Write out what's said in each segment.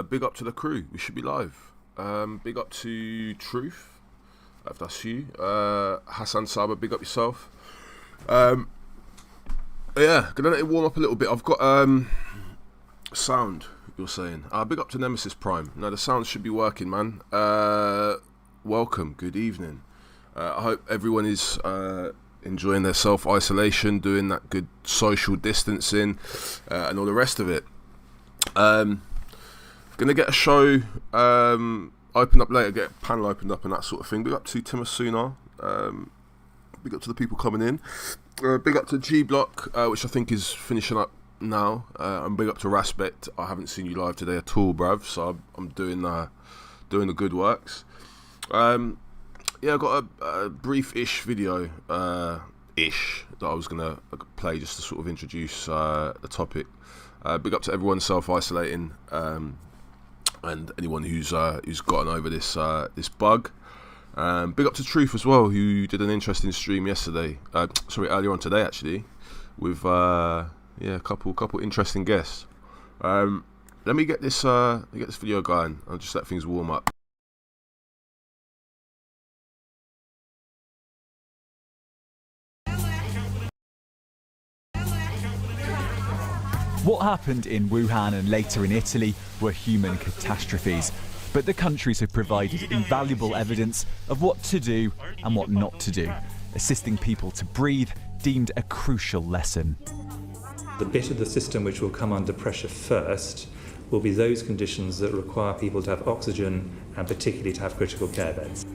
Big up to the crew. We should be live. Big up to Truth, if that's you. Hassan Saba, big up yourself. Yeah, gonna let it warm up a little bit. I've got sound. You're saying. Big up to Nemesis Prime. No, the sound should be working, man. Welcome. Good evening. I hope everyone is enjoying their self-isolation, doing that good social distancing, and all the rest of it. Gonna get a show opened up later, get a panel opened up and that sort of thing. Big up to Timasuna. Big up to the people coming in. Big up to G Block, which I think is finishing up now. And big up to Raspect. I haven't seen you live today at all, bruv. So I'm doing the good works. Yeah, I got a brief-ish video that I was gonna play just to sort of introduce the topic. Big up to everyone self-isolating and anyone who's gotten over this bug. Big up to Truth as well, who did an interesting stream yesterday. Earlier on today actually, with a couple interesting guests. Let me get this video going. I'll just let things warm up. What happened in Wuhan and later in Italy were human catastrophes, but the countries have provided invaluable evidence of what to do and what not to do. Assisting people to breathe deemed a crucial lesson. The bit of the system which will come under pressure first will be those conditions that require people to have oxygen and particularly to have critical care beds.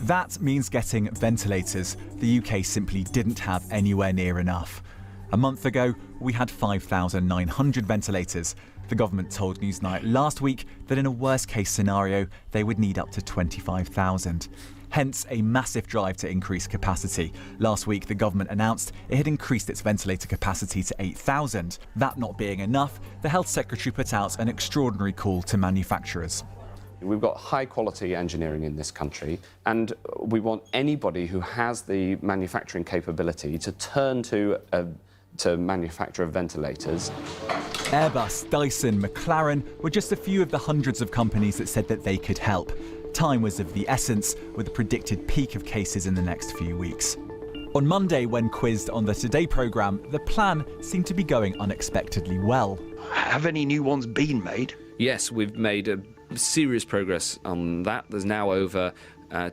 That means getting ventilators. The UK simply didn't have anywhere near enough. A month ago, we had 5,900 ventilators. The government told Newsnight last week that in a worst-case scenario, they would need up to 25,000. Hence, a massive drive to increase capacity. Last week, the government announced it had increased its ventilator capacity to 8,000. That not being enough, the Health Secretary put out an extraordinary call to manufacturers. We've got high-quality engineering in this country, and we want anybody who has the manufacturing capability to turn to manufacture ventilators. Airbus, Dyson, McLaren were just a few of the hundreds of companies that said that they could help. Time was of the essence, with a predicted peak of cases in the next few weeks. On Monday, when quizzed on the Today programme, the plan seemed to be going unexpectedly well. Have any new ones been made? Yes, we've made a serious progress on that. There's now over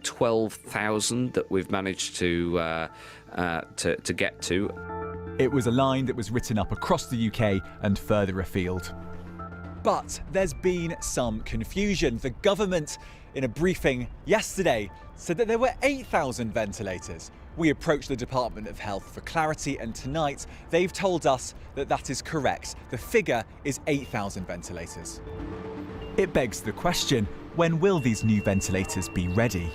12,000 that we've managed to get to. It was a line that was written up across the UK and further afield. But there's been some confusion. The government, in a briefing yesterday, said that there were 8,000 ventilators. We approached the Department of Health for clarity, and tonight they've told us that that is correct. The figure is 8,000 ventilators. It begs the question, when will these new ventilators be ready?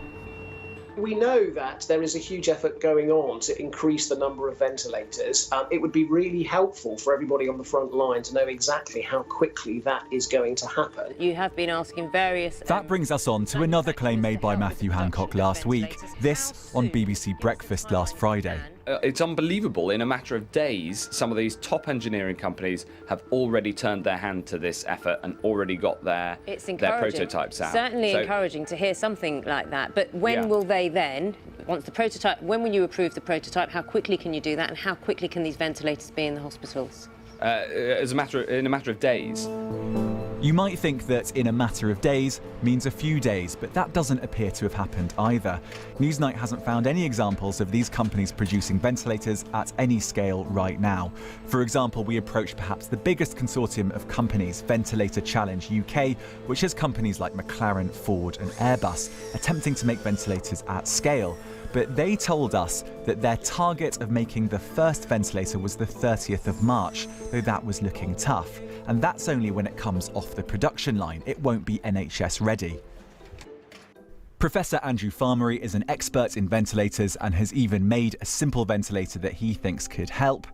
We know that there is a huge effort going on to increase the number of ventilators. It would be really helpful for everybody on the front line to know exactly how quickly that is going to happen. You have been asking various... That brings us on to another claim made by Matthew Hancock last week. This on BBC Breakfast last Friday. It's unbelievable. In a matter of days, some of these top engineering companies have already turned their hand to this effort and already got their prototypes out. Certainly encouraging to hear something like that. But when will they then, once the prototype, when will you approve the prototype? How quickly can you do that? And how quickly can these ventilators be in the hospitals? In a matter of days. You might think that in a matter of days means a few days, but that doesn't appear to have happened either. Newsnight hasn't found any examples of these companies producing ventilators at any scale right now. For example, we approached perhaps the biggest consortium of companies, Ventilator Challenge UK, which has companies like McLaren, Ford and Airbus attempting to make ventilators at scale. But they told us that their target of making the first ventilator was the 30th of March, though that was looking tough. And that's only when it comes off the production line. It won't be NHS ready. Professor Andrew Farmery is an expert in ventilators and has even made a simple ventilator that he thinks could help,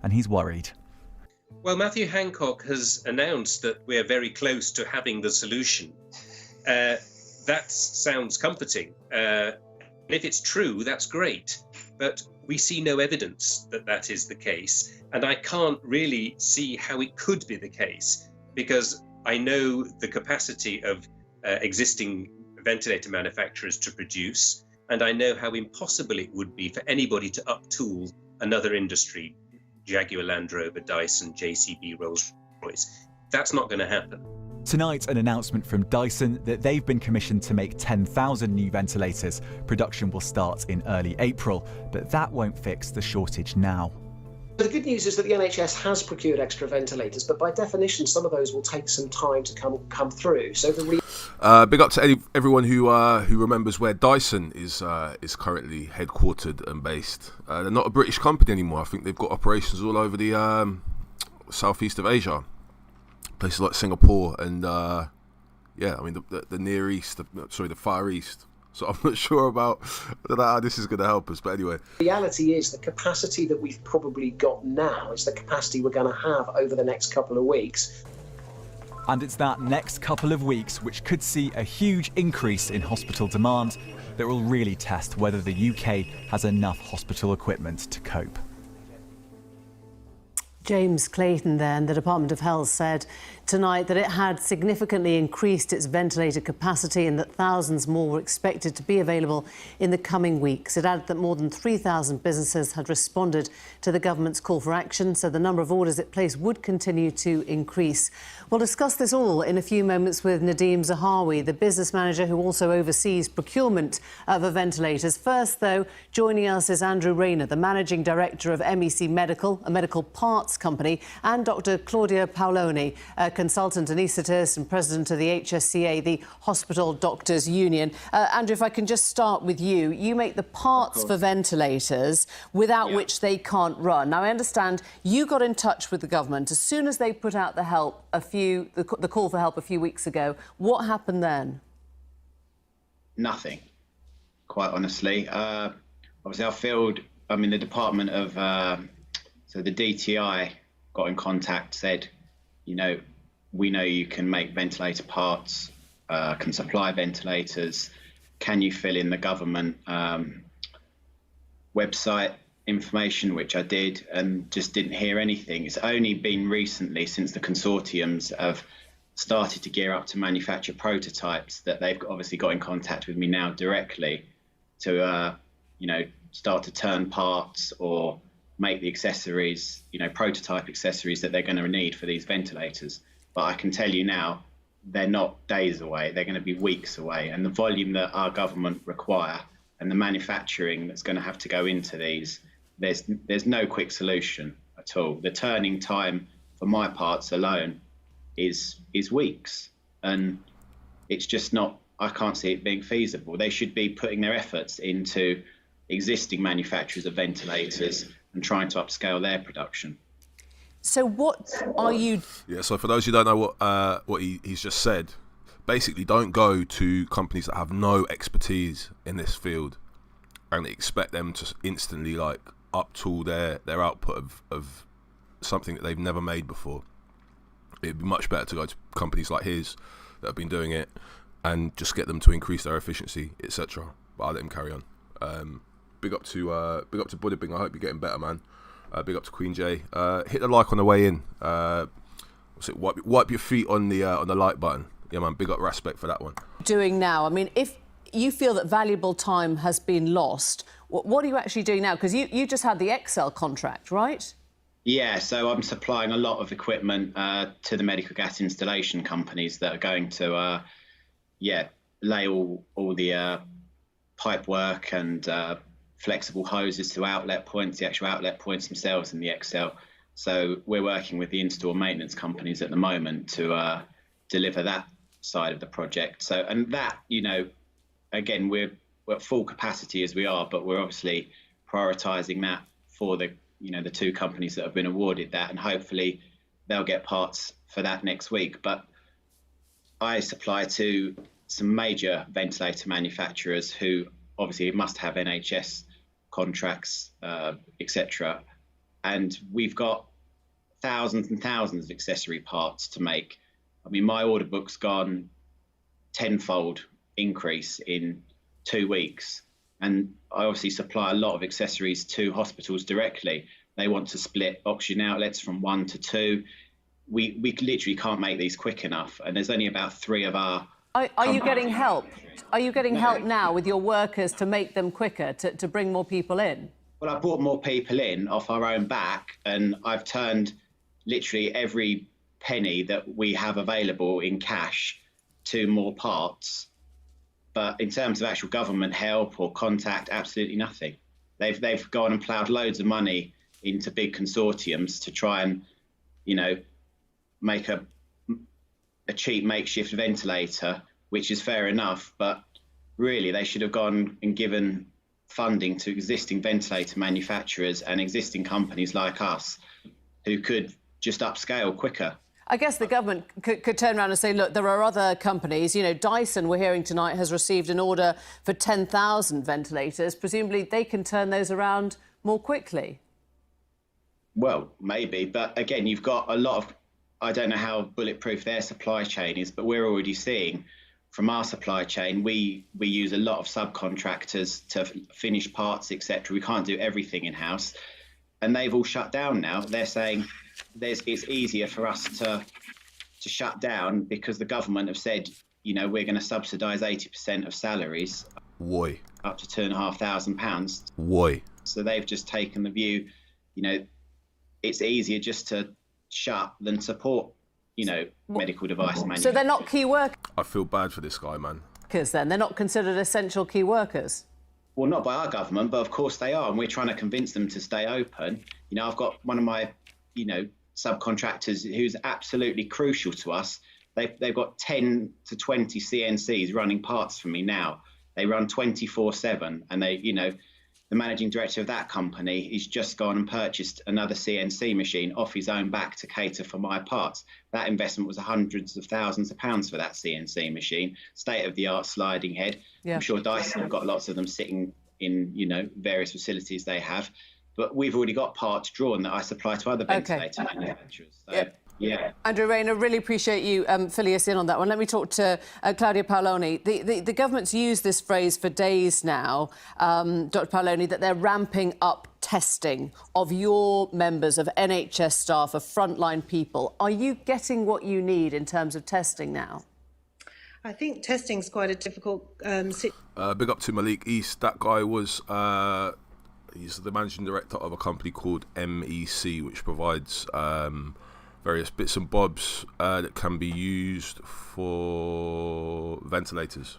and he's worried. Well, Matthew Hancock has announced that we're very close to having the solution. That sounds comforting. If it's true, that's great. But we see no evidence that that is the case. And I can't really see how it could be the case, because I know the capacity of existing ventilator manufacturers to produce, and I know how impossible it would be for anybody to uptool another industry, Jaguar Land Rover, Dyson, JCB, Rolls-Royce. That's not going to happen. Tonight, an announcement from Dyson that they've been commissioned to make 10,000 new ventilators. Production will start in early April, but that won't fix the shortage now. The good news is that the NHS has procured extra ventilators, but by definition, some of those will take some time to come through. So big up to everyone who remembers where Dyson is currently headquartered and based. They're not a British company anymore. I think they've got operations all over the southeast of Asia, places like Singapore and the Near East, the Far East. So I'm not sure about how this is going to help us, but anyway. The reality is the capacity that we've probably got now is the capacity we're going to have over the next couple of weeks. And it's that next couple of weeks which could see a huge increase in hospital demand that will really test whether the UK has enough hospital equipment to cope. James Clayton then, the Department of Health, said tonight that it had significantly increased its ventilator capacity and that thousands more were expected to be available in the coming weeks. It added that more than 3,000 businesses had responded to the government's call for action, so the number of orders it placed would continue to increase. We'll discuss this all in a few moments with Nadeem Zahawi, the business manager who also oversees procurement of ventilators. First, though, joining us is Andrew Rayner, the managing director of MEC Medical, a medical parts company, and Dr. Claudia Paoloni, a consultant anaesthetist and president of the HSCA, the Hospital Doctors Union. Andrew, if I can just start with you. You make the parts for ventilators without which they can't run. Now, I understand you got in touch with the government as soon as they put out the call for help a few weeks ago. What happened then? Nothing, quite honestly. Obviously, the Department of... So the DTI got in contact, said, we know you can make ventilator parts, can supply ventilators. Can you fill in the government website information, which I did, and just didn't hear anything. It's only been recently, since the consortiums have started to gear up to manufacture prototypes, that they've obviously got in contact with me now directly to, start to turn parts or make the accessories, prototype accessories that they're going to need for these ventilators. But I can tell you now, they're not days away, they're going to be weeks away. And the volume that our government require and the manufacturing that's going to have to go into these, there's no quick solution at all. The turning time for my parts alone is weeks. And it's just not, I can't see it being feasible. They should be putting their efforts into existing manufacturers of ventilators and trying to upscale their production. So what are you... Yeah, so for those who don't know what he's just said, basically don't go to companies that have no expertise in this field and expect them to instantly uptool their output of something that they've never made before. It'd be much better to go to companies like his that have been doing it and just get them to increase their efficiency, etc. But I'll let him carry on. Big up to Buddabing. I hope you're getting better, man. Big up to Queen J. Hit the like on the way in. Wipe your feet on the like button. Yeah, man. Big up respect for that one. Doing now. I mean, if you feel that valuable time has been lost, what are you actually doing now? Because you just had the Excel contract, right? Yeah. So I'm supplying a lot of equipment to the medical gas installation companies that are going to, lay all the pipe work and flexible hoses to outlet points, the actual outlet points themselves in the Excel. So we're working with the install maintenance companies at the moment to deliver that side of the project. So, and that, again, we're at full capacity as we are, but we're obviously prioritising that for the two companies that have been awarded that, and hopefully they'll get parts for that next week. But I supply to some major ventilator manufacturers who obviously must have NHS contracts, etc. And we've got thousands and thousands of accessory parts to make. I mean, my order book's gone tenfold increase in 2 weeks. And I obviously supply a lot of accessories to hospitals directly. They want to split oxygen outlets from 1 to 2. we literally can't make these quick enough, and there's only about 3 of our... Are you getting help? Are you getting help now with your workers to make them quicker, to bring more people in? Well, I brought more people in off our own back, and I've turned literally every penny that we have available in cash to more parts. But in terms of actual government help or contact, absolutely nothing. They've gone and ploughed loads of money into big consortiums to try and, make a cheap makeshift ventilator, which is fair enough, but really they should have gone and given funding to existing ventilator manufacturers and existing companies like us who could just upscale quicker. I guess the government could turn around and say, look, there are other companies. Dyson, we're hearing tonight, has received an order for 10,000 ventilators. Presumably they can turn those around more quickly. Well, maybe. But again, you've got a lot of... I don't know how bulletproof their supply chain is, but we're already seeing from our supply chain, we use a lot of subcontractors to finish parts, etc. We can't do everything in-house. And they've all shut down now. They're saying it's easier for us to shut down because the government have said, we're going to subsidise 80% of salaries. Why? Up to £2,500. Why? So they've just taken the view, it's easier just to shut than support, medical device manufacturers. So they're not key workers? I feel bad for this guy, man. Then they're not considered essential key workers? Well, not by our government, but of course they are, and we're trying to convince them to stay open. I've got one of my, subcontractors who's absolutely crucial to us. They've got 10 to 20 CNCs running parts for me now. They run 24/7, and the managing director of that company is just gone and purchased another CNC machine off his own back to cater for my parts. That investment was hundreds of thousands of pounds for that CNC machine, state-of-the-art sliding head. Yeah. I'm sure Dyson have got lots of them sitting in, various facilities they have. But we've already got parts drawn that I supply to other ventilator manufacturers. So, yeah. Andrew Rayner, really appreciate you filling us in on that one. Let me talk to Claudia Paoloni. The government's used this phrase for days now, Dr Paoloni, that they're ramping up testing of your members, of NHS staff, of frontline people. Are you getting what you need in terms of testing now? I think testing's quite a difficult situation. Big up to Malik East. That guy was... he's the managing director of a company called MEC, which provides... various bits and bobs that can be used for ventilators.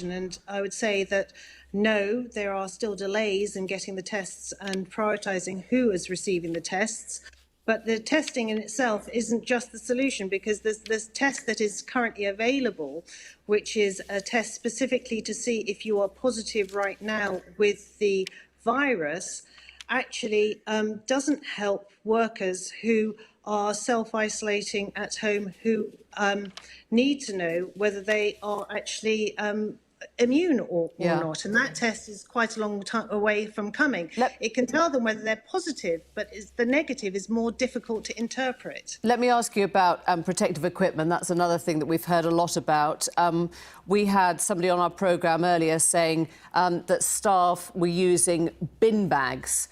And I would say that no, there are still delays in getting the tests and prioritising who is receiving the tests. But the testing in itself isn't just the solution, because there's test that is currently available, which is a test specifically to see if you are positive right now with the virus, actually doesn't help workers who are self-isolating at home, who need to know whether they are actually immune or not. And that test is quite a long time away from coming. It can tell them whether they're positive, but the negative is more difficult to interpret. Let me ask you about protective equipment. That's another thing that we've heard a lot about. We had somebody on our programme earlier saying that staff were using bin bags,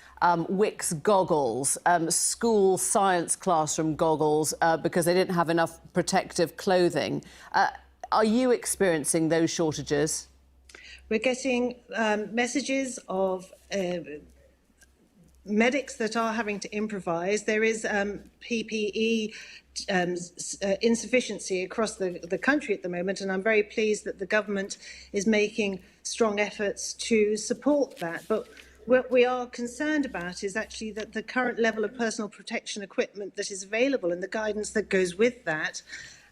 Wicks goggles, school science classroom goggles, because they didn't have enough protective clothing. Are you experiencing those shortages? We're getting messages of medics that are having to improvise. There is PPE insufficiency across the country at the moment, and I'm very pleased that the government is making strong efforts to support that. But what we are concerned about is actually that the current level of personal protection equipment that is available and the guidance that goes with that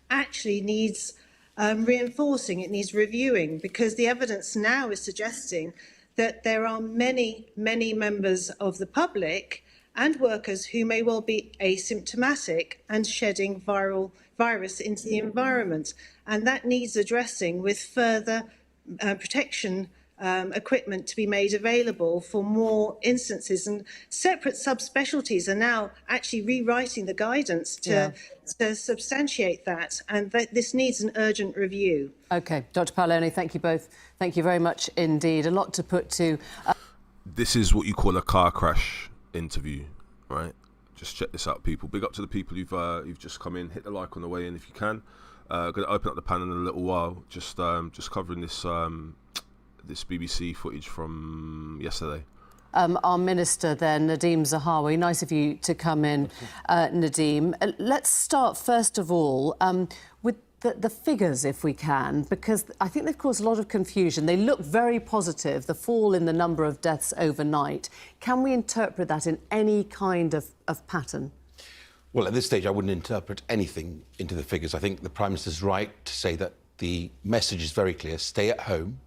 actually needs reinforcing, it needs reviewing, because the evidence now is suggesting that there are many members of the public and workers who may well be asymptomatic and shedding virus into the environment. And that needs addressing with further protection equipment to be made available for more instances. And separate subspecialties are now actually rewriting the guidance to substantiate that. And this needs an urgent review. OK. Dr Paoloni, thank you both. Thank you very much indeed. A lot to put to... This is what you call a car crash interview, right? just check this out, people. Big up to the people who've just come in. Hit the like on the way in if you can. Going to open up the panel in a little while. Just covering this this BBC footage from yesterday. Our minister then, Nadeem Zahawi. Nice of you to come in, Nadeem. Let's start first of all with the figures, if we can, because I think they've caused a lot of confusion. They look very positive, the fall in the number of deaths overnight. Can we interpret that in any kind of pattern? Well, at this stage, I wouldn't interpret anything into the figures. I think the Prime Minister's right to say that the message is very clear. Stay at home,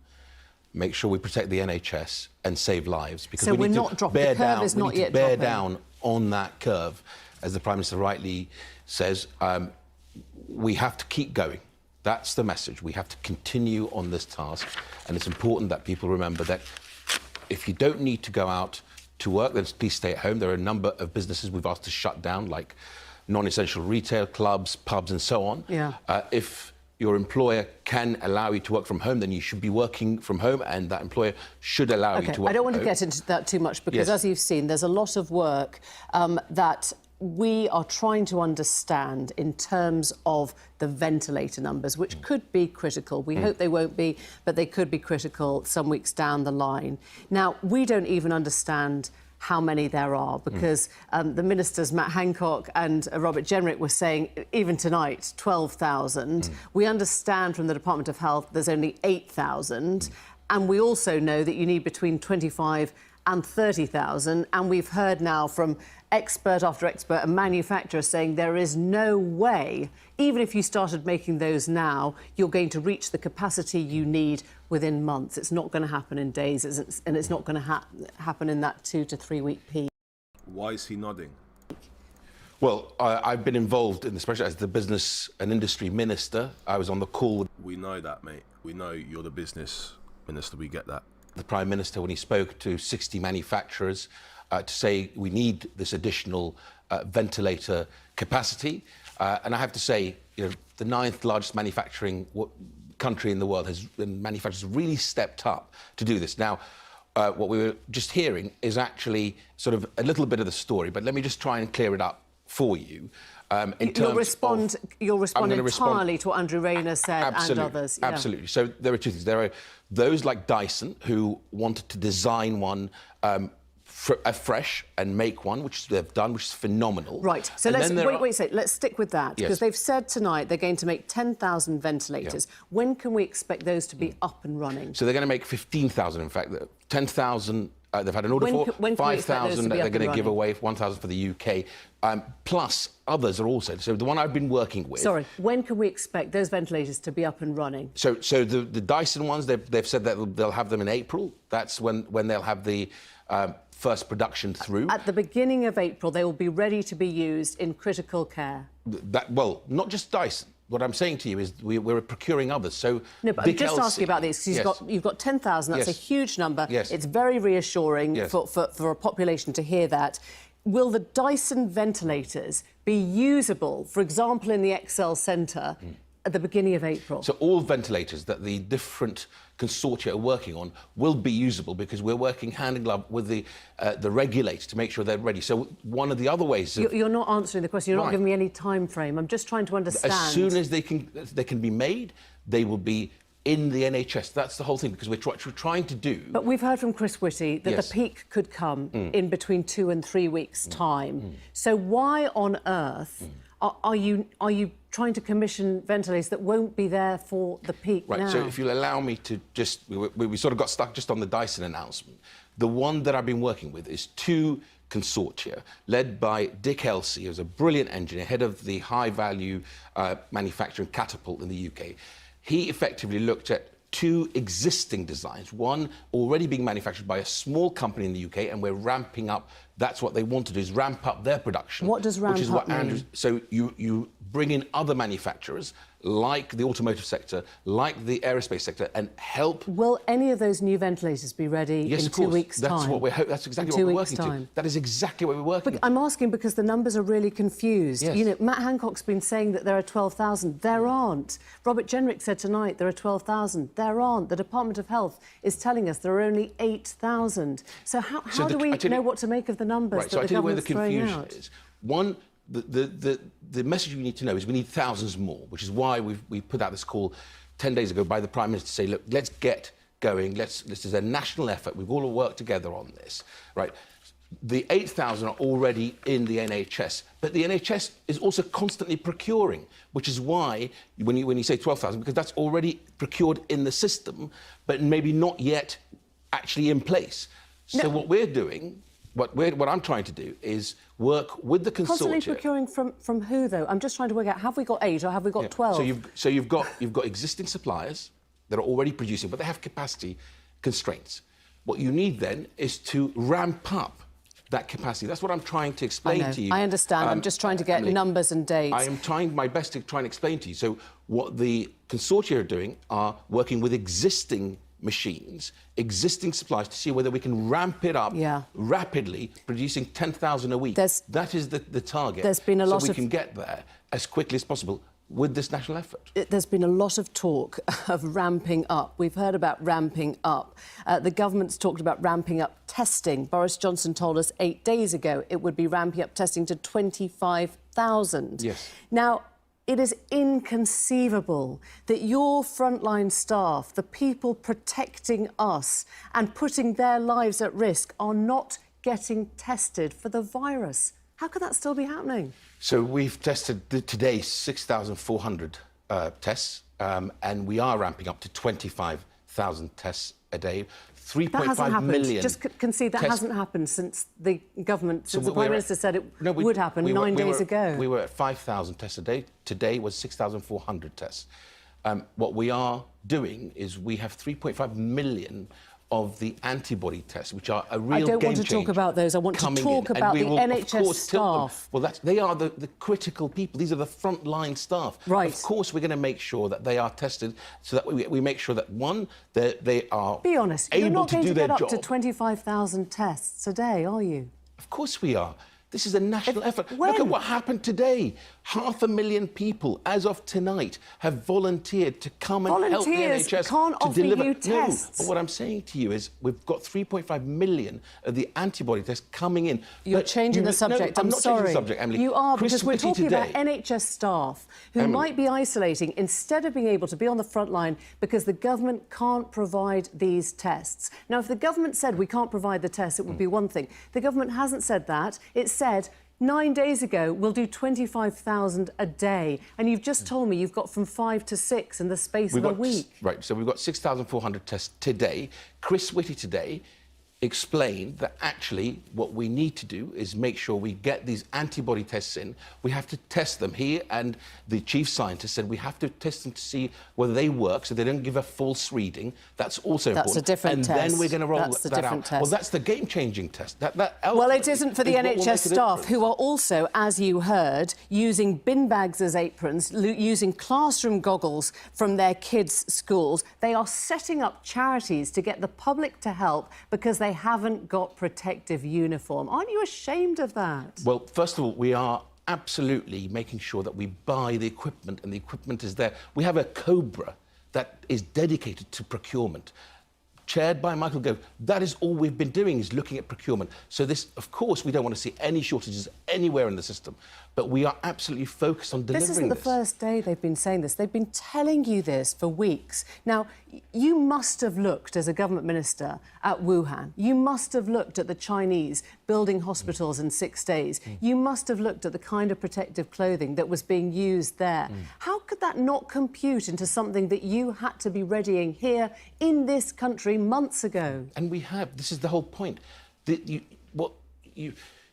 make sure we protect the NHS and save lives. Because so we need we're not dropping. The curve is not yet dropping. Bear down on that curve, as the Prime Minister rightly says. We have to keep going. That's the message. We have to continue on this task. And it's important that people remember that if you don't need to go out to work, then please stay at home. There are a number of businesses we've asked to shut down, like non-essential retail, clubs, pubs, and so on. Yeah. If your employer can allow you to work from home, then you should be working from home, and that employer should allow you to work from home. I don't want to get into that too much, because as you've seen, there's a lot of work that we are trying to understand in terms of the ventilator numbers, which could be critical. We hope they won't be, but they could be critical some weeks down the line. Now, we don't even understand how many there are, because the ministers, Matt Hancock and Robert Jenrick, were saying, even tonight, 12,000. We understand from the Department of Health there's only 8,000. And we also know that you need between 25 and 30,000. And we've heard now from expert after expert and manufacturer saying there is no way, even if you started making those now, you're going to reach the capacity you need within months. It's not going to happen in days, and it's not going to happen in that 2 to 3 week peak. Why is he nodding? Well, I've been involved in this, especially as the business and industry minister. I was on the call. We know that, mate. We know you're the business minister. We get that. The Prime Minister, when he spoke to 60 manufacturers to say we need this additional ventilator capacity. And I have to say, you know, the 9th largest manufacturing country in the world manufacturers really stepped up to do this. Now, what we were just hearing is actually sort of a little bit of the story, but let me just try and clear it up for you. You'll respond entirely to what Andrew Rayner said and others. Yeah. Absolutely. So there are two things. There are those like Dyson who wanted to design one afresh and make one, which they've done, which is phenomenal. Right. So wait a second. Let's stick with that, because they've said tonight they're going to make 10,000 ventilators. Yeah. When can we expect those to be up and running? So they're going to make 15,000, in fact. 10,000 they've had an order for, 5,000 that they're going to give away, 1,000 for the UK, plus others are also. So the one I've been working with... Sorry, when can we expect those ventilators to be up and running? So the Dyson ones, they've said that they'll have them in April. That's when they'll have the first production through. At the beginning of April, they will be ready to be used in critical care. Well, not just Dyson. What I'm saying to you is we're procuring others. So no, but I'm just asking about this, because you've got 10,000. That's a huge number. Yes. It's very reassuring for a population to hear that. Will the Dyson ventilators be usable, for example, in the Excel Centre at the beginning of April? So all ventilators that the different consortia are working on will be usable, because we're working hand in glove with the regulator to make sure they're ready. So one of the other ways... You're not answering the question. You're not giving me any time frame. I'm just trying to understand. As soon as they can be made, they will be in the NHS. That's the whole thing, because we're trying to do... But we've heard from Chris Whitty that the peak could come in between 2 and 3 weeks' time. So why on earth are you trying to commission ventilators that won't be there for the peak now? Right, so if you'll allow me to just... We sort of got stuck just on the Dyson announcement. The one that I've been working with is 2 consortia, led by Dick Elsey, who's a brilliant engineer, head of the high-value manufacturing Catapult in the UK. He effectively looked at 2 existing designs, one already being manufactured by a small company in the UK, and we're ramping up. That's what they want to do, is ramp up their production. What does ramp up mean? So you bring in other manufacturers, like the automotive sector, like the aerospace sector, and help... Will any of those new ventilators be ready in 2 weeks' time? That's what we're That's exactly what we're working to. That is exactly what we're working to. I'm asking because the numbers are really confused. Yes. You know, Matt Hancock's been saying that there are 12,000. There aren't. Robert Jenrick said tonight there are 12,000. There aren't. The Department of Health is telling us there are only 8,000. So how do we know what to make of the numbers that the government's throwing out? Is One, the message we need to know is we need thousands more, which is why we put out this call 10 days ago by the Prime Minister to say, look, let's get going. This is a national effort. We've all worked together on this, right? The 8,000 are already in the NHS, but the NHS is also constantly procuring, which is why, when you say 12,000, because that's already procured in the system, but maybe not yet actually in place. So what we're doing, what I'm trying to do is work with the consortia. Constantly procuring from who, though? I'm just trying to work out, have we got 8 or have we got 12? So you've got existing suppliers that are already producing, but they have capacity constraints. What you need then is to ramp up that capacity. That's what I'm trying to explain to you. I understand. I'm just trying to get numbers and dates. I am trying my best to try and explain to you. So what the consortia are doing are working with existing machines, existing supplies, to see whether we can ramp it up rapidly, producing 10,000 a week. That is the target. There's been a lot so we can get there as quickly as possible with this national effort. There's been a lot of talk of ramping up. We've heard about ramping up. The government's talked about ramping up testing. Boris Johnson told us 8 days ago it would be ramping up testing to 25,000. Yes. Now, it is inconceivable that your frontline staff, the people protecting us and putting their lives at risk, are not getting tested for the virus. How could that still be happening? So we've tested today 6,400 tests, and we are ramping up to 25,000 tests a day. 3.5 million. Just concede that hasn't happened since the government, since the Prime Minister said it would happen 9 days ago. We were at 5,000 tests a day. Today was 6,400 tests. What we are doing is we have 3.5 million of the antibody tests, which are a real game changer. I don't want to talk about those. I want to talk about the NHS staff. Well, they are the critical people. These are the frontline staff. Right. Of course, we're going to make sure that they are tested, so that we make sure that, one, they are Be honest, able you're not going to do to their get job. up to 25,000 tests a day, are you? Of course we are. This is a national effort. Look at what happened today. 500,000 people, as of tonight, have volunteered to come and help the NHS can't to offer deliver. you tests. No, but what I'm saying to you is we've got 3.5 million of the antibody tests coming in. You're changing the subject. No, I'm not sorry. changing the subject, Emily. You are, because we're talking about today, NHS staff who might be isolating instead of being able to be on the front line because the government can't provide these tests. Now, if the government said we can't provide the tests, it would be one thing. The government hasn't said that. It said 9 days ago, we'll do 25,000 a day. And you've just told me you've got from 5 to 6 in the space of a week. Right, so we've got 6,400 tests today. Chris Whitty today explained that actually what we need to do is make sure we get these antibody tests in. We have to test them. He and the chief scientist said we have to test them to see whether they work, so they don't give a false reading. That's also important. That's a different test. And then we're going to roll that out. Test. Well, that's the game-changing test. Well, it isn't for the NHS staff, who are also, as you heard, using bin bags as aprons, using classroom goggles from their kids' schools. They are setting up charities to get the public to help because they haven't got protective uniform. Aren't you ashamed of that? Well, first of all, we are absolutely making sure that we buy the equipment, and the equipment is there. We have a COBRA that is dedicated to procurement, chaired by Michael Gove. That is all we've been doing, is looking at procurement. So this, of course, we don't want to see any shortages anywhere in the system, but we are absolutely focused on delivering this. This isn't the first day they've been saying this. They've been telling you this for weeks. Now, you must have looked, as a government minister, at Wuhan. You must have looked at the Chinese building hospitals in 6 days. You must have looked at the kind of protective clothing that was being used there. How could that not compute into something that you had to be readying here in this country months ago? And we have. This is the whole point.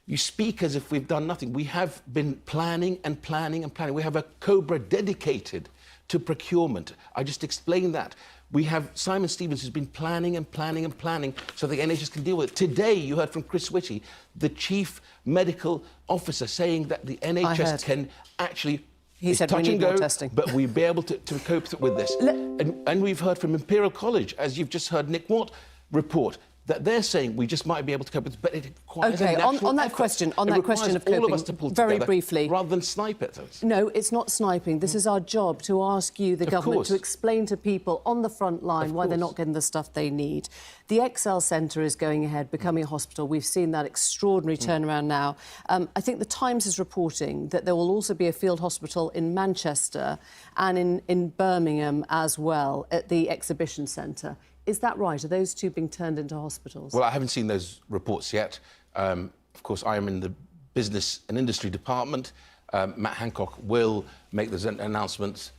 You speak as if we've done nothing. We have been planning and planning and planning. We have a COBRA dedicated to procurement. I just explained that. We have Simon Stevens, who's been planning and planning and planning so the NHS can deal with it. Today, you heard from Chris Whitty, the chief medical officer, saying that the NHS can actually... He said we need more testing. But we'll be able to cope with this. And we've heard from Imperial College, as you've just heard Nick Watt report. that they're saying we just might be able to cope with, but it requires Okay, a natural on that effort. question, It requires of all coping, of us to pull very together briefly, rather than snipe at us. No, it's not sniping. This is our job, to ask you, the government, to explain to people on the front line why they're not getting the stuff they need. The XL Centre is going ahead, becoming a hospital. We've seen that extraordinary turnaround now. I think the Times is reporting that there will also be a field hospital in Manchester and in Birmingham as well, at the Exhibition Centre. Is that right? Are those two being turned into hospitals? Well, I haven't seen those reports yet. Of course, I am in the Business and Industry Department. Matt Hancock will make those announcements,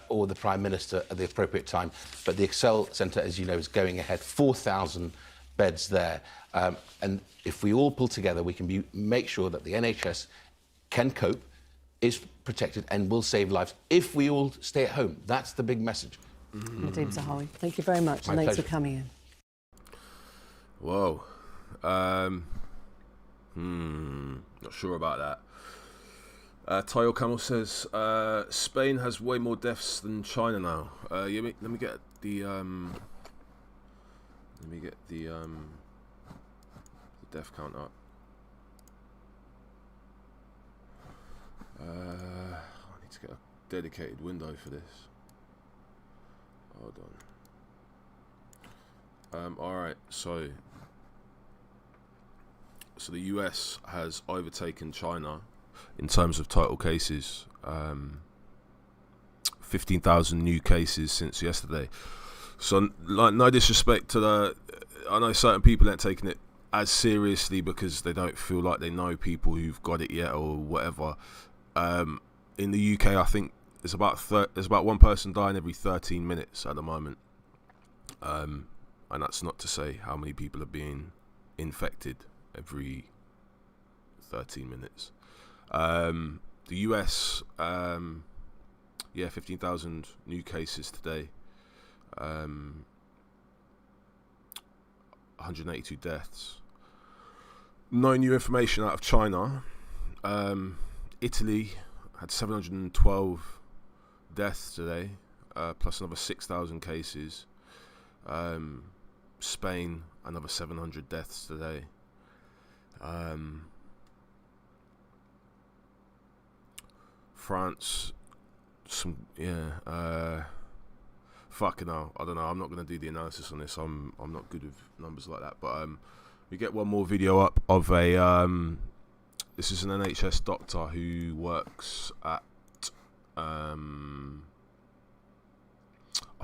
or the Prime Minister at the appropriate time. But the Excel Centre, as you know, is going ahead, 4,000 beds there. And if we all pull together, we can make sure that the NHS can cope, is protected and will save lives if we all stay at home. That's the big message. Nadeem Zahawi, thank you very much. My And thanks pleasure. for coming in. Whoa. Not sure about that. Tayo Camel says Spain has way more deaths than China now. Let me get the death count up. I need to get a dedicated window for this. Hold on. All right, so the US has overtaken China in terms of total cases. 15,000 new cases since yesterday. So, like, no disrespect to I know certain people aren't taking it as seriously because they don't feel like they know people who've got it yet or whatever. In the UK, I think there's about one person dying every 13 minutes at the moment, and that's not to say how many people are being infected every 13 minutes. The US, 15,000 new cases today, 182 deaths. No new information out of China. Italy had 712 deaths today, plus another 6,000 cases. Spain, another 700 deaths today. France, fucking hell, I don't know. I'm not going to do the analysis on this. I'm not good with numbers like that. But we get one more video up of a this is an NHS doctor who works at I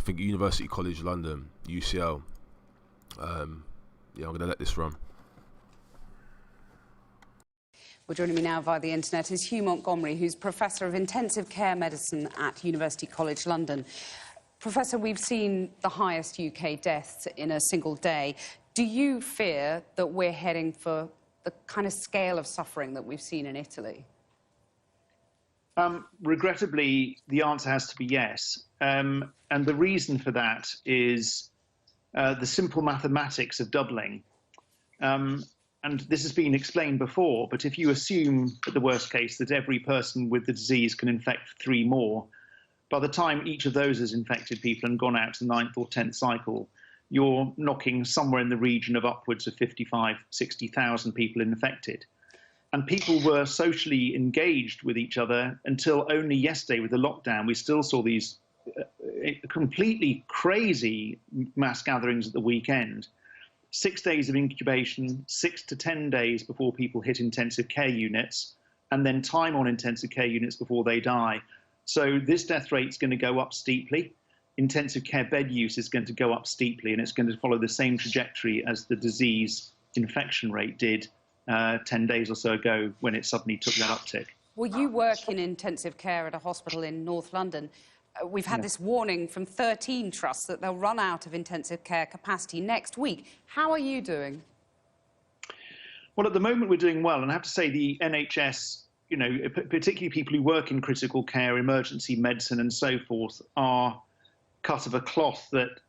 think University College London, UCL. I'm going to let this run. Well, joining me now via the internet is Hugh Montgomery, who's Professor of Intensive Care Medicine at University College London. Professor, we've seen the highest UK deaths in a single day. Do you fear that we're heading for the kind of scale of suffering that we've seen in Italy? Regrettably, the answer has to be yes. And the reason for that is the simple mathematics of doubling. And this has been explained before, but if you assume, at the worst case, that every person with the disease can infect 3 more, by the time each of those has infected people and gone out to the 9th or 10th cycle, you're knocking somewhere in the region of upwards of 55,000, 60,000 people infected. And people were socially engaged with each other until only yesterday with the lockdown. We still saw these completely crazy mass gatherings at the weekend. 6 days of incubation, 6 to 10 days before people hit intensive care units, and then time on intensive care units before they die. So this death rate is going to go up steeply. Intensive care bed use is going to go up steeply, and it's going to follow the same trajectory as the disease infection rate did 10 days or so ago when it suddenly took that uptick. Well, you work in intensive care at a hospital in North London. We've had this warning from 13 trusts that they'll run out of intensive care capacity next week. How are you doing? Well, at the moment, we're doing well. And I have to say the NHS, you know, particularly people who work in critical care, emergency medicine and so forth, are cut of a cloth that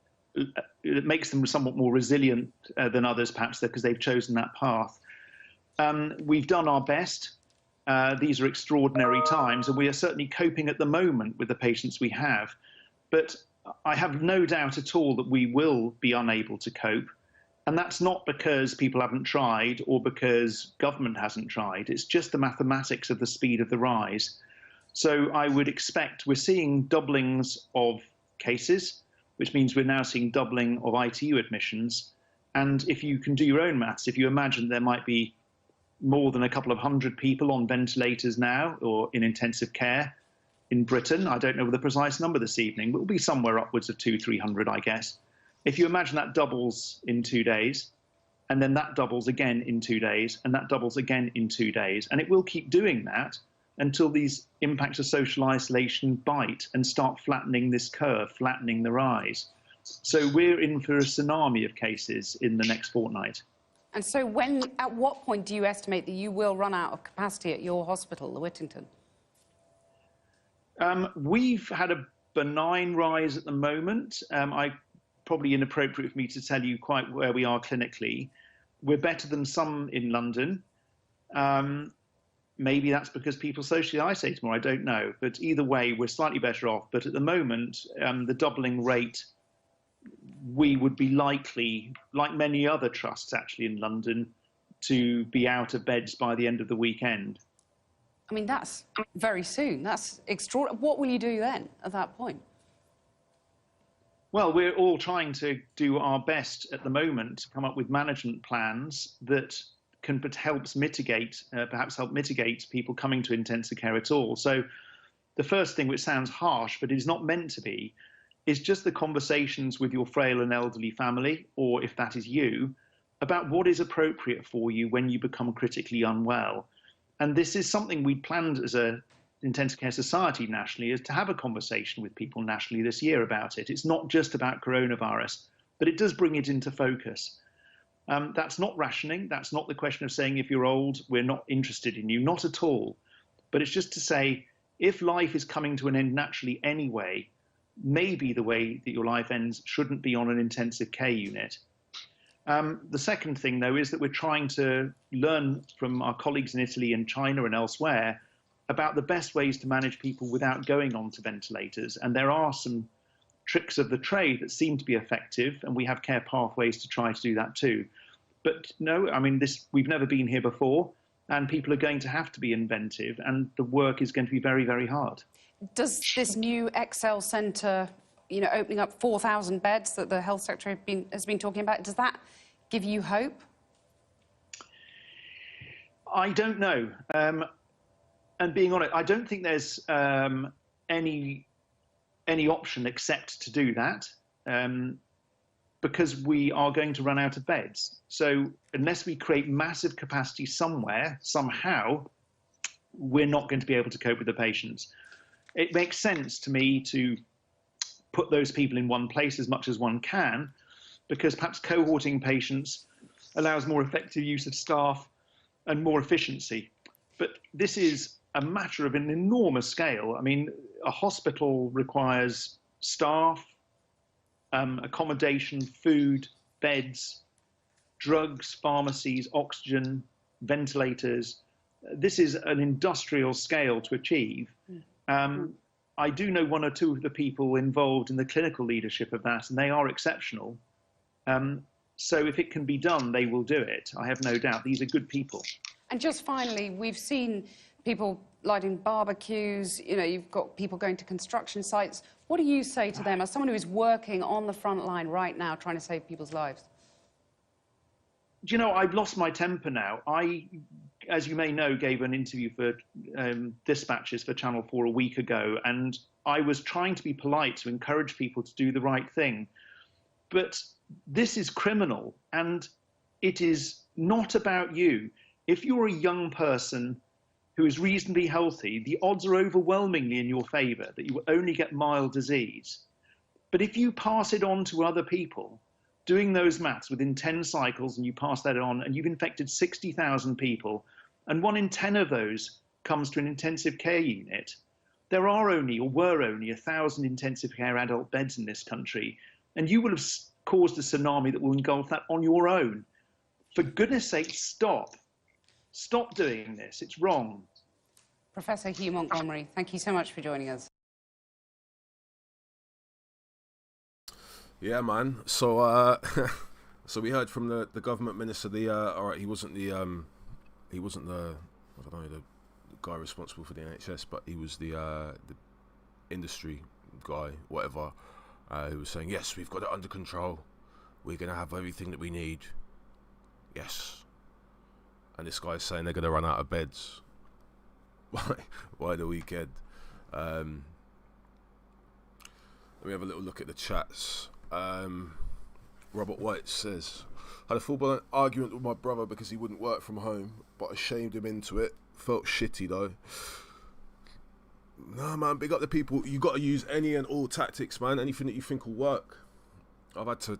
makes them somewhat more resilient than others, perhaps, because they've chosen that path. We've done our best. These are extraordinary times, and we are certainly coping at the moment with the patients we have. But I have no doubt at all that we will be unable to cope. And that's not because people haven't tried or because government hasn't tried. It's just the mathematics of the speed of the rise. So I would expect we're seeing doublings of cases, which means we're now seeing doubling of ITU admissions. And if you can do your own maths, if you imagine there might be more than a couple of hundred people on ventilators now or in intensive care in Britain, I don't know the precise number this evening, but it will be somewhere upwards of 200-300, I guess. If you imagine that doubles in 2 days, and then that doubles again in 2 days, and that doubles again in 2 days, and it will keep doing that until these impacts of social isolation bite and start flattening this curve, flattening the rise. So we're in for a tsunami of cases in the next fortnight. And so at what point do you estimate that you will run out of capacity at your hospital, the Whittington? We've had a benign rise at the moment. Probably inappropriate for me to tell you quite where we are clinically. We're better than some in London. Maybe that's because people socially isolate more, I don't know. But either way, we're slightly better off. But at the moment, the doubling rate, we would be likely, like many other trusts actually in London, to be out of beds by the end of the weekend. I mean, that's very soon. That's extraordinary. What will you do then at that point? Well, we're all trying to do our best at the moment to come up with management plans that can perhaps help mitigate people coming to intensive care at all. So the first thing, which sounds harsh, but is not meant to be, is just the conversations with your frail and elderly family, or if that is you, about what is appropriate for you when you become critically unwell. And this is something we planned as a intensive care society nationally, is to have a conversation with people nationally this year about it. It's not just about coronavirus, but it does bring it into focus. That's not rationing. That's not the question of saying if you're old, we're not interested in you, not at all. But it's just to say, if life is coming to an end naturally anyway, maybe the way that your life ends shouldn't be on an intensive care unit. The second thing, though, is that we're trying to learn from our colleagues in Italy and China and elsewhere about the best ways to manage people without going onto ventilators. And there are some tricks of the trade that seem to be effective, and we have care pathways to try to do that too. But no, I mean, we've never been here before, and people are going to have to be inventive, and the work is going to be very, very hard. Does this new Excel Centre, opening up 4,000 beds that the Health Secretary has been talking about, does that give you hope? I don't know. And being honest, I don't think there's any option except to do that, because we are going to run out of beds. So unless we create massive capacity somewhere, somehow, we're not going to be able to cope with the patients. It makes sense to me to put those people in one place as much as one can, because perhaps cohorting patients allows more effective use of staff and more efficiency. But this is a matter of an enormous scale. I mean, a hospital requires staff, accommodation, food, beds, drugs, pharmacies, oxygen, ventilators. This is an industrial scale to achieve. I do know one or two of the people involved in the clinical leadership of that, and they are exceptional. So if it can be done, they will do it. I have no doubt. These are good people. And just finally, we've seen people lighting barbecues, you've got people going to construction sites. What do you say to them as someone who is working on the front line right now trying to save people's lives? Do you know, I've lost my temper now. I, as you may know, gave an interview for Dispatches for Channel 4 a week ago, and I was trying to be polite to encourage people to do the right thing. But this is criminal, and it is not about you. If you're a young person who is reasonably healthy, the odds are overwhelmingly in your favour that you will only get mild disease. But if you pass it on to other people, doing those maths within 10 cycles, and you pass that on, and you've infected 60,000 people, and 1 in 10 of those comes to an intensive care unit, there are only, or were only, 1,000 intensive care adult beds in this country, and you will have caused a tsunami that will engulf that on your own. For goodness sake, stop. Stop doing this. It's wrong. Professor Hugh Montgomery, thank you so much for joining us. Yeah, man. So So we heard from the government minister. All right, he wasn't the I don't know, the guy responsible for the NHS, but he was the industry guy, whatever. Who was saying, yes, we've got it under control. We're gonna have everything that we need. Yes. And this guy's saying they're gonna run out of beds by the weekend. Let me have a little look at the chats. Robert White says, had a full-blown argument with my brother because he wouldn't work from home, but I shamed him into it. Felt shitty though. Nah, man, big up the people. You got to use any and all tactics, man. Anything that you think will work. I've had to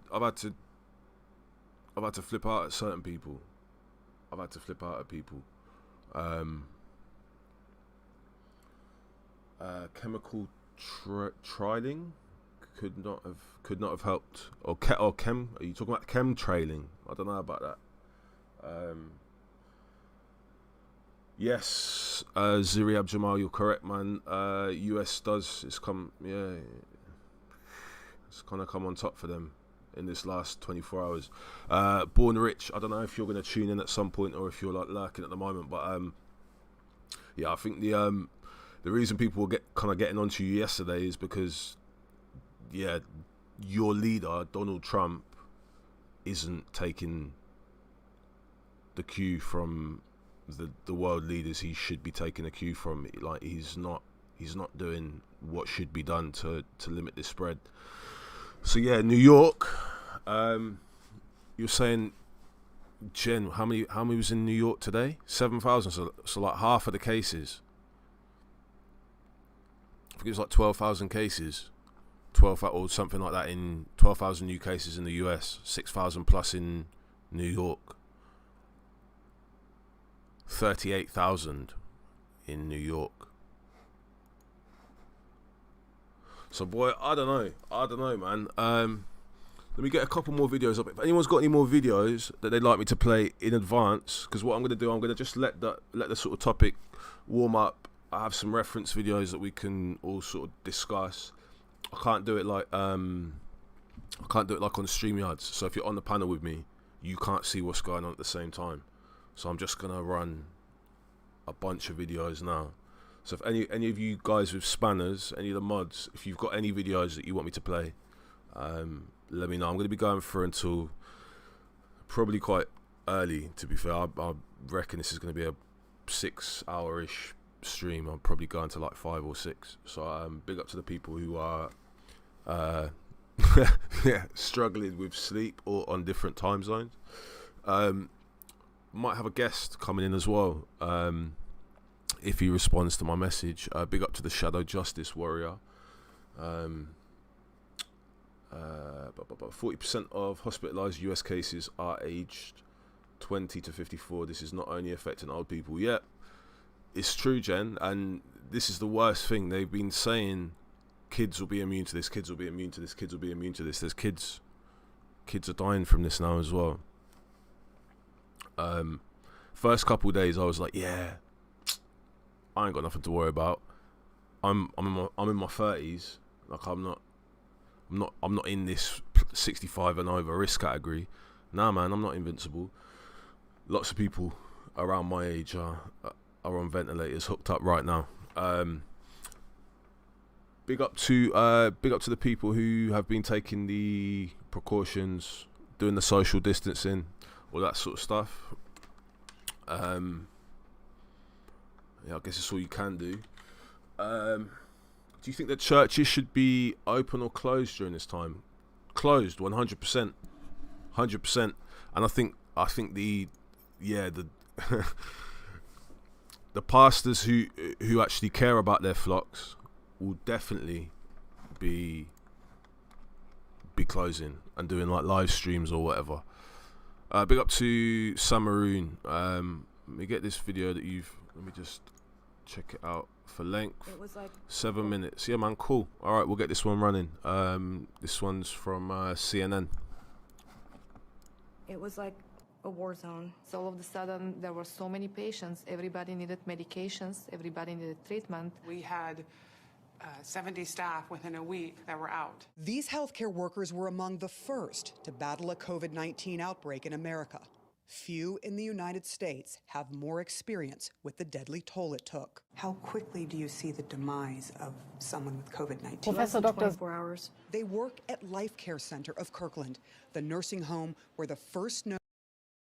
flip out at certain people. Chemical trialing could not have helped. Or chem? Are you talking about chem trailing? I don't know about that. Yes, Ziriab Jamal, you're correct, man. US it's kind of come on top for them in this last 24 hours. Born Rich, I don't know if you're going to tune in at some point or if you're like lurking at the moment, but yeah, I think the reason people were getting onto you yesterday is because, yeah, your leader Donald Trump isn't taking the cue from the world leaders he should be taking a cue from. Like, he's not doing what should be done to limit this spread. So yeah, New York, you're saying, Jenn, how many was in New York today? 7,000, so like half of the cases. I think it was like 12,000 cases, 12 or something like that, in 12,000 new cases in the US, 6,000 plus in New York. 38,000 in New York. So boy, I don't know, man. Let me get a couple more videos up. If anyone's got any more videos that they'd like me to play in advance, because what I'm going to do, I'm going to just let the sort of topic warm up. I have some reference videos that we can all sort of discuss. I can't do it like on StreamYards. So if you're on the panel with me, you can't see what's going on at the same time. So I'm just going to run a bunch of videos now. So if any of you guys with spanners, any of the mods, if you've got any videos that you want me to play, let me know. I'm going to be going through until probably quite early, to be fair. I reckon this is going to be a 6-hour-ish stream. I'm probably going to like 5 or 6. So big up to the people who are struggling with sleep or on different time zones. Might have a guest coming in as well, if he responds to my message. Big up to the Shadow Justice Warrior. 40% of hospitalised US cases are aged 20 to 54. This is not only affecting old people. Yeah, it's true, Jenn, and this is the worst thing. They've been saying kids will be immune to this, kids will be immune to this, kids will be immune to this. There's kids are dying from this now as well. First couple of days I was like, yeah, I ain't got nothing to worry about. I'm in my 30s. Like, I'm not in this 65 and over risk category. Nah, man, I'm not invincible. Lots of people around my age are on ventilators, hooked up right now. Big up to the people who have been taking the precautions, doing the social distancing, all that sort of stuff. Yeah, I guess it's all you can do. Do you think that churches should be open or closed during this time? Closed, 100%, 100%. And I think the the pastors who actually care about their flocks will definitely be closing and doing like live streams or whatever. Big up to Samaroon. Let me get this video that let me just check it out for length. It was like 7 minutes. Yeah, man, cool. All right, we'll get this one running. This one's from CNN. It was like a war zone. So all of a sudden, there were so many patients. Everybody needed medications. Everybody needed treatment. We had 70 staff within a week that were out. These healthcare workers were among the first to battle a COVID-19 outbreak in America. Few in the United States have more experience with the deadly toll it took. How quickly do you see the demise of someone with COVID-19? Professor Dr. 24 hours. They work at Life Care Center of Kirkland, the nursing home where the first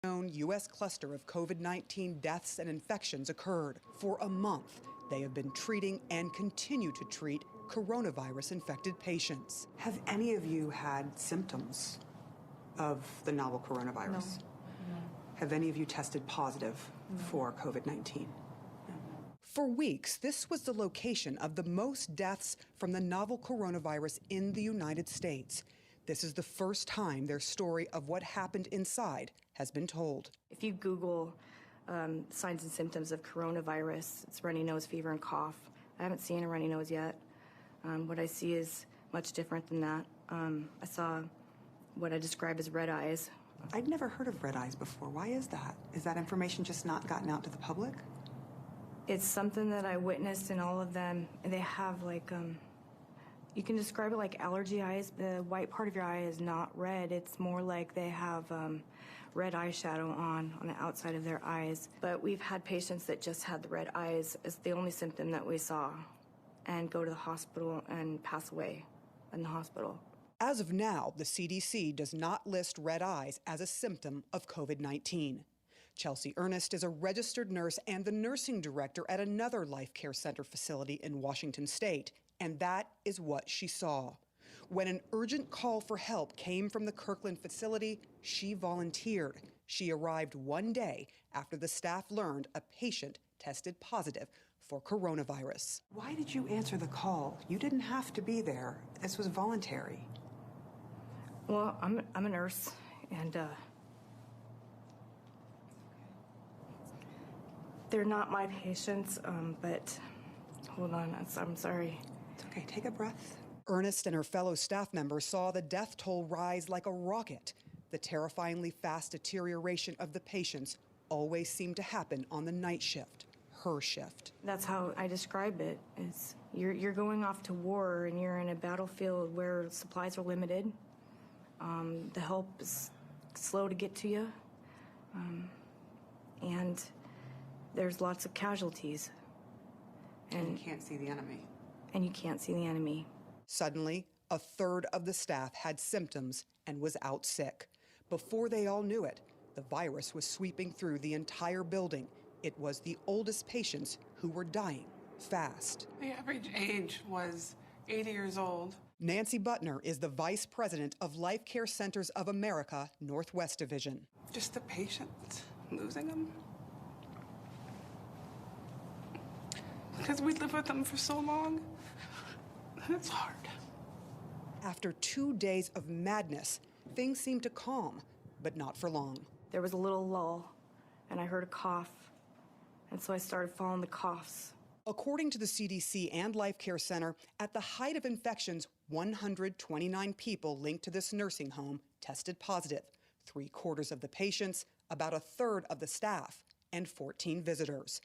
known U.S. cluster of COVID-19 deaths and infections occurred. For a month, they have been treating and continue to treat coronavirus-infected patients. Have any of you had symptoms of the novel coronavirus? No. Have any of you tested positive for COVID-19? For weeks, this was the location of the most deaths from the novel coronavirus in the United States. This is the first time their story of what happened inside has been told. If you Google signs and symptoms of coronavirus, it's runny nose, fever, and cough. I haven't seen a runny nose yet. What I see is much different than that. I saw what I describe as red eyes. I'd never heard of red eyes before. Why is that? Is that information just not gotten out to the public? It's something that I witnessed in all of them. They have like, you can describe it like allergy eyes. The white part of your eye is not red. It's more like they have red eyeshadow on the outside of their eyes. But we've had patients that just had the red eyes as the only symptom that we saw and go to the hospital and pass away in the hospital. As of now, the CDC does not list red eyes as a symptom of COVID-19. Chelsea Ernest is a registered nurse and the nursing director at another Life Care Center facility in Washington State, and that is what she saw. When an urgent call for help came from the Kirkland facility, she volunteered. She arrived one day after the staff learned a patient tested positive for coronavirus. Why did you answer the call? You didn't have to be there. This was voluntary. Well, I'm a nurse, and they're not my patients, but hold on, I'm sorry. It's okay, take a breath. Ernest and her fellow staff members saw the death toll rise like a rocket. The terrifyingly fast deterioration of the patients always seemed to happen on the night shift, her shift. That's how I describe it. Is you're going off to war, and you're in a battlefield where supplies are limited. The help is slow to get to you, and there's lots of casualties. And you can't see the enemy. And you can't see the enemy. Suddenly, a third of the staff had symptoms and was out sick. Before they all knew it, the virus was sweeping through the entire building. It was the oldest patients who were dying fast. The average age was 80 years old. Nancy Butner is the vice president of Life Care Centers of America, Northwest Division. Just the patient, losing them. Because we live with them for so long. It's hard. After 2 days of madness, things seemed to calm, but not for long. There was a little lull, and I heard a cough, and so I started following the coughs. According to the CDC and Life Care Center, at the height of infections, 129 people linked to this nursing home tested positive. 3/4 of the patients, about a third of the staff, and 14 visitors.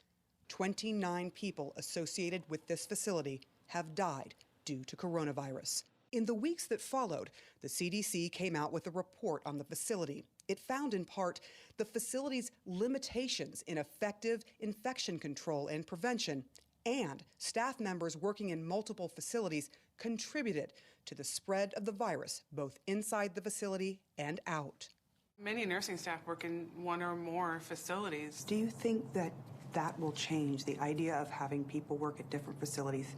29 people associated with this facility have died due to coronavirus. In the weeks that followed, the CDC came out with a report on the facility. It found in part the facility's limitations in effective infection control and prevention, and staff members working in multiple facilities contributed to the spread of the virus both inside the facility and out. Many nursing staff work in one or more facilities. Do you think that that will change, the idea of having people work at different facilities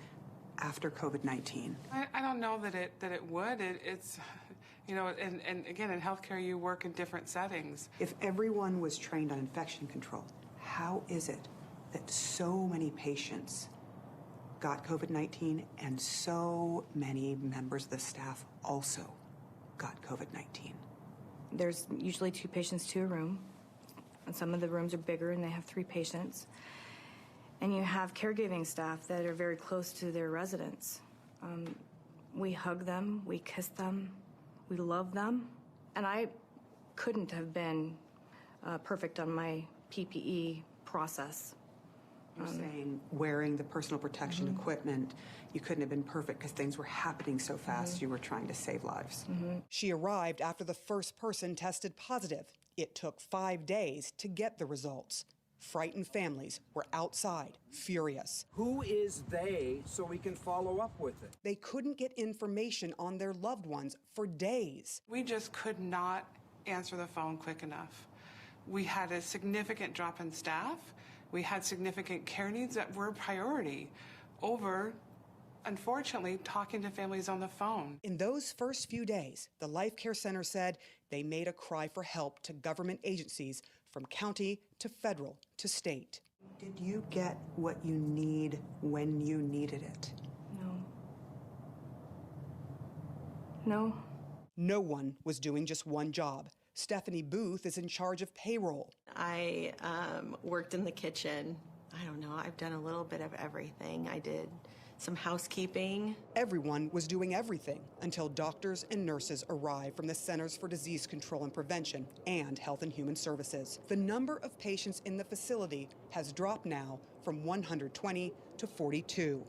after COVID-19? I don't know that it would. It's, you know, and again, in healthcare, you work in different settings. If everyone was trained on infection control, how is it that so many patients got COVID-19 and so many members of the staff also got COVID-19? There's usually 2 patients to a room, and some of the rooms are bigger and they have 3 patients. And you have caregiving staff that are very close to their residents. We hug them, we kiss them, we love them. And I couldn't have been perfect on my PPE process. saying wearing the personal protection equipment, you couldn't have been perfect because things were happening so fast. You were trying to save lives. She arrived after the first person tested positive. It took 5 days to get the results. Frightened families were outside, furious. Who is they so we can follow up with it? They couldn't get information on their loved ones for days. We just could not answer the phone quick enough. We had a significant drop in staff. We had significant care needs that were a priority over, unfortunately, talking to families on the phone. In those first few days, the Life Care Center said they made a cry for help to government agencies from county to federal to state. Did you get what you need when you needed it? No. No one was doing just one job. Stephanie Booth is in charge of payroll. I worked in the kitchen. I don't know, I've done a little bit of everything. I did some housekeeping. Everyone was doing everything until doctors and nurses arrived from the Centers for Disease Control and Prevention and Health and Human Services. The number of patients in the facility has dropped now from 120 to 42.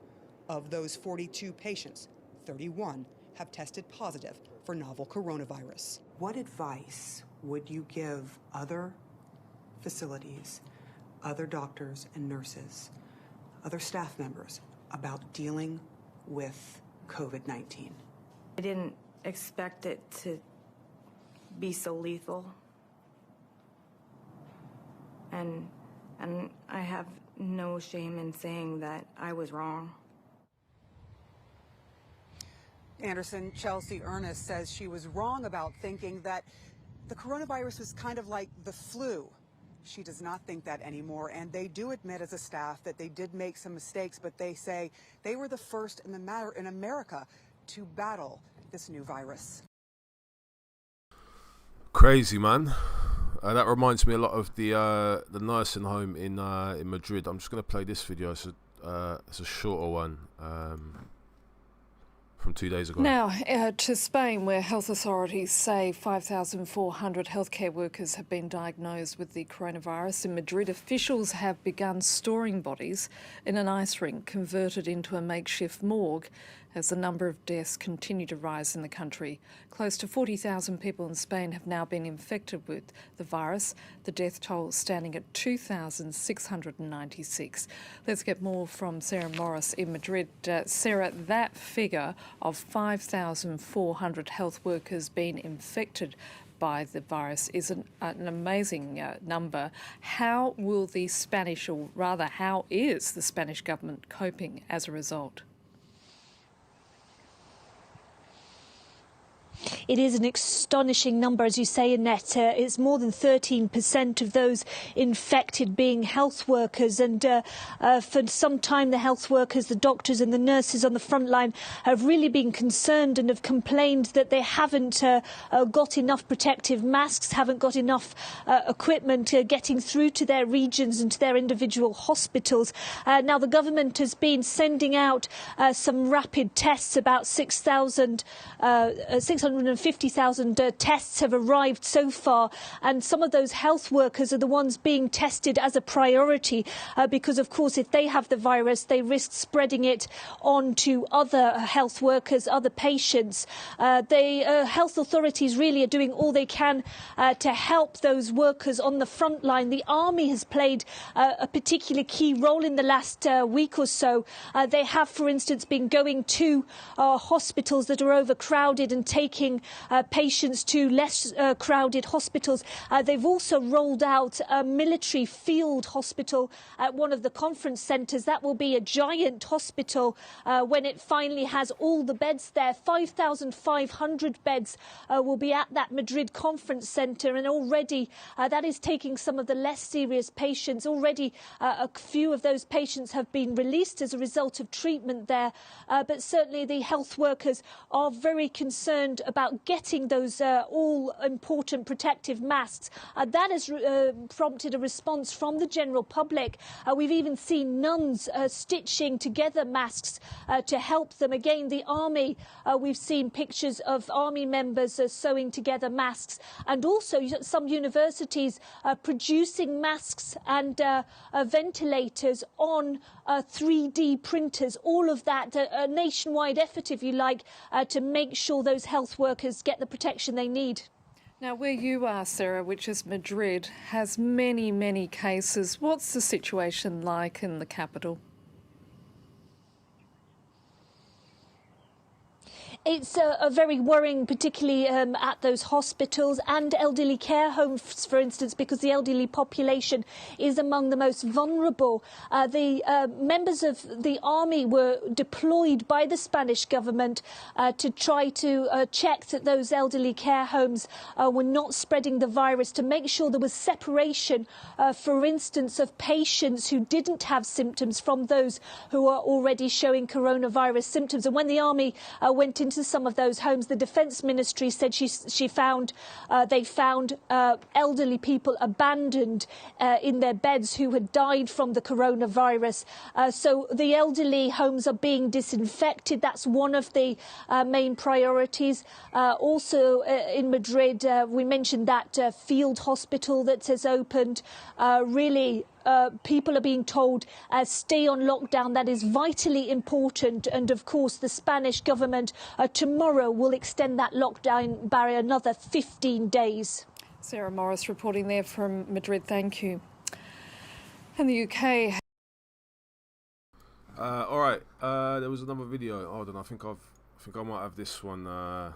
Of those 42 patients, 31 have tested positive for novel coronavirus. What advice would you give other facilities, other doctors and nurses, other staff members about dealing with COVID-19? I didn't expect it to be so lethal. And I have no shame in saying that I was wrong. Anderson, Chelsea Ernest says she was wrong about thinking that the coronavirus was kind of like the flu. She does not think that anymore, and they do admit as a staff that they did make some mistakes, but they say they were the first in America to battle this new virus. Crazy, man. That reminds me a lot of the nursing home in Madrid. I'm just going to play this video. It's a shorter one. From 2 days ago. Now, to Spain, where health authorities say 5,400 healthcare workers have been diagnosed with the coronavirus. In Madrid, officials have begun storing bodies in an ice rink converted into a makeshift morgue as the number of deaths continue to rise in the country. Close to 40,000 people in Spain have now been infected with the virus, the death toll standing at 2,696. Let's get more from Sarah Morris in Madrid. Sarah, that figure of 5,400 health workers being infected by the virus is an amazing number. How will the Spanish, or rather, how is the Spanish government coping as a result? It is an astonishing number, as you say, Annette. It's more than 13% of those infected being health workers. And for some time, the health workers, the doctors and the nurses on the front line have really been concerned and have complained that they haven't got enough protective masks, haven't got enough equipment getting through to their regions and to their individual hospitals. Now, the government has been sending out some rapid tests. About 650,000 tests have arrived so far, and some of those health workers are the ones being tested as a priority because, of course, if they have the virus, they risk spreading it on to other health workers, other patients. The health authorities really are doing all they can to help those workers on the front line. The army has played a particular key role in the last week or so. They have, for instance, been going to hospitals that are overcrowded and taking patients to less crowded hospitals. They've also rolled out a military field hospital at one of the conference centres. That will be a giant hospital when it finally has all the beds there. 5,500 beds will be at that Madrid conference centre, and already that is taking some of the less serious patients. Already a few of those patients have been released as a result of treatment there, but certainly the health workers are very concerned about getting those all-important protective masks. That has prompted a response from the general public. We've even seen nuns stitching together masks to help them. Again, the army, we've seen pictures of army members sewing together masks, and also some universities producing masks and ventilators on 3D printers. All of that, a nationwide effort, if you like, to make sure those health workers get the protection they need. Now, where you are, Sarah, which is Madrid, has many, many cases. What's the situation like in the capital? It's very worrying, particularly at those hospitals and elderly care homes, for instance, because the elderly population is among the most vulnerable. The members of the army were deployed by the Spanish government to try to check that those elderly care homes were not spreading the virus, to make sure there was separation, for instance, of patients who didn't have symptoms from those who are already showing coronavirus symptoms. And when the army went into some of those homes, the Defence Ministry said they found elderly people abandoned in their beds who had died from the coronavirus. So the elderly homes are being disinfected. That's one of the main priorities. Also in Madrid, we mentioned that field hospital that has opened. Really, people are being told stay on lockdown. That is vitally important. And of course, the Spanish government tomorrow will extend that lockdown by another 15 days. Sarah Morris reporting there from Madrid. Thank you. And the UK. All right. There was another video. Hold on. I think I might have this one.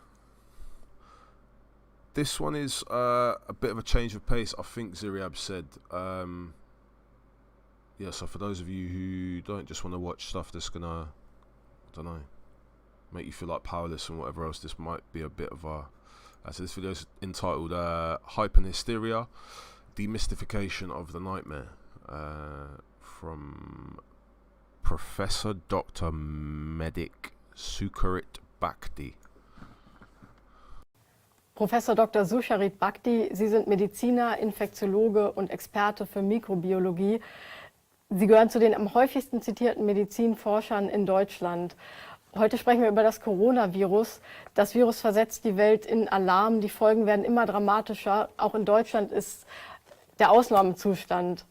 This one is a bit of a change of pace, I think Ziriab said. Yeah, so for those of you who don't just want to watch stuff that's gonna, I don't know, make you feel like powerless and whatever else, this might be a bit of a... so this video is entitled Hype and Hysteria, Demystification of the Nightmare, from Professor Dr. Medic Sucharit Bhakdi. Professor Dr. Sucharit Bhakdi, Sie sind Mediziner, Infektiologe und Experte für Mikrobiologie. Sie gehören zu den am häufigsten zitierten Medizinforschern in Deutschland. Heute sprechen wir über das Coronavirus. Das Virus versetzt die Welt in Alarm. Die Folgen werden immer dramatischer. Auch in Deutschland ist der Ausnahmezustand.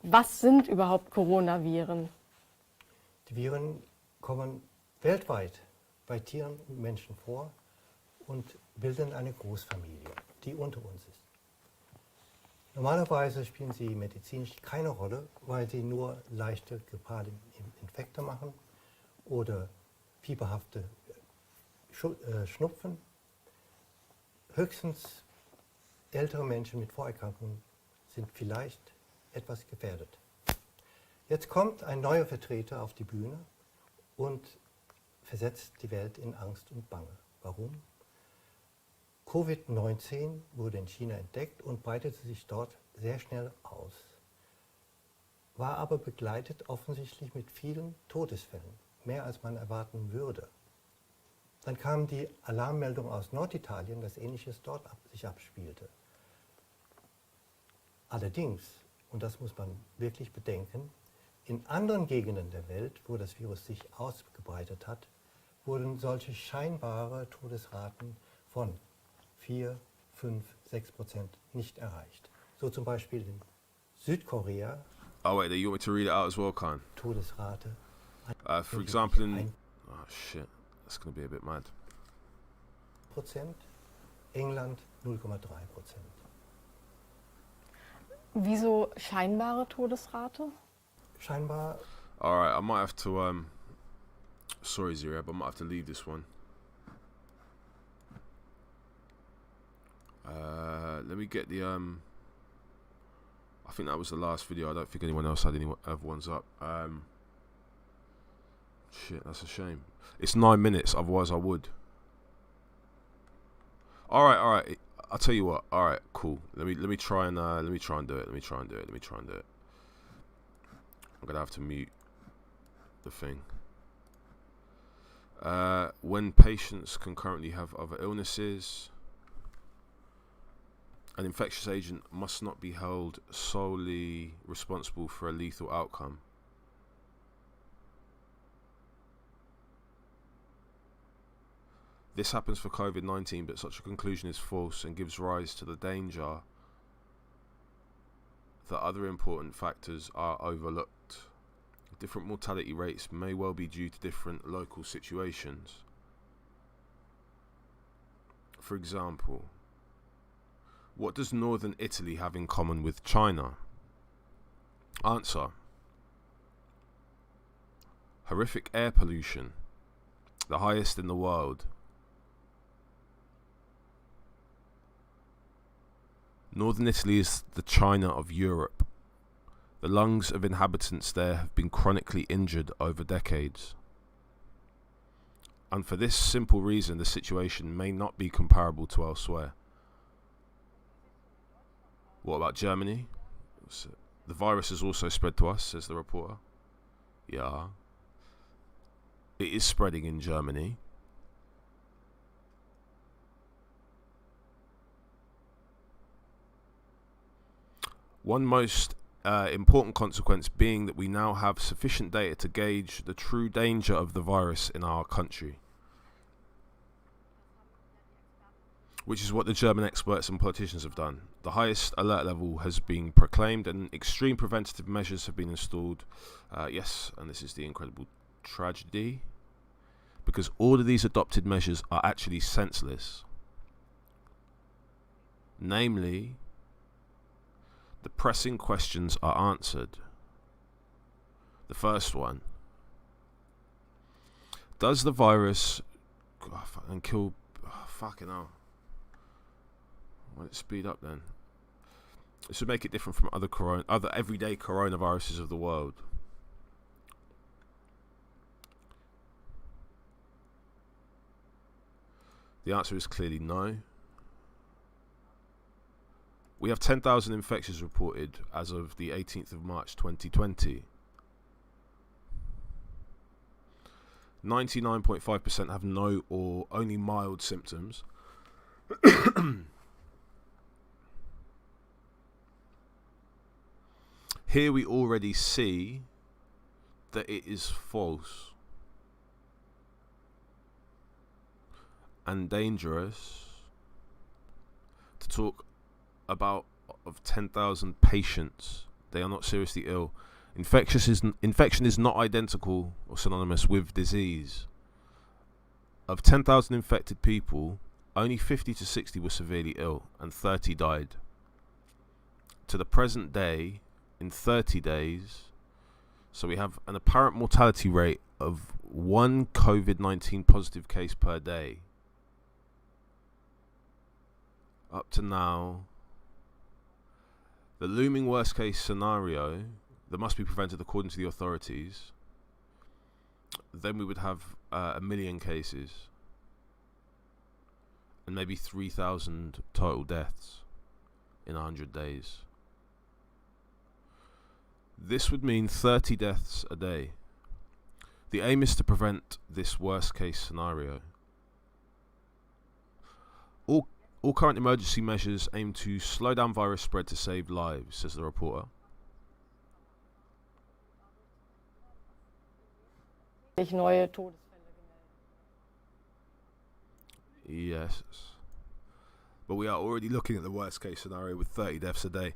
Was sind überhaupt Coronaviren? Die Viren kommen weltweit bei Tieren und Menschen vor und bilden eine Großfamilie, die unter uns ist. Normalerweise spielen sie medizinisch keine Rolle, weil sie nur leichte grippale Infekte machen oder fieberhafte Schnupfen. Höchstens ältere Menschen mit Vorerkrankungen sind vielleicht etwas gefährdet. Jetzt kommt ein neuer Vertreter auf die Bühne und versetzt die Welt in Angst und Bange. Warum? Covid-19 wurde in China entdeckt und breitete sich dort sehr schnell aus, war aber begleitet offensichtlich mit vielen Todesfällen, mehr als man erwarten würde. Dann kam die Alarmmeldung aus Norditalien, dass Ähnliches dort sich abspielte. Allerdings, und das muss man wirklich bedenken, in anderen Gegenden der Welt, wo das Virus sich ausgebreitet hat, wurden solche scheinbare Todesraten von 4, 5, 6% nicht erreicht. So zum Beispiel in Südkorea. Oh wait, you want me to read it out as well, Kaan? Todesrate. For example, in... Oh shit, that's going to be a bit mad. England 0,3%. Wieso scheinbare Todesrate? Scheinbar. Alright, I might have to... Sorry, Ziriab, I might have to leave this one. Let me get the I think that was the last video. I don't think anyone else had any other ones up. Shit, that's a shame. It's 9 minutes, otherwise I would. Alright. I'll tell you what. Alright, cool. Let me try and do it. Let me try and do it. I'm gonna have to mute the thing. When patients concurrently have other illnesses, an infectious agent must not be held solely responsible for a lethal outcome. This happens for COVID-19, but such a conclusion is false and gives rise to the danger that other important factors are overlooked. Different mortality rates may well be due to different local situations. For example, what does northern Italy have in common with China? Answer: horrific air pollution, the highest in the world. Northern Italy is the China of Europe. The lungs of inhabitants there have been chronically injured over decades. And for this simple reason, the situation may not be comparable to elsewhere. What about Germany? The virus has also spread to us, says the reporter. Yeah. It is spreading in Germany. One most important consequence being that we now have sufficient data to gauge the true danger of the virus in our country, which is what the German experts and politicians have done. The highest alert level has been proclaimed and extreme preventative measures have been installed. Yes, and this is the incredible tragedy, because all of these adopted measures are actually senseless. Namely, the pressing questions are answered. The first one: does the virus and kill? Fucking hell! Why did it speed up then? This would make it different from other everyday coronaviruses of the world. The answer is clearly no. We have 10,000 infections reported as of the 18th of March 2020. 99.5% have no or only mild symptoms. Here we already see that it is false and dangerous to talk about of 10,000 patients. They are not seriously ill. Infection is not identical or synonymous with disease. Of 10,000 infected people, only 50 to 60 were severely ill and 30 died. To the present day, in 30 days, so we have an apparent mortality rate of 1 COVID-19 positive case per day. Up to now, the looming worst case scenario that must be prevented according to the authorities, then we would have 1 million cases and maybe 3,000 total deaths in 100 days. This would mean 30 deaths a day. The aim is to prevent this worst case scenario. All current emergency measures aim to slow down virus spread to save lives, says the reporter. Yes. But we are already looking at the worst case scenario with 30 deaths a day.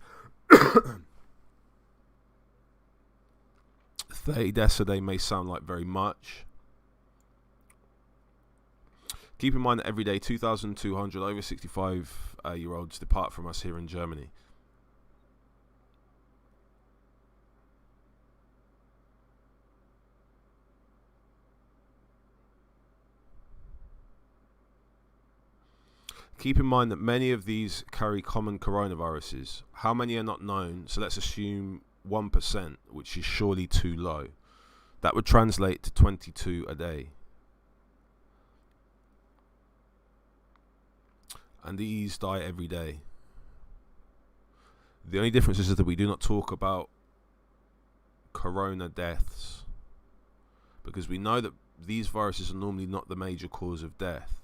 30 deaths a day may sound like very much. Keep in mind that every day 2,200 over 65-year-olds depart from us here in Germany. Keep in mind that many of these carry common coronaviruses. How many are not known? So let's assume 1%, which is surely too low. That would translate to 22 a day. And these die every day. The only difference is that we do not talk about corona deaths, because we know that these viruses are normally not the major cause of death.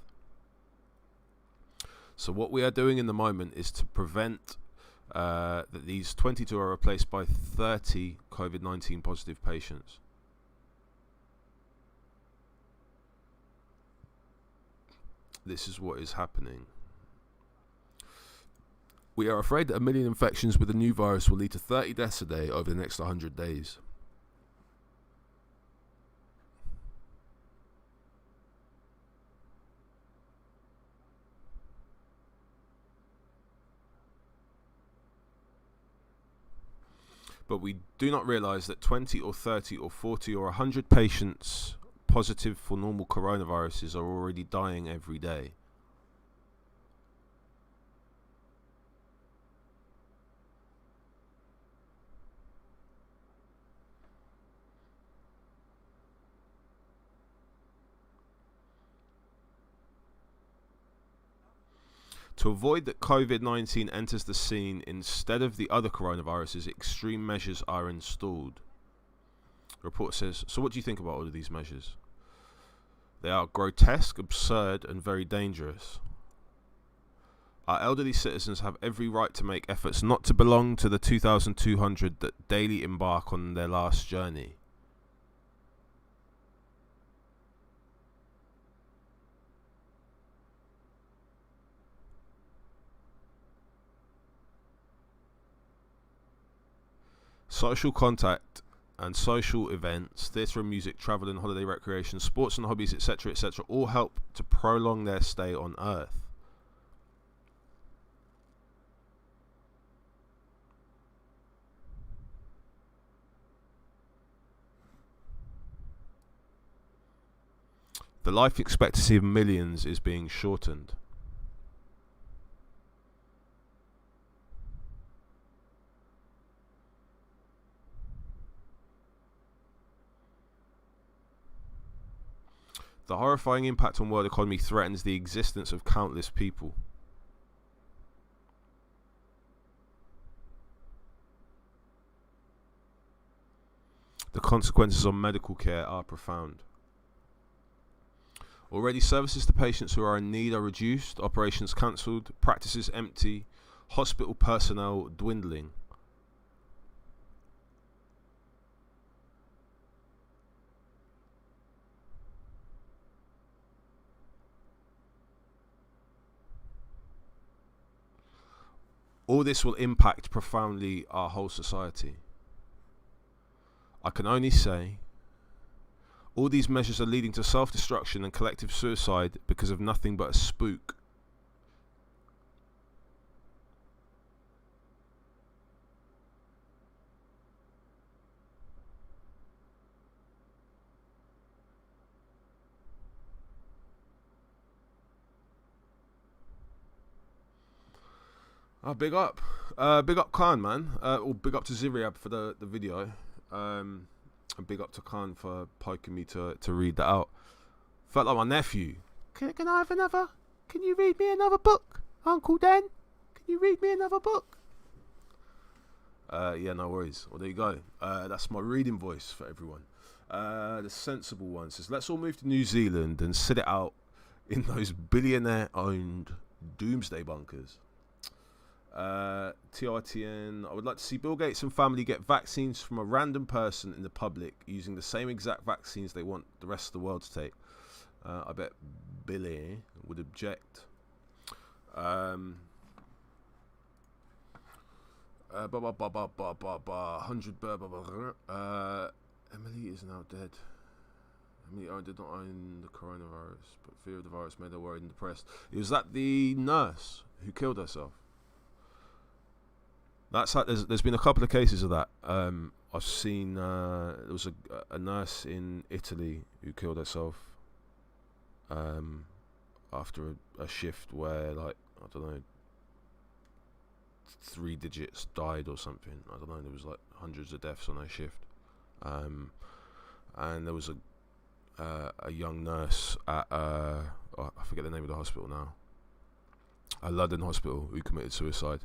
So what we are doing in the moment is to prevent that these 22 are replaced by 30 COVID-19 positive patients. This is what is happening. We are afraid that 1 million infections with the new virus will lead to 30 deaths a day over the next 100 days. But we do not realise that 20 or 30 or 40 or 100 patients positive for normal coronaviruses are already dying every day. To avoid that COVID-19 enters the scene instead of the other coronaviruses, extreme measures are installed. The report says, so what do you think about all of these measures? They are grotesque, absurd, and very dangerous. Our elderly citizens have every right to make efforts not to belong to the 2,200 that daily embark on their last journey. Social contact and social events, theatre and music, travel and holiday recreation, sports and hobbies, etc., etc., all help to prolong their stay on Earth. The life expectancy of millions is being shortened. The horrifying impact on world economy threatens the existence of countless people. The consequences on medical care are profound. Already services to patients who are in need are reduced, operations cancelled, practices empty, hospital personnel dwindling. All this will impact profoundly our whole society. I can only say, all these measures are leading to self-destruction and collective suicide because of nothing but a spook. Oh, big up Kaan, man. Or big up to Ziriab for the video. And big up to Kaan for poking me to read that out. Felt like my nephew. Can I have another? Can you read me another book, Uncle Dan? Can you read me another book? Yeah, no worries. Well, there you go. That's my reading voice for everyone. The sensible one says, let's all move to New Zealand and sit it out in those billionaire-owned doomsday bunkers. TOITN, I would like to see Bill Gates and family get vaccines from a random person in the public using the same exact vaccines they want the rest of the world to take. I bet Billy would object. Emily is now dead. Emily did not own the coronavirus, but fear of the virus made her worried and depressed. Was that the nurse who killed herself? That's like, there's been a couple of cases of that. I've seen there was a nurse in Italy who killed herself after a shift where, like, I don't know, 3 digits died or something. I don't know. There was like hundreds of deaths on her shift, and there was a young nurse at I forget the name of the hospital now, a London hospital, who committed suicide.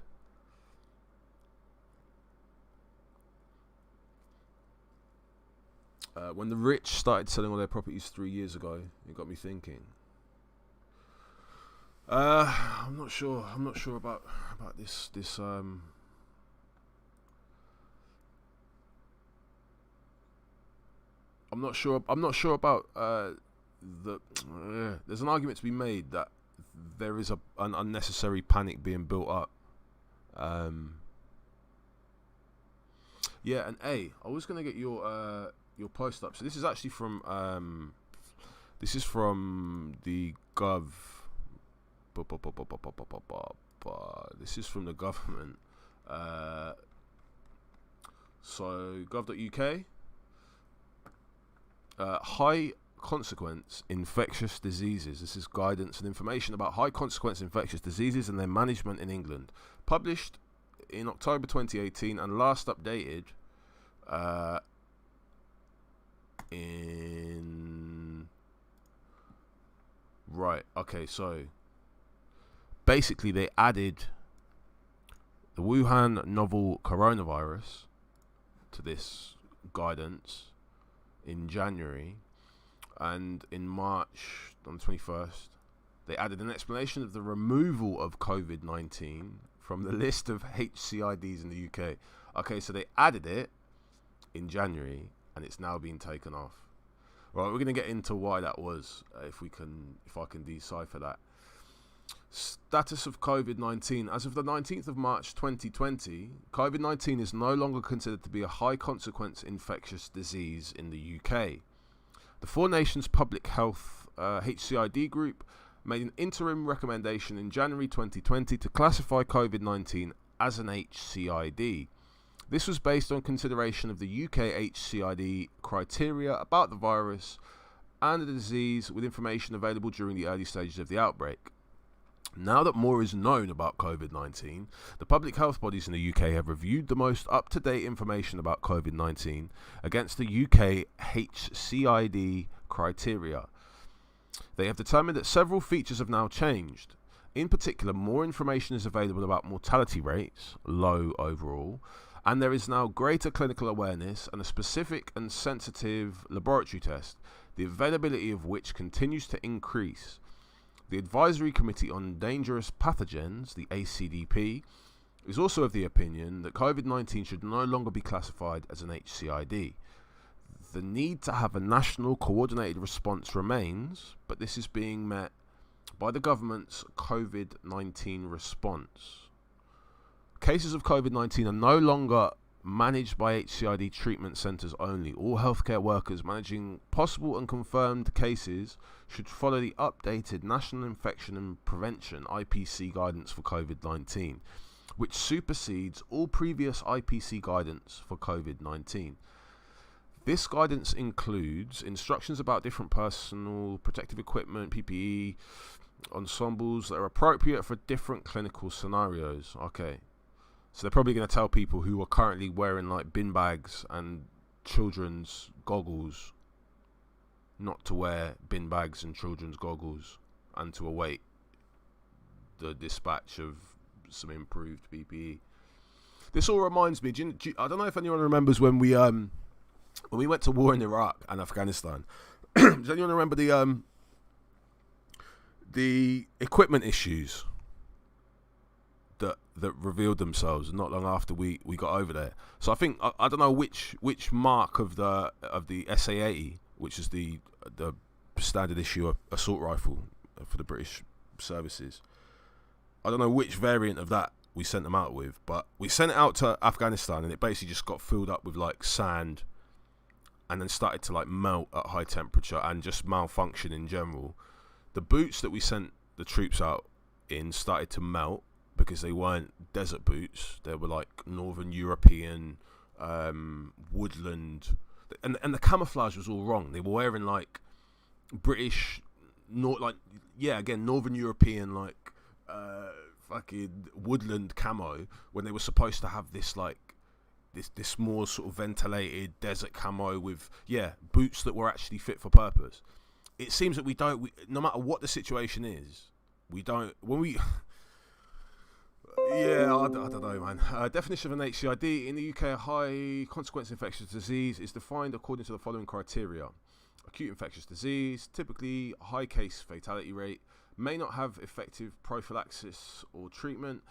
When the rich started selling all their properties 3 years ago, it got me thinking. I'm not sure about this. I'm not sure about there's an argument to be made that there is an unnecessary panic being built up. Yeah, and I was gonna get your post up. So this is actually from the Gov. This is from the government. So gov.uk. High consequence infectious diseases. This is guidance and information about high consequence infectious diseases and their management in England. Published in October 2018 and last updated in... Right, okay, so basically they added the Wuhan novel coronavirus to this guidance in January, and in March on the 21st they added an explanation of the removal of COVID-19 from the list of HCIDs in the UK. Okay, so they added it in January and it's now been taken off. Right, we're going to get into why that was, if I can decipher that. Status of COVID-19. As of the 19th of March 2020, COVID-19 is no longer considered to be a high consequence infectious disease in the UK. The Four Nations Public Health HCID group made an interim recommendation in January 2020 to classify COVID-19 as an HCID. This was based on consideration of the UK HCID criteria about the virus and the disease, with information available during the early stages of the outbreak. Now that more is known about COVID-19, the public health bodies in the UK have reviewed the most up-to-date information about COVID-19 against the UK HCID criteria. They have determined that several features have now changed. In particular, more information is available about mortality rates, low overall, and there is now greater clinical awareness and a specific and sensitive laboratory test, the availability of which continues to increase. The Advisory Committee on Dangerous Pathogens, the ACDP, is also of the opinion that COVID-19 should no longer be classified as an HCID. The need to have a national coordinated response remains, but this is being met by the government's COVID-19 response. Cases of COVID-19 are no longer managed by HCID treatment centres only. All healthcare workers managing possible and confirmed cases should follow the updated National Infection and Prevention IPC guidance for COVID-19, which supersedes all previous IPC guidance for COVID-19. This guidance includes instructions about different personal protective equipment, PPE, ensembles that are appropriate for different clinical scenarios. Okay. So they're probably going to tell people who are currently wearing like bin bags and children's goggles not to wear bin bags and children's goggles and to await the dispatch of some improved PPE. This all reminds me, I don't know if anyone remembers when we went to war in Iraq and Afghanistan. Does anyone remember the equipment issues that revealed themselves not long after we got over there? So I think I don't know which mark of the SA-80, which is the standard issue assault rifle for the British services. I don't know which variant of that we sent them out with, but we sent it out to Afghanistan and it basically just got filled up with like sand and then started to like melt at high temperature and just malfunction in general. The boots that we sent the troops out in started to melt because they weren't desert boots. They were like Northern European woodland, and the camouflage was all wrong. They were wearing like British, Northern European like fucking woodland camo when they were supposed to have this like this more sort of ventilated desert camo with boots that were actually fit for purpose. It seems that we no matter what the situation is, we don't when we Yeah, I don't know, man. Definition of an HCID in the UK: a high consequence infectious disease is defined according to the following criteria: acute infectious disease, typically a high case fatality rate, may not have effective prophylaxis or treatment,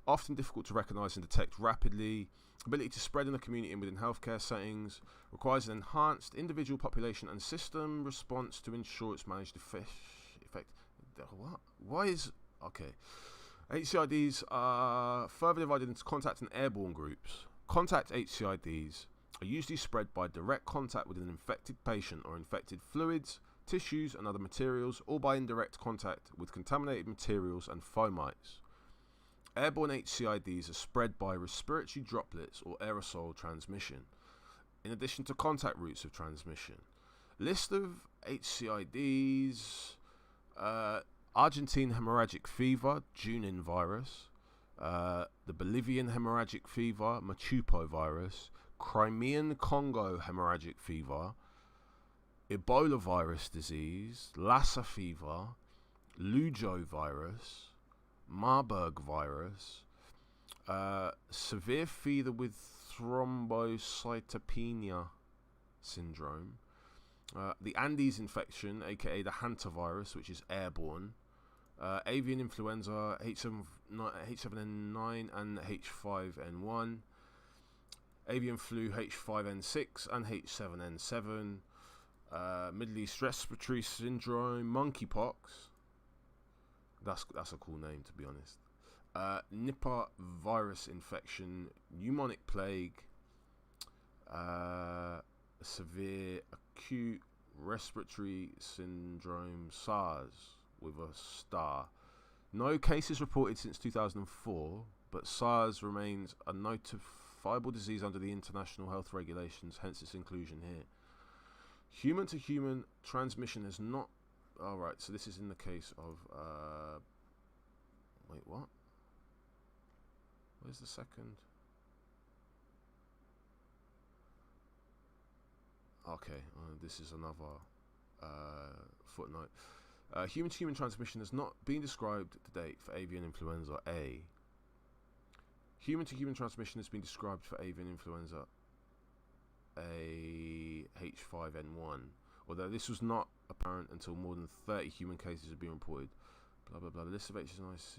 often difficult to recognise and detect rapidly, ability to spread in the community and within healthcare settings, requires an enhanced individual population and system response to ensure its managed effect. What? Why is... Okay. HCIDs are further divided into contact and airborne groups. Contact HCIDs are usually spread by direct contact with an infected patient or infected fluids, tissues and other materials, or by indirect contact with contaminated materials and fomites. Airborne HCIDs are spread by respiratory droplets or aerosol transmission, in addition to contact routes of transmission. List of HCIDs: Argentine hemorrhagic fever, Junin virus, the Bolivian hemorrhagic fever, Machupo virus, Crimean Congo hemorrhagic fever, Ebola virus disease, Lassa fever, Lujo virus, Marburg virus, severe fever with thrombocytopenia syndrome, the Andes infection, aka the hantavirus, which is airborne, avian influenza, H7N9 and H5N1, avian flu H5N6 and H7N7, Middle East respiratory syndrome, monkeypox. That's a cool name, to be honest. Nipah virus infection, pneumonic plague, severe acute respiratory syndrome, SARS with a star. No cases reported since 2004, but SARS remains a notifiable disease under the international health regulations, hence its inclusion here. Human to human transmission has not... Alright, so this is in the case of... wait, what? Where's the second? Okay, this is another footnote. Human to human transmission has not been described to date for avian influenza A. Human to human transmission has been described for avian influenza A H5N1, although this was not apparent until more than 30 human cases have been reported. Blah blah blah. The list of HCIDs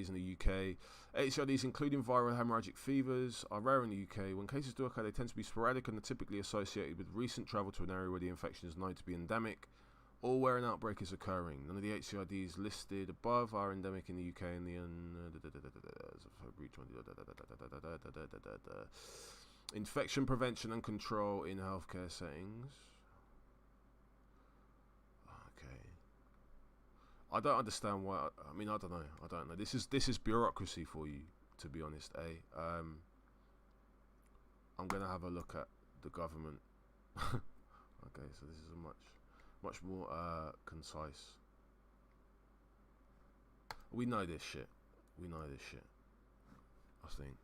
in the UK. HCIDs, including viral hemorrhagic fevers, are rare in the UK. When cases do occur, they tend to be sporadic and are typically associated with recent travel to an area where the infection is known to be endemic, or where an outbreak is occurring. None of the HCIDs listed above are endemic in the UK and the February 20. Infection prevention and control in healthcare settings. Okay. I don't understand why. I mean, I don't know. This is bureaucracy for you, to be honest. I'm gonna have a look at the government. Okay, so this is a much more concise. We know this shit. I think.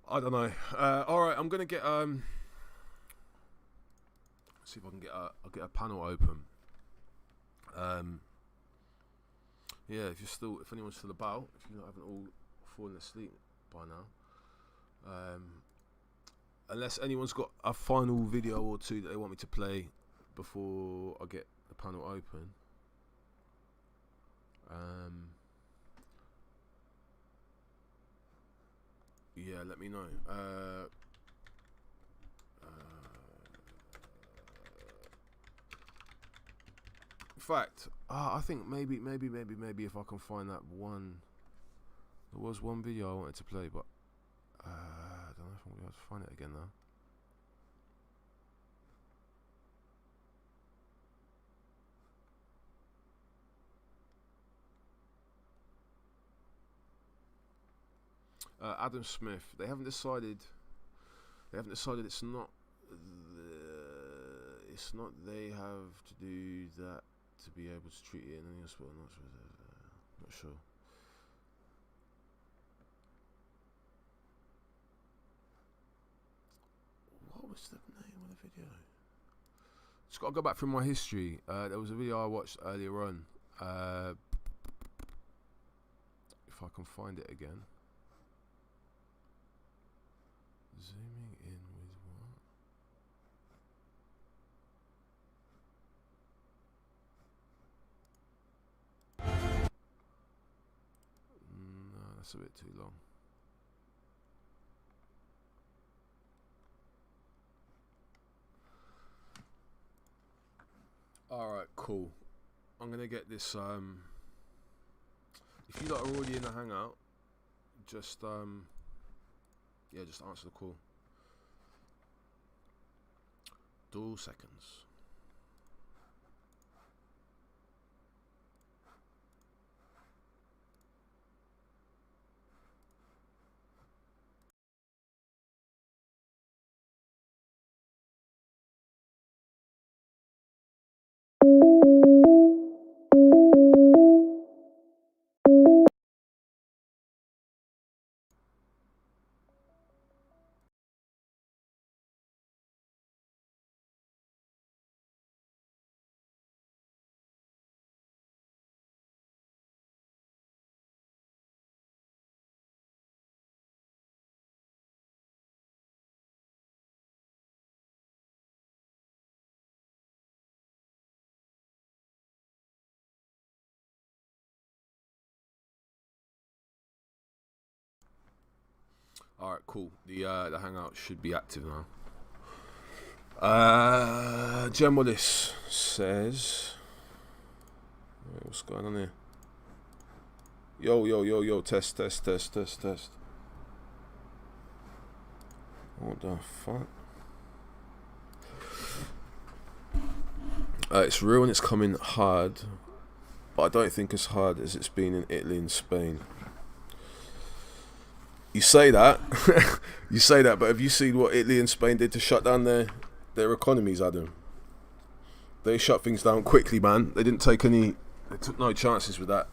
I don't know. All right, I'm gonna get see if I can get a panel open. Yeah, if anyone's still about, if you haven't all fallen asleep by now, unless anyone's got a final video or two that they want me to play before I get the panel open. Yeah, let me know. In fact, I think maybe if I can find that one. There was one video I wanted to play, but I don't know if I'm going to be able to find it again now. Adam Smith. They haven't decided. It's not. They have to do that to be able to treat it in any hospital. Not sure. What was the name of the video? Just got to go back through my history. There was a video I watched earlier on. if I can find it again. Zooming in with what? No, that's a bit too long. Alright, cool. I'm gonna get this, if you lot are already in the hangout, just just answer the call. 2 seconds. Alright, cool. The hangout should be active now. Jenn Wallis says, wait, what's going on here? Yo, test. What the fuck? It's real and it's coming hard, but I don't think as hard as it's been in Italy and Spain. You say that, but have you seen what Italy and Spain did to shut down their economies, Adam? They shut things down quickly, man. They took no chances with that.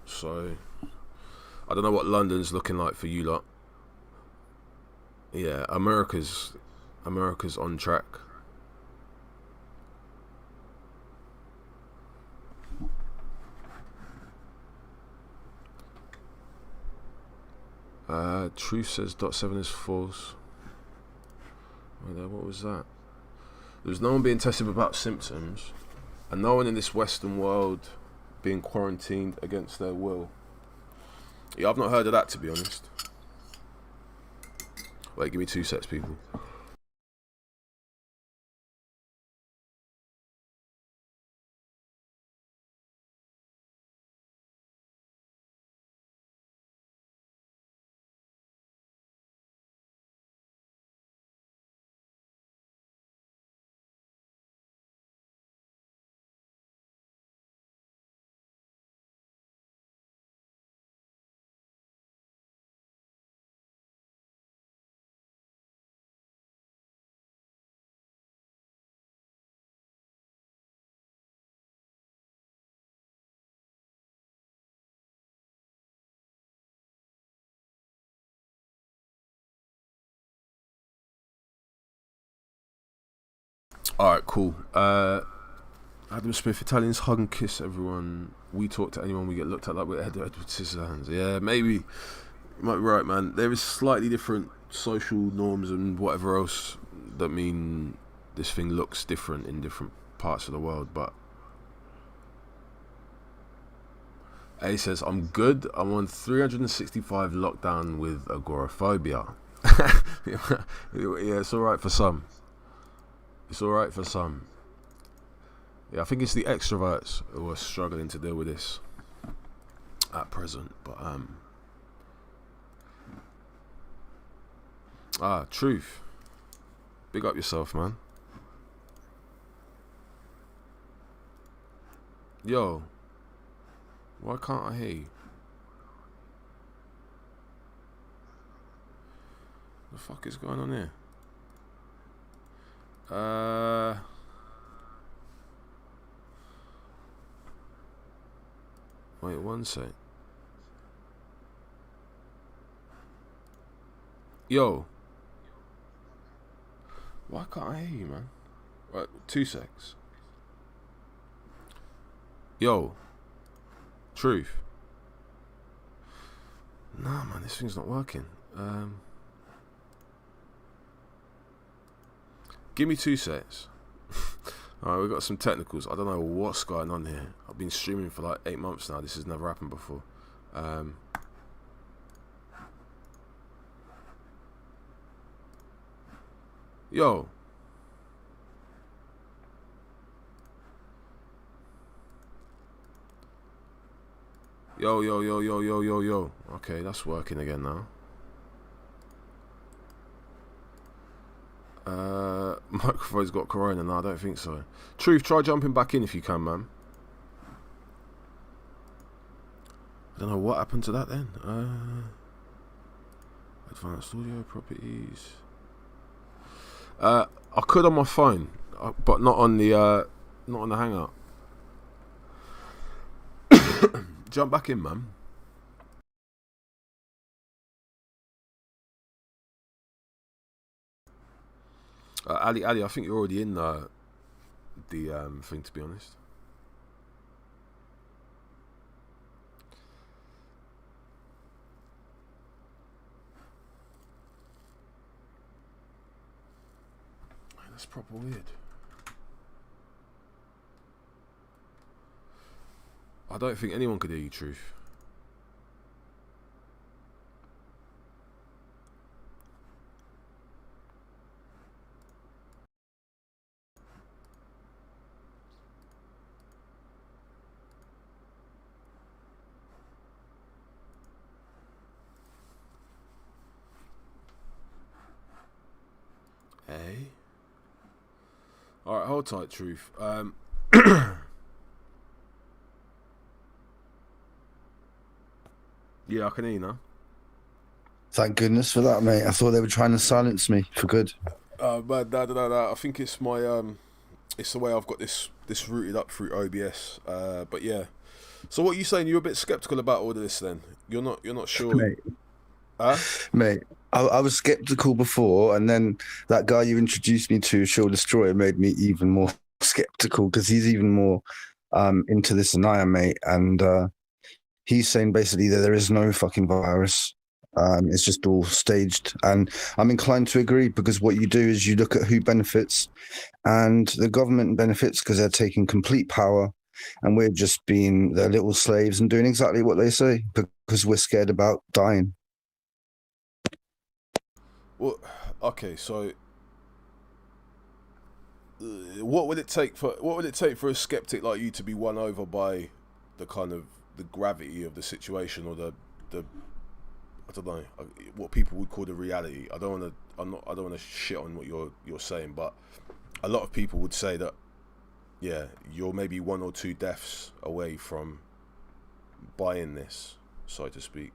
So, I don't know what London's looking like for you lot. Yeah, America's on track. Truth says .7 is false. What was that? There was no one being tested without symptoms, and no one in this Western world being quarantined against their will. Yeah, I've not heard of that, to be honest. Wait, give me 2 sets, people. Alright, cool. Adam Smith, Italians hug and kiss everyone. We talk to anyone we get looked at like we're Edward Scissorhands. Yeah, maybe. You might be right, man. There is slightly different social norms and whatever else that mean this thing looks different in different parts of the world, but A says, I'm good. I'm on 365 lockdown with agoraphobia. Yeah, it's alright for some. Yeah, I think it's the extroverts who are struggling to deal with this at present, but Truth. Big up yourself, man. Yo, why can't I hear you? The fuck is going on here? Wait 1 sec. Yo, why can't I hear you, man? Right, 2 secs. Yo. Truth. Nah, man, this thing's not working. Give me 2 sets. Alright, we've got some technicals. I don't know what's going on here. I've been streaming for like 8 months now. This has never happened before. Yo. Yo. Okay, that's working again now. Microphone's got corona. No, I don't think so. Truth, try jumping back in if you can, man. I don't know what happened to that then. Advanced audio properties. I could on my phone, but not on the Hangout. Jump back in, man. Ali, I think you're already in the thing, to be honest. That's proper weird. I don't think anyone could hear you, Truth. Hey. Alright, hold tight, Truth. Yeah, I can hear you now. Thank goodness for that, mate. I thought they were trying to silence me for good. But no. I think it's my it's the way I've got this routed up through OBS. But yeah. So what are you saying? You're a bit skeptical about all of this then? You're not sure? Mate. Huh? Mate, I was skeptical before, and then that guy you introduced me to, Shield Destroyer, made me even more skeptical because he's even more into this than I am, mate. And he's saying basically that there is no fucking virus. It's just all staged. And I'm inclined to agree, because what you do is you look at who benefits, and the government benefits because they're taking complete power, and we're just being their little slaves and doing exactly what they say because we're scared about dying. Well, okay, so what would it take for a skeptic like you to be won over by the kind of the gravity of the situation, or the I don't know what people would call the reality? I don't want to shit on what you're saying, but a lot of people would say that yeah, you're maybe 1 or 2 deaths away from buying this, so to speak.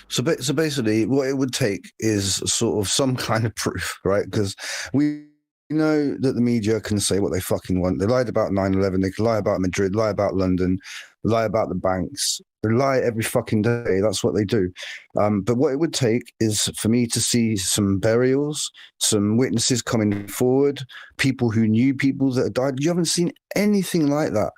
So basically, what it would take is sort of some kind of proof, right? Because we know that the media can say what they fucking want. They lied about 9/11. They can lie about Madrid, lie about London, lie about the banks. They lie every fucking day. That's what they do. But what it would take is for me to see some burials, some witnesses coming forward, people who knew people that had died. You haven't seen anything like that.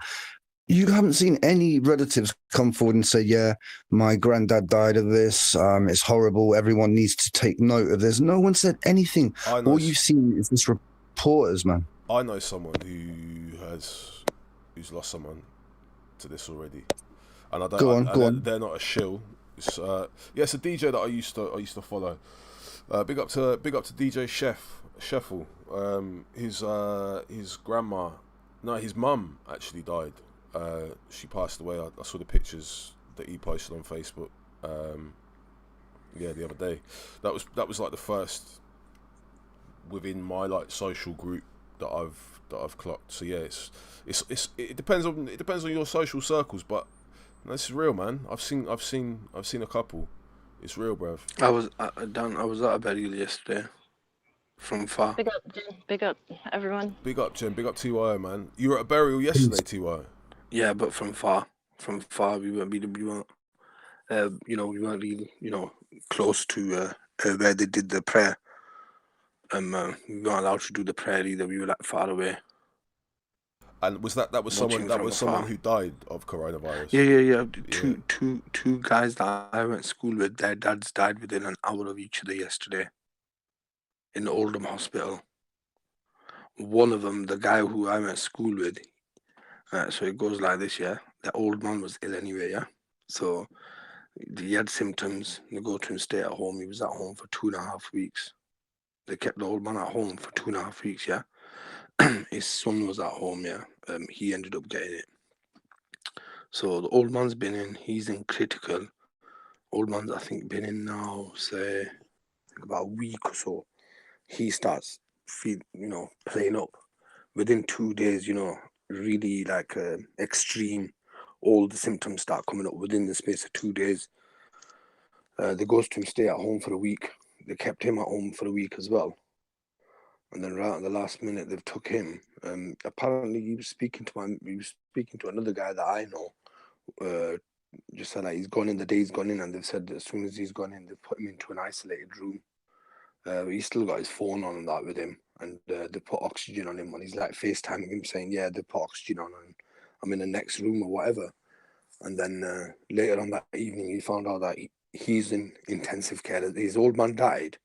You haven't seen any relatives come forward and say, yeah, my granddad died of this. It's horrible. Everyone needs to take note of this. No one said anything. All you've seen is this reporters, man. I know someone who's lost someone to this already. And I don't Go on. They're not a shill. It's it's a DJ that I used to follow. Big up to DJ Sheffel. His grandma, no, his mum actually died. She passed away. I saw the pictures that he posted on Facebook. The other day. That was like the first within my like social group that I've clocked. So yeah, it depends on your social circles, but this is real, man. I've seen a couple. It's real, bruv. I was at a burial yesterday. From far. Big up, Jen. Big up, everyone. Big up, Jen. Big up, TY, man. You were at a burial yesterday, TY. Yeah, but from far. We weren't we weren't really, close to where they did the prayer. We weren't allowed to do the prayer either. We were like far away. And was that was watching from someone afar. who died of coronavirus? Yeah. Two guys that I went to school with, their dads died within an hour of each other yesterday in Oldham Hospital. One of them, the guy who I went to school with, so it goes like this, yeah. The old man was ill anyway, yeah. So he had symptoms. They go to him, stay at home. He was at home for 2.5 weeks. They kept the old man at home for 2.5 weeks, yeah. His son was at home, yeah. He ended up getting it. So the old man's been in. He's in critical. Old man's, I think, been in now, say, about a week or so. He starts playing up. Within 2 days, really like extreme. All the symptoms start coming up within the space of 2 days. They goes to him, stay at home for a week. They kept him at home for a week as well. And then right at the last minute, they've took him. Apparently, he was speaking to another guy that I know. Just said like he's gone in. The day he's gone in, and they've said as soon as he's gone in, they've put him into an isolated room. He's still got his phone on and that with him, and they put oxygen on him. And he's like FaceTiming him, saying, "Yeah, they put oxygen on, and I'm in the next room or whatever." And then later on that evening, he found out that he's in intensive care. His old man died.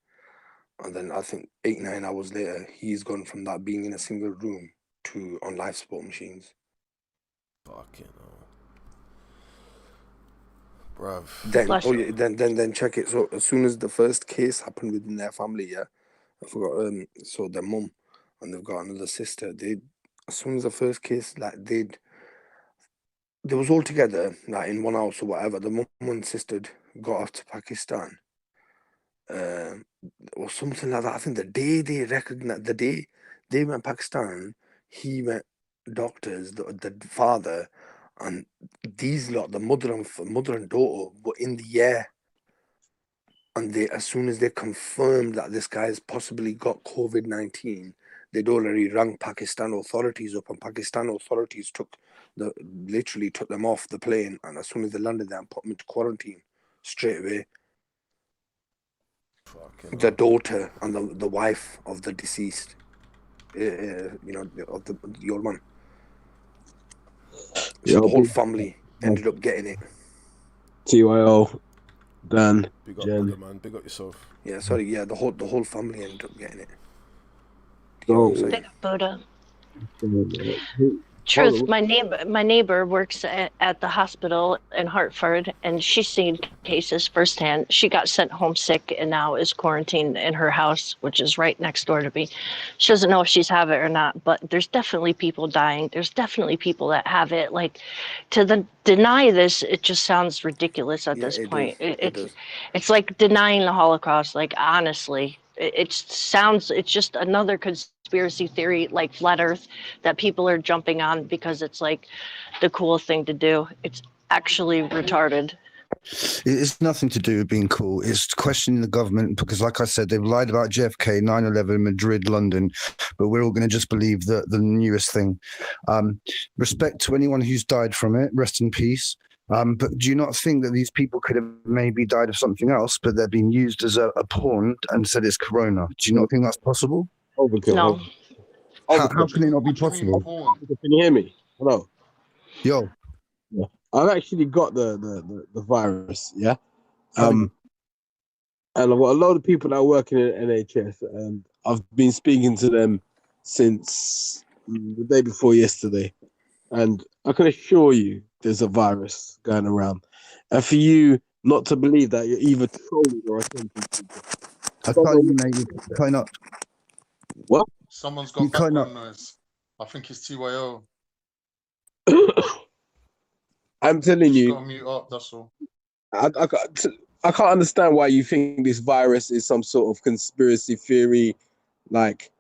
And then I think 8-9 hours later, he's gone from that being in a single room to on life support machines. Fucking hell. Bruv. Then check it. So as soon as the first case happened within their family, yeah, I forgot. So their mum and they've got another sister. As soon as the first case, they was all together, like in one house or whatever. The mum and sister got off to Pakistan. Or something like that. I think the day they recognized, the day they went Pakistan, he met doctors, the father, and these lot, the mother and daughter, were in the air. And as soon as they confirmed that this guy's possibly got COVID-19, they'd already rang Pakistan authorities up, and Pakistan authorities literally took them off the plane, and as soon as they landed there and put them into quarantine straight away. The daughter and the wife of the deceased, of the old man. So the whole family ended up getting it. TYO, Dan, Big up, Jenn. man. Big up yourself. Yeah, sorry. Yeah, the whole family ended up getting it. You know what I'm saying? Big Buddha. Truth, my neighbor works at the hospital in Hartford, and she's seen cases firsthand. She got sent home sick and now is quarantined in her house, which is right next door to me. She doesn't know if she's have it or not, but there's definitely people dying. There's definitely people that have it. Like, to deny this, it just sounds ridiculous at this point. It's like denying the Holocaust. Like, honestly, it's just another conspiracy theory, like flat Earth, that people are jumping on because it's like the cool thing to do. It's actually retarded. It's nothing to do with being cool. It's questioning the government because, like I said, they've lied about JFK, 9/11, Madrid, London, but we're all going to just believe the newest thing. Respect to anyone who's died from it. Rest in peace. But do you not think that these people could have maybe died of something else, but they're being used as a pawn and said it's corona? Do you not think that's possible? Overkill. No. How can it not be possible? Can you hear me? Hello. Yo. Yeah. I've actually got the virus, yeah. And I've got a lot of people that work in the NHS, and I've been speaking to them since the day before yesterday. And I can assure you there's a virus going around. And for you not to believe that, you're either trolling or attempting to. I can't hear you, mate. You're cutting up. What? Someone's got background noise. I think it's TYO. I'm telling you. Just gotta mute up, that's all. I can't understand why you think this virus is some sort of conspiracy theory. Like,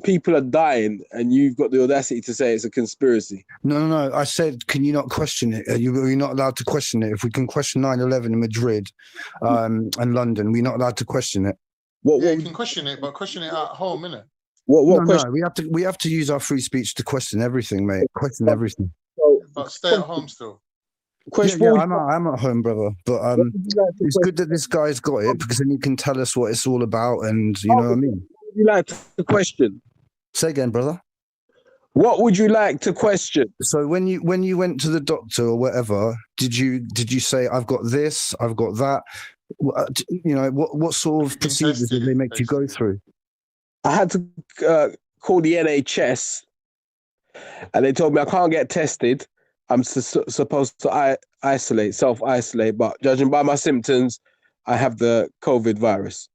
people are dying and you've got the audacity to say it's a conspiracy. No. I said, can you not question it? Are you not allowed to question it? If we can question 9/11 in Madrid and London, we're not allowed to question it. You can question it, but question it at home, innit? What question? No, we have to use our free speech to question everything, mate. Question everything. But stay at home still. I'm at home, brother. But it's good that this guy's got it because then he can tell us what it's all about, and you know what I mean. You like the question? Say again, brother. What would you like to question? So when you went to the doctor or whatever, did you say I've got this, I've got that? You know, what sort of procedures did they make you go through? I had to call the NHS, and they told me I can't get tested. I'm supposed to self-isolate, but judging by my symptoms, I have the COVID virus.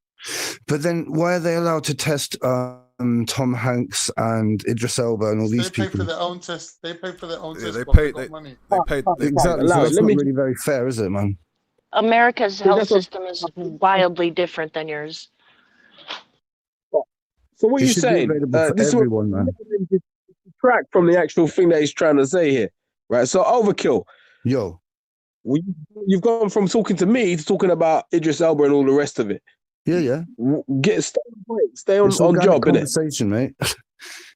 But then why are they allowed to test Tom Hanks and Idris Elba and all these They pay people? for their own test. They pay for their own test. They Bob. pay. Got money. They paid. Exactly. So that's not really very fair, is it, man? America's health system is wildly different than yours. So what are you should be saying? available for This everyone, man. is track from the actual thing that he's trying to say here, right? So overkill. Yo, you've gone from talking to me to talking about Idris Elba and all the rest of it. Yeah. Stay on job, conversation, mate.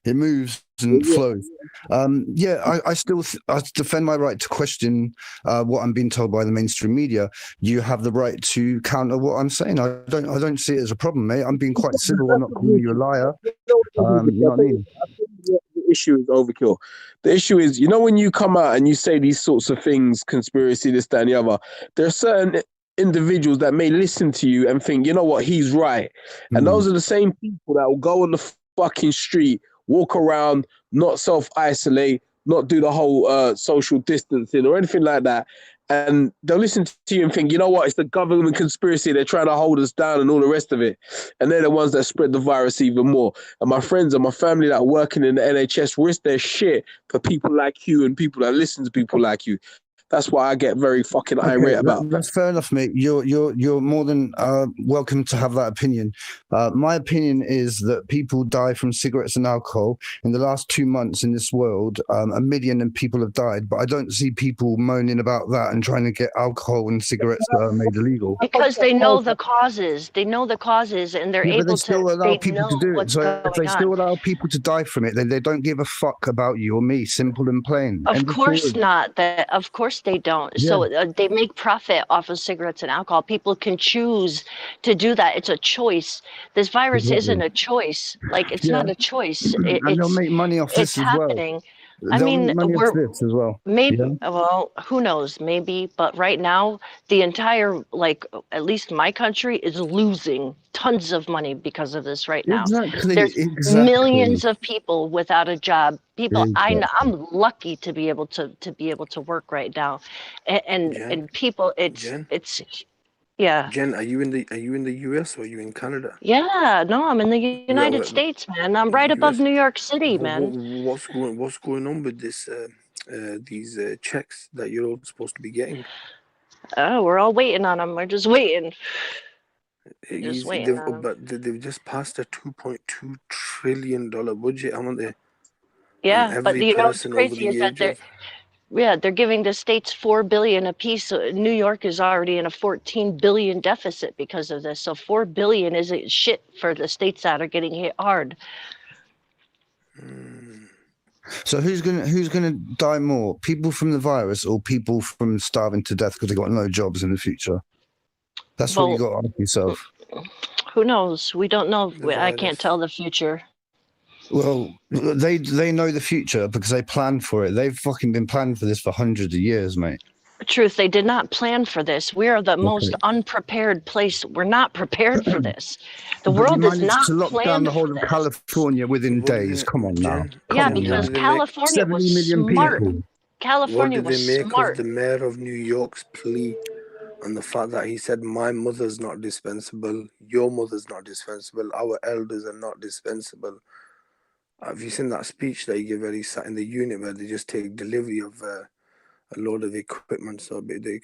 It moves and flows. I still I defend my right to question what I'm being told by the mainstream media. You have the right to counter what I'm saying. I don't see it as a problem, mate. I'm being quite civil. I'm not calling you a liar. You know what I mean? The issue is overkill. The issue is, you know, when you come out and you say these sorts of things, conspiracy, this, that, and the other, there are certain individuals that may listen to you and think, you know what, he's right. And those are the same people that will go on the fucking street, walk around, not self-isolate, not do the whole social distancing or anything like that. And they'll listen to you and think, you know what, it's the government conspiracy. They're trying to hold us down and all the rest of it. And they're the ones that spread the virus even more. And my friends and my family that are working in the NHS risk their shit for people like you and people that listen to people like you. That's why I get very fucking irate about. That's fair enough, mate. You're more than welcome to have that opinion. My opinion is that people die from cigarettes and alcohol. In the last 2 months in this world, 1 million people have died, but I don't see people moaning about that and trying to get alcohol and cigarettes that are made illegal. Because they know the causes. They know the causes, and they're able they still to. allow They people to know do it. what's So if they going still on. allow people to die from it, then they don't give a fuck about you or me. Simple and plain. Of End of course story. not. Of course they don't. So they make profit off of cigarettes and alcohol. People can choose to do that. It's a choice. This virus isn't a choice. Like, it's not a choice. And they'll make money off this as well. Happening. I They'll mean, make money off this as well. maybe, Yeah? well, who knows, maybe, but right now, the entire, like, at least my country is losing tons of money because of this right now. Exactly, There's exactly. millions of people without a job. People, Exactly. I'm lucky to be able to work right now, and people, it's yeah. Jen, are you in the US or are you in Canada? Yeah, no, I'm in the United States, man. I'm right above New York City, man. What's going on with this? These checks that you're all supposed to be getting? Oh, we're all waiting on them. We're just waiting. Just waiting on them. But they've just passed a $2.2 trillion budget, haven't they? Yeah, but you know what's person crazy is that they're giving the states $4 billion apiece. So New York is already in a $14 billion deficit because of this. So $4 billion isn't shit for the states that are getting hit hard. So who's gonna die more? People from the virus or people from starving to death because they got no jobs in the future? That's what you got to ask yourself. Who knows? We don't know. I can't tell the future. Well, they know the future because they planned for it. They've fucking been planning for this for hundreds of years, mate. Truth, they did not plan for this. We are the most unprepared place. We're not prepared for this. The world is not to lock down planned the whole for of this. California within days. Come on now. Yeah, because California 70 was million smart. people. California What did was they make smart. of the mayor of New York's plea and the fact that he said, my mother's not dispensable, your mother's not dispensable, our elders are not dispensable? Have you seen that speech that he gave where he sat in the unit where they just take delivery of a load of equipment? So they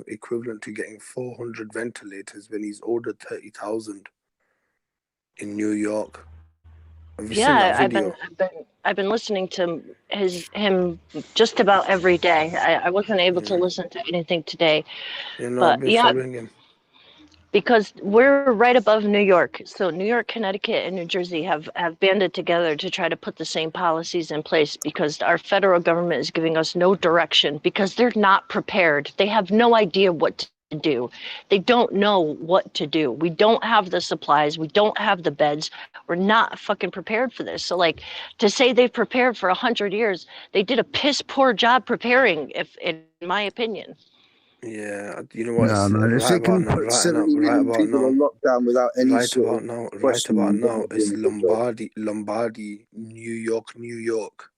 equivalent to getting 400 ventilators when he's ordered 30,000 in New York. Have you seen that video? I've been listening to him just about every day. I wasn't able to listen to anything today, I've been following him. Because we're right above New York. So New York, Connecticut, and New Jersey have banded together to try to put the same policies in place because our federal government is giving us no direction because they're not prepared. They have no idea what to do. They don't know what to do. We don't have the supplies. We don't have the beds. We're not fucking prepared for this. So like to say they've prepared for 100 years, they did a piss poor job preparing, if in my opinion. Yeah, you know what? No, no. If Right they about can now, put 70 million people on lockdown without any sort of right about questioning, now, they're it's doing a good job. Lombardy, New York,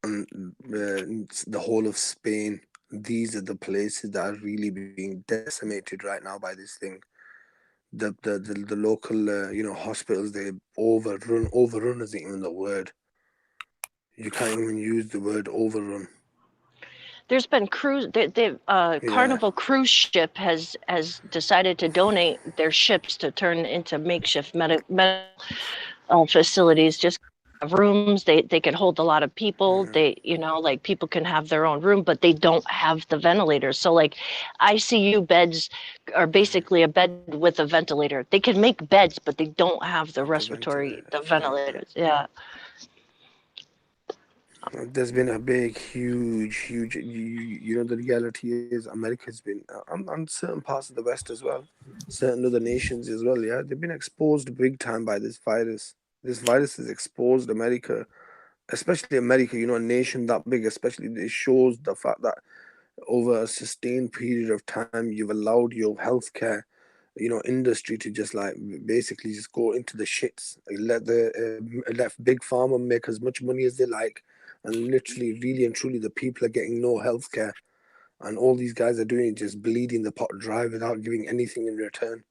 and the whole of Spain. These are the places that are really being decimated right now by this thing. The local hospitals, they overrun isn't even the word. You can't even use the word overrun. There's been Carnival cruise ship has decided to donate their ships to turn into makeshift medical facilities. Just have rooms, they can hold a lot of people. They like people can have their own room, but they don't have the ventilators. So like ICU beds are basically a bed with a ventilator. They can make beds, but they don't have the ventilators. Yeah. There's been a big, huge. The reality is America's been, and certain parts of the West as well, certain other nations as well. Yeah, they've been exposed big time by this virus. This virus has exposed America, especially America. A nation that big, especially it shows the fact that over a sustained period of time, you've allowed your healthcare, industry to just like basically just go into the shits. Let big pharma make as much money as they like. And literally, really and truly, the people are getting no healthcare, and all these guys are doing just bleeding the pot dry without giving anything in return.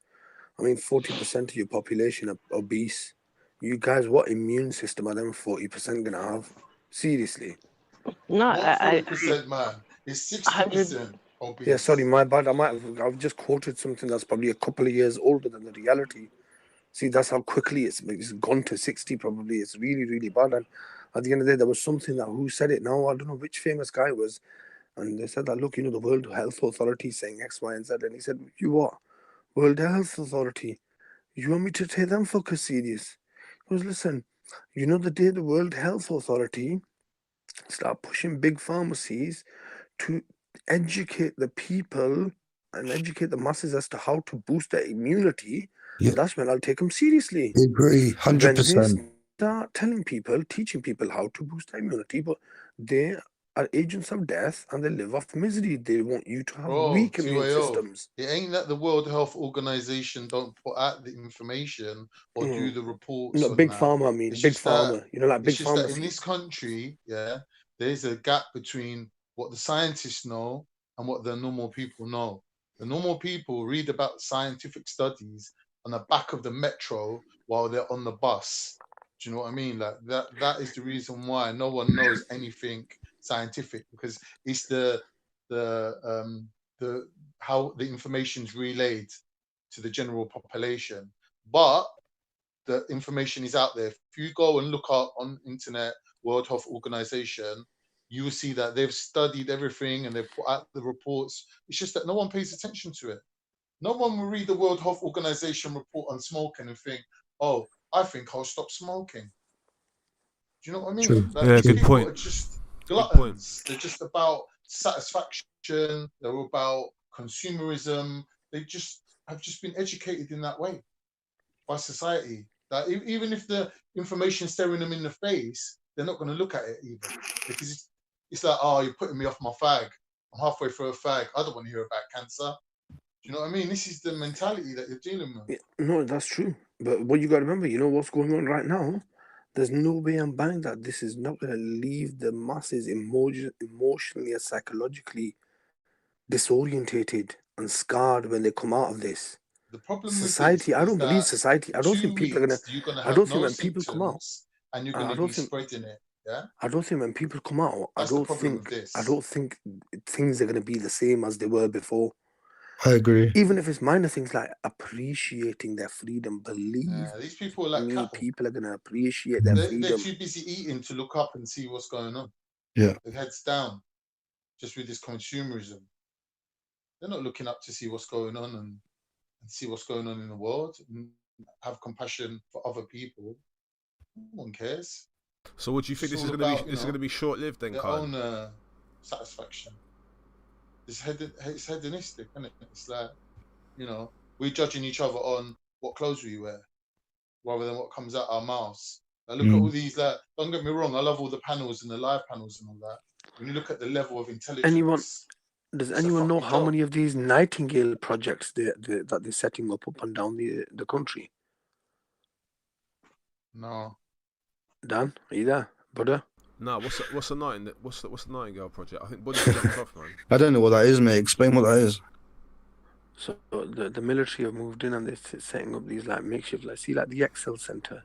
I mean, 40% of your population are obese. You guys, what immune system are them 40% gonna have? Seriously? No, Not 40%, man. It's 60% obese. Yeah, sorry, my bad. I've just quoted something that's probably a couple of years older than the reality. See, that's how quickly it's gone to 60. Probably it's really, really bad. And at the end of the day, there was something that who said it now? I don't know which famous guy it was. And they said that, look, the World Health Authority is saying X, Y, and Z. And he said, you what? World Health Authority? You want me to take them fuckers serious? He goes, listen, the day the World Health Authority start pushing big pharmacies to educate the people and educate the masses as to how to boost their immunity, that's when I'll take them seriously. I agree, 100%. When they start teaching people how to boost their immunity, but they are agents of death and they live off misery. They want you to have weak immune systems. It ain't that the World Health Organization don't put out the information or do the reports. No, big pharma, I mean, big pharma. Like big pharma. That in this country, there's a gap between what the scientists know and what the normal people know. The normal people read about scientific studies on the back of the metro while they're on the bus. Do you know what I mean? Like that is the reason why no one knows anything scientific, because it's the how the information's relayed to the general population. But the information is out there. If you go and look up on internet, World Health Organization, you will see that they've studied everything and they've put out the reports. It's just that no one pays attention to it. No one will read the World Health Organization report on smoking and think, oh, I think I'll stop smoking. Do you know what I mean? True. Like, Yeah, these good point. Are just gluttons. They're just about satisfaction. They're about consumerism. They just have just been educated in that way by society. That even if the information is staring them in the face, they're not going to look at it either, because it's like, oh, you're putting me off my fag. I'm halfway through a fag. I don't want to hear about cancer. Do you know what I mean? This is the mentality that you're dealing with. Yeah, no, that's true. But what you got to remember, what's going on right now? There's no way I'm buying that this is not going to leave the masses emotionally and psychologically disorientated and scarred when they come out of this. The problem society, with I don't believe society. I don't think people are going to. I don't think when people come out, and you're going to be spreading it. Yeah. I don't think when people come out, I don't think things are going to be the same as they were before. I agree. Even if it's minor things like appreciating their freedom, believe these people are like cattle. People are going to appreciate their freedom. They're too busy eating to look up and see what's going on. Yeah. Their heads down, just with this consumerism. They're not looking up to see what's going on and see what's going on in the world and have compassion for other people. No one cares. So, what do you think this is going to be? This is going to be short-lived, then, their Kaan? Own satisfaction. it's hedonistic, isn't it? It's like, you know, we're judging each other on what clothes we wear rather than what comes out our mouths. Like, look at all these, like, don't get me wrong, I love all the panels and the live panels and all that. When you look at the level of intelligence, Does it's a anyone know fucking how joke. many of these Nightingale projects that they're setting up and down the country? No. Dan, are you there, brother? No, what's the Nightingale project? I think Buddy's jumped off, man. I don't know what that is, mate. Explain what that is. So the military have moved in and they're setting up these like makeshift, like see like the Excel Center.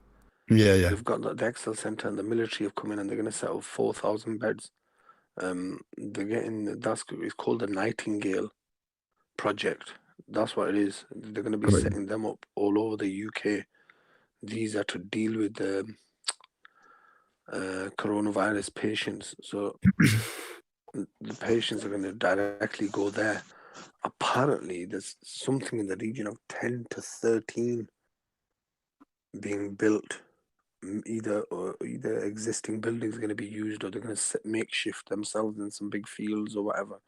Yeah. They've got the Excel Center and the military have come in and they're going to set up 4,000 beds. They're getting it's called the Nightingale project. That's what it is. They're going to be setting them up all over the UK. These are to deal with the coronavirus patients. So the patients are going to directly go there. Apparently, there's something in the region of 10 to 13 being built. Either existing buildings are going to be used, or they're going to makeshift themselves in some big fields or whatever.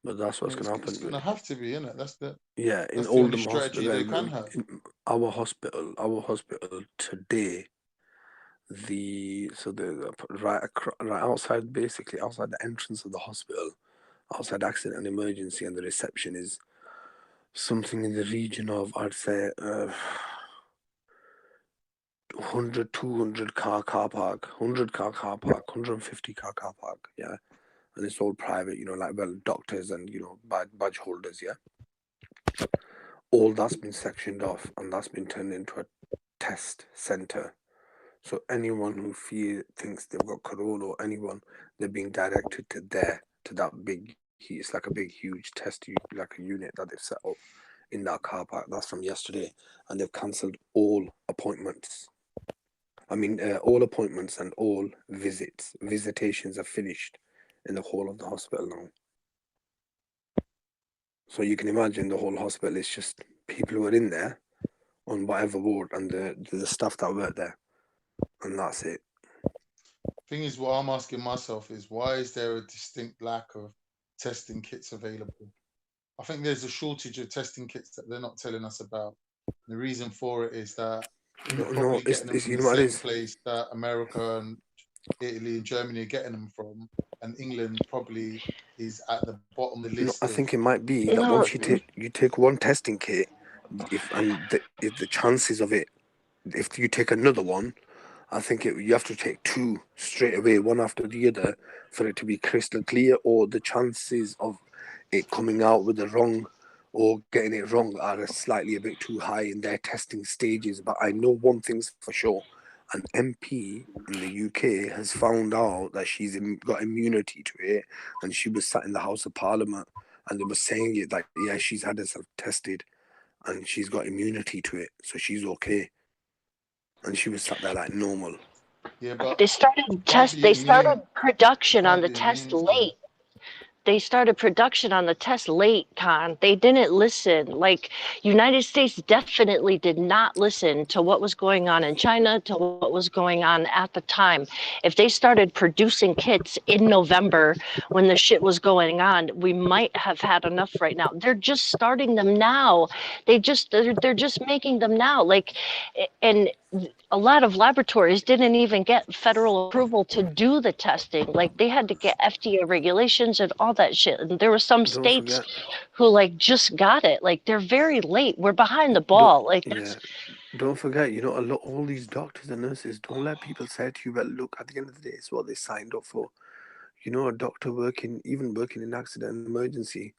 But that's what's going to happen. It's going to have to be, isn't it? In the only Oldham strategy Hospital, they can have. our hospital today, right outside, basically outside the entrance of the hospital, outside accident and emergency, and the reception is something in the region of, I'd say, 100, 200 car park, 100 car park, 150 car park, yeah. And it's all private, doctors and, badge holders, yeah. All that's been sectioned off and that's been turned into a test center. So anyone who thinks they've got corona or anyone, they're being directed to that big, it's like a big, huge test, like a unit that they've set up in that car park. That's from yesterday. And they've cancelled all appointments. All appointments and all visitations are finished in the whole of the hospital now. So you can imagine the whole hospital is just people who are in there on whatever ward and the staff that work there. And that's it. Thing is, what I'm asking myself is, why is there a distinct lack of testing kits available? I think there's a shortage of testing kits that they're not telling us about. The reason for it is that they're probably getting them from the same place that America and Italy and Germany are getting them from, and England probably is at the bottom of the list. I think it might be that once you take one testing kit, if the chances of it, if you take another one, I think you have to take two straight away, one after the other, for it to be crystal clear, or the chances of it coming out with the wrong or getting it wrong are slightly a bit too high in their testing stages. But I know one thing's for sure. An MP in the UK has found out that she's got immunity to it, and she was sat in the House of Parliament and they were saying it that, yeah, she's had herself tested and she's got immunity to it, so she's okay. And she was sat there like normal. Yeah, but they started production on the test late. They started production on the test late, Kaan. They didn't listen. Like, United States definitely did not listen to what was going on in China, to what was going on at the time. If they started producing kits in November when the shit was going on, we might have had enough right now. They're just starting them now. They're just making them now. Like, and a lot of laboratories didn't even get federal approval to do the testing. Like, they had to get FDA regulations and all that shit. And there were some states who just got it. Like, they're very late. We're behind the ball. Don't forget, all these doctors and nurses, don't let people say to you, well, look, at the end of the day, it's what they signed up for. A doctor working in accident and emergency,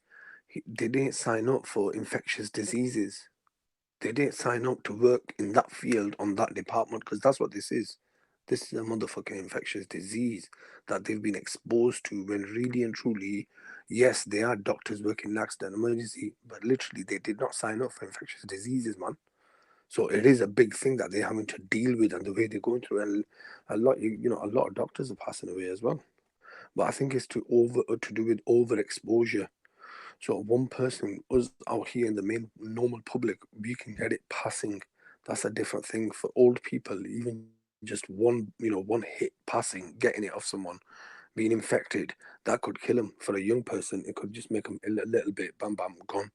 they didn't sign up for infectious diseases. They didn't sign up to work in that field on that department, because that's what this is. This is a motherfucking infectious disease that they've been exposed to, when really and truly, yes, they are doctors working in accident emergency, but literally they did not sign up for infectious diseases, man. So it is a big thing that they're having to deal with, and the way they're going through, and a lot of doctors are passing away as well. But I think it's to do with overexposure. So one person, us out here in the main normal public, we can get it passing. That's a different thing. For old people, even just one hit passing, getting it off someone, being infected, that could kill them. For a young person, it could just make them a little bit, bam, bam, gone.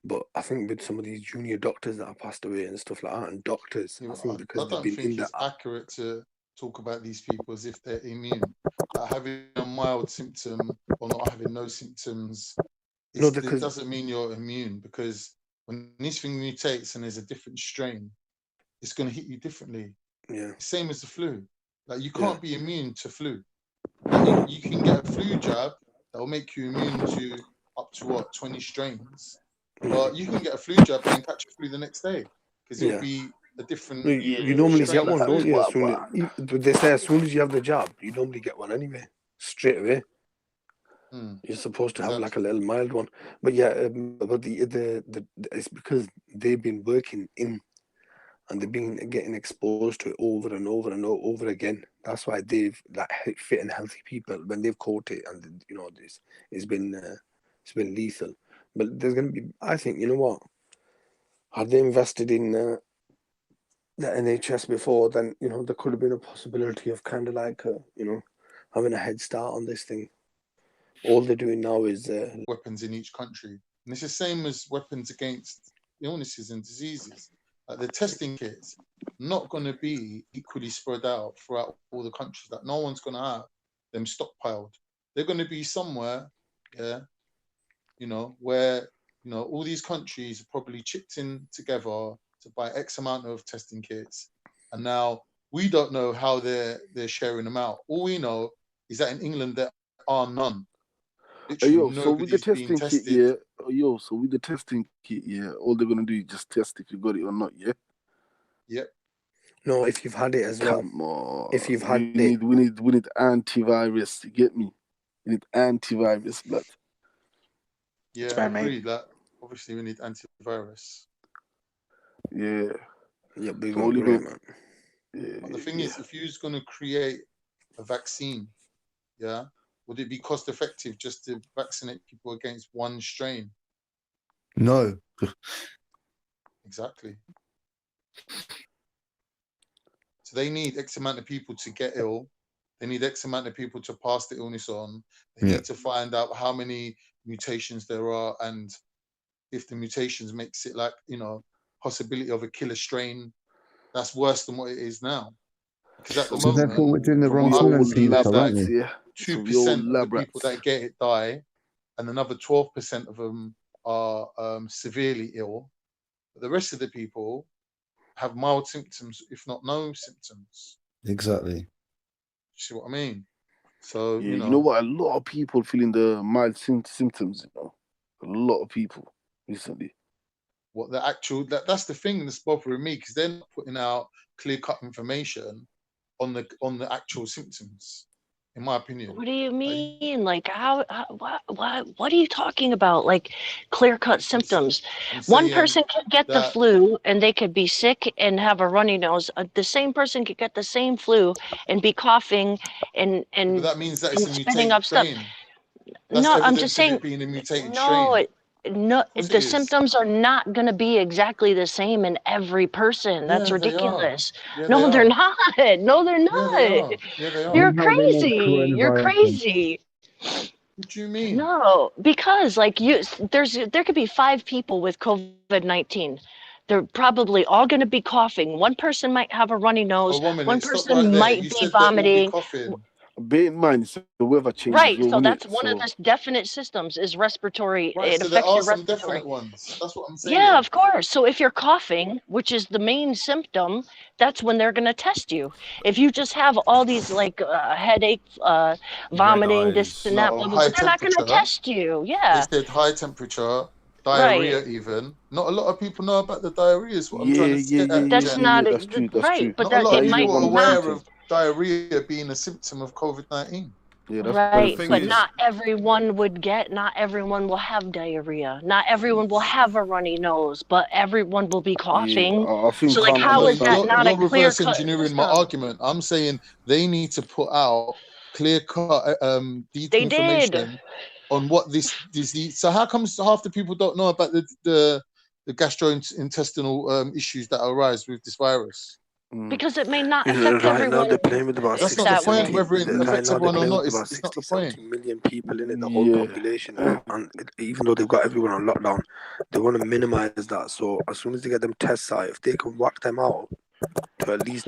But I think with some of these junior doctors that have passed away and stuff like that, and doctors, I think because I don't think it's accurate to talk about these people as if they're immune. Having a mild symptom or not having no symptoms, it doesn't mean you're immune, because when this thing mutates and there's a different strain, it's going to hit you differently. Yeah. Same as the flu. Like, you can't be immune to flu. Like, you can get a flu jab that will make you immune to up to 20 strains. But you can get a flu jab and then catch a flu the next day, because it'll be a different. You normally get one, don't you? They say as soon as you have the jab, you normally get one anyway, straight away. You're supposed to have like a little mild one, but yeah, but it's because they've been working in, and they've been getting exposed to it over and over and over again. That's why they've, like, fit and healthy people, when they've caught it, and you know, this it's been lethal. But there's gonna be, I think, you know what? Had they invested in the NHS before, then, you know, there could have been a possibility of kind of like, you know, having a head start on this thing. All they're doing now is weapons in each country, and it's the same as weapons against illnesses and diseases. Like, the testing kits not going to be equally spread out throughout all the countries. That no one's going to have them stockpiled. They're going to be somewhere, you know, where, you know, all these countries are probably chipped in together to buy X amount of testing kits, and now we don't know how they're sharing them out. All we know is that in England there are none. So with the testing kit, so with the testing kit, all they're gonna do is just test if you got it or not, Yep. No, if you've had it as well. Come on. If you've had it, we need antivirus. You get me? We need antivirus, blood. Yeah, I agree. That obviously we need antivirus. Yeah. Yeah, but But the thing is, if you're going to create a vaccine, would it be cost effective just to vaccinate people against one strain? No. Exactly. So they need X amount of people to get ill. They need X amount of people to pass the illness on. They need to find out how many mutations there are, and if the mutations makes it, like, you know, possibility of a killer strain that's worse than what it is now. Because at the moment, therefore we're doing the wrong thing, there's like 2% of the people that get it die, and another 12% of them are severely ill. But the rest of the people have mild symptoms, if not no symptoms. Exactly. See what I mean? So you know what? A lot of people feeling the mild symptoms. You know, a lot of people recently. What the actual that's the thing that's bothering me, because they're not putting out clear-cut information on the actual symptoms, in my opinion. What do you mean? Like, what are you talking about? Like, clear-cut symptoms. One person could get the flu and they could be sick and have a runny nose. The same person could get the same flu and be coughing and but that means that it's a spitting mutated up stuff. strain. That's No, I'm evidence just of saying. it being a mutated strain. The symptoms are not going to be exactly the same in every person. That's ridiculous. No, they're not. No, they're not. Yeah, they are. You're crazy. You're crazy. What do you mean? No, because like there could be 5 people with COVID-19. They're probably all going to be coughing. One person might have a runny nose. One person might be vomiting. Bear in mind, it's the weather changes. Right, so that's one of the definite systems is respiratory. Right, it so there affects are your some respiratory. definite ones. That's what I'm saying. Yeah, of course. So if you're coughing, which is the main symptom, that's when they're going to test you. If you just have all these like headache, vomiting, this and that, blah, blah, they're not going to test you. Yeah. They said high temperature, diarrhea even. Not a lot of people know about the diarrhea is what I'm trying to say. That's not that's true. right, but not a lot it of might people are not. aware of diarrhea being a symptom of COVID-19. Yeah, that's right, but not everyone not everyone will have diarrhea. Not everyone will have a runny nose, but everyone will be coughing. Yeah, I think so like, how is that not a clear-cut reverse engineering my argument. I'm saying they need to put out clear-cut information on what this disease. So how comes half the people don't know about the gastrointestinal issues that arise with this virus? Because it may not affect Right now everyone. they're playing with about That's not the 60, point. 70. Whether it Right affects now they're everyone or playing not with is about it's not 60, the point. 70 million people in it, the whole population. And even though they've got everyone on lockdown, they want to minimize that. So as soon as they get them tests out, if they can whack them out to at least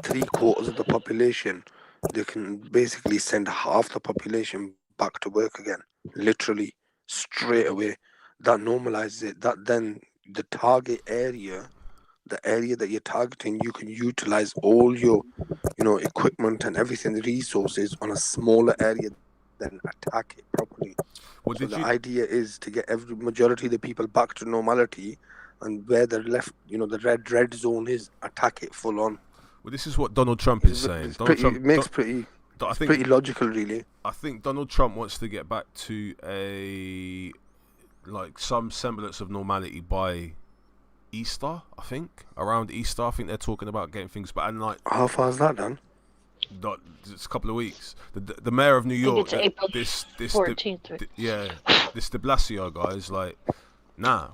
3/4 of the population, they can basically send half the population back to work again, literally straight away. That normalizes it. That then the target area, the area that you're targeting, you can utilize all your, equipment and everything, the resources on a smaller area, then attack it properly. Well, So the idea is to get every majority of the people back to normality, and where they're left, the red zone is, attack it full on. Well, this is what Donald Trump is saying. It makes pretty logical, really. I think Donald Trump wants to get back to some semblance of normality by Easter. I think around Easter, I think they're talking about getting things back. And how far is that done? It's a couple of weeks. The mayor of New York, it's April this 14th. this De Blasio guy is like, no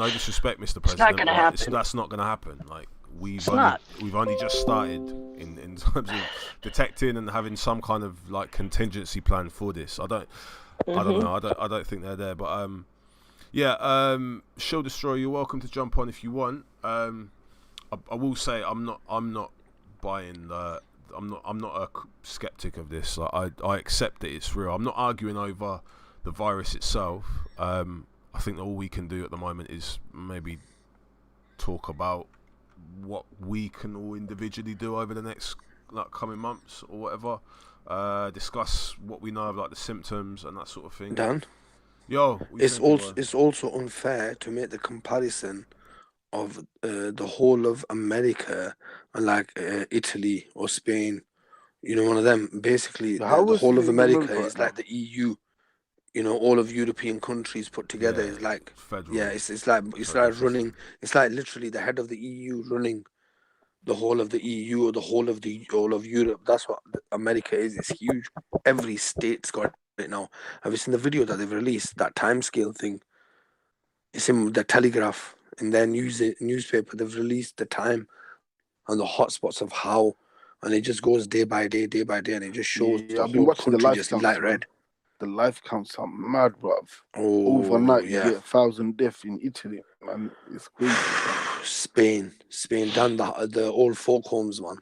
disrespect, Mr. President. It's not going to happen. That's not going to happen. Like we've only just started in terms of detecting and having some kind of contingency plan for this. I don't know. I don't think they're there. But Show Destroyer, you're welcome to jump on if you want. I will say I'm not buying the. I'm not a skeptic of this. I accept that it's real. I'm not arguing over the virus itself. I think all we can do at the moment is maybe talk about what we can all individually do over the next coming months or whatever. Discuss what we know of the symptoms and that sort of thing. Dan? Yo, it's also unfair to make the comparison of the whole of America and Italy or Spain, one of them. Basically, the whole of America is like the EU. All of European countries put together is federal. Yeah, it's like running. It's like literally the head of the EU running the whole of the EU or the whole of Europe. That's what America is. It's huge. Every state's got it now. Have you seen the video that they've released? That timescale thing. It's in the Telegraph. In their newspaper, they've released the time and the hotspots of how, and it just goes day by day, and it just shows the whole country just light red. The life counts are mad, bruv. Overnight, you get 1,000 deaths in Italy, man. It's crazy. Spain done the old folk homes, man.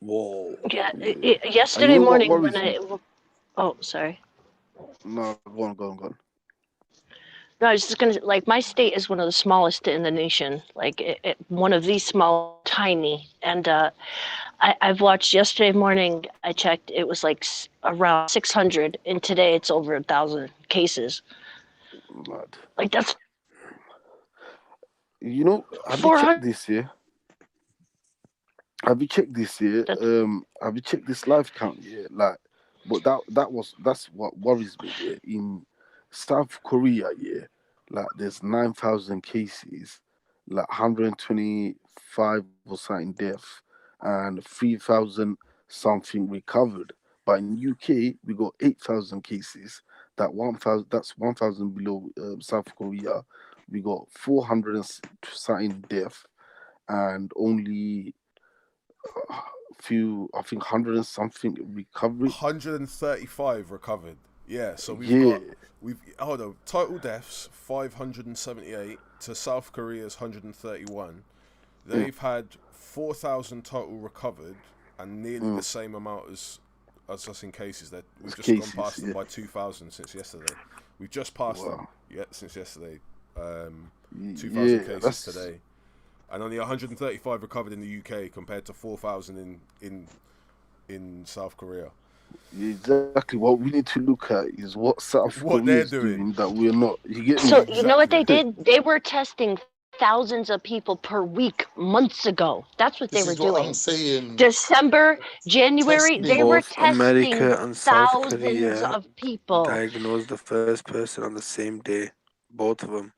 Whoa. Yeah, yesterday morning when oh, sorry. No, go on. No, I was just gonna my state is one of the smallest in the nation. One of these small, tiny, and I've watched yesterday morning. I checked; it was around 600, and today it's over 1,000 cases. Mad. That's. Have you checked this year? Have you checked this year? Have you checked this life count? Yeah, but that's what worries me. Yeah? In South Korea, there's 9,000 cases, 125 or something death, and 3,000 something recovered. But in UK, we got 8,000 cases. That's 1,000 below South Korea. We got 400 and something death, and only few, I think 100 and something recovery. 135 recovered. Yeah, so hold on. Total deaths 578 to South Korea's 131. They've had 4,000 total recovered and nearly the same amount as us in cases. We've just gone past them by 2,000 since yesterday. We've just passed them since yesterday. 2,000 cases today. And only 135 recovered in the UK compared to 4,000 in South Korea. Exactly. What we need to look at is what South Korea is doing that we're not. You get me? So you know what they did? They were testing thousands of people per week months ago. That's what they were doing. I'm saying. December, January, they were testing America and South thousands Korea of people. Diagnosed the first person on the same day. Both of them.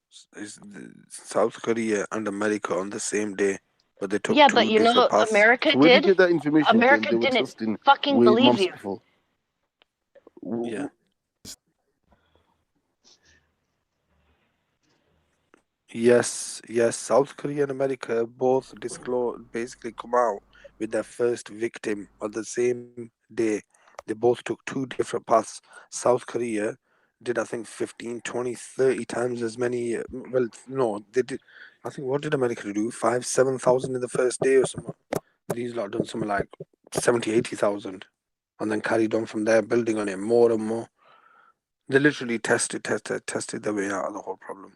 South Korea and America on the same day. But they took but you know what America did? Where did you get that information? America didn't fucking believe you. Yeah. Yes, yes. South Korea and America both basically come out with their first victim on the same day. They both took two different paths. South Korea did, I think, 15, 20, 30 times as many. Well, no, they did. I think, what did America do? 5, 7,000 in the first day or something. These lot done something like 70, 80,000, and then carried on from there, building on it more and more. They literally tested their way out of the whole problem.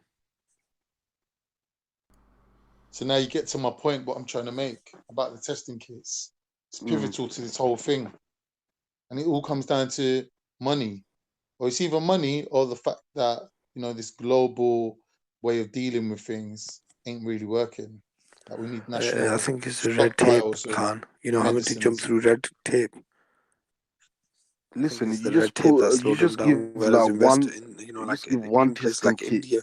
So now you get to my point, what I'm trying to make about the testing kits. It's pivotal to this whole thing. And it all comes down to money. Or it's either money or the fact that, you know, this global way of dealing with things ain't really working. That we need national I think it's red tape, Kaan. You know, having to jump through red tape. Listen, It's you the red just tape that put, you slowed them just give down. Whereas like one, like give one places testing like kit. India,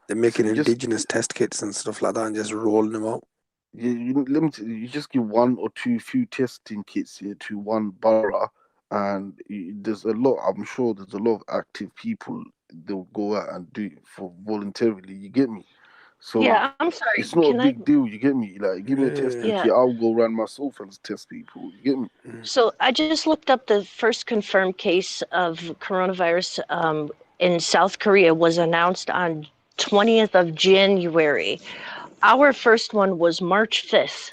they're making Listen, indigenous test kits and stuff like that and just rolling them out. You just give one or few testing kits here to one borough, and there's a lot. I'm sure there's a lot of active people that will go out and do it for voluntarily. You get me? So Yeah, I'm sorry. it's not a big deal. You get me? Like, give me a testing Yeah. kit. I'll go around myself and test people. You get me? So I just looked up the first confirmed case of coronavirus in South Korea was announced on 20th of January. Our first one was March 5th.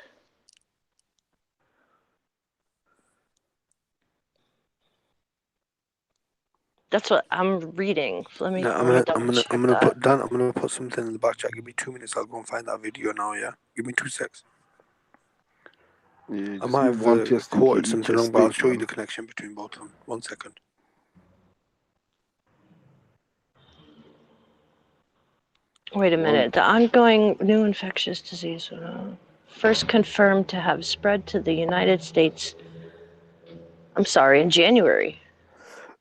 That's what I'm reading. Let me double check I'm gonna that. I'm gonna put something in the back chat. Give me 2 minutes. I'll go and find that video now. Yeah, give me 2 secs. Yeah, I might have quoted something wrong, but I'll show you the connection between both of them. 1 second. Wait a minute. The ongoing new infectious disease first confirmed to have spread to the United States. I'm sorry, in January.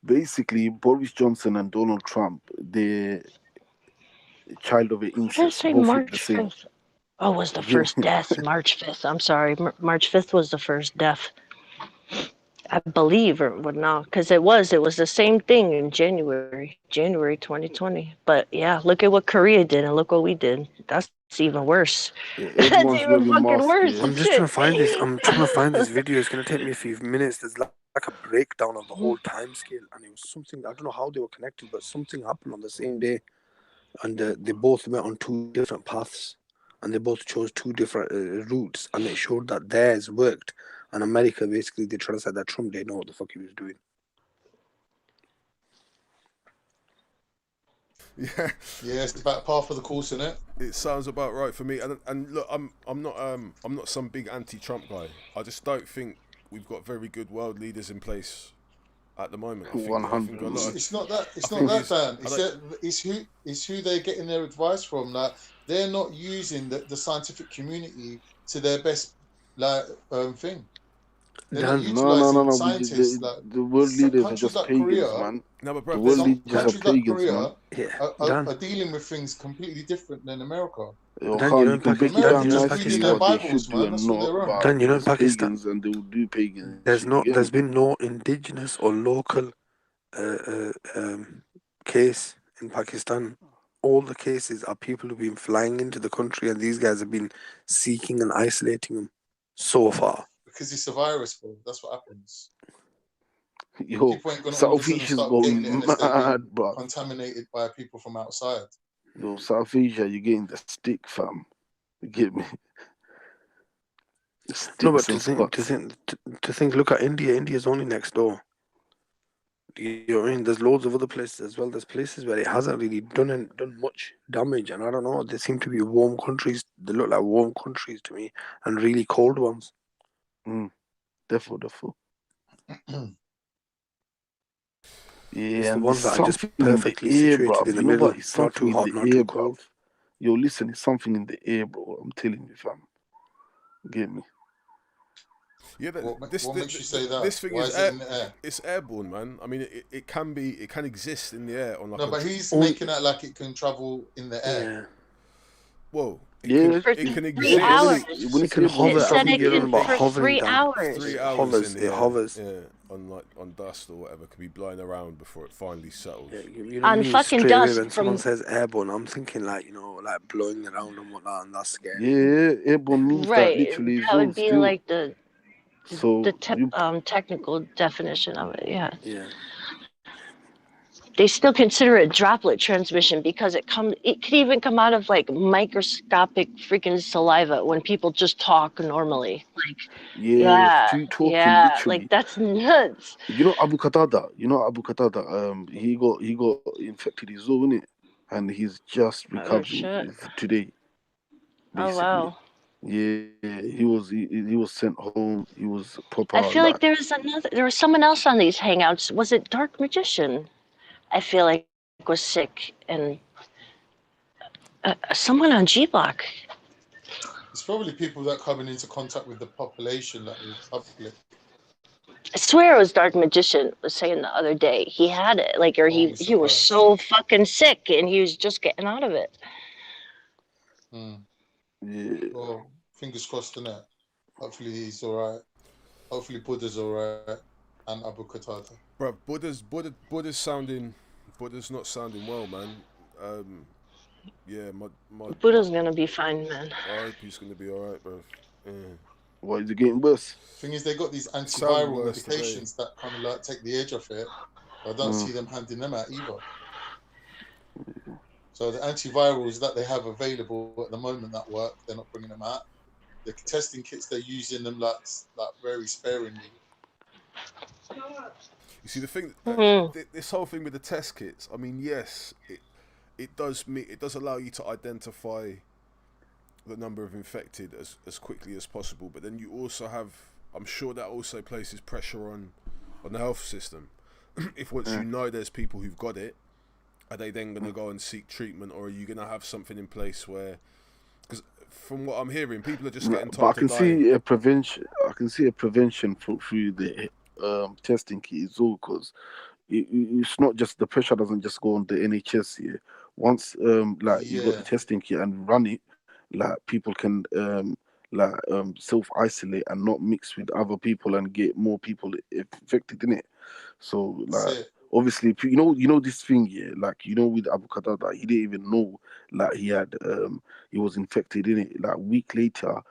Basically, Boris Johnson and Donald Trump, they're child of an What did I incest. say? Both March the same. 5th. Oh, was the first death March 5th? I'm sorry. March 5th was the first death. I believe, or what now? Because it was the same thing in January 2020. But yeah, look at what Korea did and look what we did. That's even worse. That's even fucking worse. I'm just trying to find this. I'm trying to find this video. It's gonna take me a few minutes. There's like a breakdown of the whole time scale, and it was something, I don't know how they were connected, but something happened on the same day, and they both went on two different paths, and they both chose two different routes, and it showed that theirs worked. And America, basically, they tried to say that Trump didn't know what the fuck he was doing. Yeah, it's about par for the course, isn't it? It sounds about right for me. And look, I'm not some big anti-Trump guy. I just don't think we've got very good world leaders in place at the moment. I think 100. It's not that, Dan. It's who they're getting their advice from. Like, they're not using the scientific community to their best thing. They're not utilizing scientists. The world leaders are just pagans, man. No, but the bro, world some leaders are countries like pagans, Korea man. are dealing with things completely different than America. You can break it down nicely what they should do and That's what they're not on. about. Dan, you know, in There's Pakistan, pagans and they will do pagan. There's been no indigenous or local case in Pakistan. All the cases are people who've been flying into the country, and these guys have been seeking and isolating them so far. Because it's a virus, bro. That's what happens. Yo, People ain't gonna all of South a sudden Asia's start going getting it unless they've mad, been bro. contaminated by people from outside. Yo, South Asia, you're getting the stick, fam. You get me? No, but to think, look at India. India's only next door. You know what I mean? There's loads of other places as well. There's places where it hasn't really done much damage, and I don't know. They seem to be warm countries. They look like warm countries to me, and really cold ones. Defo. Yeah, It's the and ones there's that are just something in the perfectly air, situated bro. in the You know middle. what? It's Not something too hot, in not the too air, cold. bro. Yo, listen, it's something in the air, bro. I'm telling you, fam. Get me? Yeah, but what makes you say that? This thing Why is is it in the air? It's airborne, man. I mean, it can exist in the air on like. No, but he's making that like it can travel in the air. Well, Yeah, For It can 3 exist. hours. when it can It hover, said I it think you're on can about for hovering 3 down. hours. 3 hours in It the air, hovers. yeah, on dust or whatever, could be blowing around before it finally settles. Yeah, you know On me fucking straight away dust when someone from says airborne, I'm thinking like, you know, like blowing around and whatnot, and that's scary. Yeah, airborne means that right. literally as That well. would be Still, like the so you technical definition of it. Yeah. Yeah. They still consider it droplet transmission because it could even come out of like microscopic freaking saliva when people just talk normally. Like, yeah, through talking like literally. that's nuts. You know Abu Qatada. He got infected as well, innit? And he's just Oh recovering shit. today, Oh basically. wow. Yeah, he was sent home. He was proper I feel like like there was someone else on these hangouts. Was it Dark Magician? I feel like was sick and someone on G Block. It's probably people that coming into contact with the population that is public. I swear it was Dark Magician was saying the other day he had it, like, or he was so fucking sick and he was just getting out of it. Yeah. Well, fingers crossed on that. Hopefully he's all right. Hopefully Buddha's all right, and Abu Qatada. Bro, Buddha's not sounding well, man. Yeah, my Buddha's gonna be fine, man. I hope he's gonna be all right, bro. Yeah. Why is it getting worse? Thing is, they got these Sound antiviral worse today. medications that kind of like take the edge off it. I don't see them handing them out either. So the antivirals that they have available at the moment that work, they're not bringing them out. The testing kits, they're using them like very sparingly. You see the thing, this whole thing with the test kits. I mean, yes, it does allow you to identify the number of infected as quickly as possible, but then you also have, I'm sure that also places pressure on the health system. If once you know there's people who've got it, are they then going to go and seek treatment, or are you going to have something in place where, because from what I'm hearing, people are just getting told But I can see a prevention. I can see a prevention through the testing kit as well, because it's not just the pressure doesn't just go on the NHS here. Once you got the testing kit and run it, like people can self-isolate and not mix with other people and get more people infected in it. So obviously, you know this thing here, like, you know, with Abu Qatada, he didn't even know like he was infected in it. Like a week later,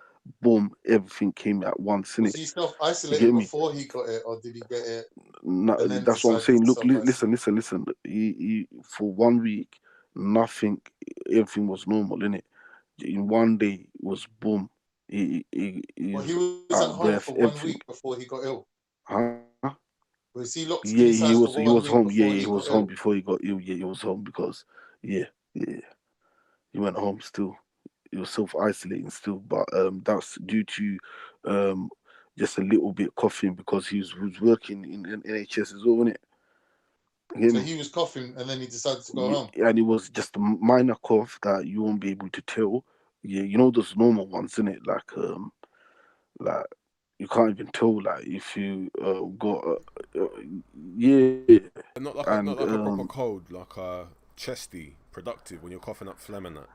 boom, everything came at once in Was it. he self-isolated before he got it, or did he get it? No, that's what I'm saying. Look, listen. He for 1 week, nothing, everything was normal in it. In one day was boom. He Well, he was at home for 1 week before he got ill. Huh? Was he locked in Yeah, his house he was home. Yeah, he got was ill? home before he got ill. Yeah, he was home because he went home still. He was self-isolating still, but that's due to just a little bit coughing because he was working in NHS as well, wasn't it? So he was coughing and then he decided to go home. And it was just a minor cough that you won't be able to tell. Yeah, you know those normal ones, isn't it? Like you can't even tell, like, if you got not like a proper cold, like a chesty, productive when you're coughing up phlegm and that.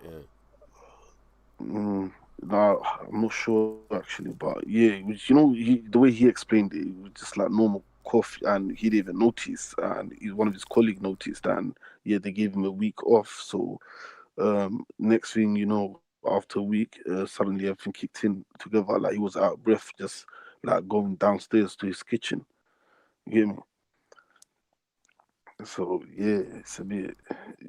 No, I'm not sure actually, but yeah, it was, you know, the way he explained it was just like normal cough, and he didn't even notice, and one of his colleagues noticed, and yeah, they gave him a week off. So next thing you know, after a week, suddenly everything kicked in together. Like he was out of breath, just like going downstairs to his kitchen. You get me? So yeah, it's a bit.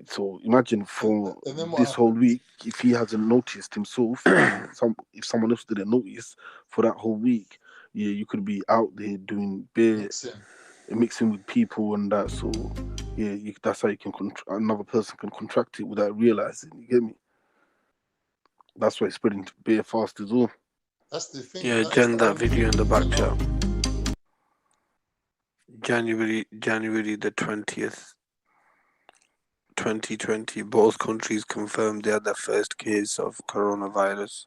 So imagine for this whole week, if he hasn't noticed himself, and if someone else didn't notice for that whole week, yeah, you could be out there doing beer, mixing with people and that. So yeah, that's how you can another person can contract it without realizing. You get me? That's why it's spreading beer fast as well. That's the thing. Yeah, Jenn, that video in the back chat. January the 20th, 2020, both countries confirmed they had their first case of coronavirus.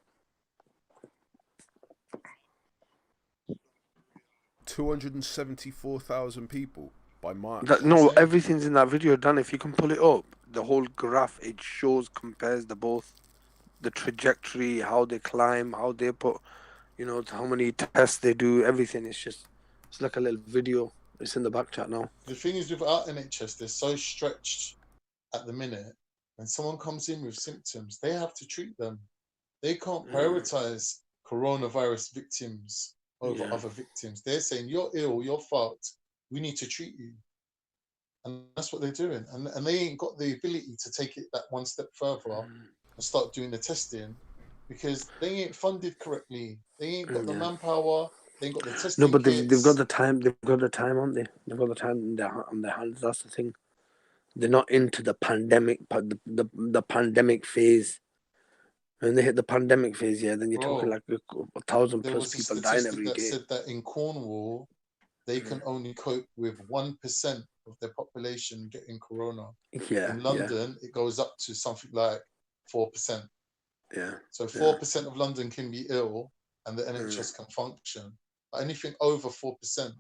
274,000 people by March. No, everything's in that video, Dan. If you can pull it up, the whole graph, it compares the both. the trajectory, how they climb, how they put, how many tests they do, everything. It's like a little video. It's in the back chat now. The thing is, with our NHS, they're so stretched at the minute. When someone comes in with symptoms, they have to treat them. They can't prioritize coronavirus victims over other victims. They're saying, you're ill, you're fucked, we need to treat you. And that's what they're doing. And they ain't got the ability to take it that one step further and start doing the testing because they ain't funded correctly. They ain't got the manpower. They ain't got the testing. No, but they've got the time. They've got the time, haven't they? They've got the time on their hands. That's the thing. They're not into the pandemic, the pandemic phase. When they hit the pandemic phase, then you're talking like 1,000 plus people dying every day. That said that in Cornwall, they can only cope with 1% of their population getting corona. In London, it goes up to something like 4%. Yeah. So 4% of London can be ill, and the NHS can function. But anything over 4%,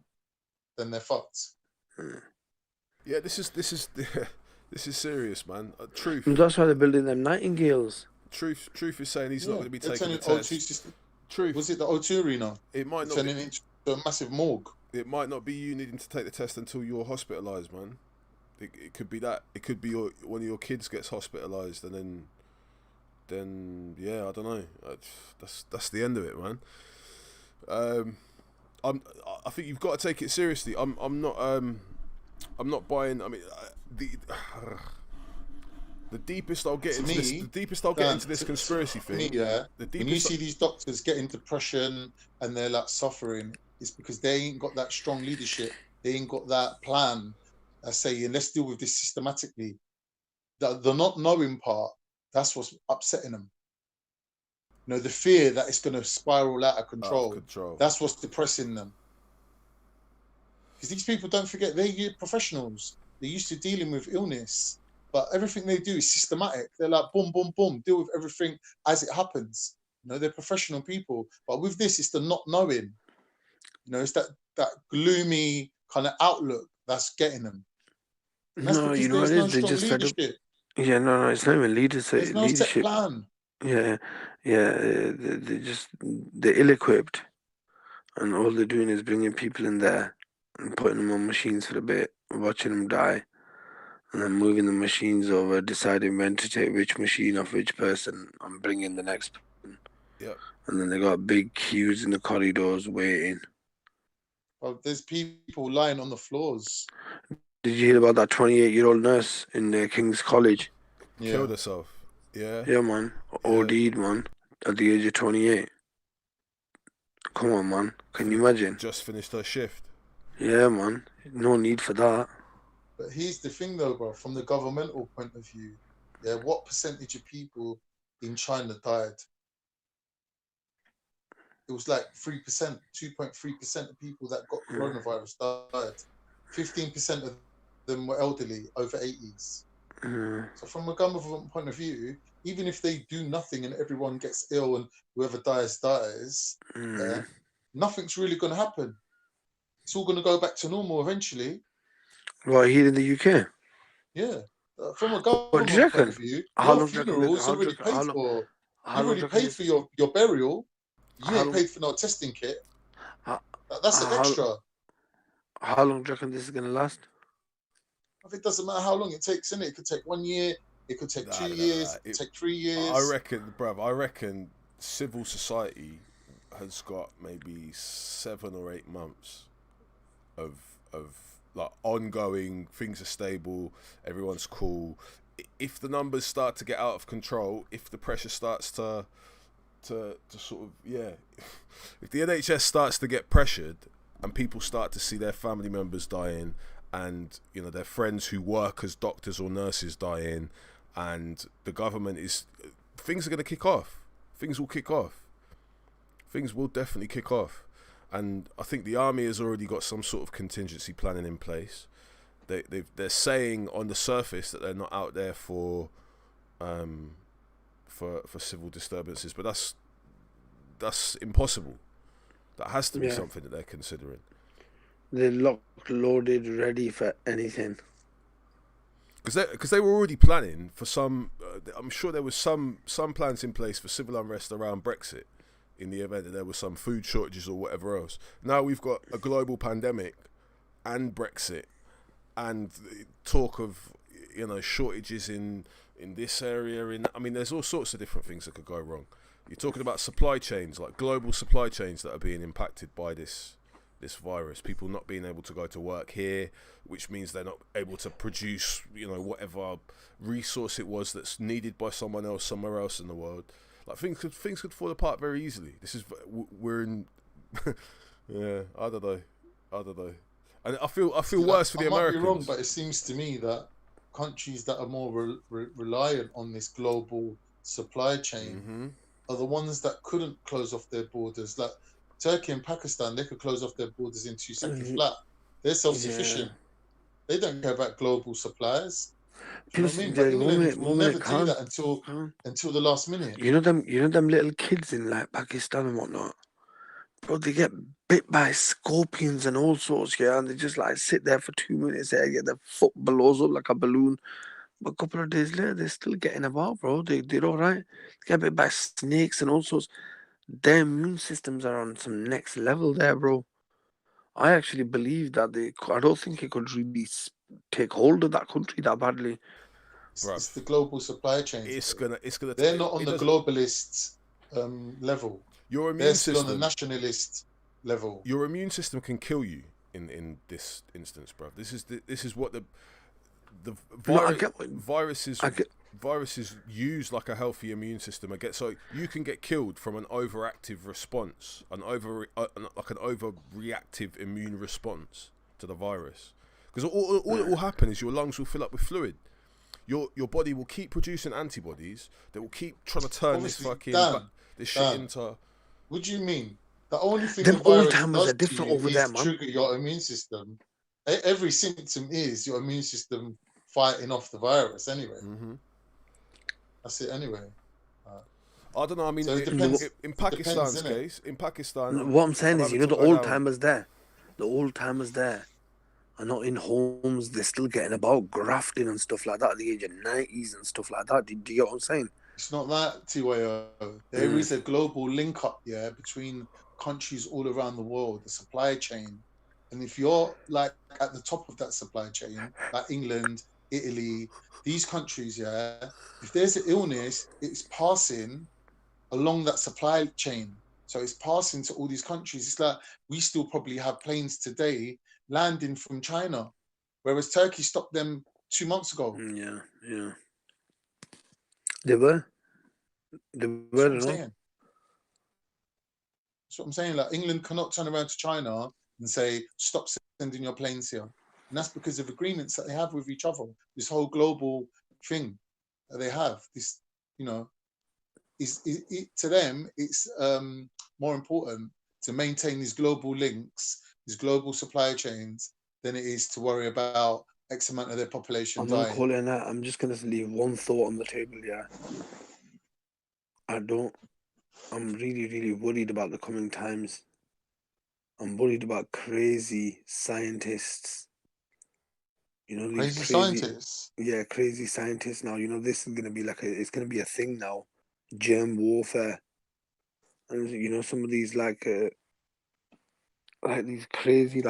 then they're fucked. Yeah, this is serious, man. Truth. That's why they're building them Nightingales. Truth is saying he's not going to be taking the test. Truth. Was it the O2 Arena? It might not turning into a massive morgue. It might not be you needing to take the test until you're hospitalised, man. It could be that. It could be one of your kids gets hospitalised, and then I don't know. That's the end of it, man. I think you've got to take it seriously. I'm not buying. I mean, the deepest I'll get into this. The deepest I'll get into this conspiracy thing. When you see these doctors getting depression and they're like suffering, it's because they ain't got that strong leadership. They ain't got that plan. Saying let's deal with this systematically. The not knowing part. That's what's upsetting them. The fear that it's going to spiral out of control. That's what's depressing them. Because these people, don't forget, they're professionals. They're used to dealing with illness. But everything they do is systematic. They're like, boom, boom, boom, deal with everything as it happens. They're professional people. But with this, it's the not knowing. It's that gloomy kind of outlook that's getting them. And that's because there's no strong leadership. Yeah, no, it's not even leadership. There's no set plan. Yeah, they're ill-equipped, and all they're doing is bringing people in there and putting them on machines for a bit, watching them die, and then moving the machines over, deciding when to take which machine off which person and bring in the next person. Yeah. And then they got big queues in the corridors waiting. Well, there's people lying on the floors. Did you hear about that 28-year-old nurse in King's College? Killed herself. Yeah. Yeah, man. OD'd, man. At the age of 28. Come on, man. Can you imagine? Just finished her shift. Yeah, man. No need for that. But here's the thing, though, bro. From the governmental point of view, what percentage of people in China died? It was like 3%, 2.3% of people that got coronavirus died. 15% of them were elderly, over 80s. So from a government point of view, even if they do nothing and everyone gets ill and whoever dies, nothing's really going to happen. It's all going to go back to normal eventually. Right, here in the UK? Yeah. From a government point of view, your funeral is already paid for. You already paid for your burial. You ain't paid for no testing kit. That's an extra. How long do you reckon this is going to last? I think it doesn't matter how long it takes, innit? It could take 1 year, it could take 2 years, it could take 3 years. I reckon civil society has got maybe 7 or 8 months of like ongoing, things are stable, everyone's cool. If the numbers start to get out of control, if the pressure starts to sort of, if the NHS starts to get pressured and people start to see their family members dying, and their friends who work as doctors or nurses dying, and the government things are going to kick off. Things will kick off. Things will definitely kick off. And I think the army has already got some sort of contingency planning in place. They're saying on the surface that they're not out there for civil disturbances, but that's impossible. That has to be something that they're considering. They're locked, loaded, ready for anything. Because they were already planning for some. I'm sure there was some plans in place for civil unrest around Brexit, in the event that there was some food shortages or whatever else. Now we've got a global pandemic and Brexit, and talk of shortages in this area. I mean, there's all sorts of different things that could go wrong. You're talking about supply chains, like global supply chains that are being impacted by this virus. People not being able to go to work here, which means they're not able to produce, whatever resource it was that's needed by someone else somewhere else in the world. Like things could fall apart very easily. We're in, yeah. I don't know. And I feel worse for the Americans. I might be wrong, but it seems to me that countries that are more reliant on this global supply chain are the ones that couldn't close off their borders. Like Turkey and Pakistan, they could close off their borders in 2 seconds flat. They're self-sufficient. Yeah. They don't care about global supplies. Do you know what I mean? But England will never do that until the last minute. You know them little kids in like Pakistan and whatnot. Bro, they get bit by scorpions and all sorts, yeah, and they just like sit there for 2 minutes there, get their foot blows up like a balloon. But a couple of days later, they're still getting about, bro. They're all right. They get bit by snakes and all sorts. Their immune systems are on some next level there, bro. I actually believe that I don't think it could really take hold of that country that badly. It's the global supply chain. It's gonna. They're not on the globalist level. Your immune They're system, still on the nationalist level. Your immune system can kill you in this instance, bro. This is what the viruses use like a healthy immune system. So you can get killed from an overactive response, like an overreactive immune response to the virus. Because all that will happen is your lungs will fill up with fluid. Your body will keep producing antibodies that will keep trying to turn this shit into. What do you mean? The only thing them old timers are different over there, man. Trigger your immune system. Every symptom is your immune system fighting off the virus anyway. That's it anyway. I don't know. I mean, so in Pakistan's case, in Pakistan, what I'm saying is, the old timers there, are not in homes. They're still getting about grafting and stuff like that at the age of 90s and stuff like that. Do you get what I'm saying? It's not that, TYO. There is a global link up, between countries all around the world, the supply chain. And if you're like at the top of that supply chain, like England, Italy, these countries, if there's an illness, it's passing along that supply chain. So it's passing to all these countries. It's like we still probably have planes today landing from China, whereas Turkey stopped them 2 months ago. Yeah. They were. That's what I'm saying. Like England cannot turn around to China and say, stop sending your planes here. And that's because of agreements that they have with each other. This whole global thing that they have, this, to them, it's more important to maintain these global links, these global supply chains, than it is to worry about X amount of their population I'm dying. not calling that. I'm just going to leave one thought on the table, I'm really, really worried about the coming times. I'm worried about crazy scientists. Crazy scientists? Yeah, crazy scientists now. This is going to be it's going to be a thing now. Germ warfare. And, some of these, these crazy,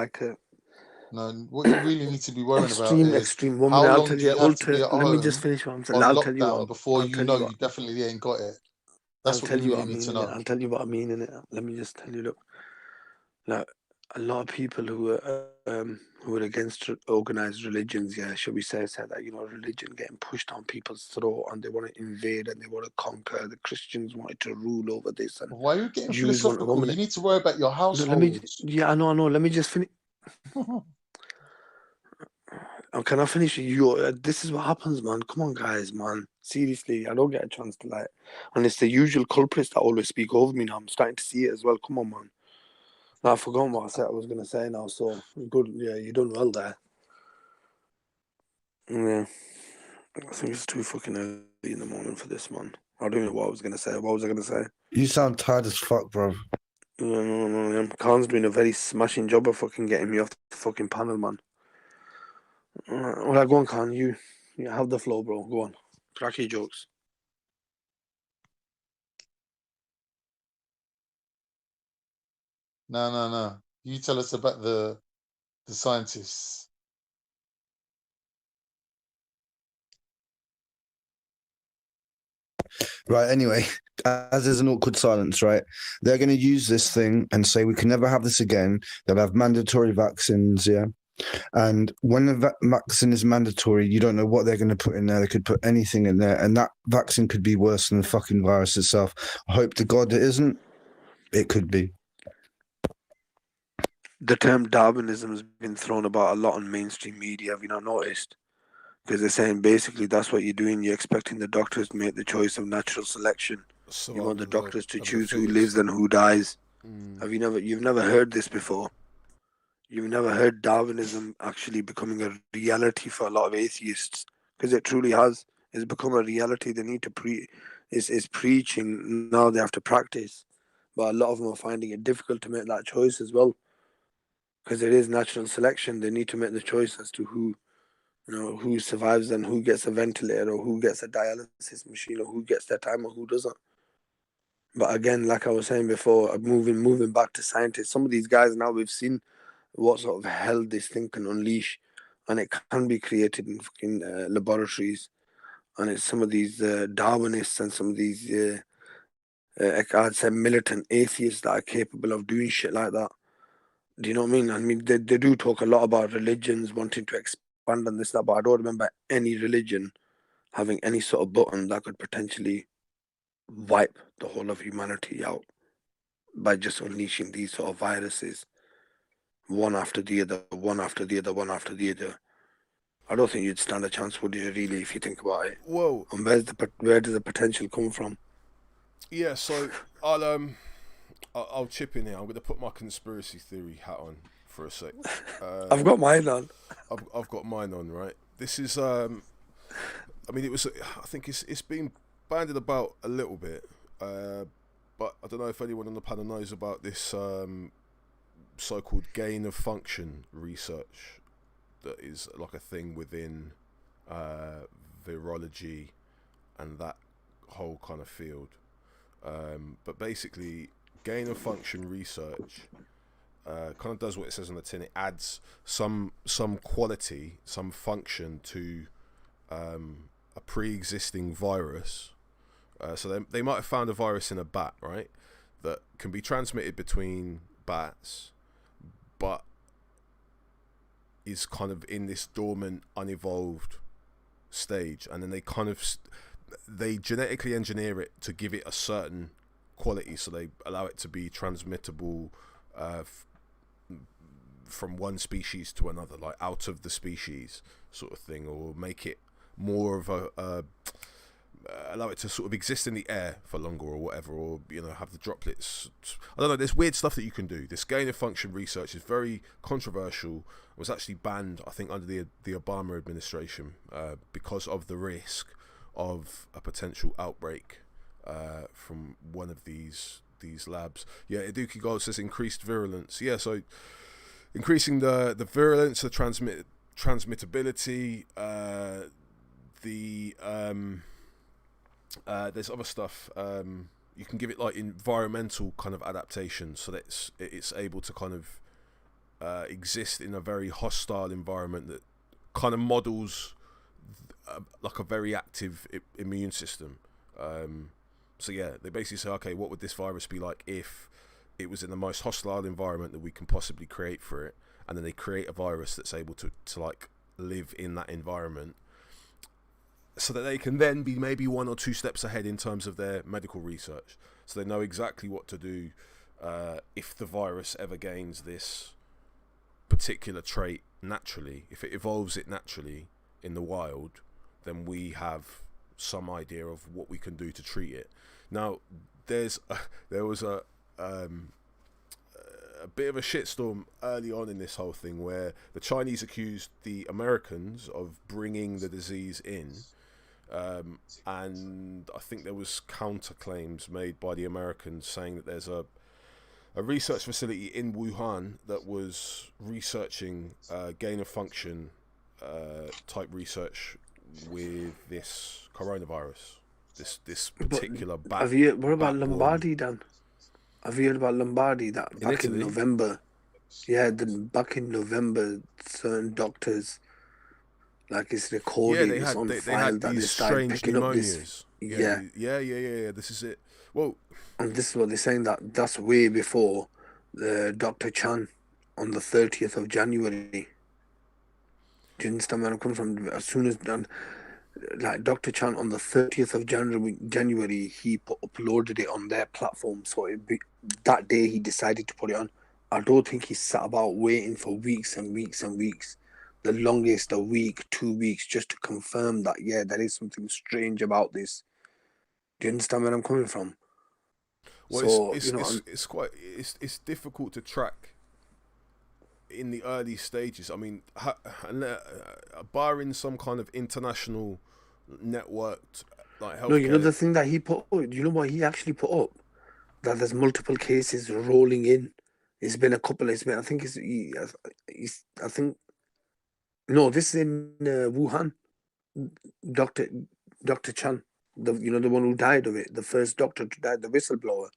No, what you really need to be worrying about is extreme. how long do you have to be at home let me just finish what I'm saying. I'll tell you what. Before you definitely ain't got it. That's what you really need to know. I'll tell you what I mean in it. Let me just tell you, look, a lot of people who are against organized religions, should we say that, religion getting pushed on people's throat and they want to invade and they want to conquer. The Christians wanted to rule over this. And why are you getting philosophical? You need to worry about your household. I know. Let me just finish. Can I finish? This is what happens, man. Come on, guys, man. Seriously, I don't get a chance to and it's the usual culprits that always speak over me now. I'm starting to see it as well. Come on, man. Now, I've forgotten what I was going to say now, so good. Yeah, you done well there. Yeah. I think it's too fucking early in the morning for this, man. I don't know what I was going to say. What was I going to say? You sound tired as fuck, bro. No. Kaan's doing a very smashing job of fucking getting me off the fucking panel, man. Well, go on, Kaan. Yeah, have the flow, bro. Go on. Crack your jokes. No. You tell us about the scientists. Right, anyway, as there's an awkward silence, right? They're going to use this thing and say we can never have this again. They'll have mandatory vaccines, yeah? And when the vaccine is mandatory, you don't know what they're going to put in there. They could put anything in there, and that vaccine could be worse than the fucking virus itself. I hope to God it isn't. It could be. The term Darwinism has been thrown about a lot on mainstream media. Have you not noticed? Because they're saying basically that's what you're doing. You're expecting the doctors to make the choice of natural selection. You want the doctors to choose who lives and who dies. You've never heard this before. You've never heard Darwinism actually becoming a reality for a lot of atheists, because it truly has. It's become a reality. They need to it's preaching, now they have to practice. But a lot of them are finding it difficult to make that choice as well, because it is natural selection. They need to make the choice as to who survives and who gets a ventilator, or who gets a dialysis machine, or who gets their time or who doesn't. But again, like I was saying before, moving back to scientists, some of these guys now, we've seen what sort of hell this thing can unleash, and it can be created in fucking laboratories. And it's some of these Darwinists and some of these, I'd say, militant atheists that are capable of doing shit like that. Do you know what I mean? I mean, they do talk a lot about religions wanting to expand on this, that, but I don't remember any religion having any sort of button that could potentially wipe the whole of humanity out by just unleashing these sort of viruses, one after the other, one after the other, one after the other. I don't think you'd stand a chance, would you, really, if you think about it? Whoa. And where does the potential come from? Yeah, so I'll chip in here. I'm going to put my conspiracy theory hat on for a sec. I've got mine on. I've got mine on, right? This is, I mean, I think it's been bandied about a little bit, but I don't know if anyone on the panel knows about this so-called gain of function research that is like a thing within virology and that whole kind of field. But basically, gain of function research kind of does what it says on the tin. It adds some quality, some function to a pre-existing virus. So they might have found a virus in a bat, right, that can be transmitted between bats, but is kind of in this dormant, unevolved stage, and then they kind of they genetically engineer it to give it a certain quality, so they allow it to be transmittable from one species to another, like out of the species sort of thing, or make it more of a allow it to sort of exist in the air for longer or whatever, or have the droplets. I don't know, there's weird stuff that you can do. This gain of function research is very controversial. It was actually banned, I think, under the Obama administration because of the risk of a potential outbreak from one of these labs. Yeah, Iduki Gold says increased virulence. Yeah, so increasing the virulence, the transmittability, there's other stuff. You can give it like environmental kind of adaptation, so that it's able to kind of exist in a very hostile environment that kind of models like a very active immune system. So yeah, they basically say, okay, what would this virus be like if it was in the most hostile environment that we can possibly create for it, and then they create a virus that's able to like live in that environment, so that they can then be maybe 1 or 2 steps ahead in terms of their medical research. So they know exactly what to do if the virus ever gains this particular trait naturally. If it evolves it naturally in the wild, then we have some idea of what we can do to treat it. Now, there was a bit of a shitstorm early on in this whole thing, where the Chinese accused the Americans of bringing the disease in. And I think there was counterclaims made by the Americans saying that there's a research facility in Wuhan that was researching gain of function type research with this coronavirus, this particular bat. What about Lombardy, Dan? Have you heard about Lombardy? That back in November, back in November, certain doctors, like it's recorded, it's on file that they started picking up this. Yeah. This is it. Well, and this is what they're saying, that's way before the Dr. Chan on the 30th of January. Do you understand where I'm coming from? As soon as like Dr. Chan on the 30th of January, he uploaded it on their platform. So that day he decided to put it on. I don't think he sat about waiting for weeks and weeks and weeks. The longest, a week, 2 weeks, just to confirm that, there is something strange about this. Do you understand where I'm coming from? Well, so, it's difficult to track in the early stages. I mean, barring some kind of international networked like healthcare. No, you know the thing that he put. You know what he actually put up? That there's multiple cases rolling in. It's been a couple. I think I think. No, this is in Wuhan. Dr. Chan, the one who died of it, the first doctor to die, the whistleblower.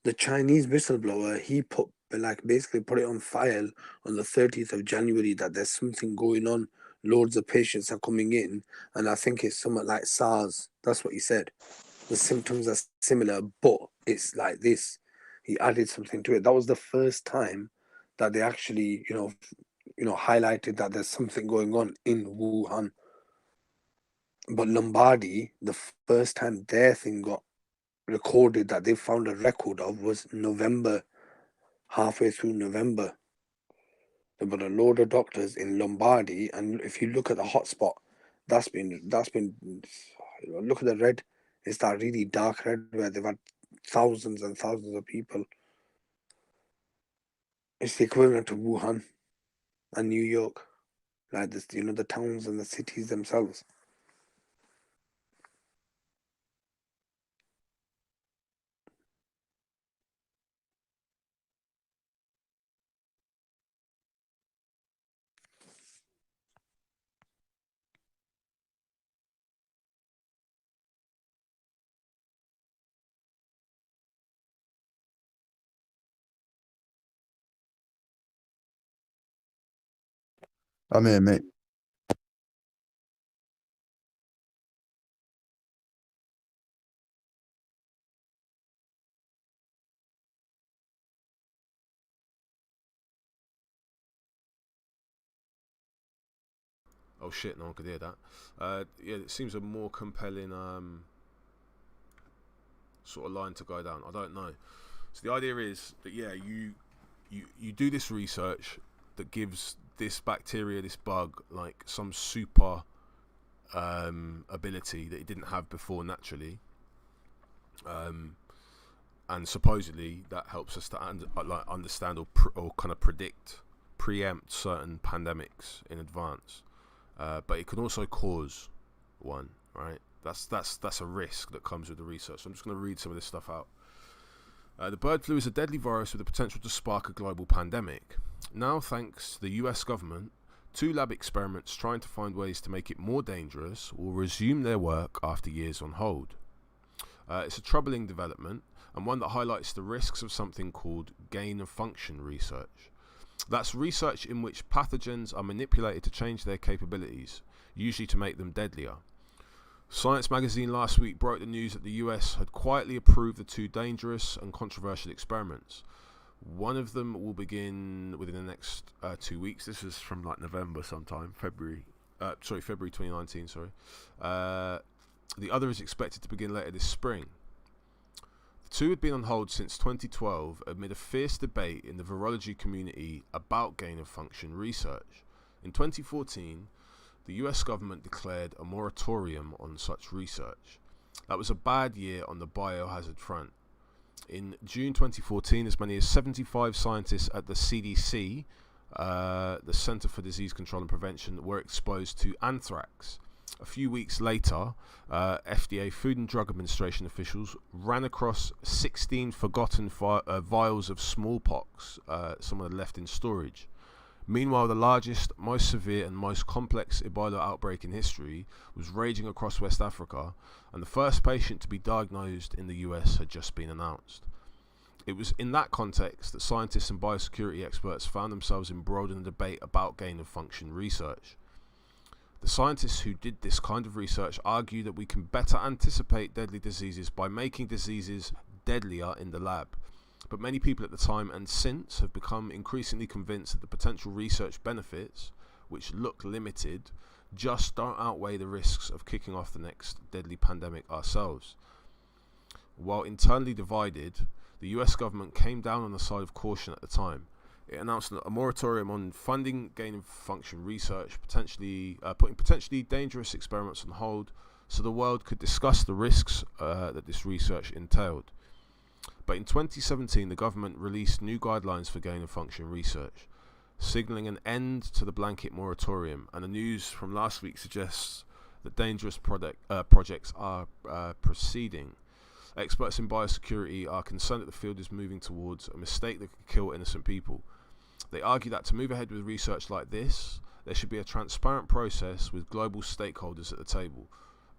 The Chinese whistleblower, he basically put it on file on the 30th of January that there's something going on. Loads of patients are coming in, and I think it's somewhat like SARS. That's what he said. The symptoms are similar, but it's like this. He added something to it. That was the first time that they actually, highlighted that there's something going on in Wuhan. But Lombardy, the first time their thing got recorded that they found a record of was November, halfway through November. There were a load of doctors in Lombardy, and if you look at the hotspot, that's been look at the red. It's that really dark red where they've had thousands and thousands of people. It's the equivalent of Wuhan and New York, like this, the towns and the cities themselves. I'm here, mate. Oh shit! No one could hear that. It seems a more compelling sort of line to go down. I don't know. So the idea is that you do this research that gives this bacteria, this bug, like some super ability that it didn't have before naturally, and supposedly that helps us to understand or kind of preempt certain pandemics in advance. But it can also cause one, right? That's a risk that comes with the research. So I'm just going to read some of this stuff out. The bird flu is a deadly virus with the potential to spark a global pandemic. Now, thanks to the US government, 2 lab experiments trying to find ways to make it more dangerous will resume their work after years on hold. It's a troubling development, and one that highlights the risks of something called gain-of-function research. That's research in which pathogens are manipulated to change their capabilities, usually to make them deadlier. Science magazine last week broke the news that the US had quietly approved the 2 dangerous and controversial experiments. One of them will begin within the next 2 weeks. This is from November sometime, February 2019, sorry. The other is expected to begin later this spring. The 2 had been on hold since 2012 amid a fierce debate in the virology community about gain-of-function research. In 2014, the US government declared a moratorium on such research. That was a bad year on the biohazard front. In June 2014, as many as 75 scientists at the CDC, the Center for Disease Control and Prevention, were exposed to anthrax. A few weeks later, FDA Food and Drug Administration officials ran across 16 forgotten vials of smallpox, some of them left in storage. Meanwhile, the largest, most severe and most complex Ebola outbreak in history was raging across West Africa, and the first patient to be diagnosed in the US had just been announced. It was in that context that scientists and biosecurity experts found themselves embroiled in a debate about gain-of-function research. The scientists who did this kind of research argue that we can better anticipate deadly diseases by making diseases deadlier in the lab. But many people at the time and since have become increasingly convinced that the potential research benefits, which look limited, just don't outweigh the risks of kicking off the next deadly pandemic ourselves. While internally divided, the US government came down on the side of caution at the time. It announced a moratorium on funding gain-of-function research, putting potentially dangerous experiments on hold so the world could discuss the risks that this research entailed. But in 2017, the government released new guidelines for gain-of-function research, signalling an end to the blanket moratorium, and the news from last week suggests that dangerous projects are proceeding. Experts in biosecurity are concerned that the field is moving towards a mistake that could kill innocent people. They argue that to move ahead with research like this, there should be a transparent process with global stakeholders at the table.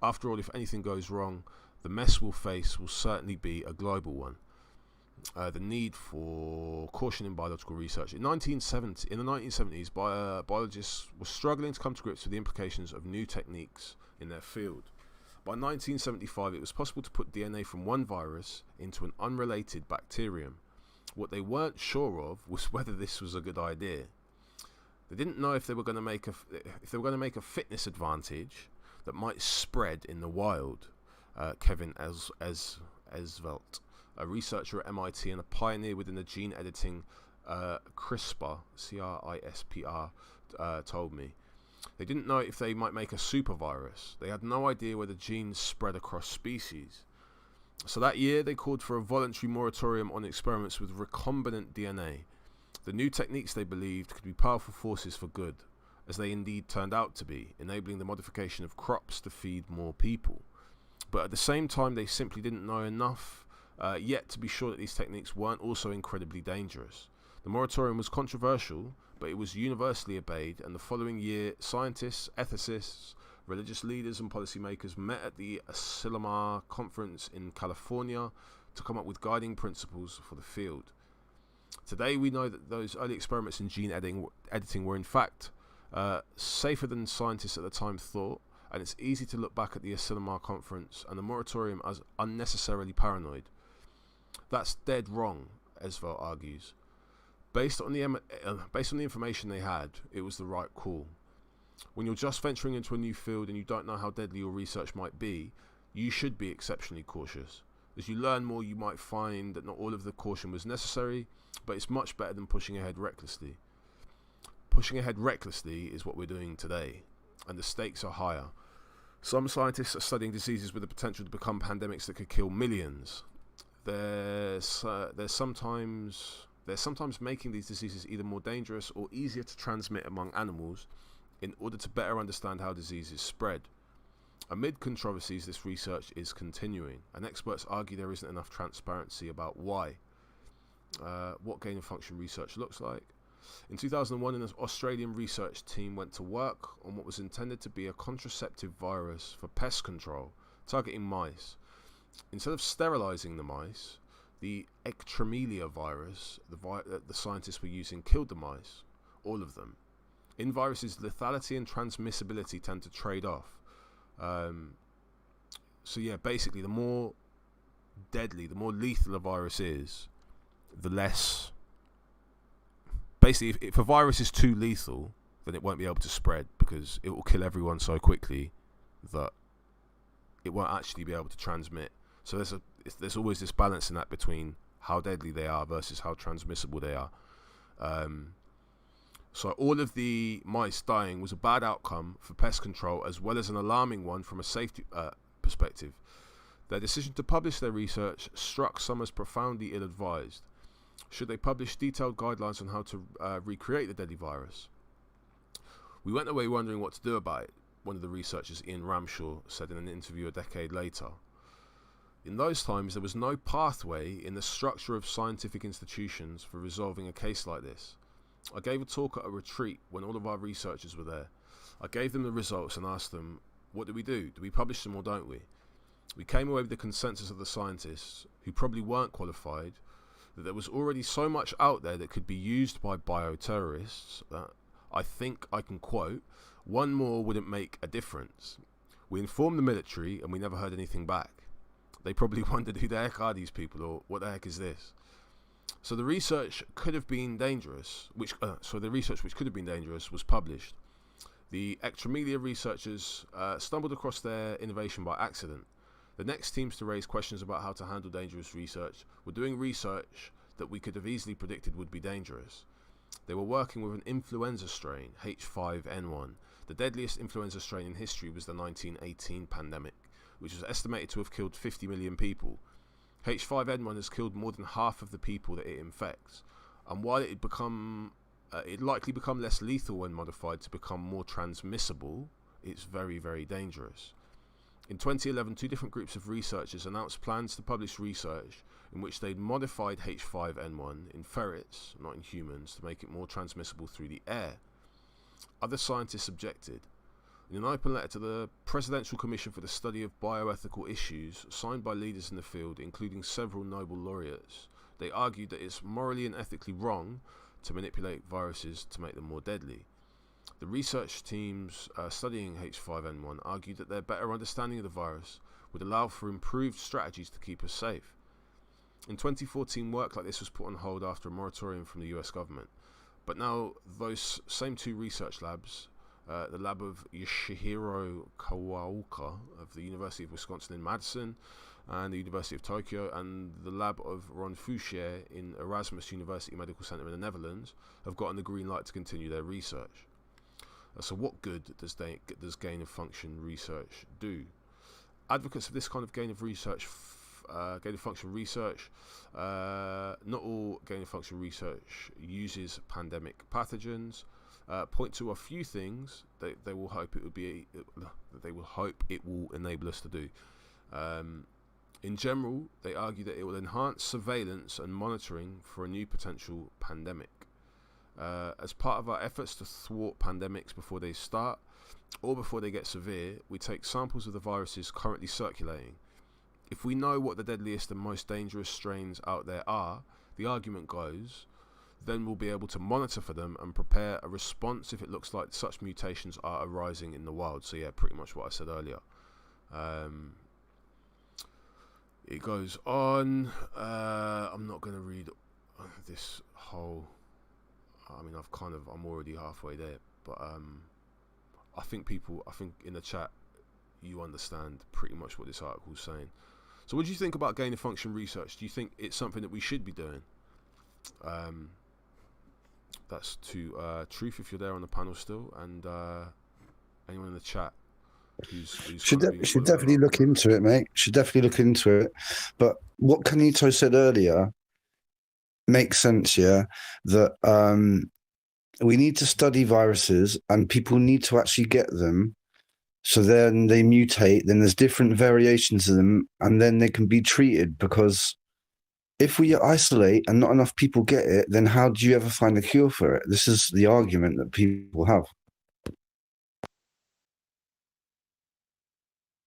After all, if anything goes wrong, the mess we'll face will certainly be a global one. The need for caution in biological research. In the 1970s, biologists were struggling to come to grips with the implications of new techniques in their field. By 1975, it was possible to put DNA from one virus into an unrelated bacterium. What they weren't sure of was whether this was a good idea. They didn't know if they were going to make a fitness advantage that might spread in the wild. Kevin Esvelt, a researcher at MIT and a pioneer within the gene editing CRISPR, CRISPR, told me. They didn't know if they might make a supervirus. They had no idea whether genes spread across species. So that year, they called for a voluntary moratorium on experiments with recombinant DNA. The new techniques, they believed, could be powerful forces for good, as they indeed turned out to be, enabling the modification of crops to feed more people. But at the same time, they simply didn't know enough yet to be sure that these techniques weren't also incredibly dangerous. The moratorium was controversial, but it was universally obeyed, and the following year, scientists, ethicists, religious leaders and policymakers met at the Asilomar Conference in California to come up with guiding principles for the field. Today, we know that those early experiments in gene editing were in fact safer than scientists at the time thought, and it's easy to look back at the Asilomar Conference and the moratorium as unnecessarily paranoid. That's dead wrong, Esvelt argues. Based on the information they had, it was the right call. When you're just venturing into a new field and you don't know how deadly your research might be, you should be exceptionally cautious. As you learn more, you might find that not all of the caution was necessary, but it's much better than pushing ahead recklessly. Pushing ahead recklessly is what we're doing today, and the stakes are higher. Some scientists are studying diseases with the potential to become pandemics that could kill millions. They're sometimes making these diseases either more dangerous or easier to transmit among animals in order to better understand how diseases spread. Amid controversies, this research is continuing, and experts argue there isn't enough transparency about why. What gain-of-function research looks like. In 2001, an Australian research team went to work on what was intended to be a contraceptive virus for pest control, targeting mice. Instead of sterilizing the mice, the Ectromelia virus the scientists were using killed the mice, all of them. In viruses, lethality and transmissibility tend to trade off. So yeah, basically, the more deadly, the more lethal a virus is, the less... Basically, if a virus is too lethal, then it won't be able to spread because it will kill everyone so quickly that it won't actually be able to transmit. So there's always this balance in that between how deadly they are versus how transmissible they are. So all of the mice dying was a bad outcome for pest control, as well as an alarming one from a safety perspective. Their decision to publish their research struck some as profoundly ill-advised. Should they publish detailed guidelines on how to recreate the deadly virus? We went away wondering what to do about it, one of the researchers, Ian Ramshaw, said in an interview a decade later. In those times, there was no pathway in the structure of scientific institutions for resolving a case like this. I gave a talk at a retreat when all of our researchers were there. I gave them the results and asked them, what do? Do we publish them or don't we? We came away with the consensus of the scientists, who probably weren't qualified, that there was already so much out there that could be used by bioterrorists that I think I can quote, one more wouldn't make a difference. We informed the military and we never heard anything back. They probably wondered who the heck are these people, or what the heck is this? So the research could have been dangerous, which could have been dangerous was published. The extramedia researchers stumbled across their innovation by accident. The next teams to raise questions about how to handle dangerous research were doing research that we could have easily predicted would be dangerous. They were working with an influenza strain, H5N1. The deadliest influenza strain in history was the 1918 pandemic, which was estimated to have killed 50 million people. H5N1 has killed more than half of the people that it infects, and while it likely become less lethal when modified to become more transmissible, it's very, very dangerous. In 2011, two different groups of researchers announced plans to publish research in which they'd modified H5N1 in ferrets, not in humans, to make it more transmissible through the air. Other scientists objected. In an open letter to the Presidential Commission for the Study of Bioethical Issues, signed by leaders in the field, including several Nobel laureates, they argued that it's morally and ethically wrong to manipulate viruses to make them more deadly. The research teams studying H5N1 argued that their better understanding of the virus would allow for improved strategies to keep us safe. In 2014, work like this was put on hold after a moratorium from the US government. But now those same two research labs, the lab of Yoshihiro Kawaoka of the University of Wisconsin in Madison and the University of Tokyo, and the lab of Ron Fouchier in Erasmus University Medical Center in the Netherlands, have gotten the green light to continue their research. So what good does gain-of-function research do? Advocates of this kind of gain-of-function research, not all gain-of-function research uses pandemic pathogens, point to a few things that they will hope it will enable us to do. In general, they argue that it will enhance surveillance and monitoring for a new potential pandemic. As part of our efforts to thwart pandemics before they start or before they get severe, we take samples of the viruses currently circulating. If we know what the deadliest and most dangerous strains out there are, the argument goes, then we'll be able to monitor for them and prepare a response if it looks like such mutations are arising in the wild. So yeah, pretty much what I said earlier. It goes on. I'm not going to read this whole... I'm already halfway there, but I think in the chat you understand pretty much what this article is saying. So what do you think about gain-of-function research? Do you think it's something that we should be doing? That's to Truth, if you're there on the panel still, and anyone in the chat who's should definitely look into it, mate. Should definitely look into it. But what Kanito said earlier makes sense, yeah, that we need to study viruses and people need to actually get them, so then they mutate, then there's different variations of them, and then they can be treated. Because if we isolate and not enough people get it, then how do you ever find a cure for it? This is the argument that people have.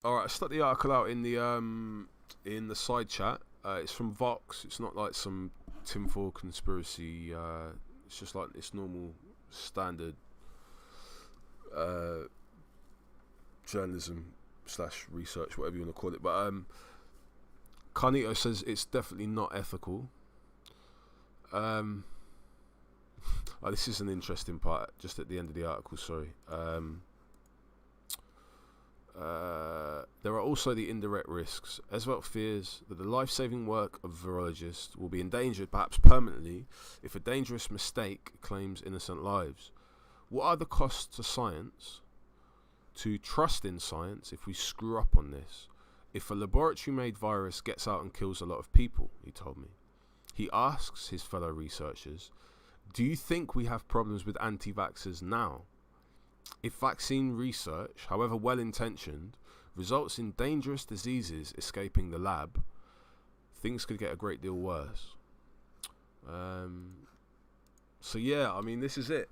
All right, I stuck the article out in the side chat. It's from Vox. It's not like some tinfoil conspiracy. It's just like it's normal, standard journalism / research, whatever you want to call it. But Carnito says it's definitely not ethical. This is an interesting part, just at the end of the article. Sorry. There are also the indirect risks. Esvelt fears that the life-saving work of virologists will be endangered, perhaps permanently, if a dangerous mistake claims innocent lives. What are the costs to science, to trust in science, if we screw up on this? If a laboratory-made virus gets out and kills a lot of people, he told me. He asks his fellow researchers, do you think we have problems with anti-vaxxers now? If vaccine research, however well-intentioned, results in dangerous diseases escaping the lab, things could get a great deal worse. So yeah, I mean, this is it.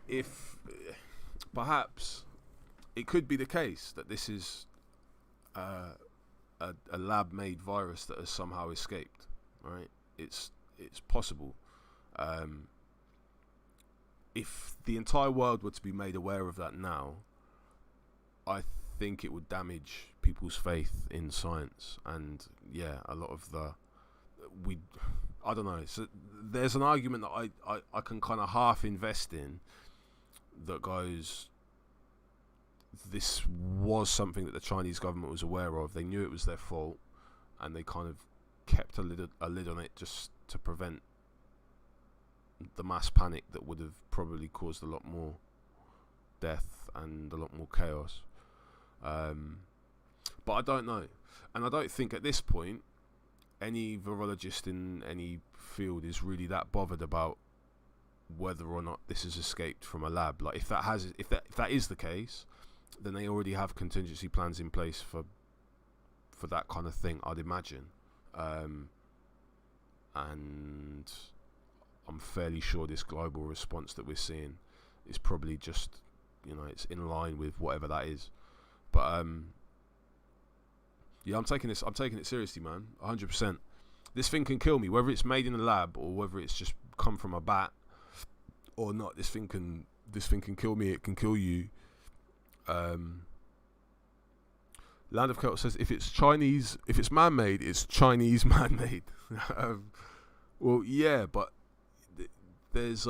If perhaps it could be the case that this is a lab-made virus that has somehow escaped, right? It's possible. If the entire world were to be made aware of that now, I think it would damage people's faith in science. And yeah, a lot of I don't know. So there's an argument that I can kind of half invest in that goes, this was something that the Chinese government was aware of. They knew it was their fault, and they kind of kept a lid on it just to prevent the mass panic that would have probably caused a lot more death and a lot more chaos. But I don't know, and I don't think at this point any virologist in any field is really that bothered about whether or not this has escaped from a lab. Like, if that is the case, then they already have contingency plans in place for that kind of thing, I'd imagine. And I'm fairly sure this global response that we're seeing is probably just, it's in line with whatever that is. But yeah, I'm taking it seriously, man. 100%. This thing can kill me, whether it's made in a lab or whether it's just come from a bat or not. This thing can kill me. It can kill you. Land of Celts says, if it's man-made, it's Chinese man-made. Well, yeah, but there's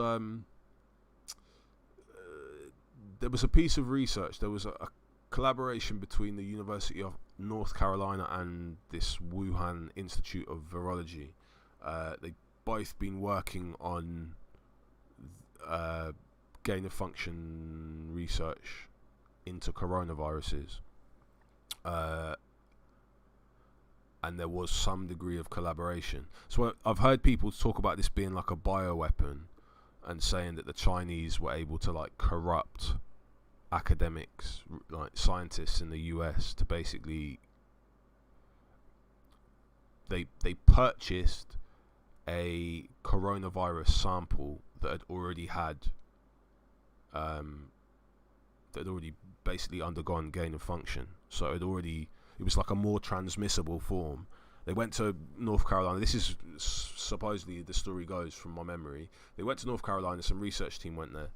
there was a piece of research. There was a collaboration between the University of North Carolina and this Wuhan Institute of Virology. They've both been working on gain of function research into coronaviruses. And there was some degree of collaboration. So I've heard people talk about this being like a bioweapon, and saying that the Chinese were able to like corrupt academics, like scientists in the US, to basically they purchased a coronavirus sample that had already basically undergone gain of function. So it was like a more transmissible form. They went to North Carolina. This is supposedly the story goes from my memory. They went to North Carolina. Some research team went there.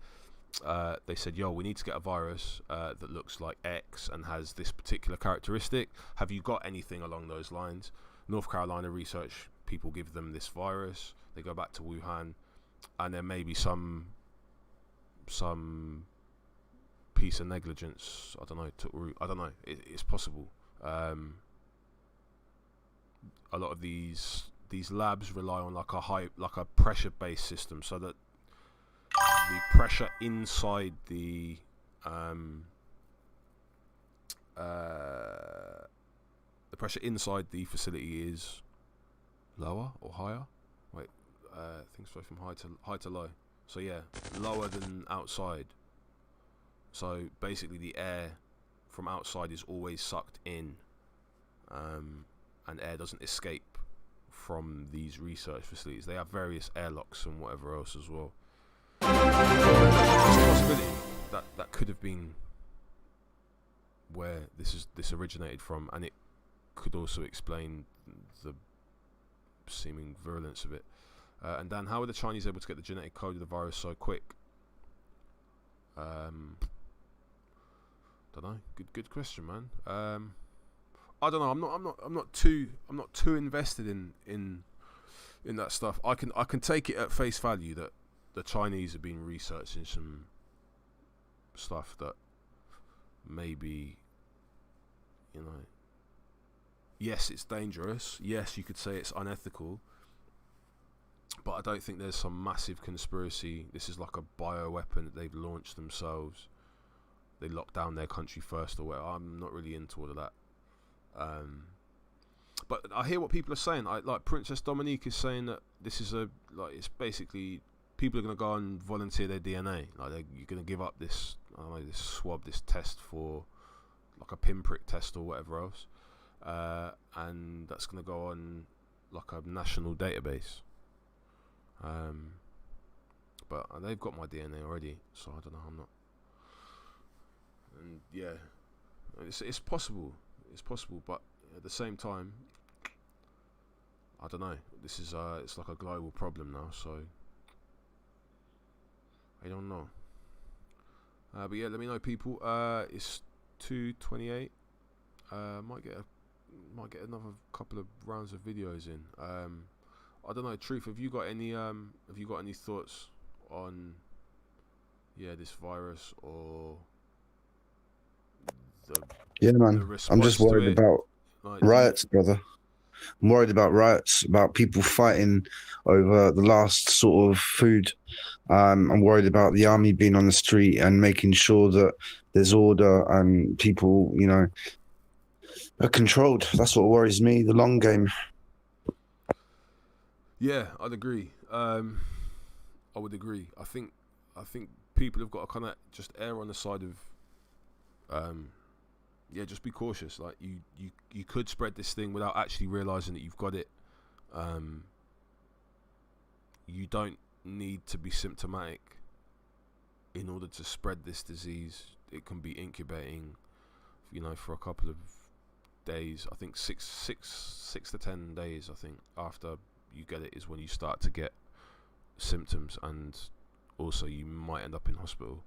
They said, yo, we need to get a virus that looks like X and has this particular characteristic. Have you got anything along those lines? North Carolina research people give them this virus. They go back to Wuhan, and there may be some piece of negligence. I don't know. I don't know. It's possible. A lot of these labs rely on like a pressure based system, so that the pressure inside the facility is lower or higher. Wait, things go from high to low. So yeah, lower than outside. So basically, the air from outside is always sucked in, and air doesn't escape from these research facilities. They have various airlocks and whatever else as well. There's a possibility that could have been where this originated from, and it could also explain the seeming virulence of it. And Dan, how were the Chinese able to get the genetic code of the virus so quick? Don't know. Good question, man. I don't know. I'm not too invested in that stuff. I can take it at face value that the Chinese have been researching some stuff that maybe, yes, it's dangerous. Yes, you could say it's unethical. But I don't think there's some massive conspiracy. This is like a bioweapon that they've launched themselves. They locked down their country first or whatever. I'm not really into all of that. But I hear what people are saying. Like Princess Dominique is saying that this is it's basically people are going to go and volunteer their DNA. Like you're going to give up this, I don't know, this swab, this test for like a pinprick test or whatever else, and that's going to go on like a national database. but they've got my DNA already, so I don't know. I'm not. And yeah, it's possible. It's possible, but at the same time, I don't know. This is it's like a global problem now, so I don't know. But yeah, let me know, people. It's 2:28. Might get another couple of rounds of videos in. I don't know. Truth, have you got any thoughts on this virus or Yeah, man. I'm just worried about riots, brother. I'm worried about riots, about people fighting over the last sort of food. I'm worried about the army being on the street and making sure that there's order and people, are controlled. That's what worries me, the long game. Yeah, I'd agree. I would agree. I think people have got to kind of just err on the side of just be cautious. Like you could spread this thing without actually realizing that you've got it. You don't need to be symptomatic in order to spread this disease. It can be incubating, for a couple of days. I think six to 10 days. I think after you get it is when you start to get symptoms, and also you might end up in hospital.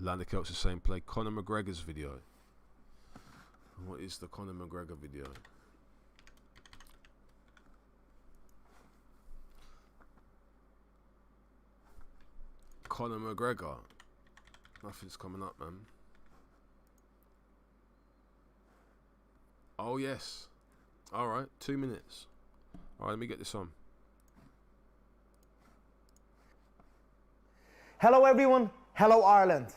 Lander Celts is saying play Conor McGregor's video. What is the Conor McGregor video? Conor McGregor. Nothing's coming up, man. Oh yes. Alright, 2 minutes. Alright, let me get this on. Hello everyone, hello Ireland.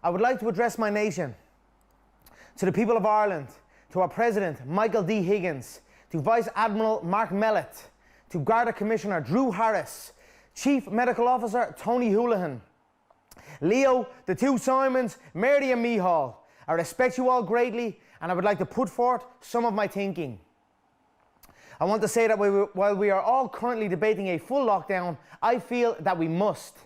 I would like to address my nation. To the people of Ireland, to our President Michael D. Higgins, to Vice Admiral Mark Mellett, to Garda Commissioner Drew Harris, Chief Medical Officer Tony Houlihan, Leo, the two Simons, Mary and Mihal. I respect you all greatly, and I would like to put forth some of my thinking. I want to say that while we are all currently debating a full lockdown, I feel that we must.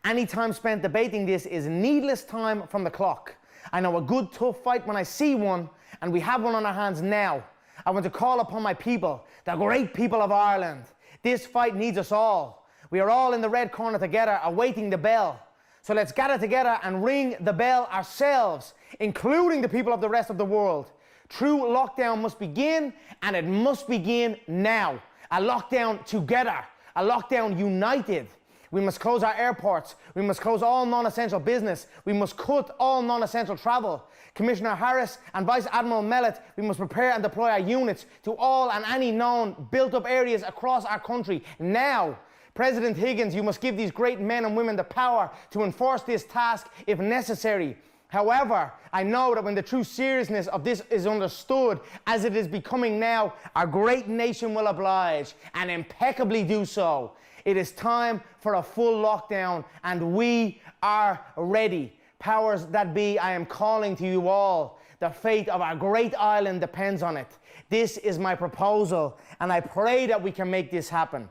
Any time spent debating this is needless time from the clock. I know a good tough fight when I see one, and we have one on our hands now. I want to call upon my people, the great people of Ireland. This fight needs us all. We are all in the red corner together, awaiting the bell. So let's gather together and ring the bell ourselves, including the people of the rest of the world. True lockdown must begin, and it must begin now. A lockdown together, a lockdown united. We must close our airports. We must close all non-essential business. We must cut all non-essential travel. Commissioner Harris and Vice Admiral Mellett, we must prepare and deploy our units to all and any known built-up areas across our country now. President Higgins, you must give these great men and women the power to enforce this task if necessary. However, I know that when the true seriousness of this is understood, as it is becoming now, our great nation will oblige, and impeccably do so. It is time for a full lockdown, and we are ready. Powers that be, I am calling to you all. The fate of our great island depends on it. This is my proposal, and I pray that we can make this happen.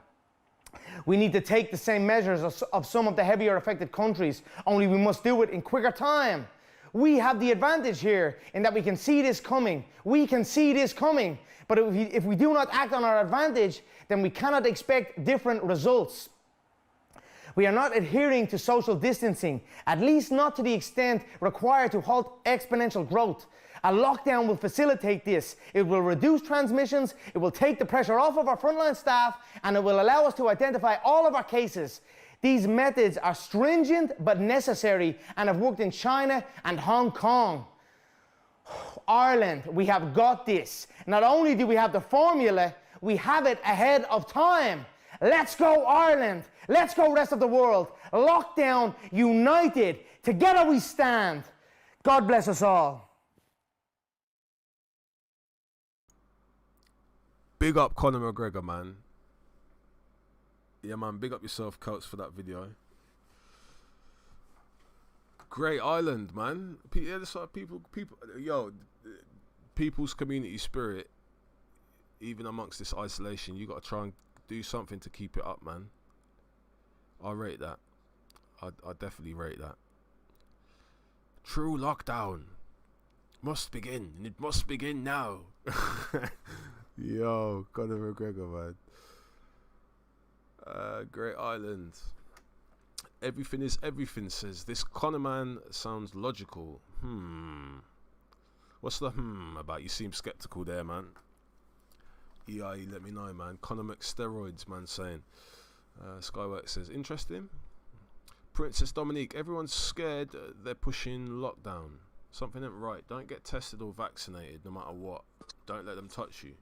We need to take the same measures of some of the heavier affected countries, only we must do it in quicker time. We have the advantage here in that we can see this coming. We can see this coming. But if we do not act on our advantage, then we cannot expect different results. We are not adhering to social distancing, at least not to the extent required to halt exponential growth. A lockdown will facilitate this. It will reduce transmissions, it will take the pressure off of our frontline staff, and it will allow us to identify all of our cases. These methods are stringent but necessary and have worked in China and Hong Kong. Ireland, we have got this. Not only do we have the formula, we have it ahead of time. Let's go Ireland. Let's go rest of the world. Lockdown, united. Together we stand. God bless us all. Big up Conor McGregor, man. Yeah, man, big up yourself, Celts, for that video. Great island, man. Yeah, that's like people's community spirit, even amongst this isolation, you got to try and do something to keep it up, man. I rate that. I definitely rate that. True lockdown must begin, and it must begin now. Yo, Conor McGregor, man. Great Island. Everything is everything, says this Conor man. Sounds logical. What's the about? You seem skeptical there, man. EIE, let me know, man. Conor McSteroids, man, saying. Skyworks says, interesting. Princess Dominique, everyone's scared they're pushing lockdown. Something ain't right. Don't get tested or vaccinated no matter what. Don't let them touch you.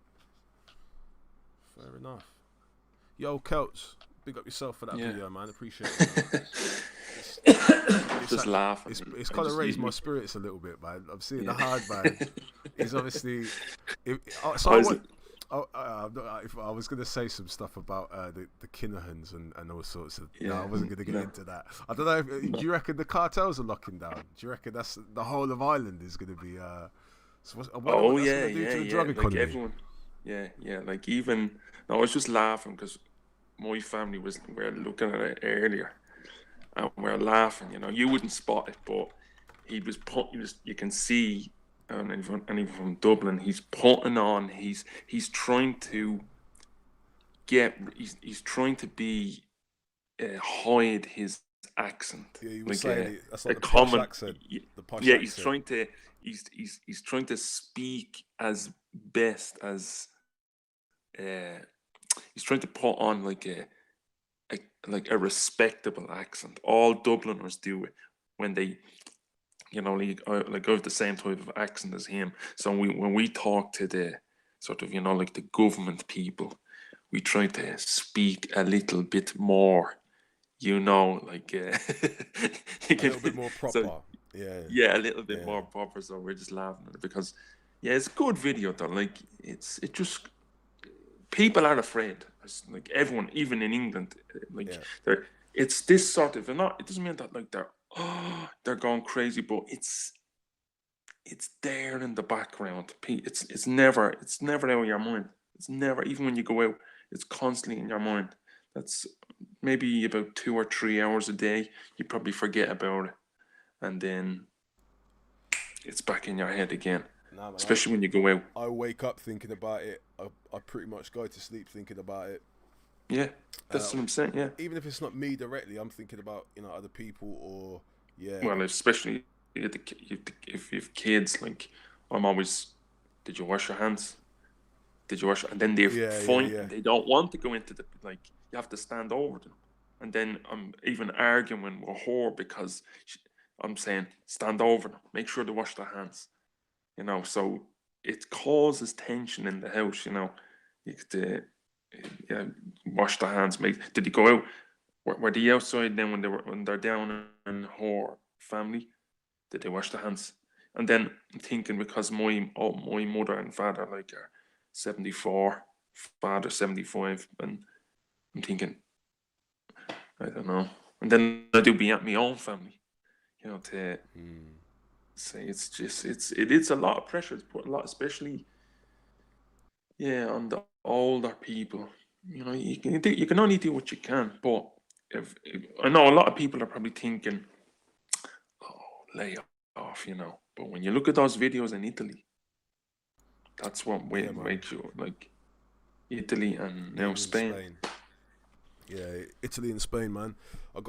Fair enough. Yo, Celts, big up yourself for that video, man. Appreciate it. Just laughing. It's kind of raised my spirits a little bit, man. I'm seeing the hard man. He's obviously... I was going to say some stuff about the Kinahans and all sorts of... No, I wasn't going to get into that. I don't know. Do you reckon the cartels are locking down? Do you reckon that's the whole of Ireland is going to be... drug economy? Like everyone... Yeah. Like even... No, I was just laughing because my family were looking at it earlier. And we're laughing, you know. You wouldn't spot it, but you can see... And even from Dublin, he's putting on. He's trying to get. He's trying to be hide his accent. Yeah, you were saying that's like the posh accent. The posh accent. He's trying to. He's trying to speak as best as. He's trying to put on like a respectable accent. All Dubliners do it when they. You know, like I have the same type of accent as him. So when we talk to the sort of, you know, like the government people, we try to speak a little bit more, you know, like a little bit more proper. So, a little bit more proper. So we're just laughing at it because, it's a good video though. Like it just people are afraid. It's like everyone, even in England, it's this sort of. It doesn't mean that like they're going crazy, but it's there in the background. It's never out of your mind. It's never, even when you go out, it's constantly in your mind. That's maybe about 2 or 3 hours a day. You probably forget about it, and then it's back in your head again. Nah, man, especially when you go out. I wake up thinking about it. I pretty much go to sleep thinking about it. Yeah, that's what I'm saying. Yeah, even if it's not me directly, I'm thinking about other people or Well, especially if you've kids, like I'm always, did you wash your hands? Did you wash? And then they they don't want to go into the you have to stand over them, and then I'm even arguing with her because I'm saying stand over them, make sure they wash their hands, you know. So it causes tension in the house, you know. You could. Wash their hands. Did they go out? Were they outside then when they're down in her family? Did they wash their hands? And then I'm thinking because my mother and father are 74, father 75, and I'm thinking I don't know. And then I do be at my own family, you know, to say it is a lot of pressure. It's put a lot, especially on the older people. You know, you can only do what you can. But if I know a lot of people are probably thinking, "Oh, lay off," you know. But when you look at those videos in Italy, that's what makes you like Italy and now Spain. Yeah, Italy and Spain, man. I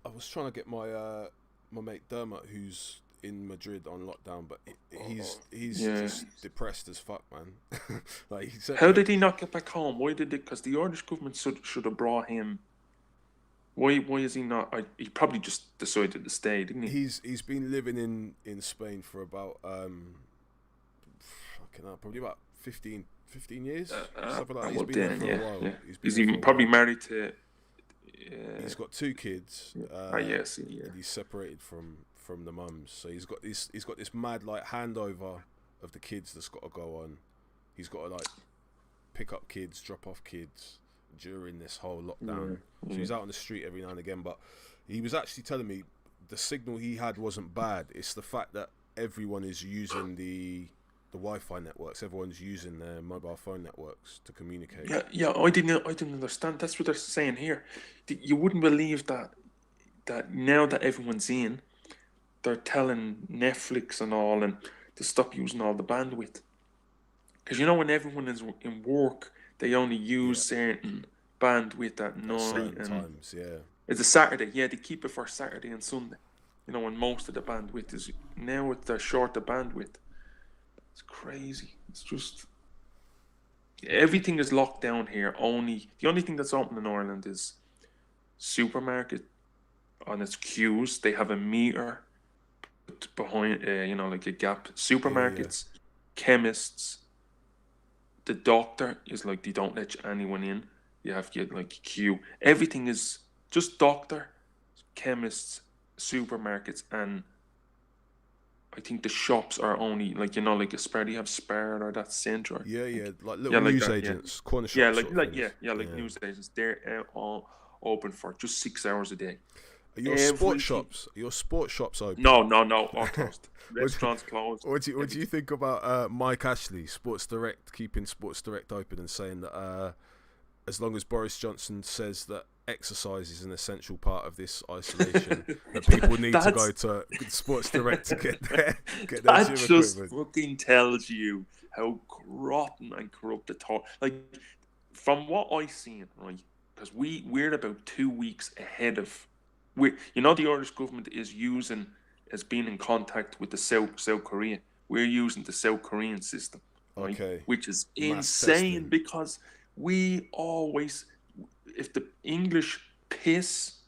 was trying to get my mate Dermot, who's in Madrid on lockdown, but he's just depressed as fuck, man. Like he said, how did he not get back home? Why did it? Because the Irish government should have brought him. Why is he not? He probably just decided to stay, didn't he? He's been living in Spain for about probably about 15 years. Something like that. He's been there for a while. Yeah. He's even probably married to. He's got 2 kids. Yes, and he's separated from the mums, so he's got this mad handover of the kids that's got to go on. He's got to pick up kids, drop off kids during this whole lockdown. So he's out on the street every now and again. But he was actually telling me the signal he had wasn't bad. It's the fact that everyone is using the Wi-Fi networks. Everyone's using their mobile phone networks to communicate. Yeah. I didn't understand. That's what they're saying here. You wouldn't believe that now that everyone's in, they're telling Netflix and all and to stop using all the bandwidth. Because when everyone is in work, they only use certain bandwidth at night certain and times. Yeah. It's a Saturday. Yeah, they keep it for Saturday and Sunday. When most of the bandwidth is now with the shorter bandwidth. It's crazy. It's just everything is locked down here. The only thing that's open in Ireland is supermarket on its queues. They have a meter behind, like a gap. Supermarkets, chemists. The doctor is like they don't let anyone in. You have to get like a queue. Everything is just doctor, chemists, supermarkets, and I think the shops are only like like a Spar. Do you have Spar or that Centre? Yeah, like little news agents, corner shops. Like news agents. They're all open for just 6 hours a day. Are your sports shops? Are your sports shops open? No, all closed. Restaurants closed. What do you think about Mike Ashley, Sports Direct, keeping Sports Direct open and saying that as long as Boris Johnson says that exercise is an essential part of this isolation, that people need to go to Sports Direct to get their that gym just equipment. fucking tells you how rotten and corrupt the talk. Like from what I've seen, right? Because we're about 2 weeks ahead of. The Irish government has been in contact with the South Korea. We're using the South Korean system, right? Okay. Which is Mass insane testing. because we always, if the English piss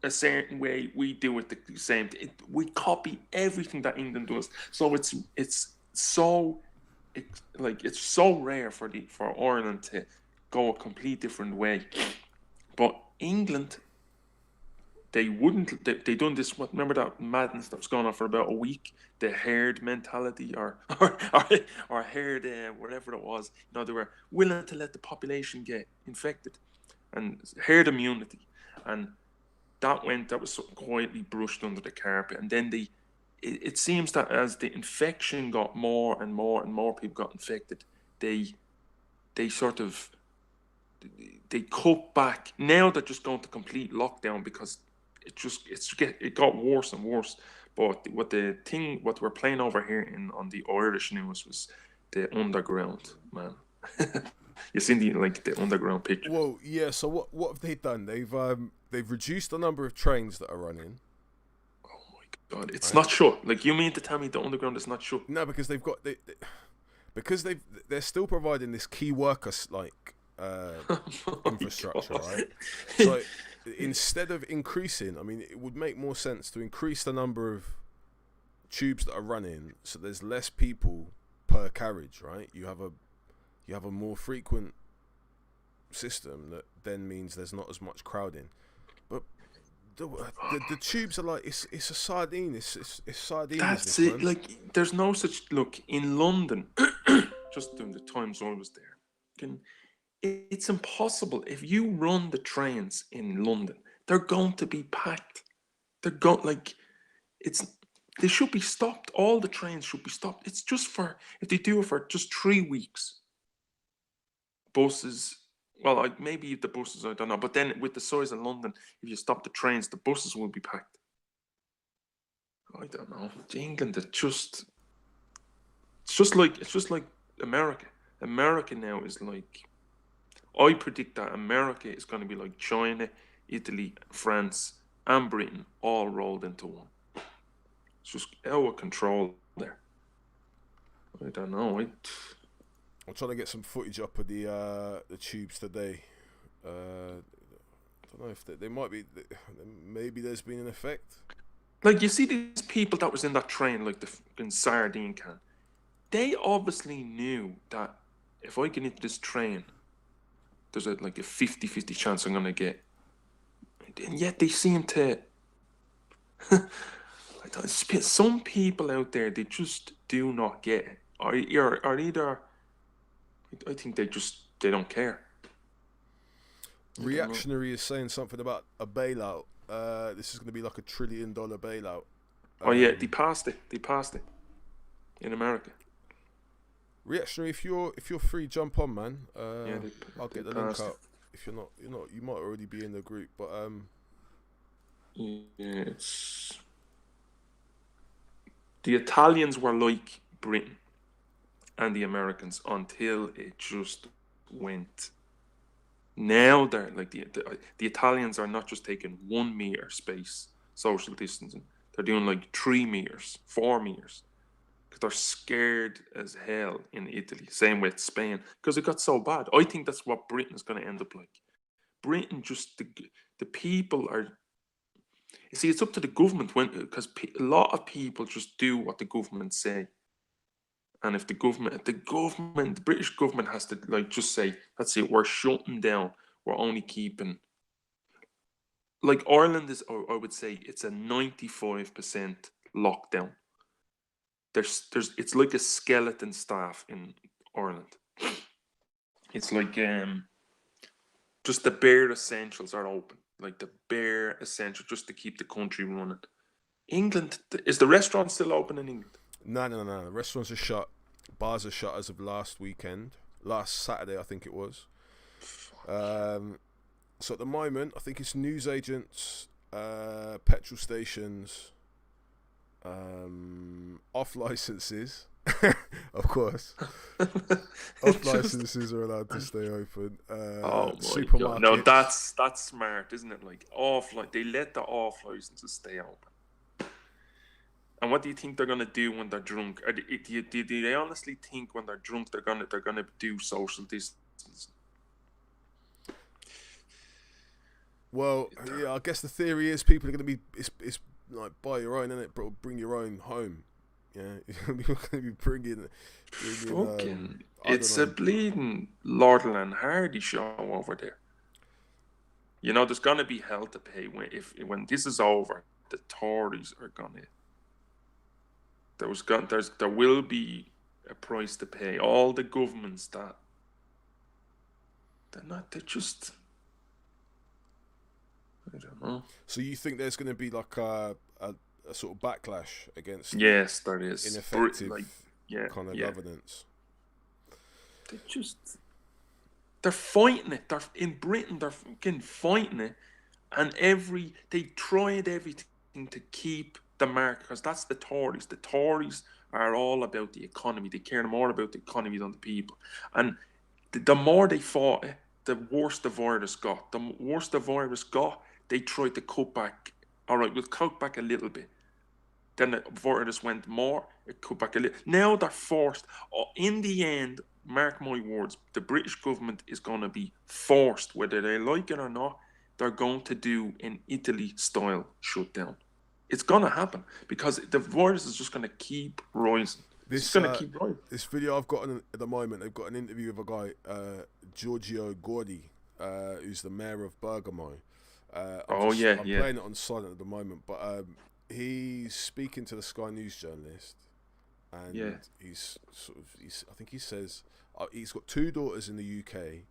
a certain way, we do it the same. We copy everything that England does. So it's so rare for Ireland to go a complete different way. But England. They done this. Remember that madness that was going on for about a week? The herd mentality, or herd, whatever it was. They were willing to let the population get infected, and herd immunity, and that was quietly brushed under the carpet. And then it seems that as the infection got more and more and more people got infected, they cut back. Now they're just going to complete lockdown because. It got worse and worse. But what we're playing over here on the Irish news was the underground, man. You seen the underground pictures? Well, yeah. So what have they done? They've reduced the number of trains that are running. Oh my God, it's not shut. Like you mean to tell me the underground is not shut? No, because they're still providing this key worker infrastructure, right? So. Instead of increasing, it would make more sense to increase the number of tubes that are running, so there's less people per carriage, right? You have a more frequent system that then means there's not as much crowding. But the tubes are like it's a sardine. It's sardine. That's business, it. man. Like there's no such look in London. Just during the times I was there. It's impossible. If you run the trains in London, they're going to be packed. They should be stopped. All the trains should be stopped. It's just if they do it for just 3 weeks. Buses, well, maybe the buses, I don't know. But then with the size of London, if you stop the trains, the buses will be packed. I don't know. England, it's just like America. America now is like. I predict that America is going to be like China, Italy, France, and Britain all rolled into one. It's just out of control there. I don't know. I'm trying to get some footage up of the tubes today. I don't know if they might be. Maybe there's been an effect. Like you see these people that was in that train, like the fucking sardine can. They obviously knew that if I get into this train. There's a 50-50 chance I'm going to get. And yet they seem to... some people out there, they just do not get it. Or either... I think they don't care. Reactionary is saying something about a bailout. This is going to be like $1 trillion bailout. Yeah, they passed it. In America. Reactionary, if you're free, jump on, man. I'll get the link passed up. If you're not, you might already be in the group, but it's the Italians were like Britain and the Americans until it just went. Now they're like the Italians are not just taking 1 meter space social distancing; they're doing like 3 meters, 4 meters, because they're scared as hell in Italy. Same with Spain, because it got so bad. I think that's what Britain's going to end up like. Britain, just the people are. You see, it's up to the government because a lot of people just do what the government say. And if the British government has to like just say, that's it, we're shutting down, we're only keeping. Like Ireland is, I would say, it's a 95% lockdown. It's like a skeleton staff in Ireland. It's like just the bare essentials are open, like the bare essentials, just to keep the country running. England, is the restaurant still open in England? No. The restaurants are shut. Bars are shut as of last Saturday, I think it was. So at the moment, I think it's newsagents, petrol stations, off licenses, of course. Off licenses are allowed to stay open. Oh my supermarkets. God. No, that's smart, isn't it? Like they let the off licenses stay open. And what do you think they're gonna do when they're drunk? Do they honestly think when they're drunk they're gonna do social distancing? Well, yeah, I guess the theory is people are gonna be it's like buy your own, innit? Bro, bring your own home. Yeah, you're gonna be bringing Fucking, it's a bleeding Laurel and Hardy show over there. You know, there's gonna be hell to pay when this is over. The Tories are gonna. There will be a price to pay. All the governments they're just, I don't know. So you think there's going to be like a sort of backlash against? Yes, there is. Ineffective kind of governance. They're fighting it. In Britain, they're fucking fighting it, and they tried everything to keep the mark, because that's the Tories. The Tories are all about the economy. They care more about the economy than the people. And the more they fought it, the worse the virus got. The worse the virus got, they tried to cut back. All right, we'll cut back a little bit. Then the virus went more, it cut back a little. Now they're forced. In the end, mark my words, the British government is going to be forced, whether they like it or not, they're going to do an Italy-style shutdown. It's going to happen because the virus is just going to keep rising. It's going to keep rising. This video I've got at the moment, they've got an interview with a guy, Giorgio Gordi, who's the mayor of Bergamo. I'm playing it on silent at the moment, but he's speaking to the Sky News journalist, and I think he says he's got 2 daughters in the UK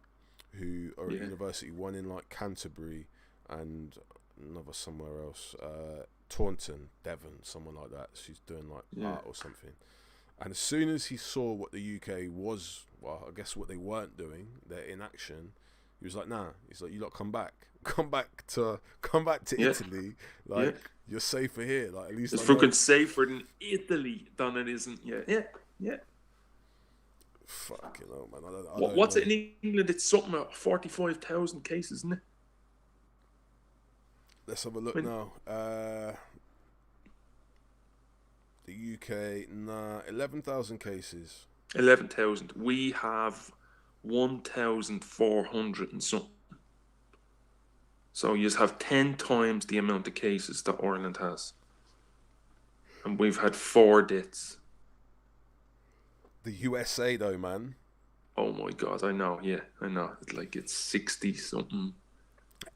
who are at university, one in like Canterbury and another somewhere else, Taunton, Devon, someone like that. She's doing like art or something. And as soon as he saw what the UK was, well, I guess what they weren't doing, their inaction, he was like, nah. He's like, you lot come back to Italy. Like you're safer here. Like at least it's fucking safer in Italy than it isn't. Yeah. Fucking hell, man. What's it in England? It's something like 45,000 cases, isn't it? Let's have a look now. The UK, 11,000 cases. 11,000. We have 1,400 and something. So you have 10 times the amount of cases that Ireland has. And we've had 4 deaths. The USA though, man. Oh my God, I know, I know. It's 60 something.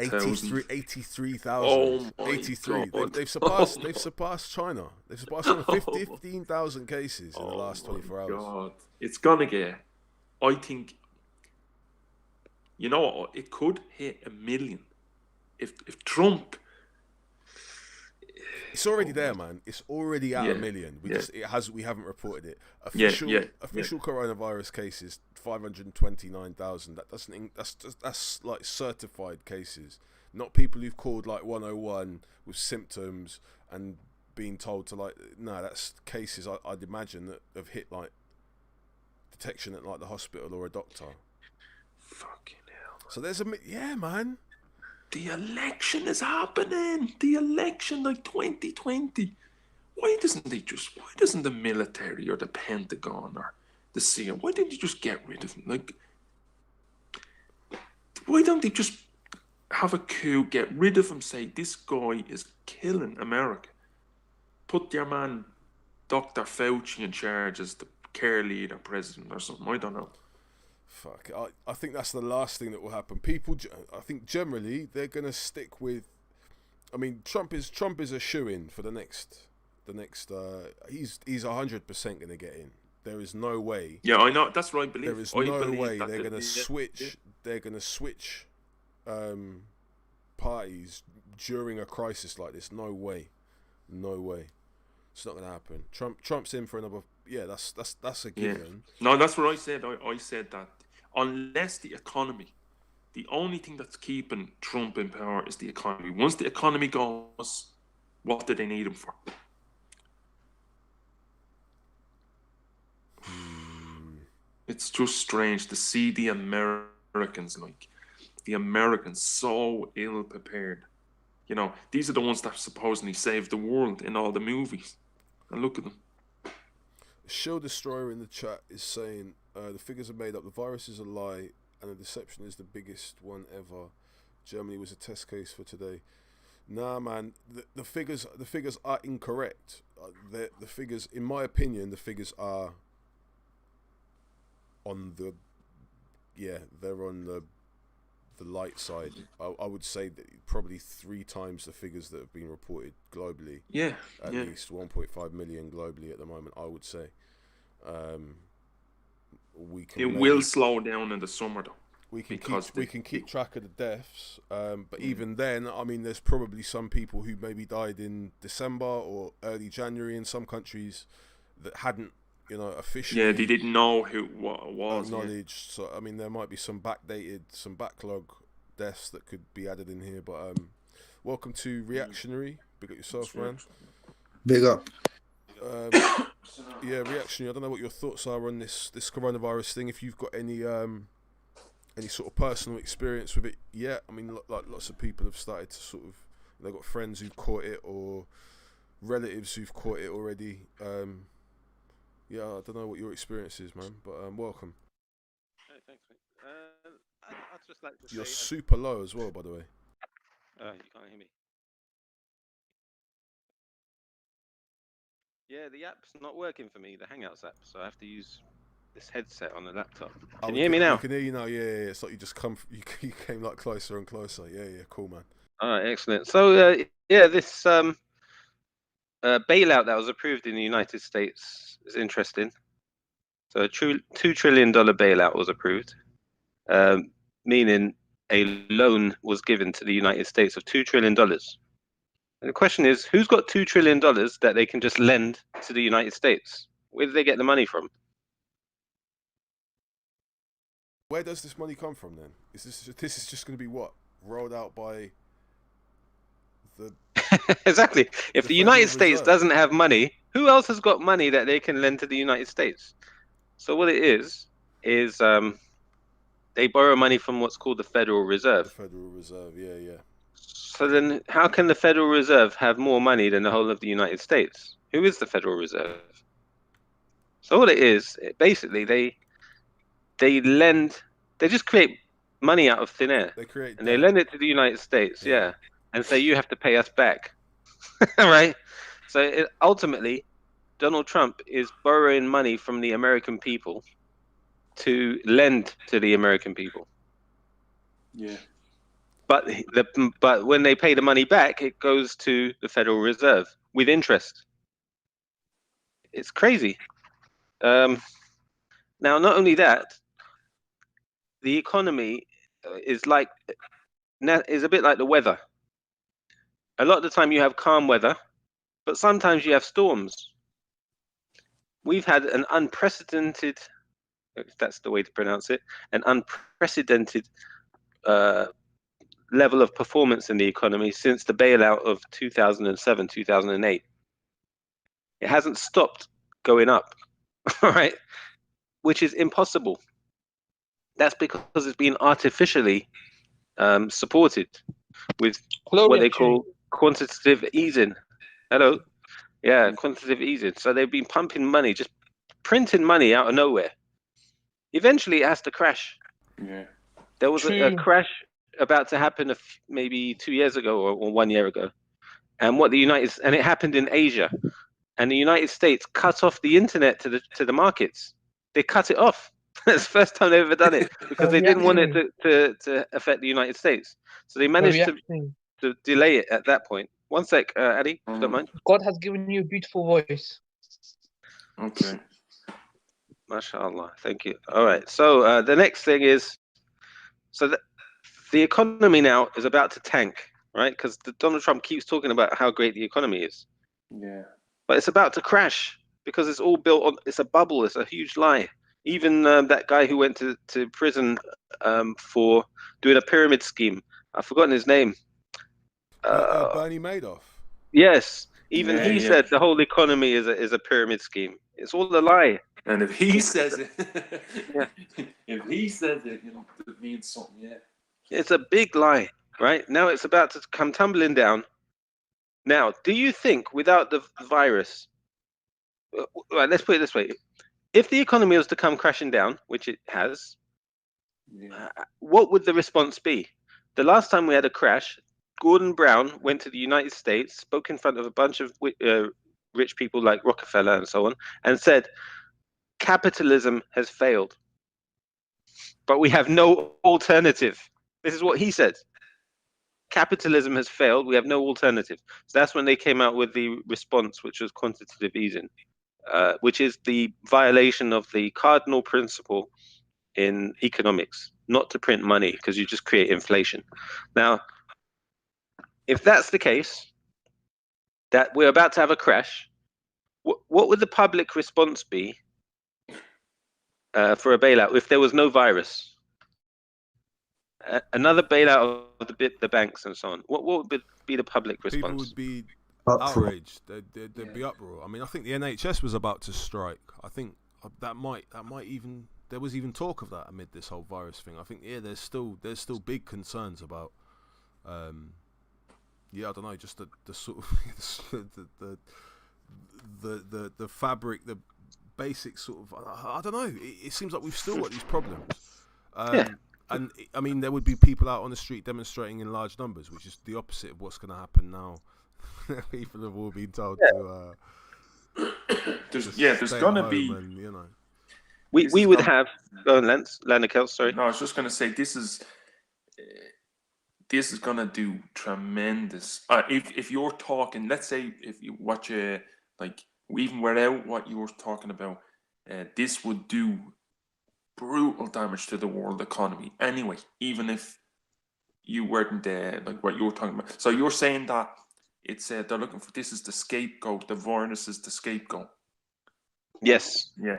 83,000. Oh my 83. God. They've surpassed China. They've surpassed China. 15,000 cases in the last 24 hours. God. It's gonna get, I think, you know what, it could hit 1 million. If Trump, It's already there, man. It's already at 1 million. We haven't reported it. Official coronavirus cases 529,000. That's like certified cases, not people who've called like 101 with symptoms and been told to that's cases I'd imagine that have hit like detection at like the hospital or a doctor. Fucking hell. So there's man. The election is happening. The election, like 2020. Why doesn't the military or the Pentagon or the CIA, why didn't you just get rid of them? Like, why don't they just have a coup, get rid of him, say, this guy is killing America. Put your man, Dr. Fauci, in charge as the care leader, president or something. I don't know. Fuck, I think that's the last thing that will happen. I think generally they're gonna stick with. I mean, Trump is a shoo-in for the next. He's 100% gonna get in. There is no way. Yeah, I know. That's what I believe. There is no way they're gonna switch. Yeah. They're gonna switch parties during a crisis like this. No way. It's not gonna happen. Trump's in for another. Yeah, that's a given. Yeah. No, that's what I said. I said that unless the economy, the only thing that's keeping Trump in power is the economy. Once the economy goes, what do they need him for? It's just strange to see the Americans so ill prepared. You know, these are the ones that supposedly saved the world in all the movies. And look at them. Show Destroyer in the chat is saying the figures are made up. The virus is a lie, and the deception is the biggest one ever. Germany was a test case for today. Nah, man, the figures are incorrect. The figures, in my opinion, the figures are on the they're on the light side. I would say that probably 3 times the figures that have been reported globally. At least 1.5 million globally at the moment, I would say. It will slow down in the summer though. We can keep track of the deaths, but even then, I mean, there's probably some people who maybe died in December or early January in some countries that hadn't, officially. Yeah, they didn't know what it was. Acknowledged. So I mean, there might be some backlog deaths that could be added in here. But welcome to Reactionary. Big up yourself, man. Big up. Reactionary. I don't know what your thoughts are on this coronavirus thing. If you've got any sort of personal experience with it yet. I mean, like lots of people have started to sort of, they've got friends who've caught it or relatives who've caught it already. I don't know what your experience is, man, but welcome. Hey, thanks, mate. I'd just like to You're say... super low as well, by the way. You can't hear me. Yeah, the app's not working for me, the Hangouts app, so I have to use this headset on the laptop. Can you hear me now? I can hear you now, yeah. It's like you just you came like closer and closer. Yeah, cool, man. All right, excellent. So, this bailout that was approved in the United States is interesting. So a $2 trillion bailout was approved, meaning a loan was given to the United States of $2 trillion. And the question is, who's got $2 trillion that they can just lend to the United States? Where do they get the money from? Where does this money come from then? This is just going to be what? Rolled out by the... Exactly. If the United States doesn't have money, who else has got money that they can lend to the United States? So what it is they borrow money from what's called the Federal Reserve. The Federal Reserve, yeah. So then how can the Federal Reserve have more money than the whole of the United States? Who is the Federal Reserve? So what it is, basically they just create money out of thin air. They lend it to the United States, and say you have to pay us back, right? So ultimately, Donald Trump is borrowing money from the American people to lend to the American people. Yeah. But when they pay the money back, it goes to the Federal Reserve with interest. It's crazy. Now, not only that, the economy is a bit like the weather. A lot of the time you have calm weather but sometimes you have storms. We've had an unprecedented, if that's the way to pronounce it, an unprecedented level of performance in the economy since the bailout of 2007, 2008. It hasn't stopped going up, right? Which is impossible. That's because it's been artificially supported with what they call quantitative easing. Hello? Yeah, quantitative easing. So they've been pumping money, just printing money out of nowhere. Eventually it has to crash. Yeah. There was a crash about to happen maybe 2 years ago or 1 year ago. And it happened in Asia. And the United States cut off the internet to the markets. They cut it off. It's the first time they've ever done it because they didn't want it to affect the United States. So they managed to delay it at that point. One sec, Addy, if you don't mind. God has given you a beautiful voice. Okay. MashaAllah. Thank you. All right. So the next thing is, the economy now is about to tank, right? Because Donald Trump keeps talking about how great the economy is. Yeah. But it's about to crash because it's all built on, it's a bubble, it's a huge lie. Even that guy who went to prison for doing a pyramid scheme, I've forgotten his name. Bernie Madoff. Yes, even he said the whole economy is a pyramid scheme. It's all a lie. And if he says it, if he says it, it means something. Yeah. It's a big lie, right? Now it's about to come tumbling down. Now, do you think without the virus, right, let's put it this way, if the economy was to come crashing down, which it has, what would the response be? The last time we had a crash, Gordon Brown went to the United States, spoke in front of a bunch of rich people like Rockefeller and so on, and said, capitalism has failed, but we have no alternative. This is what he said. Capitalism has failed. We have no alternative. So that's when they came out with the response, which was quantitative easing, which is the violation of the cardinal principle in economics, not to print money because you just create inflation. Now, if that's the case, that we're about to have a crash, what would the public response be for a bailout if there was no virus? Another bailout of the banks and so on. What would be the public response? People would be outraged. There'd be uproar. I mean, I think the NHS was about to strike. I think that might even, there was even talk of that amid this whole virus thing. I think there's still big concerns about I don't know, just the sort of the fabric, the basic sort of, I don't know. It seems like we've still got these problems. And I mean, there would be people out on the street demonstrating in large numbers, which is the opposite of what's going to happen now. People have all been told to. There's going to be. And, we would have. Go on, Lance. Lannikel, sorry. No, I was just going to say this is going to do tremendous. If you're talking, let's say if you watch like even without what you were talking about, this would do brutal damage to the world economy anyway, even if you weren't like what you were talking about. So you're saying that it's they're looking for, this is the scapegoat, the virus is the scapegoat. Yes. Yeah.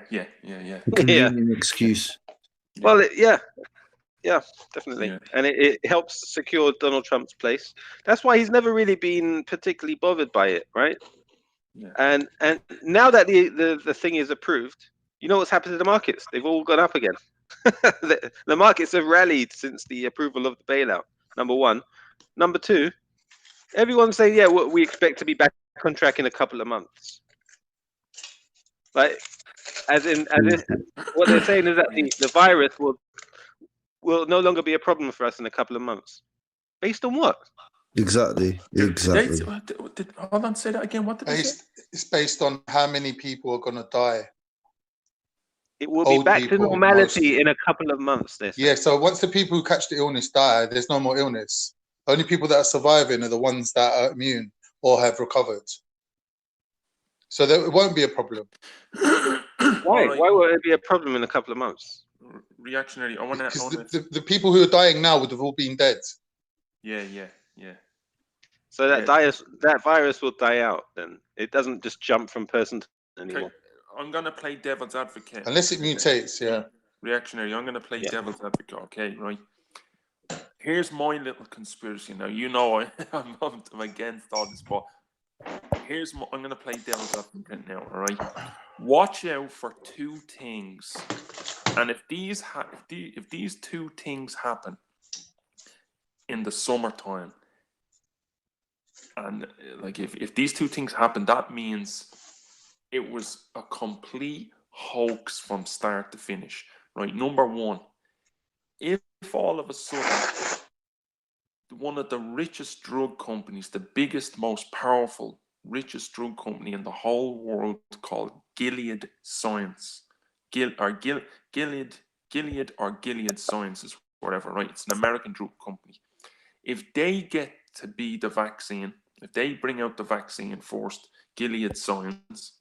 Convenient excuse. Well, yeah, definitely. Yeah. And it helps secure Donald Trump's place. That's why he's never really been particularly bothered by it, right? Yeah. And now that the thing is approved, you know what's happened to the markets? They've all gone up again. The markets have rallied since the approval of the bailout, number one. Number two, everyone's saying, yeah, we expect to be back on track in a couple of months. Like, as if what they're saying is that the virus will no longer be a problem for us in a couple of months. Based on what? Exactly. Hold on, say that again. What did they say? It's based on how many people are going to die. It will be back to normality in a couple of months. Yeah, so once the people who catch the illness die, there's no more illness. Only people that are surviving are the ones that are immune or have recovered. So it won't be a problem. Why? Why would it be a problem in a couple of months? Reactionary. I want to. The people who are dying now would have all been dead. Yeah. So that virus will die out then. It doesn't just jump from person to anymore. Okay, I'm gonna play devil's advocate. Unless it mutates, yeah. Reactionary. I'm gonna play devil's advocate. Okay, right. Here's my little conspiracy. Now you know I'm against all this, but I'm gonna play devil's advocate now. All right. Watch out for two things, and if these two things happen in the summertime, and like if these two things happen, that means it was a complete hoax from start to finish. Right. Number one, if all of a sudden one of the richest drug companies, the biggest, most powerful, richest drug company in the whole world, called Gilead Science, Gilead Sciences, whatever, right? It's an American drug company. If they get to be the vaccine, if they bring out the vaccine first, Gilead Science,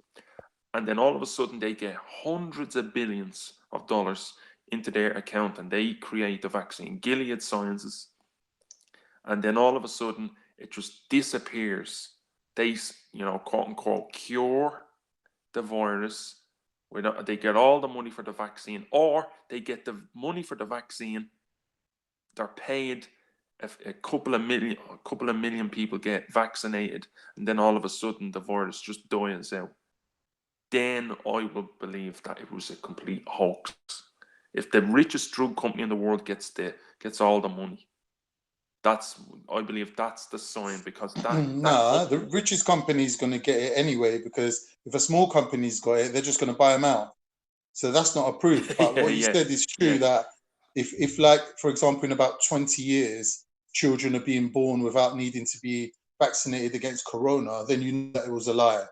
and then all of a sudden they get hundreds of billions of dollars into their account and they create the vaccine, Gilead Sciences, and then all of a sudden it just disappears. They, quote unquote, cure the virus. They get all the money for the vaccine, or they get the money for the vaccine. They're paid a couple of million people get vaccinated, and then all of a sudden the virus just dies out. Then I would believe that it was a complete hoax. If the richest drug company in the world gets all the money, I believe that's the sign, because the richest company is going to get it anyway, because if a small company's got it, they're just going to buy them out. So that's not a proof. But what you said is true, that if like, for example, in about 20 years, children are being born without needing to be vaccinated against corona, then you know that it was a lie.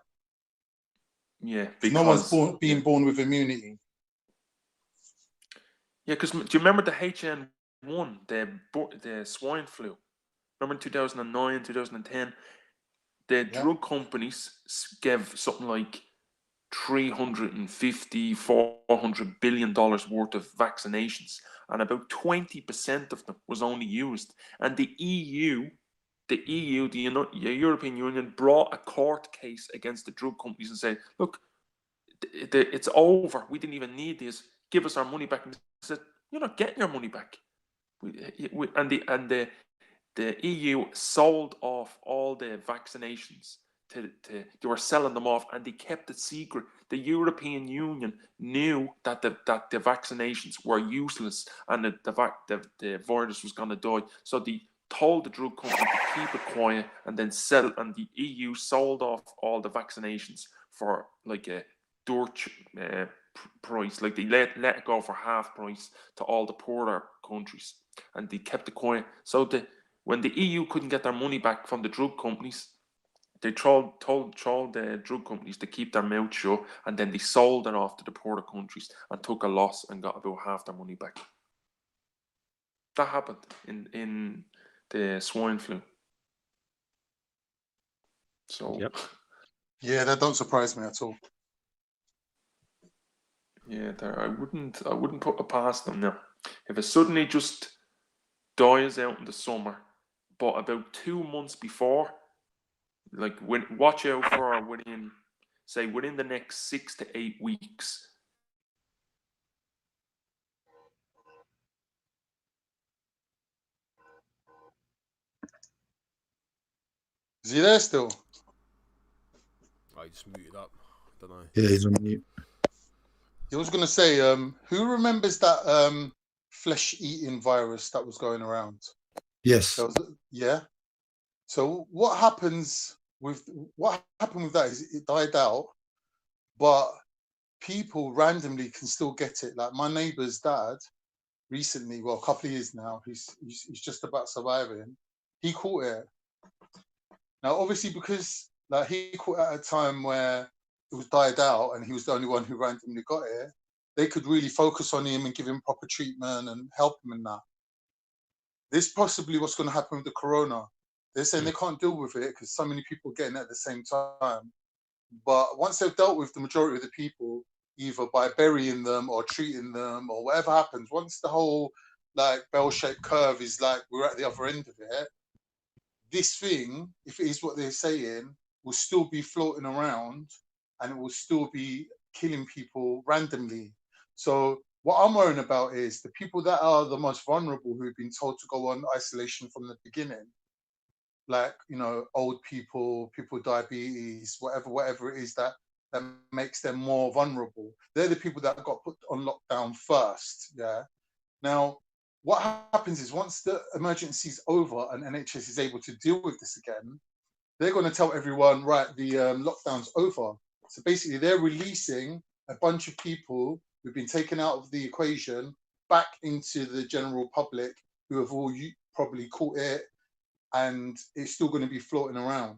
Yeah, because no one's being born with immunity. Yeah, because do you remember the HN1, the swine flu? Remember in 2009, 2010? The drug companies gave something like $350, $400 billion worth of vaccinations, and about 20% of them was only used. And the European Union, brought a court case against the drug companies and said, look, it's over. We didn't even need this. Give us our money back. And they said, you're not getting your money back. The EU sold off all the vaccinations. They were selling them off, and they kept it secret. The European Union knew that the vaccinations were useless, and the virus was going to die. So they told the drug company to keep it quiet and then sell. And the EU sold off all the vaccinations for like a dirt price. Like they let it go for half price to all the poorer countries, and they kept it quiet. So when the EU couldn't get their money back from the drug companies, they told the drug companies to keep their mouth shut, and then they sold it off to the poorer countries and took a loss and got about half their money back. That happened in the swine flu. So yeah, that don't surprise me at all. Yeah, I wouldn't put it past them now. If it suddenly just dies out in the summer, but about 2 months before, like watch out for within the next 6 to 8 weeks. Is he there still? I just muted up. I don't know. Yeah, he's on mute. I was going to say, who remembers that flesh-eating virus that was going around? Yes. Yeah. So what happened with that is it died out, but people randomly can still get it. Like my neighbour's dad recently, well, a couple of years now, he's just about surviving. He caught it. Now, obviously, because like he caught it at a time where it was died out and he was the only one who randomly got it, they could really focus on him and give him proper treatment and help him in that. This is possibly what's going to happen with the corona. They're saying they can't deal with it because so many people are getting it at the same time. But once they've dealt with the majority of the people, either by burying them or treating them or whatever happens, once the whole like bell-shaped curve is like we're at the other end of it, this thing, if it is what they're saying, will still be floating around and it will still be killing people randomly. So what I'm worrying about is the people that are the most vulnerable, who've been told to go on isolation from the beginning, like, you know, old people, people with diabetes, whatever it is that makes them more vulnerable. They're the people that got put on lockdown first. Yeah. Now, what happens is once the emergency is over and NHS is able to deal with this again, they're going to tell everyone, right, the lockdown's over. So basically, they're releasing a bunch of people who've been taken out of the equation back into the general public, who have all probably caught it, and it's still going to be floating around.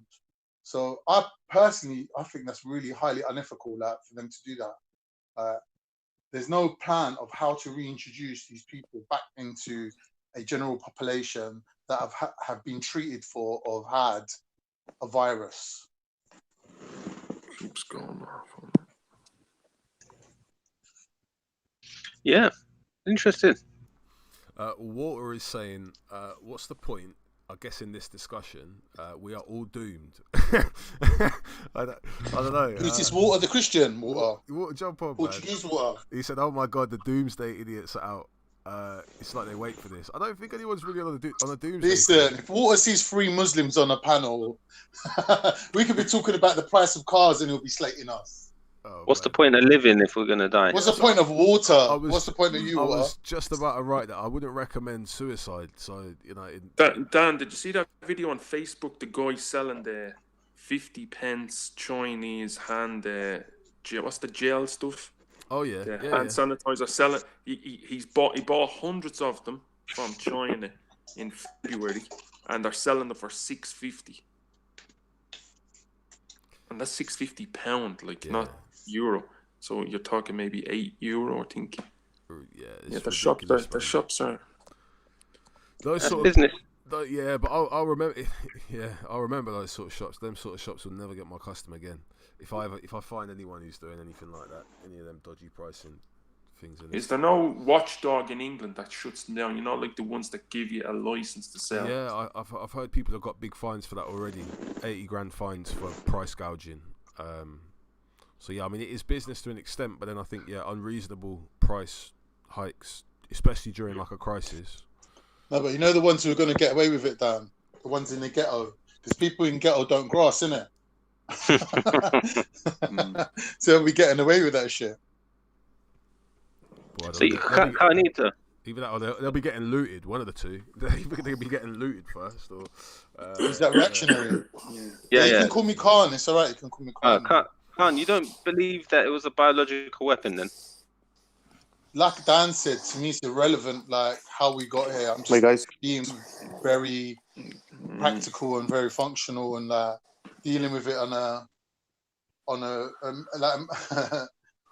So I think that's really highly unethical, like, for them to do that. There's no plan of how to reintroduce these people back into a general population that have been treated for or have had a virus. Keeps going off. Yeah, interesting. Walter is saying, what's the point? I guess in this discussion, we are all doomed. I don't know. Who's this Walter, the Christian Walter? Walter, jump on, Portuguese man. Walter. He said, "Oh my God, the doomsday idiots are out. It's like they wait for this." I don't think anyone's really on a doomsday. Listen, if Walter sees 3 Muslims on a panel, we could be talking about the price of cars and he'll be slating us. What's the point of living if we're going to die? What's the point of water? What's the point of you, I Walter? was just about to write that I wouldn't recommend suicide. So, you know. Dan, did you see that video on Facebook? The guy selling the 50 pence Chinese hand, what's the gel stuff? Oh yeah, the yeah, hand sanitizer. Selling. He bought hundreds of them from China in February, and they're selling them for $6.50. And that's £650, like not euro. So you're talking maybe €8, I think. Yeah, the shops are. Those That's sort business. Of, yeah, but I'll remember. Yeah, I'll remember those sort of shops. Them sort of shops will never get my customer again. If I find anyone who's doing anything like that, any of them dodgy pricing things. Is there no watchdog in England that shuts them down? You know, like the ones that give you a license to sell. Yeah, I've heard people have got big fines for that already. 80 grand fines for price gouging. So yeah, I mean, it is business to an extent, but then I think unreasonable price hikes, especially during like a crisis. No, but you know the ones who are going to get away with it, Dan? The ones in the ghetto, because people in ghetto don't grass, innit? So they'll be getting away with that shit. Boy, So you can't need to. Either that or they'll be getting looted. One of the two. They'll be getting looted first. Or is that reactionary? Yeah. You can call me Kaan. It's all right. You can call me Kaan. Kaan, you don't believe that it was a biological weapon then? Like Dan said, to me it's irrelevant, like how we got here. I'm just being very practical and very functional, and dealing with it on a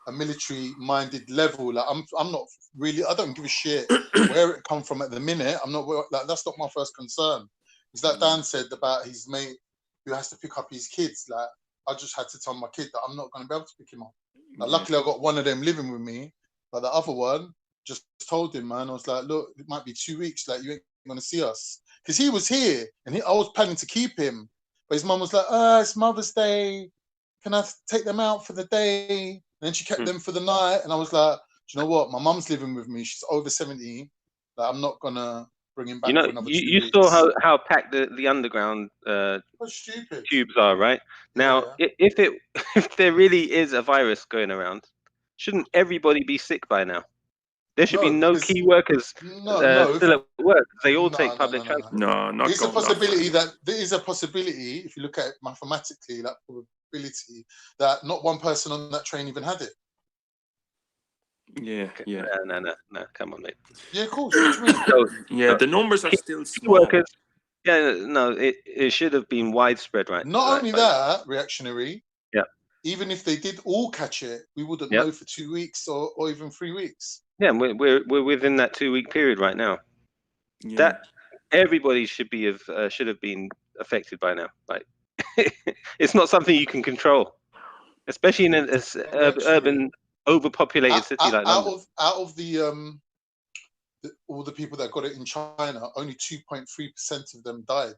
military-minded level. Like I'm not really. I don't give a shit where it come from at the minute. I'm not like that's not my first concern. It's like Dan said about his mate who has to pick up his kids. Like I just had to tell my kid that I'm not going to be able to pick him up. Like, luckily, I got one of them living with me, but the other one just told him, man. I was like, look, it might be 2 weeks. Like you ain't going to see us, because he was here and I was planning to keep him, but his mum was like, it's Mother's Day. Can I take them out for the day? And then she kept them for the night, and I was like, do you know what? My mum's living with me. She's over 70. Like, I'm not gonna bring him back. You know, for another 2 you weeks. saw how packed the underground tubes are, right? Now, if there really is a virus going around, shouldn't everybody be sick by now? There should be no key workers still at work. They all take public transport. No, not There's a possibility that there is a possibility, if you look at it mathematically, that probability that not one person on that train even had it. Yeah. No, come on, mate. Yeah, of course. What do you mean? The numbers are still small. Workers. Yeah, no, it should have been widespread, right? Not only that, reactionary. Yeah. Even if they did all catch it, we wouldn't know for 2 weeks or even 3 weeks. Yeah, we're within that 2 week period right now. Yeah. That everybody should have been affected by now. Like, it's not something you can control, especially in an urban, overpopulated city like London. Out of the all the people that got it in China, only 2.3% of them died.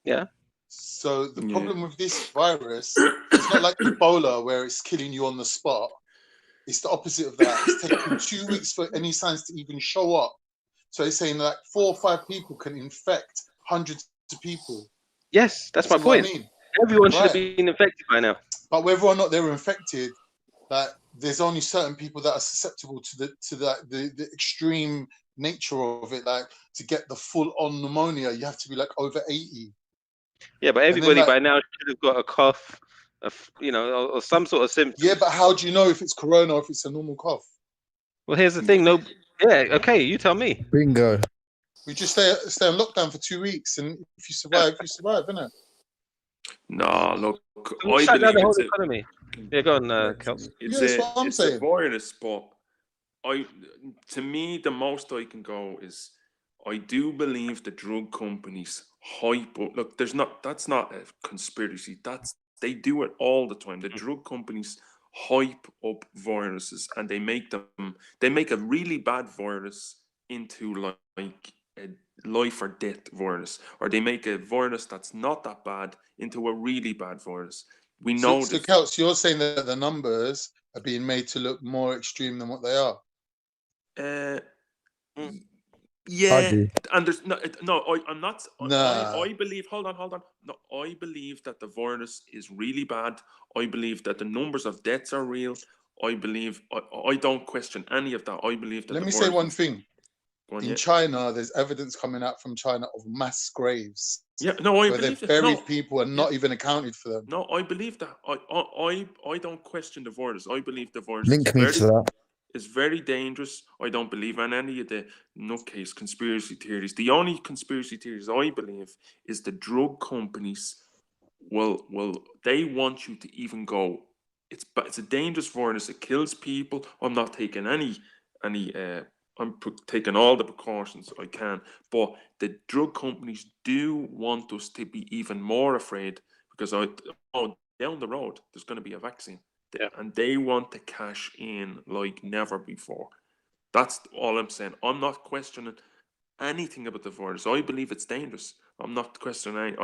Yeah. So the problem with this virus, it's not like Ebola where it's killing you on the spot. It's the opposite of that. It's taking 2 weeks for any signs to even show up. So it's saying like 4 or 5 people can infect hundreds of people. Yes, that's my point. I mean? Everyone should have been infected by now. But whether or not they were infected, like there's only certain people that are susceptible to the extreme nature of it. Like to get the full on pneumonia, you have to be like over 80. Yeah, but everybody by now should have got a cough, or some sort of symptom. Yeah, but how do you know if it's corona or if it's a normal cough? Well, here's the thing. No, yeah, okay, you tell me. Bingo. We just stay on lockdown for 2 weeks, and if you survive, you survive, innit? No, look, I shut down the whole economy. Yeah, go on, Celts. It's a virus, but to me, the most I can go is I do believe the drug companies hype up. Look, that's not a conspiracy. They do it all the time. The drug companies hype up viruses, and they make a really bad virus into like a life or death virus, or they make a virus that's not that bad into a really bad virus. We know So Celts, you're saying that the numbers are being made to look more extreme than what they are. Yeah, and there's I'm not. Nah. I believe. Hold on. No, I believe that the virus is really bad. I believe that the numbers of deaths are real. I believe. I don't question any of that. I believe that. Let me say one thing. In China, there's evidence coming out from China of mass graves. Yeah, no, I where believe they've buried people and not even accounted for them. No, I believe that. I don't question the virus. I believe the virus Link me to that. It's very dangerous. I don't believe in any of the nutcase conspiracy theories. The only conspiracy theories I believe is the drug companies they want you to even go. It's a dangerous virus. It kills people. I'm not taking any. I'm taking all the precautions I can. But the drug companies do want us to be even more afraid because down the road there's going to be a vaccine. Yeah. And they want to cash in like never before. That's all I'm saying. I'm not questioning anything about the virus. I believe it's dangerous. I'm not questioning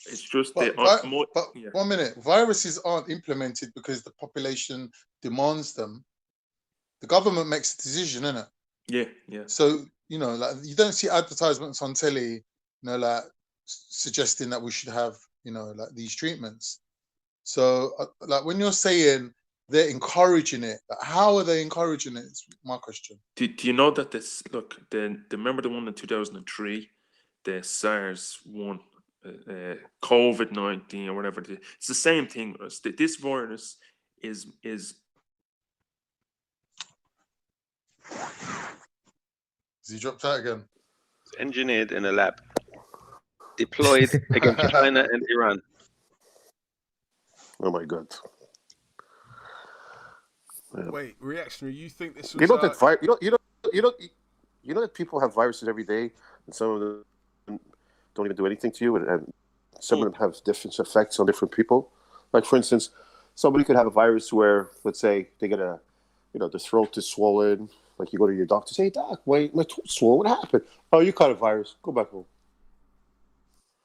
it's just but 1 minute. Viruses aren't implemented because the population demands them. The government makes a decision, innit? Yeah. So, like you don't see advertisements on telly, like suggesting that we should have, like these treatments. So, like when you're saying they're encouraging it, how are they encouraging it? It's my question. Do you know that this? Look, remember the one in 2003, the SARS one, COVID-19 or whatever. It's the same thing. This virus is. Has he dropped out again? It's engineered in a lab, deployed against China and Iran. Oh my God! Wait, Reactionary, you think this was? You know that people have viruses every day, and some of them don't even do anything to you, and some of them have different effects on different people. Like for instance, somebody could have a virus where, let's say, they get the throat is swollen. Like you go to your doctor, say, "Doc, my throat's swollen. What happened?" "Oh, you caught a virus. Go back home."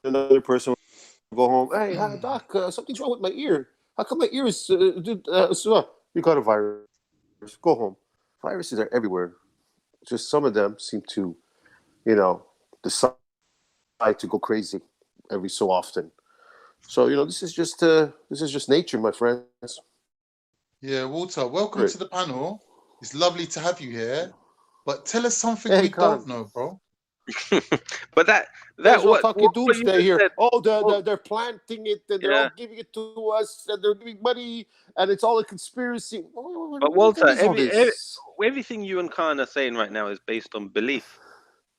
Another person will go home. "Hey, Doc, something's wrong with my ear. How come my ear is? You got a virus. Go home." Viruses are everywhere. Just some of them seem to, decide to go crazy every so often. So this is just nature, my friends. Yeah, Walter, welcome to the panel. It's lovely to have you here. But tell us something we Kaan. don't know, bro. But that what talking doomsday here. Said, they're planting it and they're all giving it to us and they're giving money and it's all a conspiracy. But Walter, everything you and Kaan are saying right now is based on belief.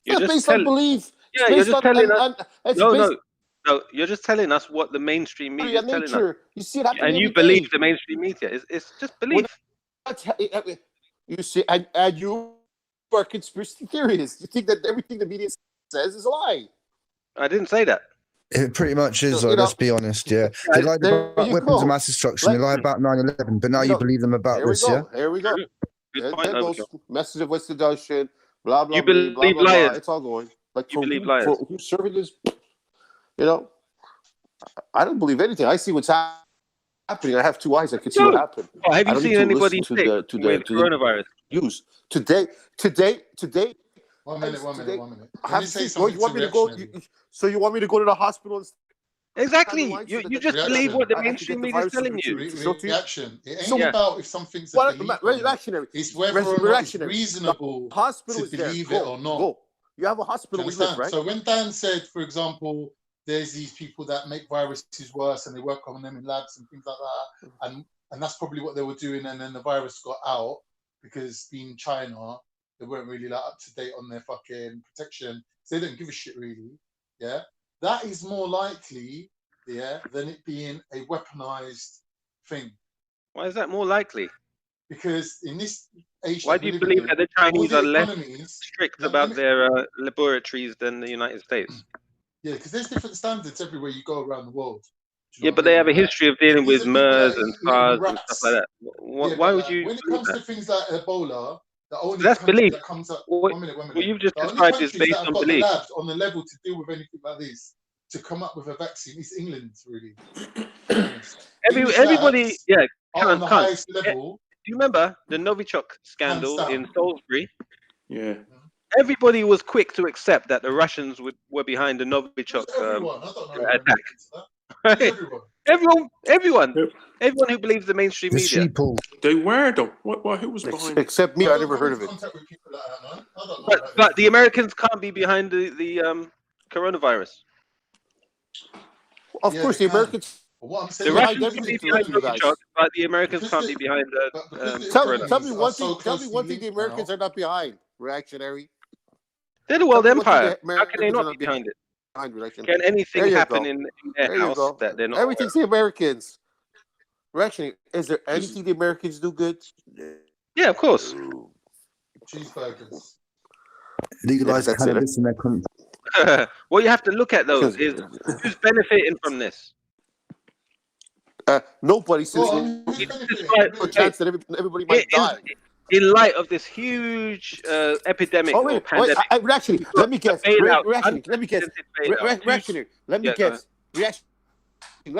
It's based on belief. Yeah, you're just telling us. No, you're just telling us what the mainstream media is telling us. You see it happening and you believe the mainstream media. It's just belief. You see, and you are conspiracy theorists. You think that everything the media says is a lie. I didn't say that. It pretty much is, let's be honest, yeah. They lied about weapons of mass destruction, they lied about 9/11, but now you believe them about this, yeah? Here we go. There goes message of West seduction, blah, blah, you believe blah, blah, liars. blah. It's all going. Like you believe liars. Who's serving this, I don't believe anything. I see what's happening. I have two eyes. I can see what happened. Oh, have you seen anybody to sick with coronavirus? News today. 1 minute. I have seen. You want me to go? So you want me to go to the hospital? And exactly. You just believe what the mainstream media is telling you. Reaction. It ain't about if something's a reactionary. It's whether or not it's reasonable hospital to believe it or not. Go. You have a hospital. We live, right? So when Dan said, for example, there's these people that make viruses worse and they work on them in labs and things like that, and that's probably what they were doing, and then the virus got out because being China, they weren't really like up to date on their fucking protection, so they don't give a shit really. Yeah, that is more likely, than it being a weaponized thing. Why is that more likely? Because in this age, why do you believe that the Chinese are less strict about their laboratories than the United States? Yeah, because there's different standards everywhere you go around the world. Yeah, but they have a history of dealing with MERS and SARS and stuff like that. Why would you? When it comes to things like Ebola, the only that's belief. That comes up. What you've just described is based on belief. Labs on the level to deal with anything like this, to come up with a vaccine, is England really. Everybody, yeah. On the highest level. Do you remember the Novichok scandal in Salisbury? Yeah. Everybody was quick to accept that the Russians were behind the Novichok attack. Everyone who believes the mainstream media. They were though. Who was behind? Except me, I never heard of it. But the Americans can't be behind the coronavirus. Of course, the Americans. The Russians can be behind Novichok, but the Americans can't be behind the tell me one thing. Tell me one thing. The Americans are not behind. Reactionary. They're the world empire. How can they not be behind it? Can anything happen in their house that they're not? Everything's the Americans. Reactionary. Is there anything the Americans do good? Yeah, of course. Cheeseburgers. Legalize cannabis in their country. What you have to look at though is who's benefiting from this. Nobody. Chance that everybody might die. In light of this huge epidemic or pandemic. Actually, let me guess. Reactionary. Let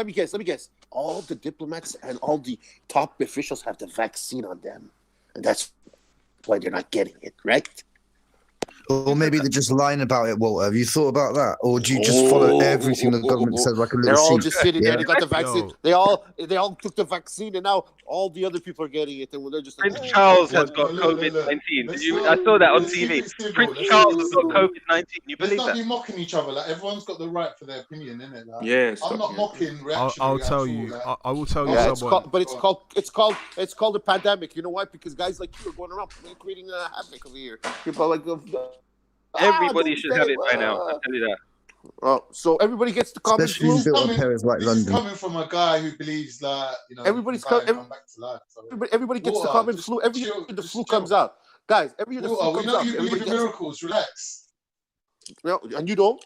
me guess. All the diplomats and all the top officials have the vaccine on them, and that's why they're not getting it, right? Or maybe they're just lying about it, Walter. Have you thought about that? Or do you just follow everything the government says like a little They're all sheep? just sitting there. They got the vaccine. They all took the vaccine, and now all the other people are getting it, and they're just like, Prince Charles has got COVID-19. I saw that on TV. Prince Charles has got COVID-19. You believe that? Let's not be mocking each other. Like everyone's got the right for their opinion, innit? Like, yes. I'm not mocking Reactionary. I'll tell you. I will tell you someone. It's called a pandemic. You know why? Because guys like you are going around creating a havoc over here. People like. Everybody should have it by now. I'll tell you that. Oh, so everybody gets the common flu. This is coming from a guy who believes that everybody's come back to life. So. Everybody gets the common flu. Every year the flu comes out, guys. Every year the flu comes out. You believe in miracles. Relax. Well, and you don't.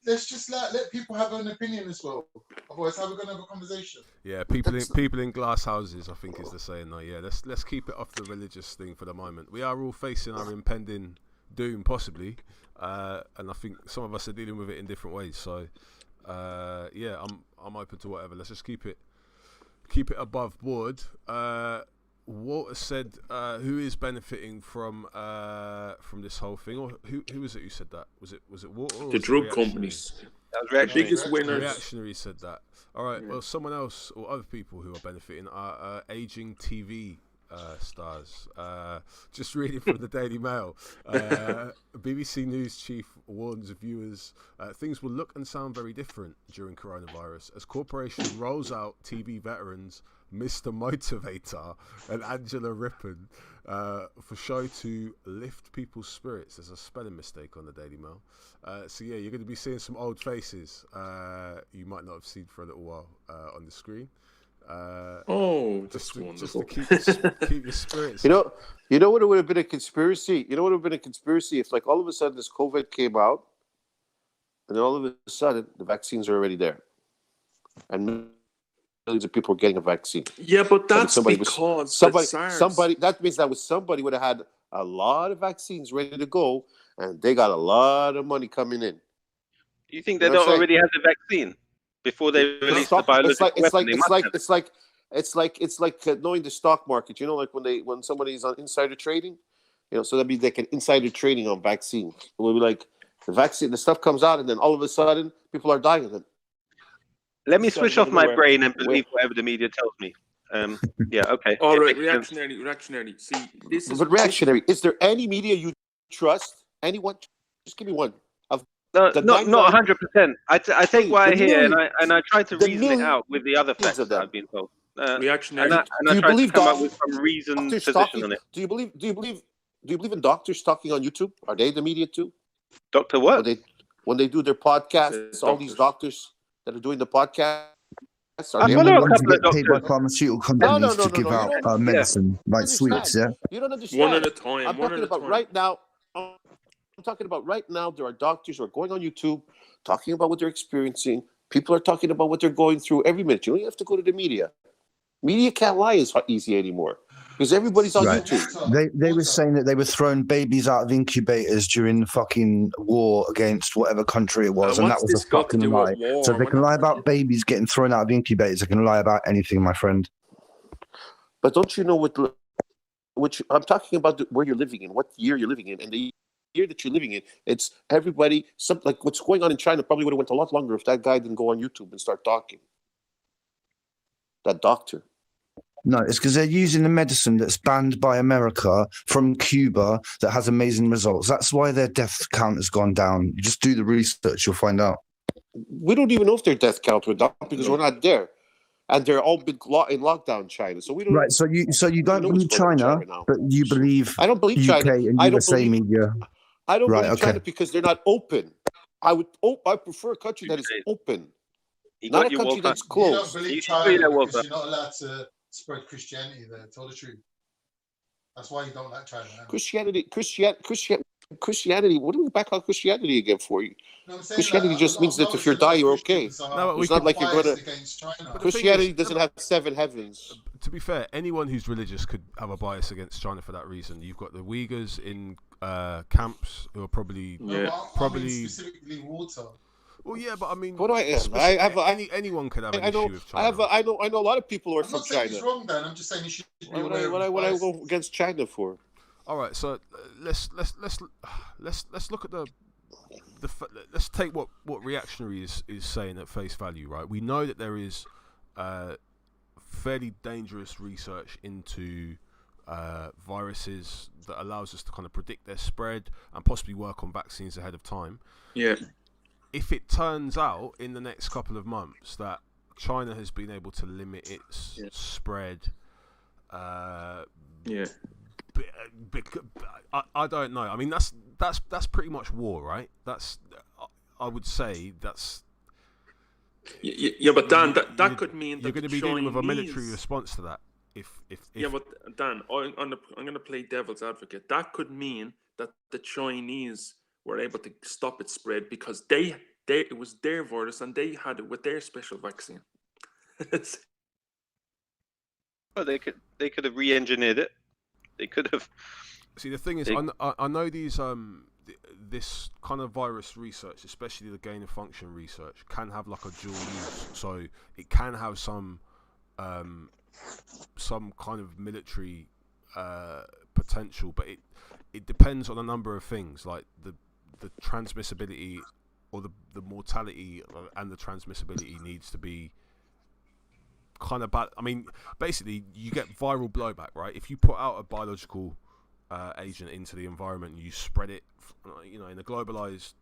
Let's just let people have an opinion as well. Otherwise, how are we going to have a conversation? Yeah, people in glass houses, I think is the saying though. Yeah, let's keep it off the religious thing for the moment. We are all facing our impending doom, possibly, and I think some of us are dealing with it in different ways. So, yeah, I'm open to whatever. Let's just keep it above board. Walter said, "Who is benefiting from this whole thing?" Or who was it who said that? Was it Walter? Or the drug companies. The biggest winners. Reactionary said that. All right. Yeah. Well, someone else or other people who are benefiting are aging TV stars. Just reading from the Daily Mail, BBC News chief warns viewers things will look and sound very different during coronavirus as corporation rolls out TV veterans Mr. Motivator and Angela Rippon for show to lift people's spirits. There's a spelling mistake on the Daily Mail. So yeah, you're going to be seeing some old faces you might not have seen for a little while on the screen. Just to keep your spirits. You know what, it would have been a conspiracy. You know what would have been a conspiracy if, like, all of a sudden this COVID came out, and then all of a sudden the vaccines are already there, and millions of people are getting a vaccine. Yeah, but that's somebody. That means that somebody would have had a lot of vaccines ready to go, and they got a lot of money coming in. You think they don't already have the vaccine before they release the biological weapon? It's like knowing the stock market. You know, like when somebody's on insider trading, you know, so that'd be like an insider trading on vaccine. It will be like the vaccine, the stuff comes out, and then all of a sudden, people are dying of it. Let me switch off my brain and believe whatever the media tells me. Yeah, okay. All right, reactionary. See, this is. But reactionary. Is there any media you trust? Anyone? Just give me one. No, not 100%. I take what I hear and I try to reason it out with the other facts that I've been told. Reactionary. And I try to come up with some reasoned position on it. Do you believe in doctors talking on YouTube? Are they the media too? Doctor what? When they do their podcasts, all these doctors that are doing the podcast. Are they the ones that get paid by pharmaceutical companies to give out medicine, like sweets? Yeah. You don't understand. One at a time. I'm talking about right now. I'm talking about right now. There are doctors who are going on YouTube, talking about what they're experiencing. People are talking about what they're going through every minute. You don't have to go to the media. Media can't lie as easy anymore because everybody's on YouTube. They were saying that they were throwing babies out of incubators during the fucking war against whatever country it was, and that was a fucking lie. So if they can lie about babies getting thrown out of incubators, they can lie about anything, my friend. But don't you know which I'm talking about where you're living in, what year you're living in, and the year that you're living in, it's everybody. Like what's going on in China probably would have went a lot longer if that guy didn't go on YouTube and start talking. That doctor. No, it's because they're using the medicine that's banned by America from Cuba that has amazing results. That's why their death count has gone down. You just do the research, you'll find out. We don't even know if their death count went down because we're not there. And they're all been in lockdown in China. So we don't. Right, so you don't believe China, but you believe I don't believe UK China. and USA media. I don't believe China because they're not open. I prefer a country that is open, not a country that's closed. You don't believe China because you're not allowed to spread Christianity there. Tell the truth. That's why you don't like China. Christianity. What do we back on Christianity again for you? No, Christianity just means that if you're dying, you're okay. No, it's not like you're going to. Christianity doesn't have 7 heavens. To be fair, anyone who's religious could have a bias against China for that reason. You've got the Uyghurs in camps who are probably specifically water. Well, yeah, but I mean, what do anyone could have an issue with China. I know a lot of people who are from China. It's wrong, Dan. I'm just saying you should be aware. What I go against China for? All right, so let's look at let's take what Reactionary is saying at face value, right? We know that there is fairly dangerous research into viruses that allows us to kind of predict their spread and possibly work on vaccines ahead of time. Yeah. If it turns out in the next couple of months that China has been able to limit its spread, I don't know. I mean, that's pretty much war, right? I would say that's. Yeah, but Dan, that could mean that you're going to be dealing with a military response to that. If yeah, but Dan, I'm going to play devil's advocate. That could mean that the Chinese were able to stop its spread because it was their virus and they had it with their special vaccine. Well, they could have re-engineered it. They could have. See, the thing is, I know these this kind of virus research, especially the gain of function research, can have like a dual use. So it can have some kind of military potential, but it depends on a number of things, like the transmissibility or the mortality and the transmissibility needs to be kind of bad. I mean, basically, you get viral blowback, right? If you put out a biological agent into the environment and you spread it, in a globalized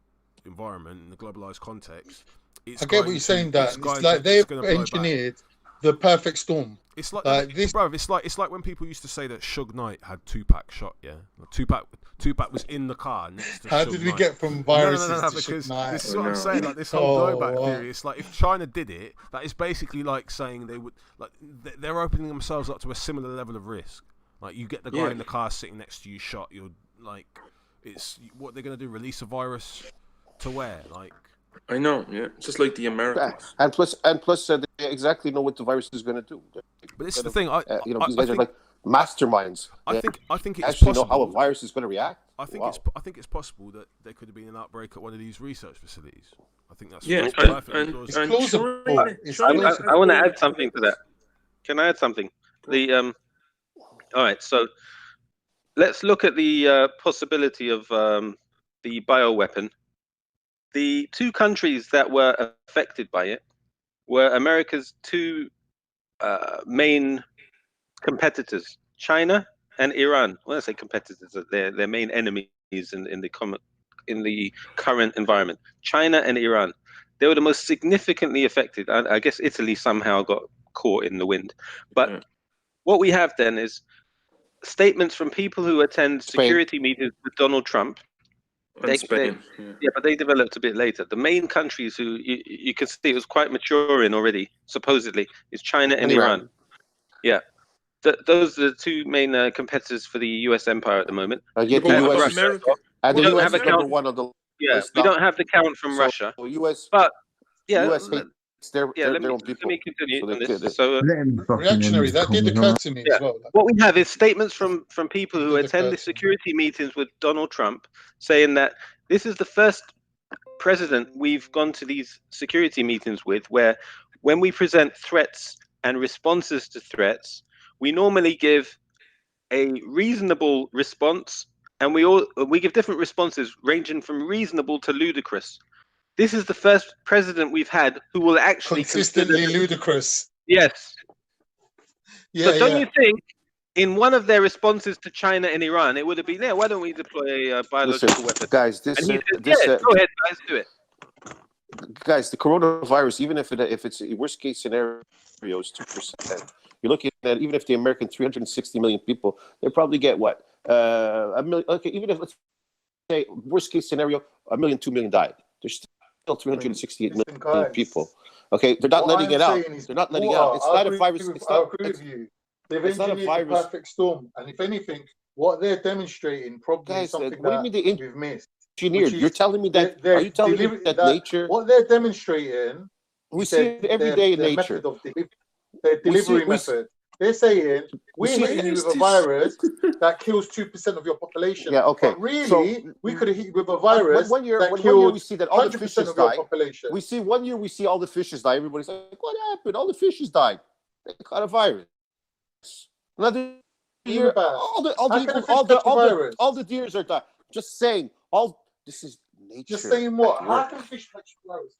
environment, in a globalized context, I get what you're saying, Dan. It's like they've engineered the perfect storm. It's like bro, it's like when people used to say that Suge Knight had Tupac shot. Yeah, Tupac was in the car next to. How Suge did Knight. we get from viruses to because Suge Knight? this is what I'm saying. Like this whole blowback theory. It's like if China did it, that is basically like saying they would they're opening themselves up to a similar level of risk. Like you get the guy in the car sitting next to you shot. You're like, it's what they're gonna do. Release a virus to where? Like. I know, yeah. It's just like the Americans. And plus, they exactly know what the virus is going to do. But this is the thing. These guys are like masterminds. I think it's actually possible. know how a virus is going to react. I think Wow. I think it's possible that there could have been an outbreak at one of these research facilities. I think that's Yeah, perfectly and plausible. China I want to add something to that. Can I add something? All right, so let's look at the possibility of the bioweapon. The two countries that were affected by it were America's two main competitors, China and Iran. When I say competitors, they're main enemies in the current environment. China and Iran. They were the most significantly affected. I guess Italy somehow got caught in the wind. But what we have then is statements from people who attend security meetings with Donald Trump. Spain. But they developed a bit later. The main countries who you can see it was quite mature in already, supposedly, is China and Iran. Yeah. Those are the two main competitors for the U.S. empire at the moment. Yet the U.S. And the U.S. is number one on the list. We don't have the count from Russia. U.S. But yeah, U.S. hates their own people. Let me continue So on this. So, Reactionary, that did occur to me as well. What we have is statements from people who attend the security meetings with Donald Trump saying that this is the first president we've gone to these security meetings with where when we present threats and responses to threats, we normally give a reasonable response, and we give different responses ranging from reasonable to ludicrous. This is the first president we've had who will actually consistently ludicrous. Yes. Yeah, so don't you think in one of their responses to China and Iran, it would have been, why don't we deploy a biological weapon? Guys, and he said, go ahead, guys, do it. Guys, the coronavirus, even if it's a worst case scenario, is 2%. You're looking at even if the American 360 million people, they probably get what? A million. Okay, even if let's say worst case scenario, 2 million died. There's still 368 million people. Okay, they're not letting it out. They're not letting it out. It's not a virus. I agree with you. They've engineered the perfect storm, and if anything, what they're demonstrating probably is something that we've missed. Engineered. You're telling me that? Are you telling me that nature? What they're demonstrating, we see it every day in nature. Their delivery method. They're saying we're hitting you with a virus that kills 2% of your population. Yeah, okay. But really, we could have hit you with a virus one year we see that all the fishes die. We see 1 year we see all the fishes die. Everybody's like, what happened? All the fishes died. They caught a virus. Another year, all the deers are dying. Just saying, this is nature. Just saying what? How can fish catch virus?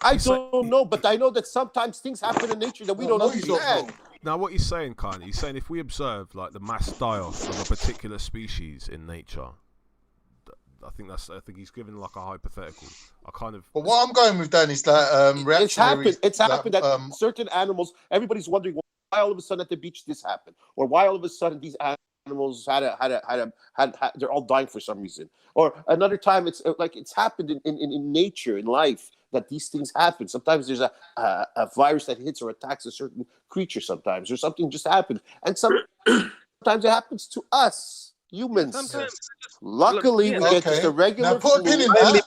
I don't know, but I know that sometimes things happen in nature that we don't understand. Now, what he's saying, Kaan, he's saying if we observe like the mass die-off of a particular species in nature, I think he's given like a hypothetical. But what I'm going with then is that reactionary. It's happened that certain animals. Everybody's wondering why all of a sudden at the beach this happened, or why all of a sudden these animals they're all dying for some reason. Or another time, it's like it's happened in nature, in life, that these things happen. Sometimes there's a virus that hits or attacks a certain creature sometimes, or something just happens. And sometimes it happens to us, humans. Luckily, we get just a regular Now, put a pin in that.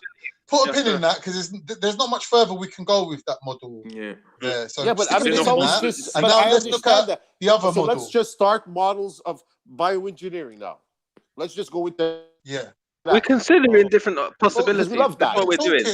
Put a pin in that, because there's not much further we can go with that model. Yeah. So but I mean, it's always just. And now let's look at the other model. Let's just start models of bioengineering now. Let's just go with the. Yeah. We're considering different possibilities. We love that. That's what we're doing.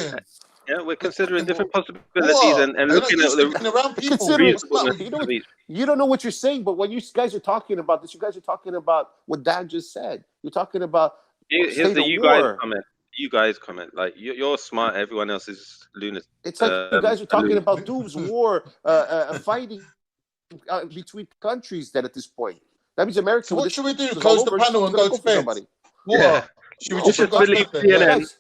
Yeah, we're considering different possibilities and looking at the around people. You don't know what you're saying, but when you guys are talking about this, you guys are talking about what Dan just said. You're talking about. Here's the you guys comment. You guys comment. Like you're smart. Everyone else is lunatic. It's like you guys are talking about Doom's war, fighting between countries. Then at this point, that means America. So what should we do? Close the panel and go to bed. Yeah. Should we just believe CNN?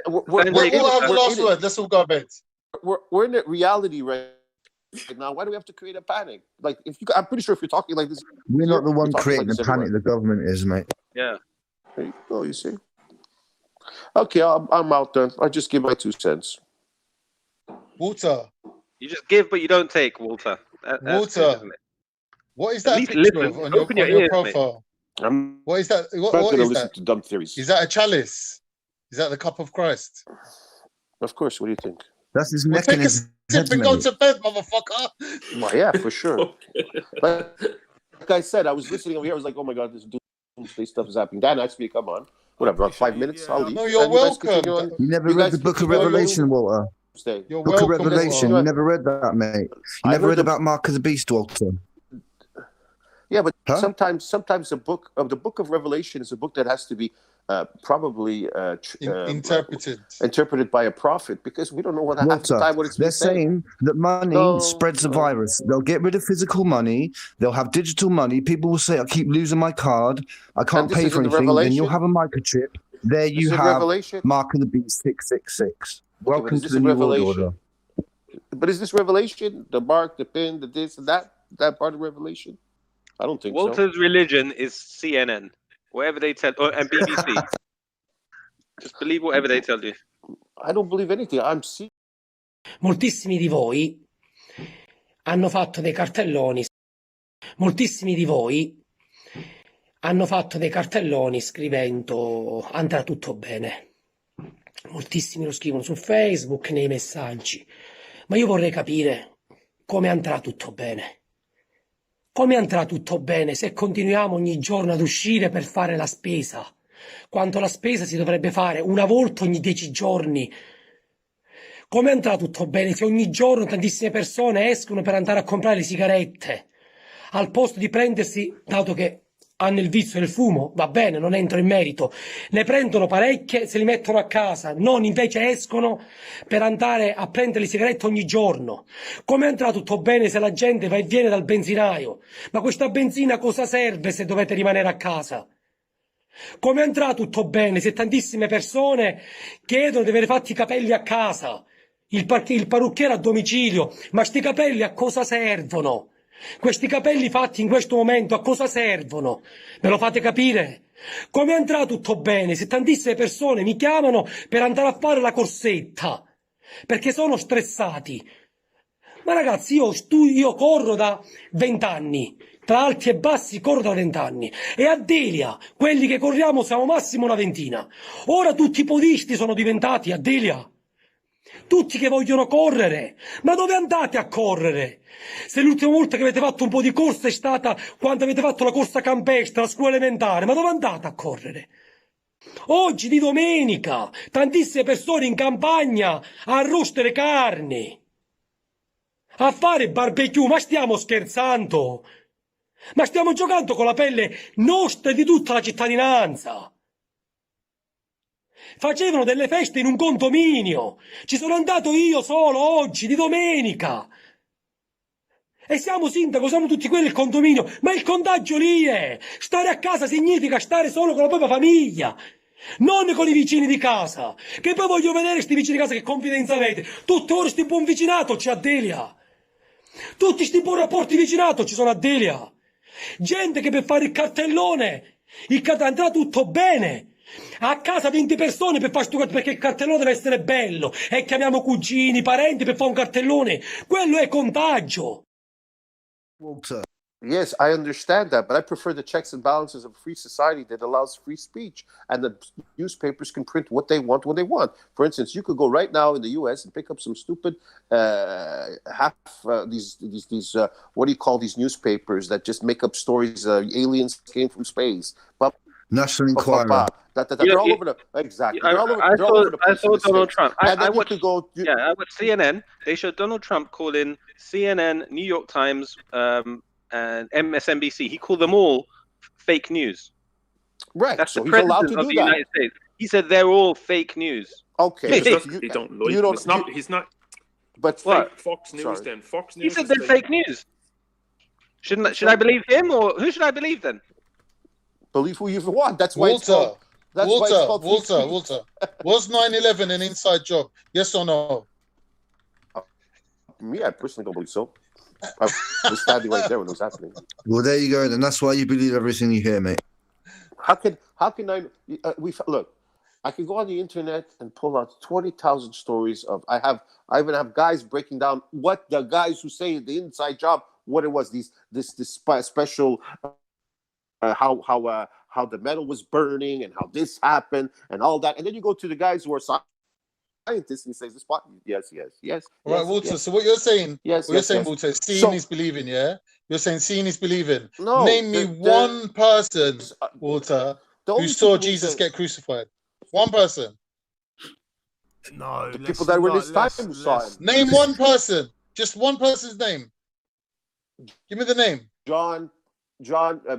We'll have the last word. Let's all go to bed. We're in a reality right now. Why do we have to create a panic? Like, I'm pretty sure if you're talking like this, we're not the one creating the panic. The government is, mate. Yeah. There you go. You see. Okay, I'm out then. I just give my 2 cents. Walter. You just give, but you don't take, Walter. Walter. What is that picture of on your profile? What is that? What is that? To dumb theories. Is that a chalice? Is that the cup of Christ? Of course. What do you think? That's his mechanism. Take a sip and go to bed, motherfucker. Well, yeah, for sure. Like I said, I was listening over here. I was like, oh my God, this doomsday stuff is happening. Dan asked me to come on. whatever, about 5 minutes. I'll leave. No, you're welcome. You never read the Book of Revelation, Walter. You're Book of welcome, Revelation. Walter. You never read that, mate. You never read about Mark of the Beast, Walter. Yeah, but sometimes the book of Revelation is a book that has to be probably interpreted by a prophet, because we don't know what half the time what it's they're saying that money spreads the virus. They'll get rid of physical money. They'll have digital money. People will say, I keep losing my card. I can't pay for anything. Then you'll have a microchip. There you have Mark of the Beast 666. Welcome to the New World Order. But is this Revelation? The mark, the pin, the this and that part of Revelation? I don't think Walter's religion is CNN. Whatever they tell, and BBC. Just believe whatever they tell you. I don't believe anything. Moltissimi di voi hanno fatto dei cartelloni. Moltissimi di voi hanno fatto dei cartelloni scrivendo andrà tutto bene. Moltissimi lo scrivono su Facebook, nei messaggi. Ma io vorrei capire come andrà tutto bene. Come andrà tutto bene se continuiamo ogni giorno ad uscire per fare la spesa, quando la spesa si dovrebbe fare una volta ogni 10 giorni? Come andrà tutto bene se ogni giorno tantissime persone escono per andare a comprare le sigarette, al posto di prendersi, dato che hanno il vizio del fumo, va bene, non entro in merito, ne prendono parecchie, se li mettono a casa, non invece escono per andare a prendere le sigarette ogni giorno. Come andrà tutto bene se la gente va e viene dal benzinaio? Ma questa benzina cosa serve se dovete rimanere a casa? Come andrà tutto bene se tantissime persone chiedono di avere fatti i capelli a casa, il parrucchiere a domicilio? Ma sti capelli a cosa servono? Questi capelli fatti in questo momento a cosa servono? Me lo fate capire? Come andrà tutto bene se tantissime persone mi chiamano per andare a fare la corsetta perché sono stressati? Ma ragazzi, io corro da 20 anni, tra alti e bassi corro da 20 anni, e a Delia quelli che corriamo siamo massimo una ventina. Ora tutti i podisti sono diventati a Delia. Tutti che vogliono correre, ma dove andate a correre? Se l'ultima volta che avete fatto un po' di corsa è stata quando avete fatto la corsa campestre, la scuola elementare, ma dove andate a correre? Oggi di domenica, tantissime persone in campagna a arrostere carni, a fare barbecue, ma stiamo scherzando? Ma stiamo giocando con la pelle nostra e di tutta la cittadinanza. Facevano delle feste in un condominio. Ci sono andato io solo oggi, di domenica. E siamo sindaco, siamo tutti quelli del condominio. Ma il contagio lì è. Stare a casa significa stare solo con la propria famiglia, non con i vicini di casa. Che poi voglio vedere sti vicini di casa che confidenza avete. Tutte ore sti buon vicinato c'è a Delia. Tutti sti buon rapporti vicinato ci sono a Delia. Gente che per fare il cartellone andrà tutto bene. A casa 20 persone per fare perché il cartellone deve essere bello e chiamiamo cugini, parenti per fare un cartellone. Quello è contagio. Walter. Yes, I understand that, but I prefer the checks and balances of a free society that allows free speech, and the newspapers can print what they want when they want. For instance, you could go right now in the U.S. and pick up some stupid these what do you call these newspapers that just make up stories? Aliens came from space. National Enquirer. They're all over the exactly. I saw Donald Trump. I watched CNN. They showed Donald Trump calling CNN, New York Times, and MSNBC. He called them all fake news. Right. That's so the he's allowed to president of do the that. United States. He said they're all fake news. Okay. They don't know. He's not. But Fox News then. Fox News. He said they're fake news. Should I believe him, or who should I believe then? Believe who you want. That's why Walter. Walter. Was 9/11 an inside job? Yes or no? Me, I personally don't believe so. I was standing right there when it was happening. Well, there you go. Then that's why you believe everything you hear, mate. How can I? Look. I can go on the internet and pull out 20,000 stories of. I even have guys breaking down what the guys who say the inside job, what it was. This special. How the metal was burning and how this happened and all that, and then you go to the guys who are scientists and he says this spot. Yes. All right, Walter. So what you're saying? You're saying, Walter, seeing is believing. Yeah, you're saying seeing is believing. No, name me one person, Walter. who saw Jesus get crucified? One person. No, the people that were in his time who saw him. Name one person. Just one person's name. Give me the name. John,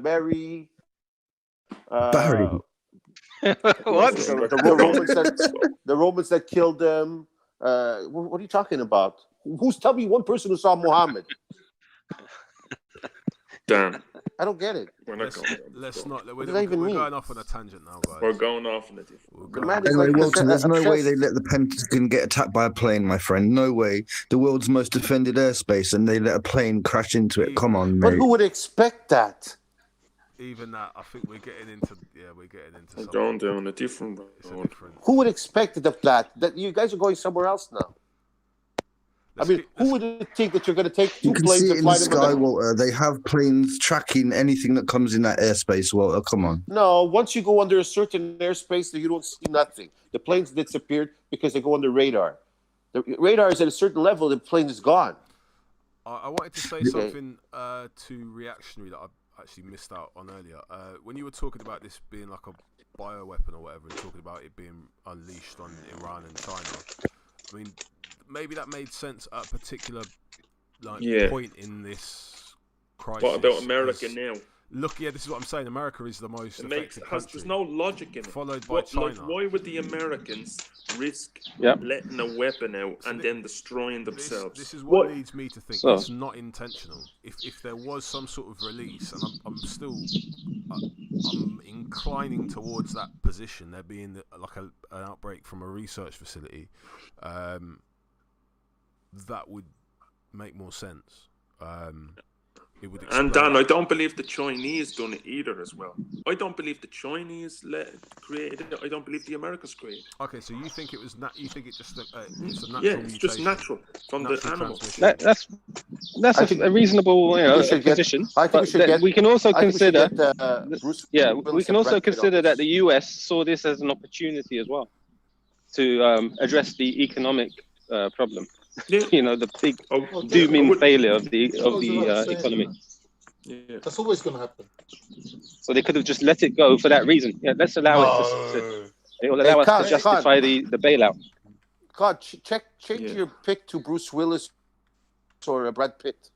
Mary. Barry. What? The Romans that killed them. What are you talking about? Tell me one person who saw Muhammad. Damn. I don't get it. We're not going. We're going off on a tangent now, guys. We're going off on a different. Anyway, Walter, there's no way they let the Pentagon get attacked by a plane, my friend. No way. The world's most defended airspace, and they let a plane crash into it. Come on, mate. But who would expect that? Even that, I think we're getting into something. Going down a different road. Who would expect that? That you guys are going somewhere else now. Who would think that you're going to take two You can planes see it and in the fly them sky, around? Walter. They have planes tracking anything that comes in that airspace, Walter. Come on. No, once you go under a certain airspace, you don't see nothing. The planes disappeared because they go under radar. The radar is at a certain level, the plane is gone. I wanted to say something to Reactionary that I actually missed out on earlier. When you were talking about this being like a bioweapon or whatever, and talking about it being unleashed on Iran and China, I mean, maybe that made sense at a particular point in this crisis. What about America now? Look, this is what I'm saying. America is the most effective country. There's no logic in it. Followed by China. Like, why would the Americans risk letting a weapon out and then destroying themselves? This is what leads me to think it's not intentional. If there was some sort of release, and I'm inclining towards that position, there being like an outbreak from a research facility, that would make more sense. It would and Dan, I don't believe the Chinese done it either as well. I don't believe the Chinese created it. I don't believe the Americans created it. Okay, so you think it was you think it just it's a natural it's just natural from the animals. That's a reasonable position. I think we can also consider we can also consider that the US saw this as an opportunity as well to address the economic problem. The big dooming failure of the economy. Yeah, that's always going to happen. So they could have just let it go for that reason. Yeah, let's allow it will allow us to justify the bailout. God, change your pick to Bruce Willis or Brad Pitt.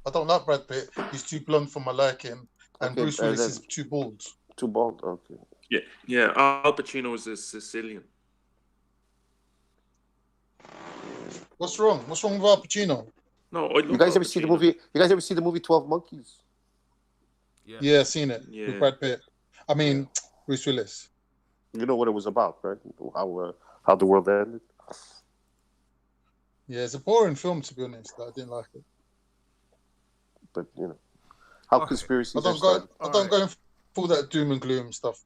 I don't like Brad Pitt. He's too blonde for my liking, and Bruce Willis is too bald. Too bald. Okay. Yeah. Al Pacino is a Sicilian. What's wrong? What's wrong with Al Pacino? No, you guys ever see the movie? You guys ever see the movie 12 Monkeys? Yeah, seen it with Brad Pitt. I mean, Bruce Willis. You know what it was about, right? How the world ended. Yeah, it's a boring film, to be honest. I didn't like it. But how conspiracies. I don't go for that doom and gloom stuff.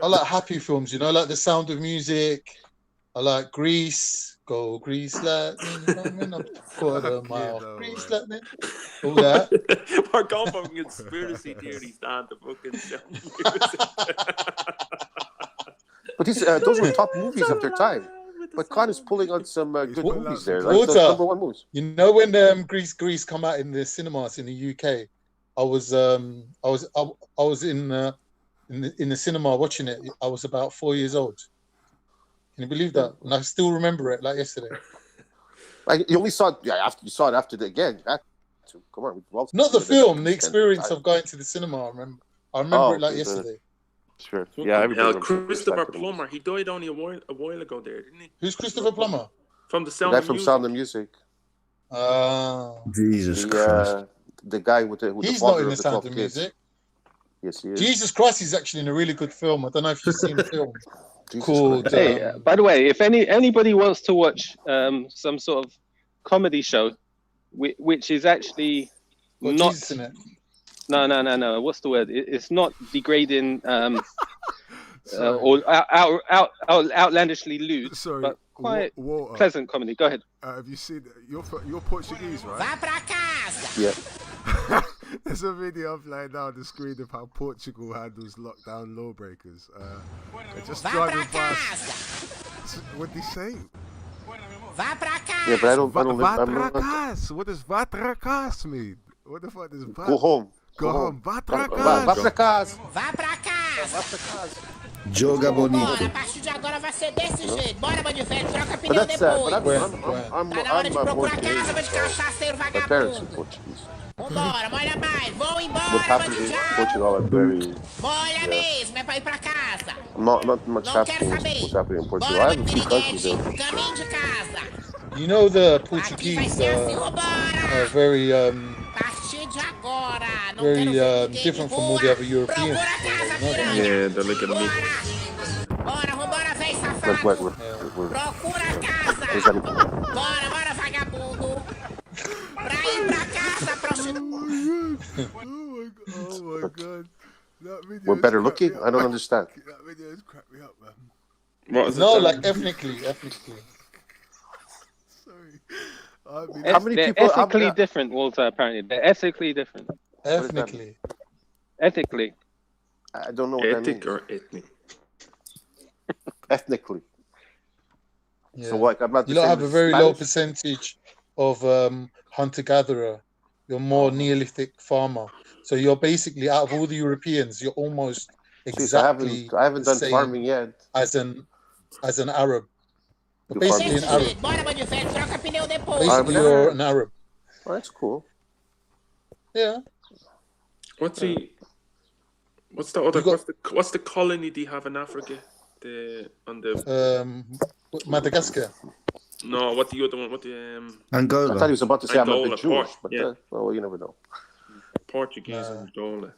I like happy films, like The Sound of Music. I like Grease. Go Grease, let me know. Quarter mile. Grease, let me. All that. We're going from conspiracy theories down to fucking sound music. But those were top movies of their time. But Kaan is pulling on some good movies there. Like number one movies. You know when Grease come out in the cinemas in the UK, I was in the cinema watching it. I was about 4 years old. Can you believe that? And I still remember it like yesterday. You only saw it after you saw it after again. Come on, not the film, the experience of going to the cinema. I remember it like yesterday. Sure. Yeah. Christopher Plummer. He died only a while ago there, didn't he? Who's Christopher Plummer? From the Sound of Music. Sound of Music. Jesus Christ. The guy with the he's father not in the of Sound 12 of kids. Music. Yes, he is. Jesus Christ, he's actually in a really good film. I don't know if you've seen the film. Called, by the way, if anybody wants to watch some sort of comedy show, which is actually not Jesus in it. No. What's the word? It's not degrading or outlandishly lewd, but quite pleasant comedy. Go ahead. Have you seen you're Portuguese, right? Vá pra casa. Yeah. There's a video playing now on the screen of how Portugal handles lockdown lawbreakers. They're just driving past. What did he say? Vá pra casa. Yeah, but I don't Vá pra casa. What does vá pra casa mean? What the fuck does vá? Go home. Go home. home. Vá pra casa. Vá pra casa. Joga bonito. Bora, a partir de agora vai ser desse jeito. Bora, bandido velho, troca pneu But that's depois. I'm Tá na hora de procurar Portuguese, casa, vai de so cachaceiro my parents are vagabundo. Portuguese. Vambora, molha mais. Vou What's embora, happening in bandidão. Portugal are very. Molha mesmo, é pra ir pra casa. Not much Não quero happening. saber. What's happening in Portugal? Bora, I have a few countries there. caminho de casa. You know the Aqui vai Portuguese ser assim, vambora. are very A partir de agora, não quero very ver ninguém different de from rua. all the other Europeans. Procura a casa, piranha. Yeah, they're like a meat. Bora, vambora, véi safado. We're Procura a casa. Bora, vagabundo. Pra ir pra casa, prostituta. Oh my god. That video We're better looking? I don't understand. That video has cracked me up, man. What is No, it? like ethnically. Sorry. How many They're people? ethically different, Walter, apparently. They're ethically different. Ethnically. Ethically. I don't know what that means. Ethic or ethnic? Ethnically. Yeah. So like, I'm not. You the don't same have a as very Spanish? low percentage of hunter-gatherer. You're more Neolithic farmer. So you're basically, out of all the Europeans, you're almost exactly I haven't the done same farming yet. as an Arab. You're You basically an farm? Arab. Bora, bandido velho, troca pneu depois. Basically, you're an Arab. Oh, that's cool. Yeah. What's the other? What's the colony they have in Africa? On the Madagascar. No, what the other one? What the Angola. I thought he was about to say Angola, I'm a bit Jewish, Port- but yeah. well, you never know. Portuguese in Angola.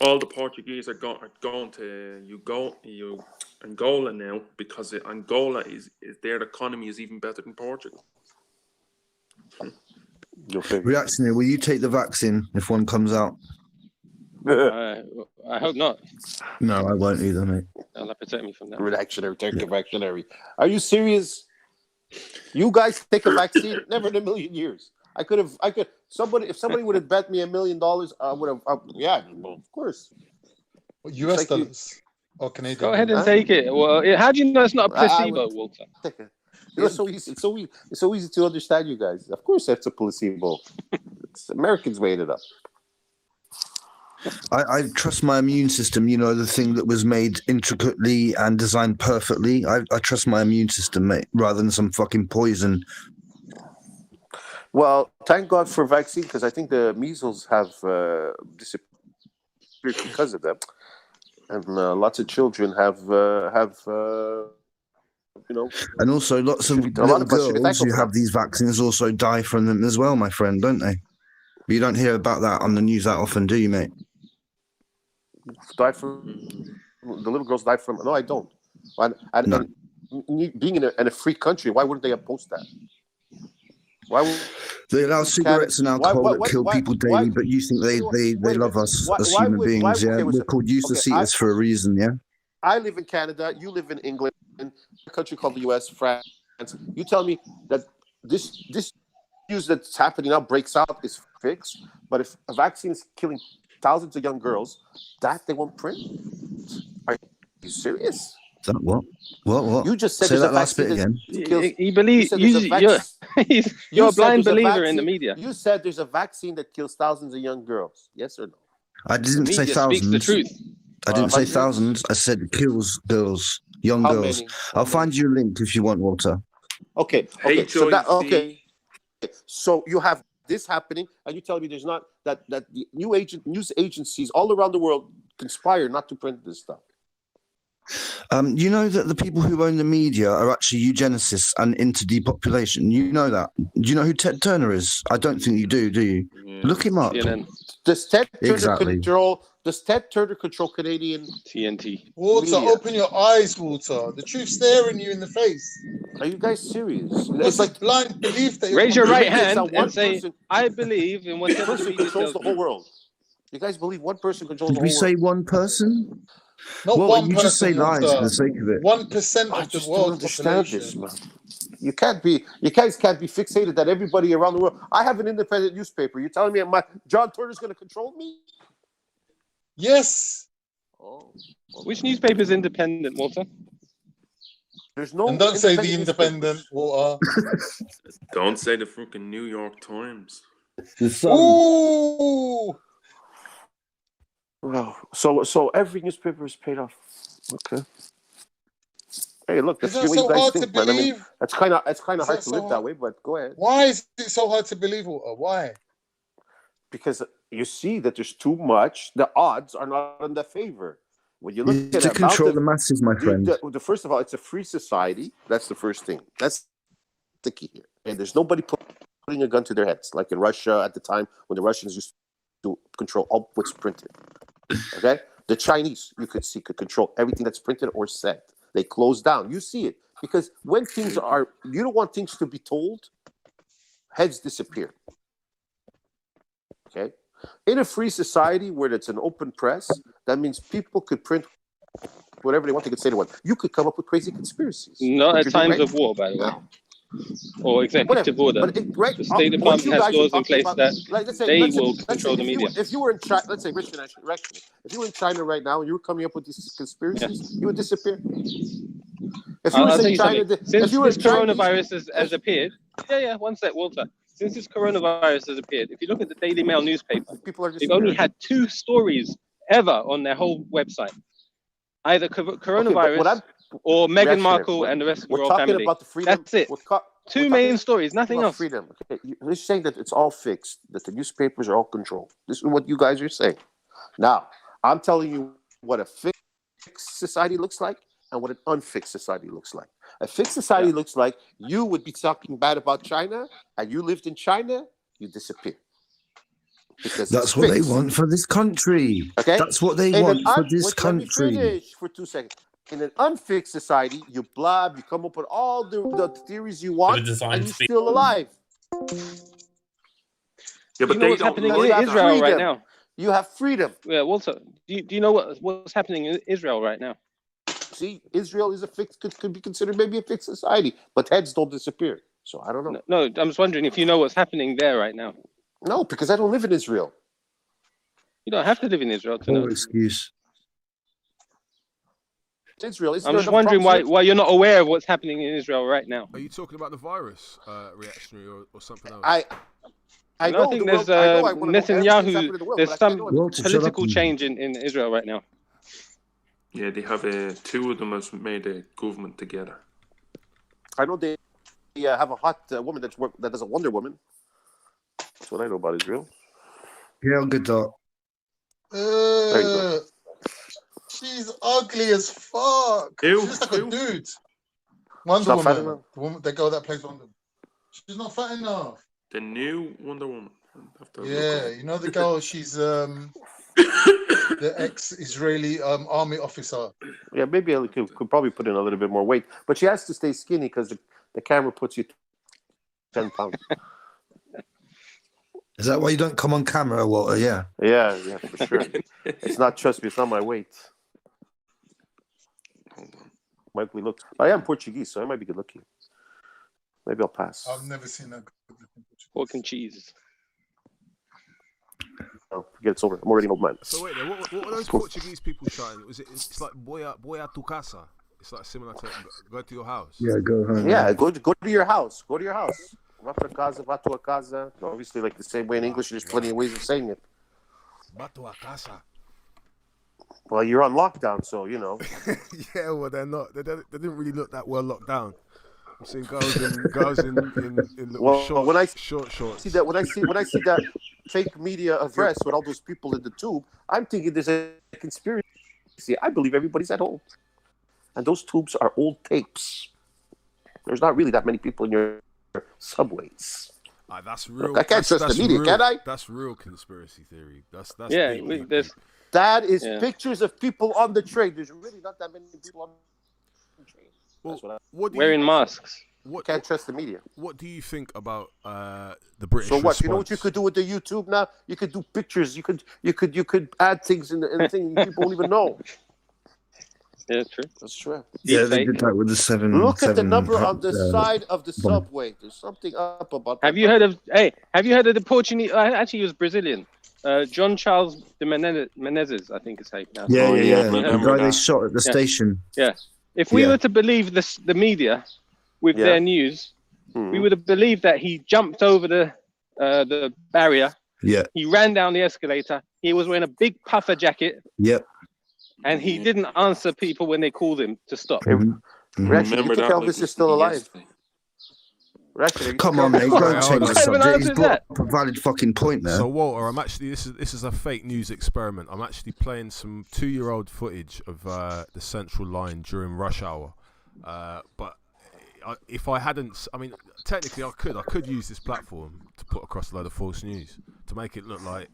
All the Portuguese are going to Angola now because Angola is their economy is even better than Portugal. Reactionary, will you take the vaccine if one comes out? I hope not. No, I won't either, mate. That'll protect me from that. Reactionary, take a reactionary. Are you serious? You guys take a vaccine? Never in a million years. I could. If somebody would have bet me $1 million, I would have. Yeah, well, of course. US dollars or Canadian? Go ahead and take it. Well, how do you know it's not a placebo, Walter? It's so easy. It's so easy to understand, you guys. Of course, that's a placebo. Americans made it up. I trust my immune system, you know, the thing that was made intricately and designed perfectly. I trust my immune system, mate, rather than some fucking poison. Well, thank God for vaccine, because I think the measles have disappeared because of them. And lots of children have you know. And also lots of little girls who have these vaccines also die from them as well, my friend, don't they? But you don't hear about that on the news that often, do you, mate? Die from the little girls die from. No, I don't. And being in a free country, why wouldn't they oppose that? Why would they allow cigarettes and alcohol that kill people daily? But you think they love us as human beings? Yeah, we're called euthanasia for a reason. Yeah. I live in Canada. You live in England, a country called the U.S., France. You tell me that this news that's happening now breaks out is fixed, but if a vaccine is killing thousands of young girls, that they won't print. Are you serious? Is that what? What? You just said say there's that a last bit vaccine again. You believe you're a blind believer in the media. You said there's a vaccine that kills thousands of young girls. Yes or no? I didn't say thousands. Speaks the truth. I didn't say thousands. I said kills girls, young girls. I'll find you a link if you want, Walter. Okay. So you have this happening, and you tell me there's not that the news agencies all around the world conspire not to print this stuff. You know that the people who own the media are actually eugenicists and into depopulation. You know that. Do you know who Ted Turner is? I don't think you do you? Yeah. Look him up. CNN. Does Ted Turner control Canadian TNT? Walter, media? open your eyes, Walter. The truth's staring you in the face. Are you guys serious? It's like blind belief that raise your right hand and say, "I believe in whatever person controls the whole world." You guys believe one person controls the whole world? Did we say one person? Not well, one you person, just say lies for the sake of it. 1% of the world population. This, man. You guys can't be fixated that everybody around the world. I have an independent newspaper. You're telling me John Turner's going to control me? Yes. Oh. Which newspaper is independent, Walter? There's no. And don't say the independent, Walter. Don't say the freaking New York Times. The sun. Ooh. Well, so every newspaper is paid off. Okay. Hey, look, that's the way you guys think, man. I mean, it's kind of hard to live that way, but go ahead. Why is it so hard to believe, Walter? Why? Because you see that there's too much. The odds are not in their favor. When you look at to control the masses, my friend. First of all, it's a free society. That's the first thing. That's the key here. And there's nobody putting a gun to their heads, like in Russia at the time when the Russians used to control all what's printed. Okay? The Chinese, you could control everything that's printed or said. They close down. You see it. Because when things are, you don't want things to be told, heads disappear. Okay? In a free society where it's an open press, that means people could print whatever they want. They could say they want. You could come up with crazy conspiracies. Not at times of war, by the way. Or executive order. The State Department has laws in place that they will control the media. If you were in China, let's say, Richard, if you were in China right now and you were coming up with these conspiracies, you would disappear. If you were in China, since this coronavirus has appeared, one sec, Walter. Since this coronavirus has appeared, if you look at the Daily Mail newspaper, they've only had 2 stories ever on their whole website. Either coronavirus or Meghan Markle and the rest of the royal family. About the freedom. That's it. 2 main stories, nothing else. Freedom. Okay. You're saying that it's all fixed, that the newspapers are all controlled. This is what you guys are saying. Now, I'm telling you what a fixed society looks like and what an unfixed society looks like. A fixed society looks like you would be talking bad about China, and you lived in China, you disappear. Because that's what they want for this country. Okay? That's what they want for this country. Let me finish for 2 seconds. In an unfixed society, you blab, you come up with all the theories you want, and you're still alive. Yeah, but what's happening in Israel right now? You have freedom. Yeah, Walter, do you know what's happening in Israel right now? See, Israel is could be considered maybe a fixed society, but heads don't disappear. So I don't know. No, I'm just wondering if you know what's happening there right now. No, because I don't live in Israel. You don't have to live in Israel to know. No excuse. Israel. I'm just wondering why you're not aware of what's happening in Israel right now. Are you talking about the virus, reactionary, or something else? I think there's Netanyahu. There's some political change in Israel right now. Yeah, they have 2 of them has made a government together. I know they have a hot woman that does a Wonder Woman. That's what I know about Israel. Yeah, good talk. There you go. She's ugly as fuck. She's just like a dude. Wonder Woman. The woman, the girl that plays Wonder Woman. She's not fat enough. The new Wonder Woman. Yeah, you know the girl, she's the ex-Israeli army officer. Yeah, maybe I could probably put in a little bit more weight. But she has to stay skinny because the camera puts you 10 pounds. Is that why you don't come on camera, Walter? Yeah. Yeah, for sure. It's not, trust me, it's not my weight. Might we look? I am Portuguese, so I might be good looking. Maybe I'll pass. I've never seen that. Pork and cheese. Oh, forget it's over. I'm already an old man. So wait, what were those Portuguese people shouting? It's like boy a tu casa. It's like similar to go to your house. Yeah, go home. Yeah, go to your house. Go to your house. Va para casa, va tua casa. Obviously, like the same way in English, there's plenty of ways of saying it. Va tua casa. Well, you're on lockdown, so you know. Yeah, well, they're not. They didn't really look that well locked down. I'm seeing girls in little short shorts. See that when I see that fake media of rest with all those people in the tube, I'm thinking there's a conspiracy. I believe everybody's at home, and those tubes are old tapes. There's not really that many people in your subways. That's real. Look, I can't trust the media, can I? That's real conspiracy theory. That's that is pictures of people on the train. There's really not that many people on the train. Well, wearing masks. Can't trust the media. What do you think about the British So what? response? You know what you could do with the YouTube now? You could do pictures. You could add things in the thing people won't even know. Yeah, true. That's true. Yeah, they did that with the 7. Look at the number on the side of the subway. There's something up about. Have you heard of the Portuguese? Actually, he was Brazilian. John Charles de Menezes, I think is how you pronounce it. Yeah. The guy they shot at the station. Yeah. If we were to believe the media with their news, we would have believed that he jumped over the the barrier. Yeah. He ran down the escalator. He was wearing a big puffer jacket. Yep. And he didn't answer people when they called him to stop. Reactionary, you think Elvis is still alive? Reactionary, Come on, mate. Don't change the subject. He's brought up a valid fucking point there. So, Walter, I'm actually, this is a fake news experiment. I'm actually playing some 2-year-old footage of the Central Line during rush hour. But if I hadn't, I mean, technically I could use this platform to put across a load of false news to make it look like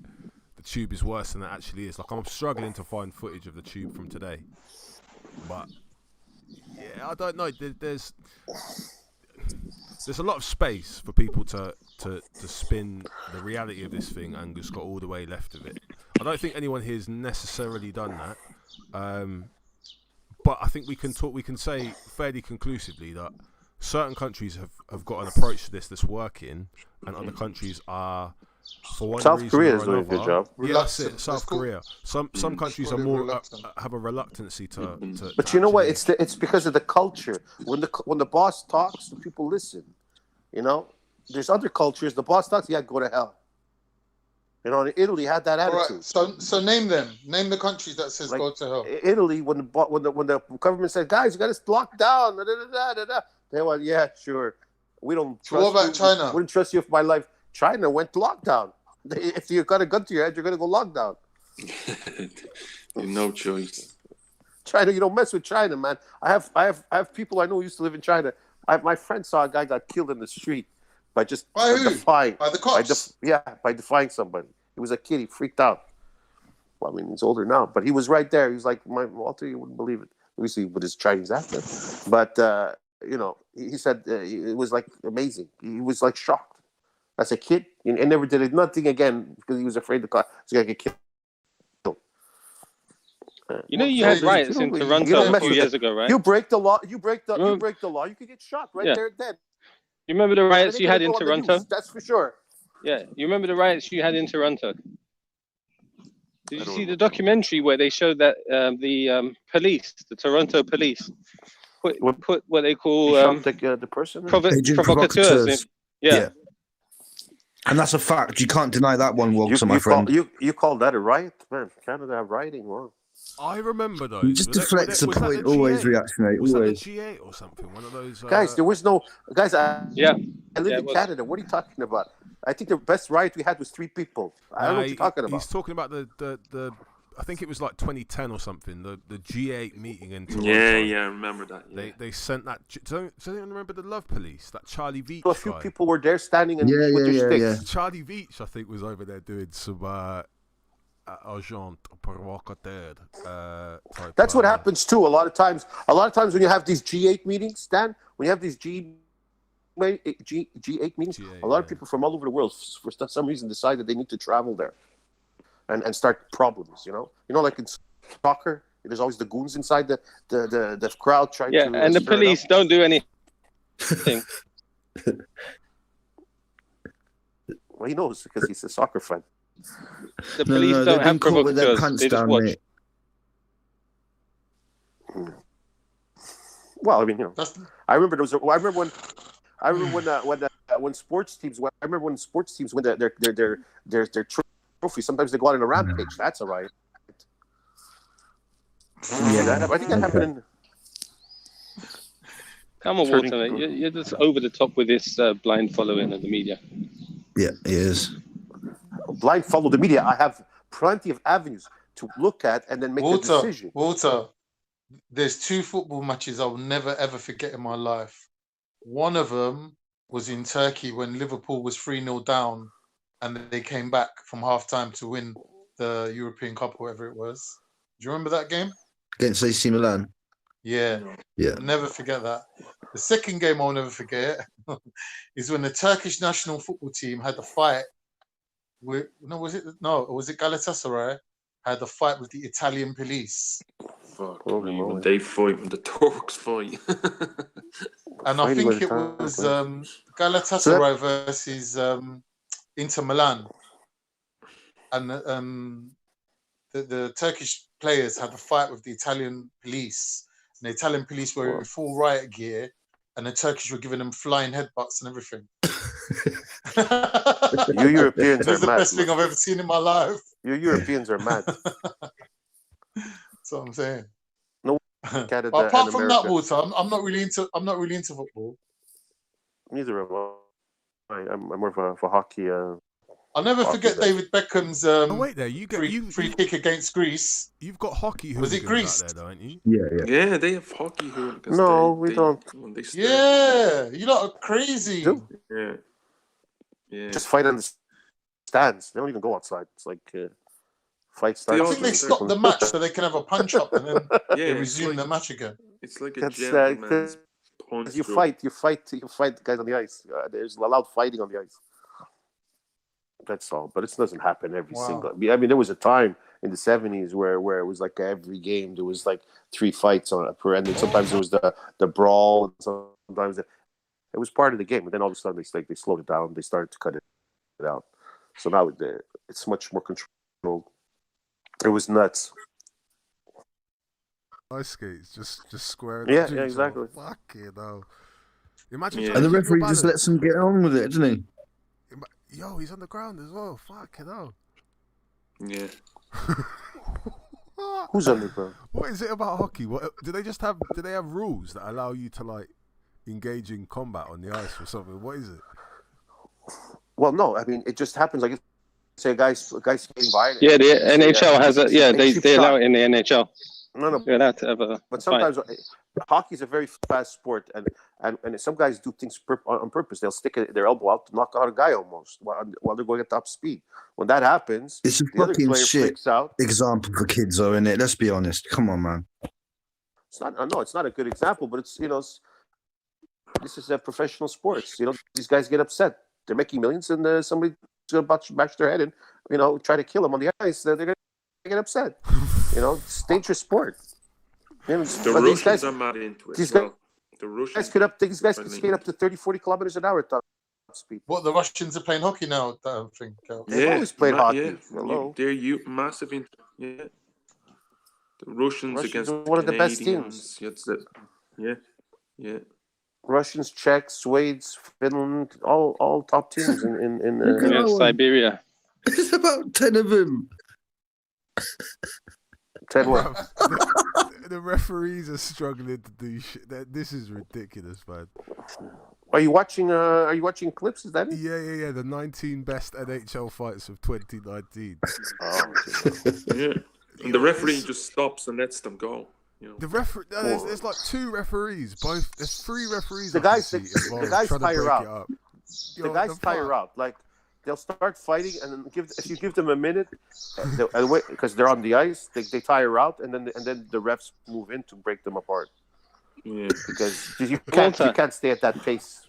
the tube is worse than it actually is. Like, I'm struggling to find footage of the tube from today. But, yeah, I don't know. There's a lot of space for people to spin the reality of this thing and just got all the way left of it. I don't think anyone here has necessarily done that. But I think we can say fairly conclusively that certain countries have got an approach to this that's working, and other countries are, for one South reason Korea or is doing a another, good job. Yeah, that's it. South Korea. Some countries are more have a reluctancy to. But you know what? It's because of the culture. When the boss talks, the people listen. You know, there's other cultures. The boss talks, yeah, go to hell. You know, Italy had that attitude. All right, so name them. Name the countries that says go to hell. Italy, when the government said, guys, you got to lock down. They went, yeah, sure. We don't trust what about China? We wouldn't trust you with my life. China went lockdown. If you got a gun to your head, you're going to go lockdown. No choice. China, you don't mess with China, man. I have people I know who used to live in China. My friend saw a guy got killed in the street by defying. By the cops? By defying somebody. He was a kid. He freaked out. Well, I mean, he's older now, but he was right there. He was like, Walter, you wouldn't believe it. Obviously, with his Chinese accent. But, you know, he said it was like amazing. He was like shocked. As a kid, and never did nothing again because he was afraid the guy was going to get killed. You know, you had riots in Toronto a few years ago, right? You break the law. You break the law. You could get shot right there and then. You remember the riots you had in Toronto? That's for sure. Yeah, you remember the riots you had in Toronto? Did you see the documentary where they showed that the police, the Toronto police, put what they call the person provocateurs? Yeah. And that's a fact. You can't deny that one, Walter, my friend. You call that a riot? Man, Canada have rioting. Wow. I remember those. You just deflect the point, always reactionary. Was always. that the G8 or something? One of those. Guys, there was no. Guys, I live in was. Canada. What are you talking about? I think the best riot we had was 3 people. I don't know what you're talking about. He's talking about the I think it was like 2010 or something. The G8 meeting in Toronto. Yeah, I remember that. Yeah. They sent that. Does anyone remember the Love Police? That Charlie Veach. So a few people were there standing and with their sticks. Charlie Veach, I think, was over there doing some agent provocateur. That's what happens too. A lot of times when you have these G8 meetings, Stan, when you have these G8 meetings, a lot of people from all over the world, for some reason, decide that they need to travel there and start problems. You know, like in soccer, there's always the goons inside the crowd trying to. Yeah, and the police don't do anything. Well, he knows because he's a soccer fan. The police don't have provocateurs. They just watch. Well, I mean, you know, I remember there was. I remember when sports teams. I remember when sports teams win their trophy. Sometimes they go out on a rampage. That's a riot. Yeah, I think that happened in. Come on, Walter. You're just over the top with this blind following of the media. Yeah, he is. Blind follow the media. I have plenty of avenues to look at and then make a decision. Walter, there's 2 football matches I'll never ever forget in my life. One of them was in Turkey when Liverpool was 3-0 down and they came back from half-time to win the European Cup or whatever it was. Do you remember that game? Against AC Milan? Yeah. I'll never forget that. The second game I'll never forget is when the Turkish national football team had the fight was it Galatasaray had the fight with the Italian police. Fuck, when they fight, when the Turks fight. And I think it was Galatasaray versus Inter Milan. And the Turkish players had a fight with the Italian police. And the Italian police were in full riot gear. and the Turkish were giving them flying headbutts and everything. You Europeans It was are the mad. best thing I've ever seen in my life. You Europeans are mad. That's what I'm saying. No, Canada But apart and from America. that, Walter, I'm not really into football. Neither am I. I'm more of a hockey. I'll never hockey forget guy. David Beckham's wait there, you get free kick against Greece. You've got hockey Was it hooligans Greece? out there, don't you? Yeah, they have hockey hooligans. No, we don't. When they start, Yeah, you lot are crazy. yeah, yeah. Just fight on the stands. They don't even go outside. It's like fight I starts. think they stop the match so they can have a punch up and then they resume the match again. It's like a That's, gentleman's punch. You fight the guys on the ice. There's allowed fighting on the ice. That's all. But it doesn't happen every single. I mean, there was a time in the 70s where it was like every game there was like 3 fights on per end. And sometimes there was the brawl. And sometimes it was part of the game. But then all of a sudden they slowed it down. They started to cut it out. So now it's much more controlled. It was nuts. Ice skates, just square. Yeah, exactly. Fucking hell. Imagine. And the referee just lets them get on with it, doesn't he? Yo, he's on the ground as well. Fucking hell. Yeah. Who's on the ground? What is it about hockey? What do they have rules that allow you to like engage in combat on the ice or something? What is it? Well, no, I mean it just happens. Like say a guy's skating by. Yeah, the NHL has it. Yeah, they allow it in the NHL. No, you're allowed to have a. But sometimes hockey is a very fast sport, and some guys do things on purpose. They'll stick their elbow out to knock out a guy almost while they're going at top speed. When that happens, It's a the other fucking player shit freaks out. example for kids, though, isn't it? Let's be honest. Come on, man. It's not. No, it's not a good example, but it's this is a professional sports. These guys get upset. They're making millions, and somebody's gonna bash their head and try to kill them on the ice. They're gonna get upset. It's a dangerous sport. The Russians are mad into it. These well. The Russians. These guys could skate up to 30, 40 kilometers an hour at top speed. What, the Russians are playing hockey now? I think. They've always played hockey. Yeah. Hello. They're massive into The Russians against are one of the best teams. Yeah. Russians, Czechs, Swedes, Finland, all top teams in Siberia. There's about 10 of them. 10 what? The referees are struggling to do shit. This is ridiculous, man. Are you watching clips? Is that it? Yeah. The 19 best NHL fights of 2019. Yeah. And the referee just stops and lets them go. The referee. There's like 2 referees. There's 3 referees. The guys tire out. The guys tire out. Like they'll start fighting, and then if you give them a minute, because they're on the ice, they tire out, and then the refs move in to break them apart. Yeah. Because you can't stay at that pace.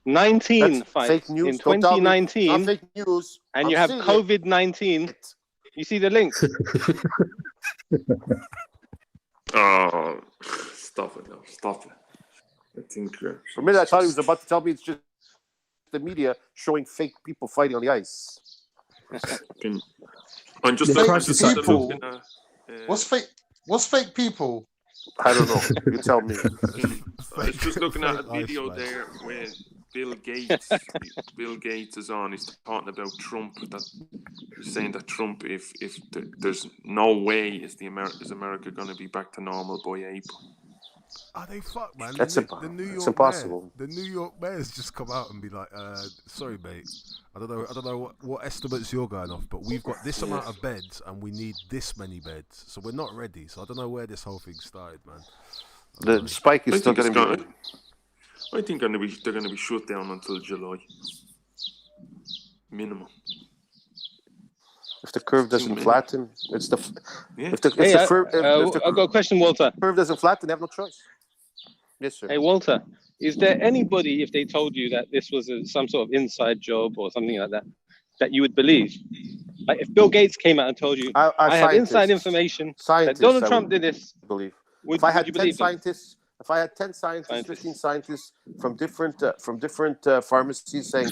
19 That's fights fake news. in 2019, Not fake news. and you have COVID-19. You see the link? Oh, stop it now! Stop it! I think. For a minute, I thought he was about to tell me it's just the media showing fake people fighting on the ice. I'm just people. What's fake people? I don't know. You tell me. I was just looking at a video there where Bill Gates is on. He's talking about Trump. That he's saying that Trump, if there's no way is America going to be back to normal by April. Oh, they fuck, man. That's the New York it's impossible. Mayor, the New York mayor's just come out and be like, sorry, mate. I don't know what estimates you're going off, but we've got this amount of beds and we need this many beds, so we're not ready. So I don't know where this whole thing started, man. The spike is still going to be. I think they're going to be shut down until July, minimum. If the curve doesn't flatten, it's the. Yeah. I've got a question, Walter. If the curve doesn't flatten, they have no choice. Yes, sir. Hey, Walter, is there anybody, if they told you that this was some sort of inside job or something like that, that you would believe? Like if Bill Gates came out and told you, I have inside information that Donald Trump did this, believe. If I had 10 scientists, 15 scientists from different pharmacies saying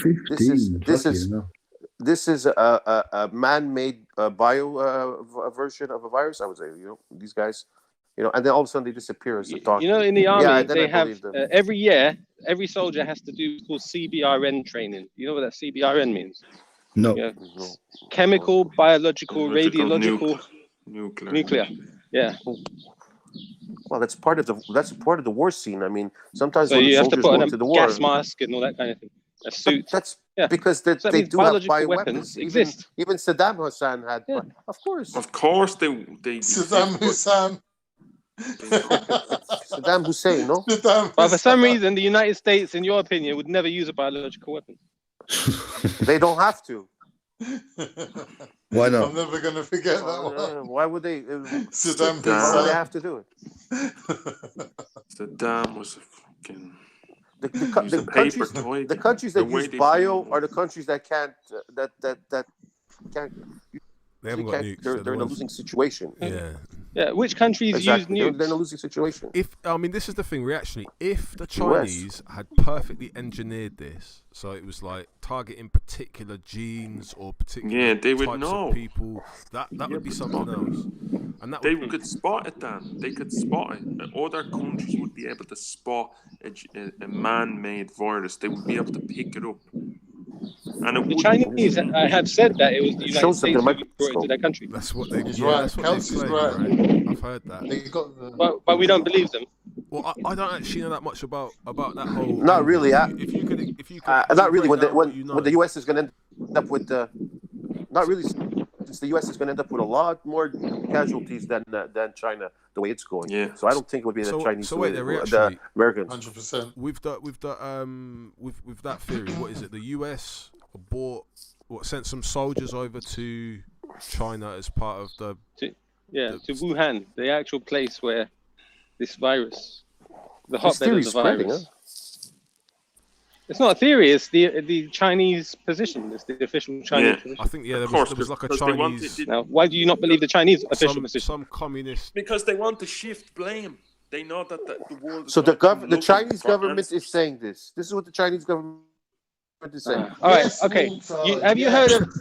this is a man-made bio version of a virus, I would say, these guys You know, and then all of a sudden they disappear as the talk. You know, in the army, then they I have believe them. every year, every soldier has to do what's called CBRN training. You know what that CBRN means? No. Yeah. Chemical, biological, radiological, nuclear. Yeah. Well, that's part of the war scene. I mean, sometimes So when the you have to soldiers put go on into the a war, gas mask and all that kind of thing. A suit. That's yeah. because So that they means do have biological bioweapons. weapons exist. Even Saddam Hussein had. Yeah. Of course. Of course, they Saddam Hussein. Saddam Hussein, no? But for some reason, the United States, in your opinion, would never use a biological weapon. They don't have to. Why not? I'm never going to forget that one. Why would they? Saddam Why would they Hussein. have to do it? Saddam was a fucking. The countries that use bio are the countries that can't that can't. They haven't got nukes. They're in a losing situation. Yeah, which countries exactly. use nukes? They're in a losing situation. This is the thing, Reactionary. If the Chinese had perfectly engineered this, so it was like targeting particular genes or particular they would types know. of people, that would be something else. And that they would could spot it then. They could spot it. Other countries would be able to spot a man-made virus. They would be able to pick it up. And the Chinese have said that it was the United States who brought it into their country. That's what they. He's Yeah, right. that's what Celts they is claim, right. I've heard that. They got the... But we don't believe them. Well, I don't actually know that much about that whole. Not really. If you could, not really. When when the US is going to end up with not really, since the US is going to end up with a lot more casualties than China, the way it's going. Yeah. So I don't think it would be the Chinese. So wait, the Americans. 100%. With that theory, what is it? The US sent some soldiers over to China as part of to Wuhan, the actual place where this virus, the hotbed of the virus. It's not a theory. It's the Chinese position. It's the official Chinese position. I think there was like a Chinese. Now, why do you not believe the Chinese official position? Some communist. Because they want to shift blame. They know that the world. So the Chinese government is saying this. This is what the Chinese government is saying. All right. Okay. Have you heard of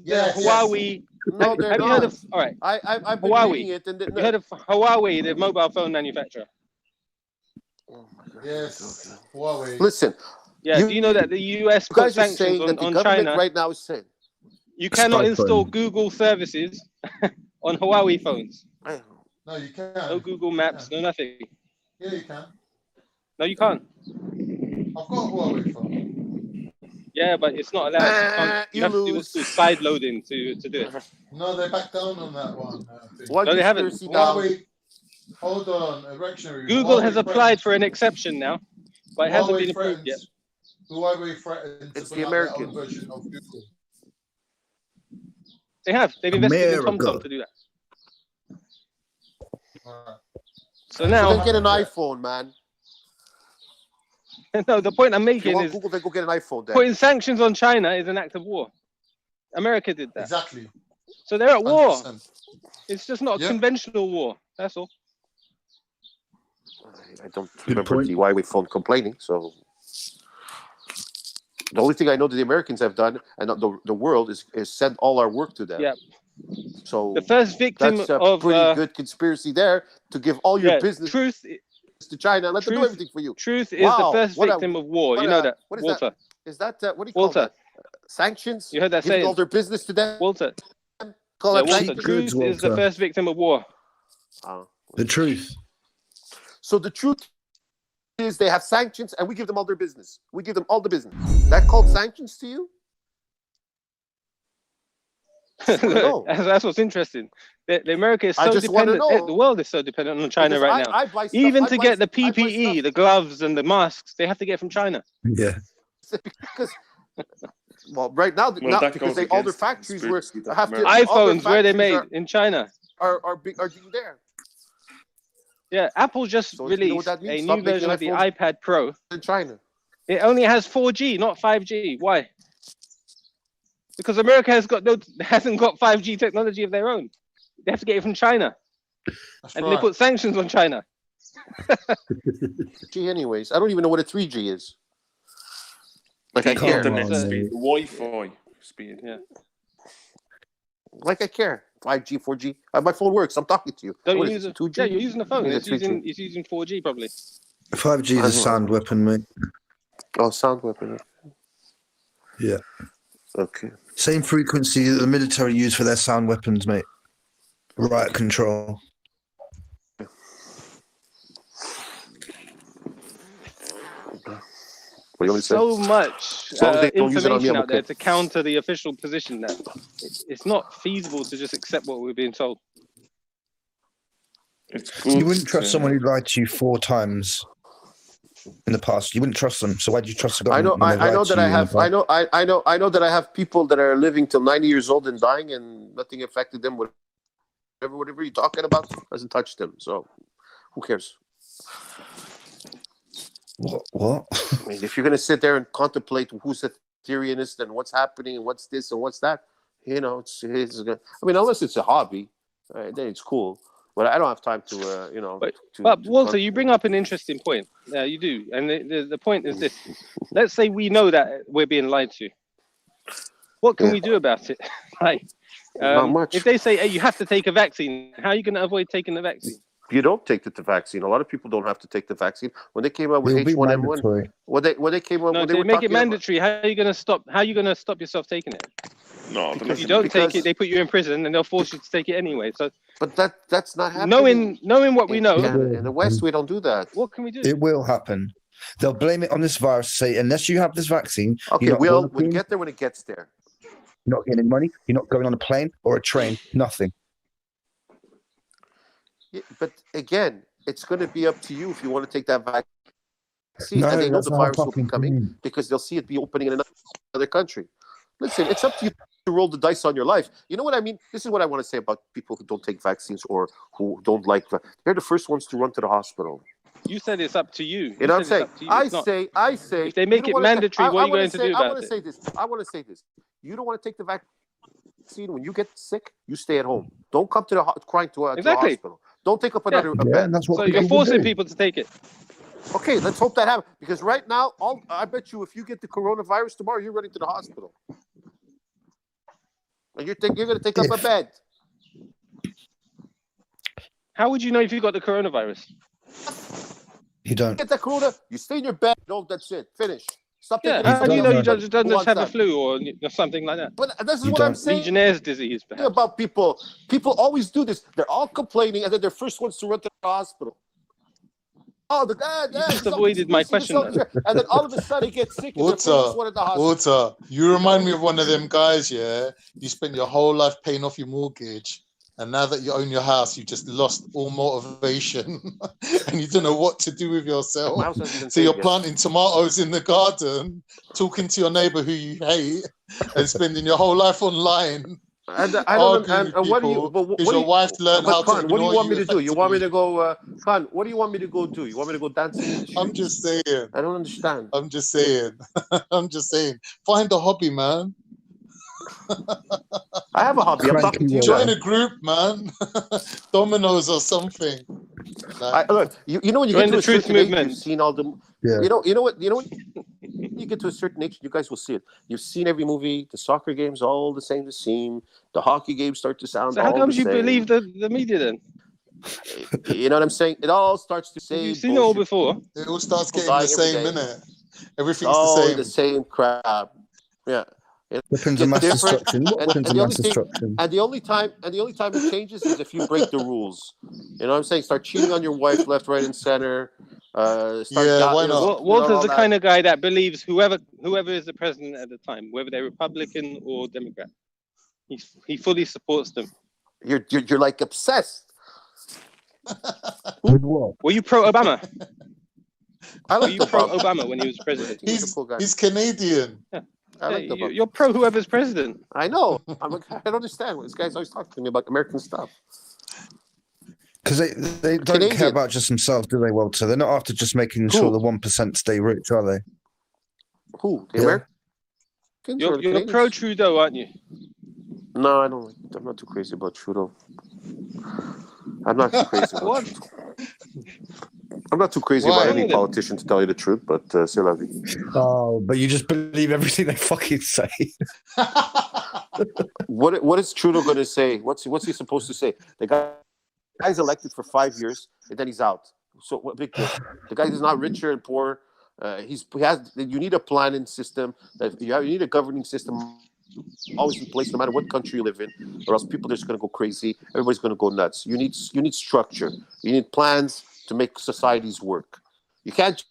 the Huawei? No, they're have not. you heard of? All right. I've been Huawei. reading it. And have you heard of Huawei, the mobile phone manufacturer? Oh my God. Yes. Huawei. Listen. Yeah. Do you know that the US put sanctions on China right now is saying you cannot install Google services on Huawei phones? No, you can't. No Google Maps. No nothing. Yeah, you can. No, you can't. I've got a Huawei phone. Yeah, but it's not allowed. You have to do what's called side loading to do it. No, they backed down on that one. No, they haven't. Huawei. Hold on, Reactionary. Google has applied for an exception now, but it hasn't been approved yet. Huawei threatened to put out their own version of Google. They have. They've invested in TomTom to do that. So now, then get an iPhone, man. No, the point I'm making is Google, then go get an iPhone. Then. Putting sanctions on China is an act of war. America did that. Exactly. So they're at war. 100%. It's just not a conventional war. That's all. I don't remember the Huawei phone complaining. So the only thing I know that the Americans have done, and the world, is send all our work to them. Yeah. So the first victim that's a of pretty good conspiracy there to give all your business to China and let them do everything for you. Truth is the first victim of war. You know that, Walter. Is that what do you call that? Sanctions? You heard that saying? Giving all their business to them? Walter. Walter, truth is the first victim of war. The truth. So the truth is they have sanctions and we give them all their business. We give them all the business. That called sanctions to you? That's what's interesting. The America is so dependent. The world is so dependent on China right now. Even to get the PPE, the gloves and the masks, they have to get from China. Yeah. Because right now, not because all their factories have to. iPhones, where they made in China, are there. Yeah, Apple just released a new version of the iPad Pro in China. It only has 4G, not 5G. Why? Because America hasn't got 5G technology of their own. They have to get it from China. They put sanctions on China. Anyways, I don't even know what a 3G is. Like I care. Internet speed, Wi-Fi speed. Yeah. Like I care. 5G, 4G. My phone works. I'm talking to you. Don't What you is use it, it? 2G? Yeah, you're using the phone. Is it It's 3G? using 4G probably. 5G is a sound weapon, mate. Oh, sound weapon. Yeah. Okay. Same frequency that the military use for their sound weapons, mate. Riot control. So much information out there to counter the official position that it's not feasible to just accept what we're being told. You wouldn't trust someone who lied to you 4 times in the past. You wouldn't trust them. So why do you trust the government? I know that I know that I have people that are living till 90 years old and dying, and nothing affected them. Whatever you're talking about doesn't touch them. So who cares? What? I mean, if you're gonna sit there and contemplate who's a Therianist and what's happening and what's this and what's that, you know, it's I mean, unless it's a hobby, then it's cool. But I don't have time to, you know. But Walter, you bring up an interesting point. Yeah, you do. And the point is this. Let's say we know that we're being lied to. What can we do about it? Like, not much. If they say, hey, you have to take a vaccine, how are you going to avoid taking the vaccine? You don't take the vaccine. A lot of people don't have to take the vaccine. When they came out with H1N1, when they came out, no, they make it mandatory. How are you going to stop? How are you going to stop yourself taking it? No, if you don't take it, they put you in prison, and they'll force you to take it anyway. So, but that's not happening. Knowing what we know, in the West, we don't do that. What can we do? It will happen. They'll blame it on this virus. Say unless you have this vaccine, okay, we'll get there when it gets there. You're not getting any money. You're not going on a plane or a train. Nothing. Yeah, but again, it's going to be up to you if you want to take that vaccine. No, and they know that's the not virus will be fucking coming thing. because they'll see it be opening in another country. Listen, it's up to you to roll the dice on your life. You know what I mean? This is what I want to say about people who don't take vaccines or who don't like. They're the first ones to run to the hospital. You said it's up to you. You know what I'm saying? I say. If they make it mandatory, what are you going to do about it? I want to say this. You don't want to take the vaccine when you get sick. You stay at home. Don't come to crying to the hospital. Don't take up another bed. So you're forcing people to take it. Okay, let's hope that happens. Because right now, I bet you if you get the coronavirus tomorrow, you're running to the hospital. And you're going to take up a bed. How would you know if you got the coronavirus? You don't. You get the corona, you stay in your bed. No, that's it. Finish. Stop taking how do you know you don't just have a flu or something like that? But this is what I'm saying. Legionnaire's disease, perhaps. About people. People always do this. They're all complaining, and then they're first ones to run to the hospital. Oh, the guy. You just avoided my question. And then all of a sudden, he gets sick. And Walter, you remind me of one of them guys, yeah? You spent your whole life paying off your mortgage, and now that you own your house, you just lost all motivation, and you don't know what to do with yourself. So you're planting tomatoes in the garden, talking to your neighbor who you hate, and spending your whole life online. And what do you? What your wife learned how to Kaan, what do you want me to do? You want me to go? Kaan, what do you want me to go do? You want me to go dancing in the streets? I'm just saying. I don't understand. I'm just saying. I'm just saying. Find a hobby, man. I have a hobby. I'm talking to you. Join a group, man. Dominoes or something. Look, you know when you get to a certain age, you've seen all the. Yeah. You know what? You get to a certain age, you guys will see it. You've seen every movie. The soccer games all the same. The hockey games start to sound. So how come you believe the media then? You know what I'm saying? It all starts to say. You've seen it all before. It all starts getting the same, innit? Everything's the same crap. Yeah. Weapons of mass destruction. Weapons of mass destruction. And the only time it changes is if you break the rules. You know what I'm saying? Start cheating on your wife, left, right, and center. Why not? Walter's the kind of guy that believes whoever is the president at the time, whether they're Republican or Democrat, he fully supports them. You're like obsessed. With what? Were you pro Obama? Were you pro Obama when he was president? He's Canadian. Yeah. You're pro whoever's president. I know. I don't understand. This guy's always talking to me about American stuff. Because they don't care about just themselves, do they, Walter? They're not after just making sure the 1% stay rich, are they? Who? The Americans? You're pro Trudeau, aren't you? No, I don't. I'm not too crazy about Trudeau. I'm not too crazy about Trudeau. I'm not too crazy about any politician, to tell you the truth, but c'est la vie. Oh, but you just believe everything they fucking say. What is Trudeau going to say? What's he supposed to say? The guy's elected for 5 years and then he's out. So what big deal? The guy is not richer and poorer. He has. You need a planning system. You need a governing system always in place, no matter what country you live in, or else people are just going to go crazy. Everybody's going to go nuts. You need structure. You need plans to make societies work. You can't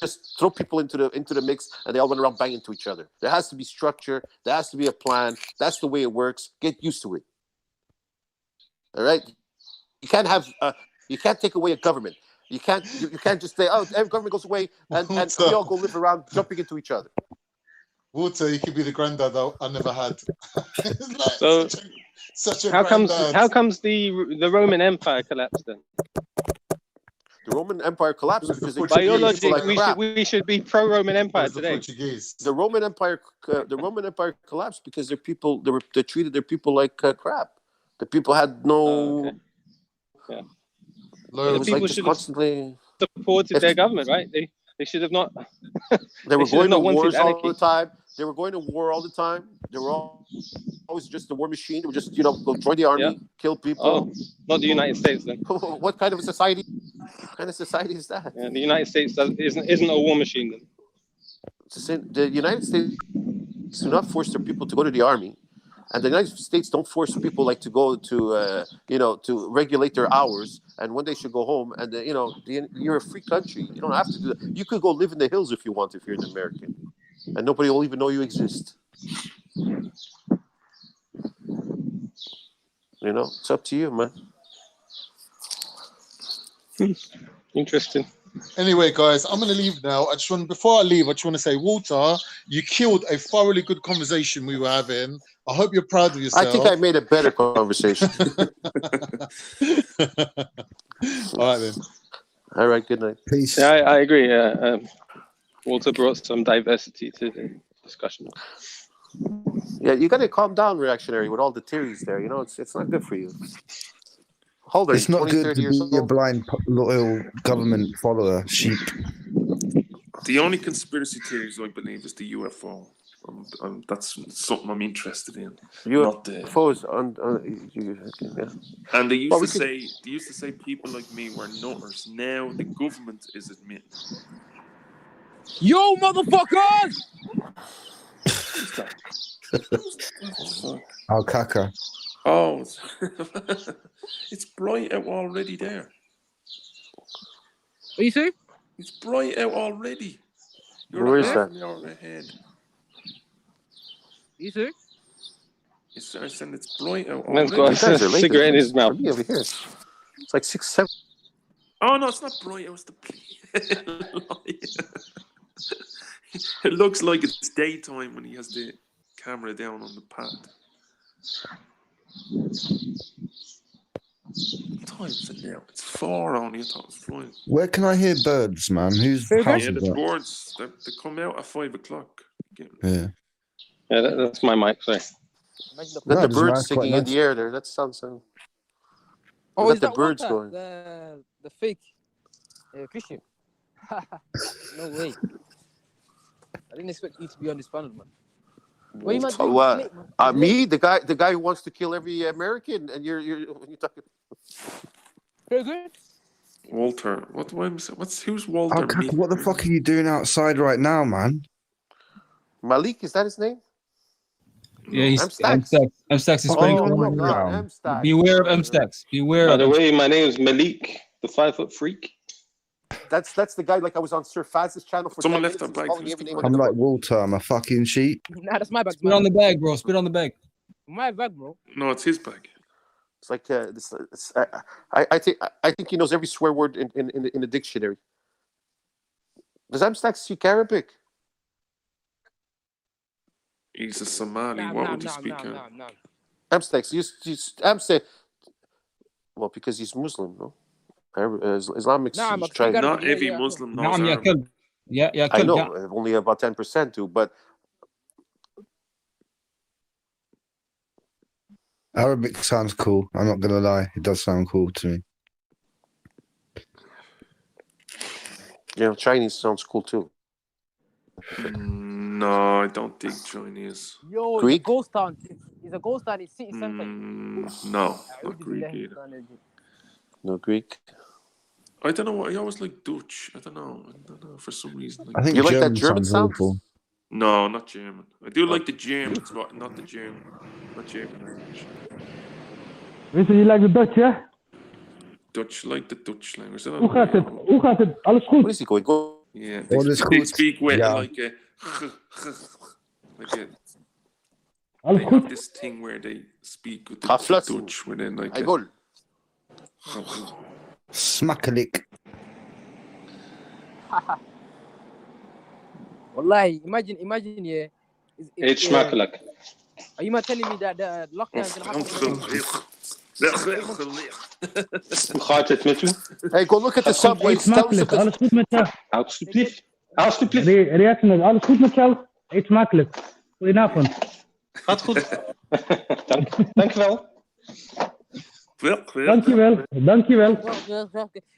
just throw people into the mix and they all run around banging into each other. There has to be structure. There has to be a plan. That's the way it works. Get used to it. All right. You can't have. You can't take away a government. You can't just say, oh, every government goes away and we all go live around jumping into each other. Walter, you could be the granddad I never had. So such a how granddad. comes the Roman Empire collapsed then? The Roman Empire collapsed because By your logic, we should be pro-Roman Empire today. The Roman Empire collapsed because they treated their people like crap. The people had no. Yeah. It was like just constantly supported their government, right? They should have not. They were going to wars all anarchy. the time. They were going to war all the time. They were always just the war machine. They were just go join the army, kill people. Oh, not the United States then. What kind of society? What kind of society is that? Yeah, the United States isn't a war machine then. The United States do not force their people to go to the army. And the United States don't force people like to go to, to regulate their hours and when they should go home. And, you're a free country. You don't have to do that. You could go live in the hills if you want, if you're an American. And nobody will even know you exist. It's up to you, man. Interesting. Anyway, guys, I'm going to leave now. Before I leave, I just want to say, Walter, you killed a thoroughly good conversation we were having. I hope you're proud of yourself. I think I made a better conversation. All right, then. All right, good night. Peace. Yeah, I agree. Walter brought some diversity to the discussion. Yeah, you got to calm down, Reactionary, with all the theories there. It's not good for you. Hold on, it's not 20, good 30 to years be a old. blind, loyal government follower, sheep. The only conspiracy theories I believe is the UFO. That's something I'm interested in. UFOs And they used to say people like me were nutters. Now the government is admitting. Yo, motherfuckers! Alcaca. Oh, it's bright out already there. What you say? It's bright out already. Where is that? An hour ahead. You say? I said it's bright out Man's already. got a cigarette in his mouth. Over here. It's like 6, 7. Oh no, it's not bright. It was the. It looks like it's daytime when he has the camera down on the pad. What time is it now? It's 4 only. I thought it was 5. Where can I hear birds, man? Whose house Yeah, is the that? birds. They come out at 5 o'clock. Yeah. Yeah, that's my mic. Sorry. The birds singing in the air there. That sounds. Oh, is the that birds Walter, going? the fake Christian? No way. I didn't expect you to be on this panel, man. What you might do? Me, the guy who wants to kill every American, and you're talking. Very good. Walter, who's Walter? Alcaca, what the fuck are you doing outside right now, man? Malik, is that his name? Yeah, he's M-Stacks. M-Stacks is pretty cool. M-Stacks. Beware of M-Stacks. Beware. By the way, my name is Malik, the 5-foot freak. That's the guy. Like I was on Sir Faz's channel for. Someone left that bag. I'm like Walter. I'm a fucking sheep. Nah, that's my bag. Spit on the bag, bro. Spit on the bag. My bag, bro. No, it's his bag. It's like I think he knows every swear word in the dictionary. Does M-Stacks speak Arabic? He's a Somali. What would he speak? M-Stacks. M-Stacks. Well, because he's Muslim, no? Islamic. Not every Muslim knows Arabic. Yeah, I know. Only about 10% do, but Arabic sounds cool. I'm not gonna lie. It does sound cool to me. Chinese sounds cool too. No, I don't think Chinese. Yo, Greek? it's a ghost town. It's a ghost town in city center. No, not Greek either. No Greek. I don't know. I always like Dutch. I don't know for some reason. I think You like that German German sounds sound? awful. No, not German. I do like the Germans, but not the German. Not German language. Weet je, you like the Dutch, yeah? Dutch, like the Dutch language. Hoe gaat het? Hoe gaat het? Alles goed? What is he going? Go. Yeah, Alles they goed. speak with Ja. like a Alles they goed? have this thing where they speak with the Aflussen. Dutch within like Hey, goal. Smakelijk. Wallahi, imagine, yeah. It's smakelijk. Are you not telling me that the lockdown is gonna happen? Hoe gaat het met u? Hey, go look at the subway. Eet smakelijk. Alles goed met jou? Alsjeblieft. Alsjeblieft. Reactionary, alles goed met jou? Eet smakelijk. Goedenavond. Gaat goed. Dankjewel. Dankjewel. Dankjewel.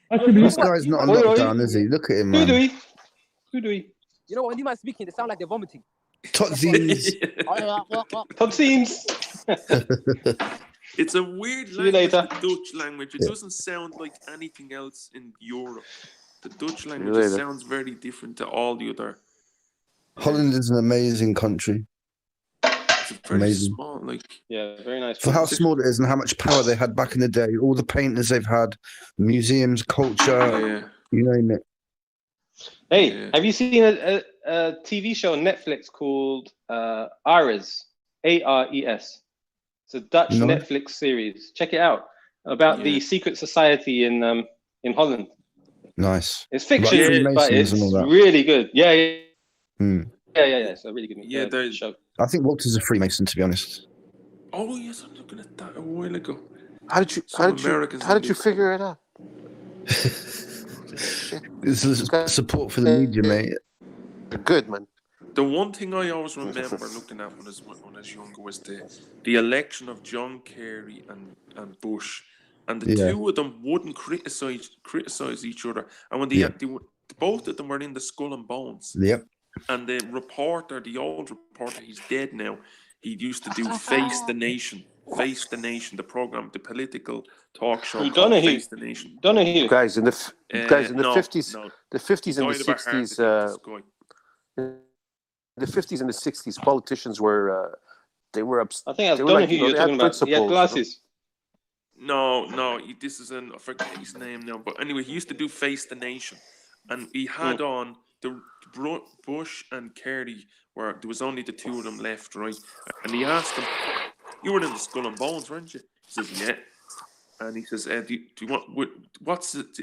Alsjeblieft. This guy's not on lockdown, is he? Look at him, man. Doei. Doei. You know, when these man speaking, they sound like they're vomiting. Totsies. Totsies. It's a weird you language, later. the Dutch language. It doesn't sound like anything else in Europe. The Dutch language later. sounds very different to all the other. Holland is an amazing country. It's very Amazing. small, like Yeah, very nice. For how small it is and how much power they had back in the day, all the painters they've had, museums, culture, yeah. you name it. Hey, Yeah. have you seen a TV show on Netflix called Ares? ARES. It's a Dutch No. Netflix series. Check it out. About the secret society in Holland. Nice. It's fiction, Like but Freemasons it's and all that. really good. Yeah. Hmm. Yeah. It's a really good show. I think Walter's a Freemason, to be honest. Oh yes, I'm looking at that a while ago. How did you figure it out? This is support for the media, mate. Good, man. The one thing I always remember looking at when I was younger was the election of John Kerry and Bush, and the Yeah. two of them wouldn't criticize each other, and when both of them were in the Skull and Bones. Yep. And the reporter, the old reporter, he's dead now. He used to do Face the Nation, the program, the political talk show. Who, called Donahue? Face the Nation. Donahue. Guys in the 50s, no. the 50s and the Died of a heart 60s, attack, this guy. the 50s and the 60s, politicians were they were I think that's they were like, Donahue you know, you're they had talking about. He had principles, glasses. No, this is I forget his name now. But anyway, he used to do Face the Nation, and he had on the Bush and Kerry. Where there was only the two of them left, right? And he asked him, "You were in the Skull and Bones, weren't you?" He says, "Yeah." And he says, "Do you want what's it?"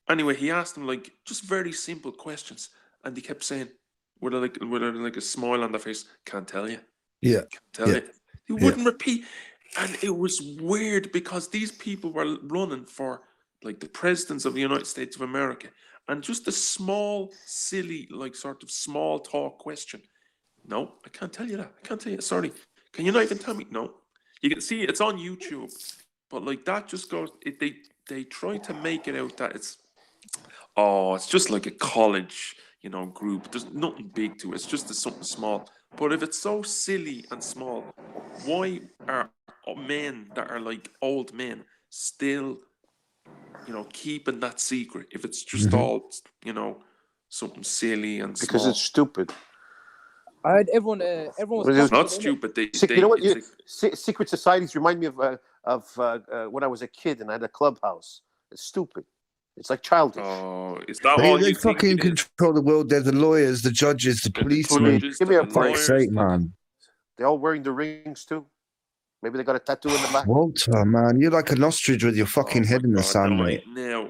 Anyway, he asked him like just very simple questions, and he kept saying, with like a smile on their face, "Can't tell you." Yeah. Tell you. He wouldn't repeat. And it was weird because these people were running for like the presidents of the United States of America. And just a small, silly, like sort of small talk question. No, I can't tell you that. I can't tell you. Sorry. Can you not even tell me? No. You can see it's on YouTube. But like that just goes, they try to make it out that it's just like a college, group. There's nothing big to it. It's just something small. But if it's so silly and small, why are men that are like old men still, keeping that secret? If it's just all, something silly and small. because it's stupid. I heard everyone was. It's not stupid. You know what? Secret societies remind me of when I was a kid and I had a clubhouse. It's stupid. It's like childish. Oh, is that all They you think fucking it is? control the world. They're the lawyers, the judges, the policemen. Give me a For break. fuck's sake, man. They're all wearing the rings too. Maybe they got a tattoo in the back. Walter, man, you're like an ostrich with your fucking head in the sand, mate. Now,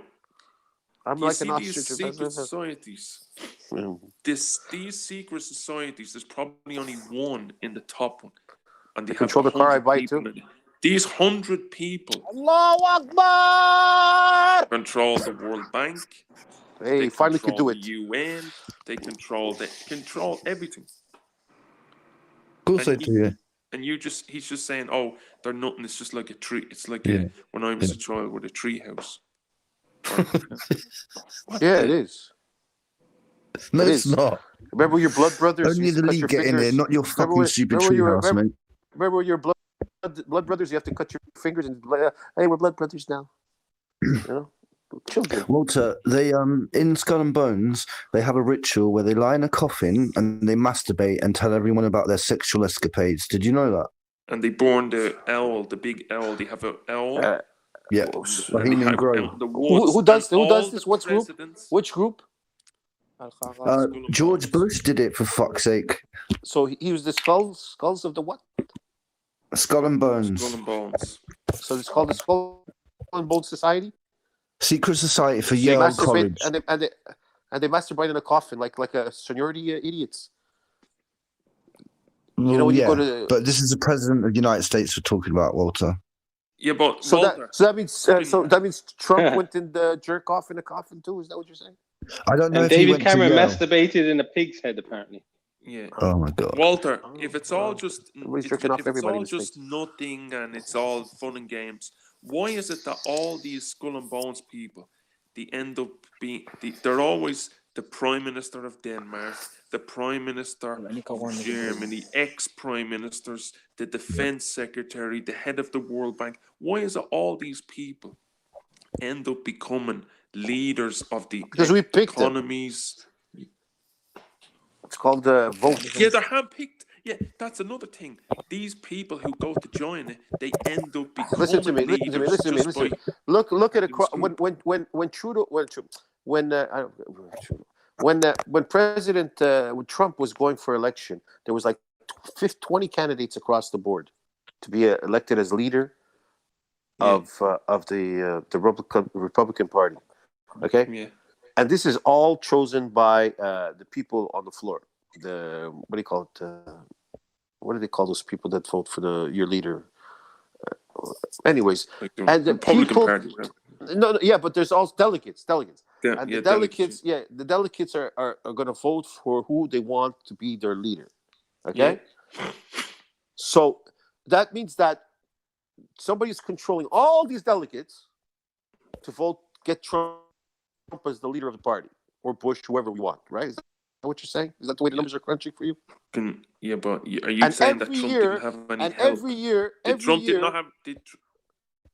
I'm you like see an these ostrich. secret societies. These secret societies, there's probably only one in the top one, and they control the car I 100 buy people too. in it. These 100 people Allahu Akbar! control the World Bank. Hey, finally could do control it. the UN. They control everything. Of course I do, yeah. And he's just saying, "Oh, they're nothing. It's just like a tree. It's like when I was a child with a tree house." Yeah, it is. No, It it's is. not. Remember your blood brothers Only used the to cut league your get in fingers? there, not your fucking stupid remember treehouse, mate. remember your blood brothers? You have to cut your fingers and hey, we're blood brothers now. You know, children. Walter, they in Skull and Bones, they have a ritual where they lie in a coffin and they masturbate and tell everyone about their sexual escapades. Did you know that? And they burn the owl, the big owl. They have an owl. Yeah. And Who does this? What group? Which group? George Bush did it, for fuck's sake. So he was the skulls of the what? Skull and Bones. Skull and Bones. So it's called the Skull and Bones Society. Secret society for Yale College. And they masturbate in a coffin like a seniority idiots. Well, You know when you yeah, go to but this is the president of the United States we're talking about, Walter. Yeah, but so Walter, that means Trump went in the jerk off in a coffin too. Is that what you're saying? I don't know And if he David went Cameron to Yale. masturbated in a pig's head, apparently. yeah. Oh my god. Walter, if it's all just Everybody's if jerking off it's everybody all in the just nothing and it's all fun and games, why is it that all these Skull and Bones people, they end up being they're always the Prime Minister of Denmark, the Prime Minister of Germany, ex-Prime Ministers, the Defense Secretary, the head of the World Bank. Why is it all these people end up becoming leaders of the Because we picked them. economies? It's called the vote. Yeah, they're handpicked. Yeah, that's another thing. These people who go to join it, they end up becoming Listen to me. leaders. Look at it. When Trudeau, when President when Trump was going for election, there was like 20 candidates across the board to be elected as leader of the Republican Party. Okay. Yeah. And this is all chosen by the people on the floor. What do you call it? What do they call those people that vote for your leader? Anyways, Like the and the Republican people. Party, right? No, yeah, but there's also delegates. Yeah, And yeah, the delegates are going to vote for who they want to be their leader. Okay? So that means that somebody's controlling all these delegates to get Trump as the leader of the party, or Bush, whoever we want, right? Is that what you're saying? Is that the way the numbers are crunching for you? Yeah, but are you saying that Trump didn't have any help? Every year, Trump did not have...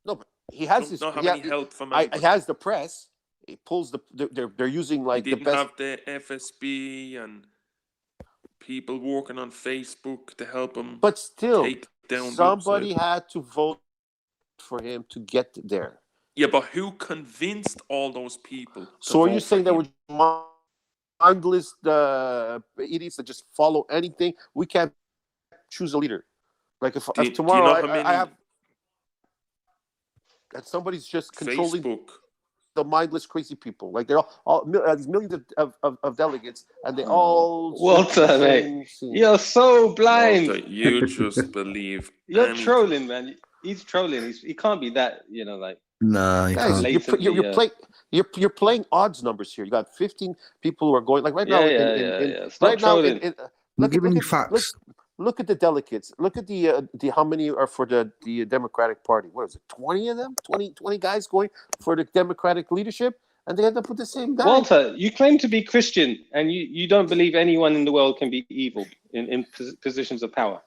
No, but he has Trump not have any help from anybody? He has the press. He pulls they're using like He the didn't best. have the FSB and people working on Facebook to help him. But still, take down somebody had to vote for him to get there. Yeah, but who convinced all those people? So are you saying that we're mindless idiots that just follow anything? We can't choose a leader. Like if tomorrow I have that somebody's just controlling Facebook. The mindless crazy people. Like they're all these millions of delegates, and they all. Walter, mate, you're so blind. Walter, you just believe. You're trolling, man. He's trolling. He can't be that, like. No, guys, you're playing odds numbers here. You got 15 people who are going right now. Right now, we're giving you facts. Look at the delegates. Look at the how many are for the Democratic Party. What is it? 20 of them? 20 guys going for the Democratic leadership, and they end up with the same guy. Walter, you claim to be Christian, and you don't believe anyone in the world can be evil in positions of power.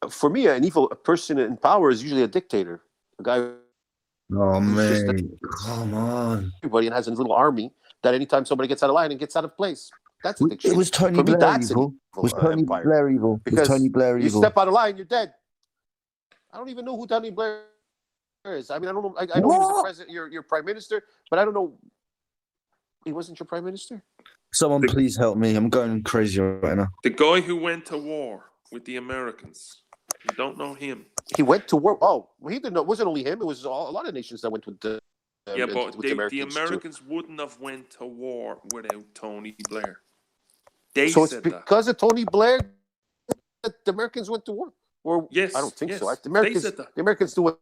For me, an evil person in power is usually a dictator, a guy. Oh man, come on! Everybody has a little army that anytime somebody gets out of line and gets out of place, that's a dictator. It was Tony Blair evil. Was Tony Blair evil? Because Tony Blair evil? You step out of line, you're dead. I don't even know who Tony Blair is. I mean, I don't know. I know he was the president, your prime minister, but I don't know. He wasn't your prime minister. Someone please help me! I'm going crazy right now. The guy who went to war with the Americans. You don't know him. He went to war. Oh, he didn't know. It wasn't only him. It was a lot of nations that went with the. Yeah, but the Americans wouldn't have went to war without Tony Blair. So it's because of Tony Blair that the Americans went to war. Or yes, I don't think so. The Americans do what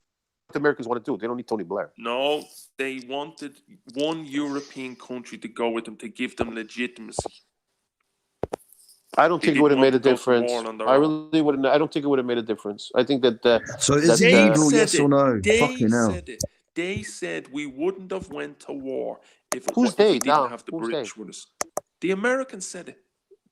the Americans want to do. They don't need Tony Blair. No, they wanted one European country to go with them to give them legitimacy. I don't think it would have made a difference. I really wouldn't. I don't think it would have made a difference. I think that. So is it evil? Yes or no? They said it. They said we wouldn't have went to war if Who's we they didn't now? have the Who's British with us. The Americans said it.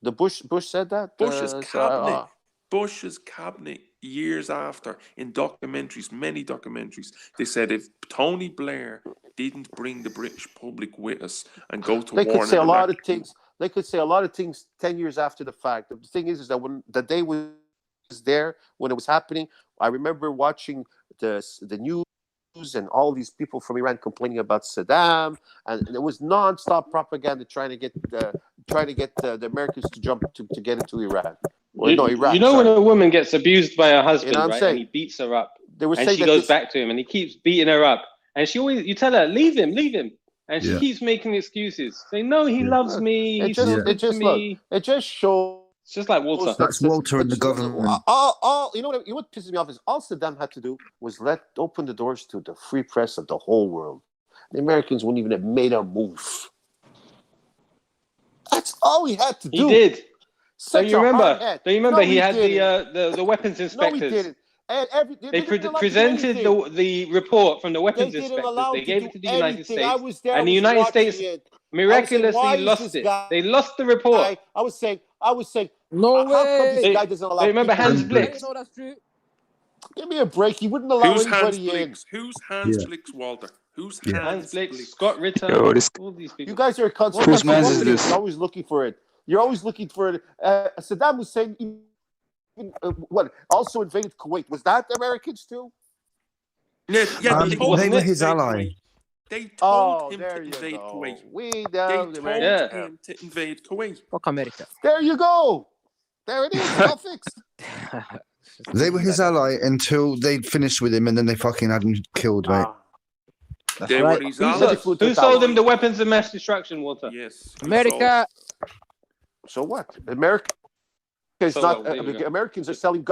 The Bush said that. Bush's cabinet. Bush's cabinet years after in documentaries, many documentaries, they said if Tony Blair didn't bring the British public with us and go to war, they could say a lot of things. They could say a lot of things 10 years after the fact. The thing is that when the day was there, when it was happening, I remember watching the news and all these people from Iran complaining about Saddam, and it was non-stop propaganda trying to get the Americans to jump to get into Iran. Well, Iraq. You know when a woman gets abused by her husband, right, saying? and he beats her up, They were and saying she goes back to him, and he keeps beating her up, and you tell her, leave him, and she keeps making excuses, saying, no, he loves me, he's so good to me. It just shows. It's just like Walter. That's Walter and the government. All you know what pisses me off is all Saddam had to do was open the doors to the free press of the whole world. The Americans wouldn't even have made a move. That's all he had to do. He did. Don't you remember? He had the weapons inspectors. No, he didn't. And they presented the report from the weapons inspectors. They gave it to the United States, and the United States miraculously lost it. They lost the report. I was saying, no way. How come this guy doesn't allow? Remember Hans Blix? No, that's true. Give me a break. He wouldn't allow anybody in. Who's Hans Blix, Walter? Who's Hans Blix? Scott Ritter. All these people. You guys are a constant. Whose man is this? You're always looking for it. You're always looking for it. Saddam Hussein also invaded Kuwait. Was that the Americans too? Yeah, they were his ally. They told him to invade Kuwait. They told him to invade Kuwait. Fuck America. There you go. There it is. All fixed. They were his ally until they'd finished with him, and then they fucking had him killed, mate. They were his allies. Who sold them the weapons of mass destruction, Walter? Yes. America. So what? America is not. Americans are selling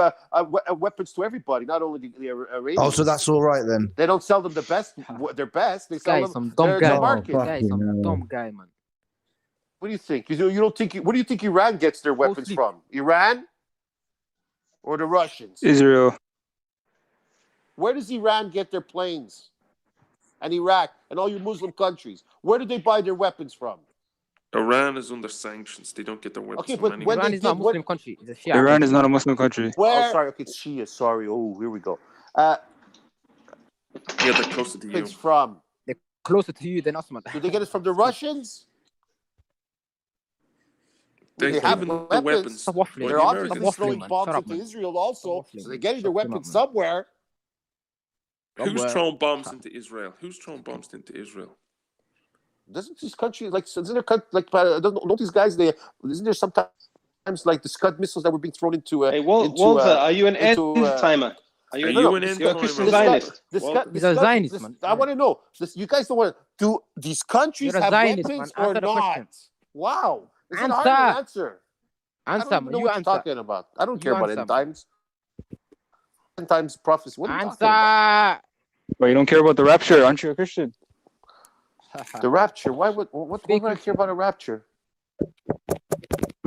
weapons to everybody, not only the Iranians. Oh, so that's all right then. They don't sell them their best. They sell them some dumb the market. Dumb guy, man. What do you think? You don't think? What do you think Iran gets their weapons from? Iran or the Russians? Israel. Where does Iran get their planes? And Iraq and all your Muslim countries. Where do they buy their weapons from? Iran is under sanctions. They don't get their weapons from anywhere. Iran is not a Muslim country. It's a Shia. Iran is not a Muslim country. Where? Oh, sorry. Okay, it's Shia. Sorry. Oh, here we go. Yeah, they're closer to you. It's from. They're closer to you than us, man. Do they get it from the Russians? They have the weapons. They're obviously throwing bombs into Israel also, so they're getting their weapons somewhere. Who's throwing bombs into Israel? Who's throwing bombs into Israel? Doesn't these countries isn't there don't these guys isn't there sometimes like the Scud missiles that were being thrown into? Hey, Walter, are you an end timer? Are you an end timer? You're a Christian Zionist. He's a Zionist, man. I want to know. You guys don't want to. Do these countries have weapons or not? Wow, it's an hard answer. Answer, man. What you're talking about? I don't care about end times. End times prophecy. What are you talking about? Well, you don't care about the rapture, aren't you a Christian? The rapture. Why would I care about a rapture? You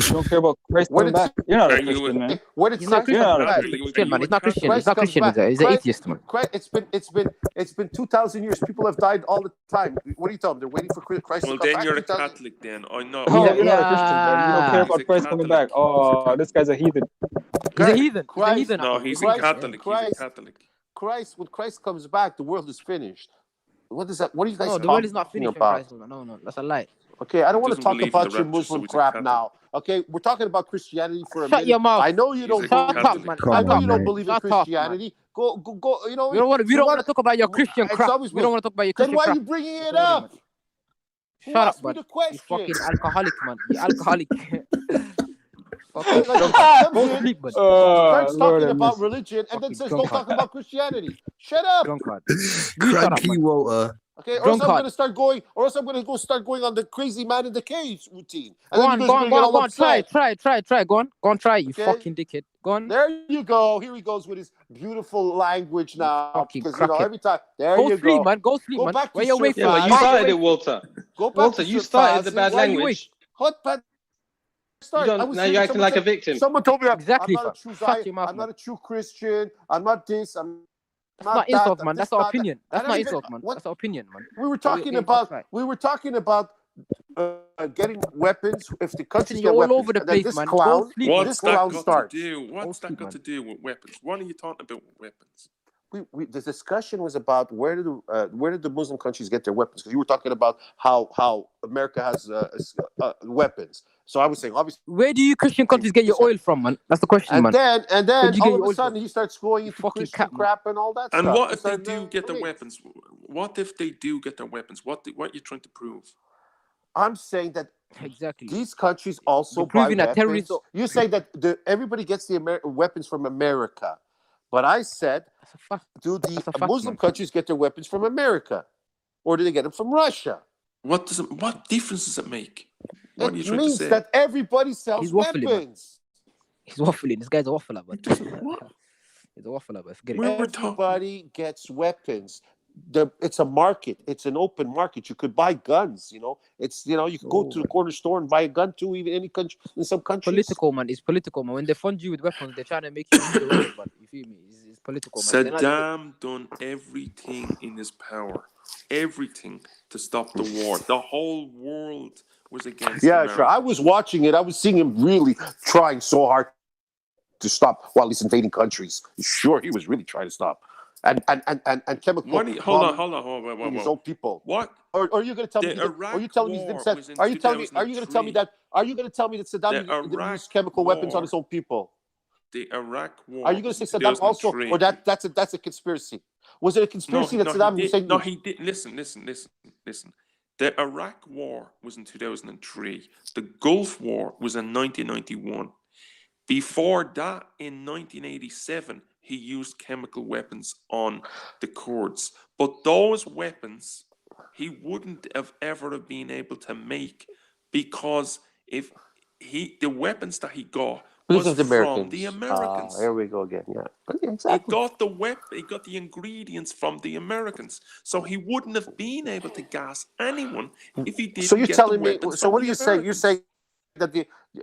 don't care about Christ coming back. You're not a Christian, man. Where did Christ come back? Man, he's not Christian. He's not Christian. He's an atheist, man. It's been 2,000 years. People have died all the time. What do you tell them? They're waiting for Christ to come back. Well, then you're a Catholic. Then I know. You're not a Christian. Then you don't care about Christ coming back. Oh, this guy's a heathen. He's a heathen. No, he's a Catholic. He's a Catholic. When Christ comes back, the world is finished. What is that? What are you guys talking about? No, the world is not finished. No, that's a lie. Okay, I don't want to talk about your Muslim crap now. Okay, we're talking about Christianity for a minute. Shut your mouth. I know you don't believe. I know you don't believe in Christianity. Go. You know. We don't want to talk about your Christian crap. We don't want to talk about your Christian crap. Then why are you bringing it up? Shut up, man. You fucking alcoholic, man. You alcoholic. Go sleep, man. Starts talking about religion and then says don't talk about Christianity. Shut up. Cranky Walter. Okay, or else I'm going to start going on the crazy man in the cave routine. Go on. Try. Go on, try, you fucking dickhead. Go on. There you go. Here he goes with his beautiful language now. Because every time. Go sleep, man. Go sleep, man. Where you away from? You started it, Walter. Walter, you started the bad language. What bad? Now you're acting like a victim. Someone told me exactly. I'm not a true Christian. I'm not this. That's not insult, man. That's our opinion. That's not insult, man. That's our opinion, man. We were talking about getting weapons. If the countries You're get all weapons, over the and then place, this man. clown, What's that got starts. to do? What's that got to do with weapons? What are you talking about with weapons? The discussion was about where did the Muslim countries get their weapons? Because you were talking about how America has weapons. So I was saying, obviously, where do you Christian countries get your oil from, man? That's the question, man. And then all of a sudden he starts going into Christian crap and all that stuff. And what if they do get their weapons? What if they do get their weapons? What are you trying to prove? I'm saying that exactly these countries also buy weapons. You say that everybody gets the weapons from America. But I said, do the Muslim countries get their weapons from America? Or do they get them from Russia? What difference does it make? What are you trying to say? It means that everybody sells weapons. He's waffling. This guy's a waffler, but he's a waffler, but forget it. Everybody gets weapons. It's a market. It's an open market. You could buy guns. It's you can go to the corner store and buy a gun too. Even any country, in some countries. Political, man. It's political, man. When they fund you with weapons, they're trying to make you use the weapons, man. You feel me? It's political, man. Saddam done everything in his power, everything to stop the war. The whole world was against. Yeah, America. sure. I was watching it. I was seeing him really trying so hard to stop while he's invading countries. Sure, he was really trying to stop. And chemical. Hold on. His own people. What? Or are you going to tell me? Are you telling me? Are you going to tell me that? Are you going to tell me that Saddam didn't use chemical weapons on his own people? The Iraq War. Are you going to say Saddam also, or that's a conspiracy? Was it a conspiracy that Saddam Hussein? No, he did. Listen. The Iraq War was in 2003. The Gulf War was in 1991. Before that, in 1987. He used chemical weapons on the Kurds. But those weapons, he wouldn't have ever have been able to make because the weapons that he got was from the Americans. There we go again, yeah. Exactly. He got the ingredients from the Americans. So he wouldn't have been able to gas anyone if he didn't. So you're get telling the me, so what are you saying? Americans.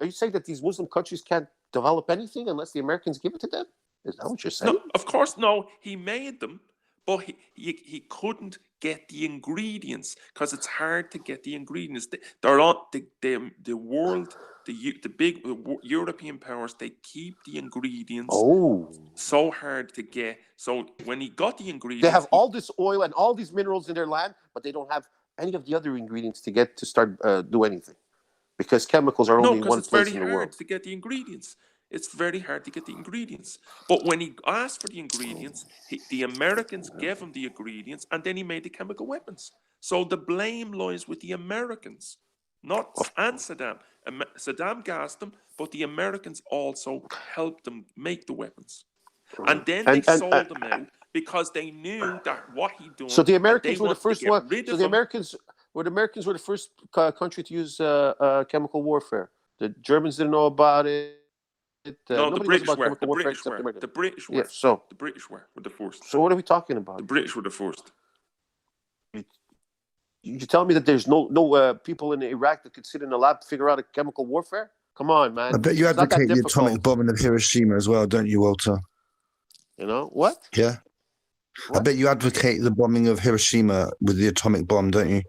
Are you saying that these Muslim countries can't develop anything unless the Americans give it to them? Is that what you're saying? No, of course, no. He made them, but he couldn't get the ingredients because it's hard to get the ingredients. They're not the world, the big European powers. They keep the ingredients so hard to get. So when he got the ingredients, they have all this oil and all these minerals in their land, but they don't have any of the other ingredients to get to start do anything because chemicals are only in one place in the world. It's very hard to get the ingredients. It's very hard to get the ingredients. But when he asked for the ingredients, the Americans gave him the ingredients, and then he made the chemical weapons. So the blame lies with the Americans, not Saddam. Saddam gassed them, but the Americans also helped them make the weapons. And then they sold them out because they knew that what he done. So the Americans were the first one. So the Americans were the first country to use chemical warfare. The Germans didn't know about it. No, the British were. The British were. Yeah, so the British were the first. So what are we talking about? The British were the first. You tell me that there's no people in Iraq that could sit in a lab to figure out a chemical warfare? Come on, man. I bet you advocate the atomic bombing of Hiroshima as well, don't you, Walter? You know what? Yeah. What? I bet you advocate the bombing of Hiroshima with the atomic bomb, don't you?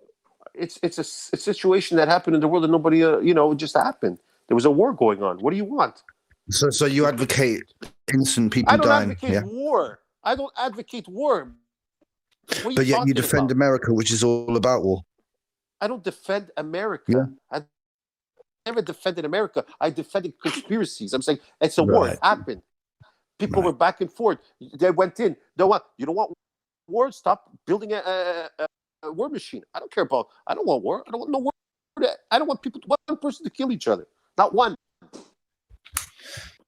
It's a situation that happened in the world that nobody it just happened. There was a war going on. What do you want? So you advocate innocent people dying? War. I don't advocate war. But yet you defend America, which is all about war. I don't defend America. Yeah. I never defended America. I defended conspiracies. I'm saying it's a war. It happened. People were back and forth. They went in. You don't want war? Stop building a war machine. I don't care about. I don't want war. I don't want no war. I don't want one person to kill each other. Not one.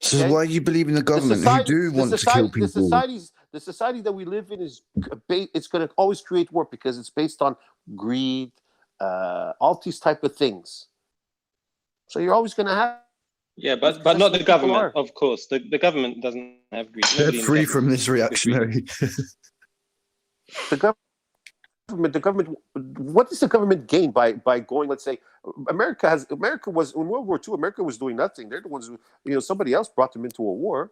So why do you believe in the government who do want to kill people? The society that we live in it's going to always create war because it's based on greed, all these type of things. So you're always going to have. Yeah, but not the government, of course. The government doesn't have greed. They're free from this reactionary. The government. What does the government gain by going? Let's say America was in World War II. America was doing nothing. They're the ones who, somebody else brought them into a war.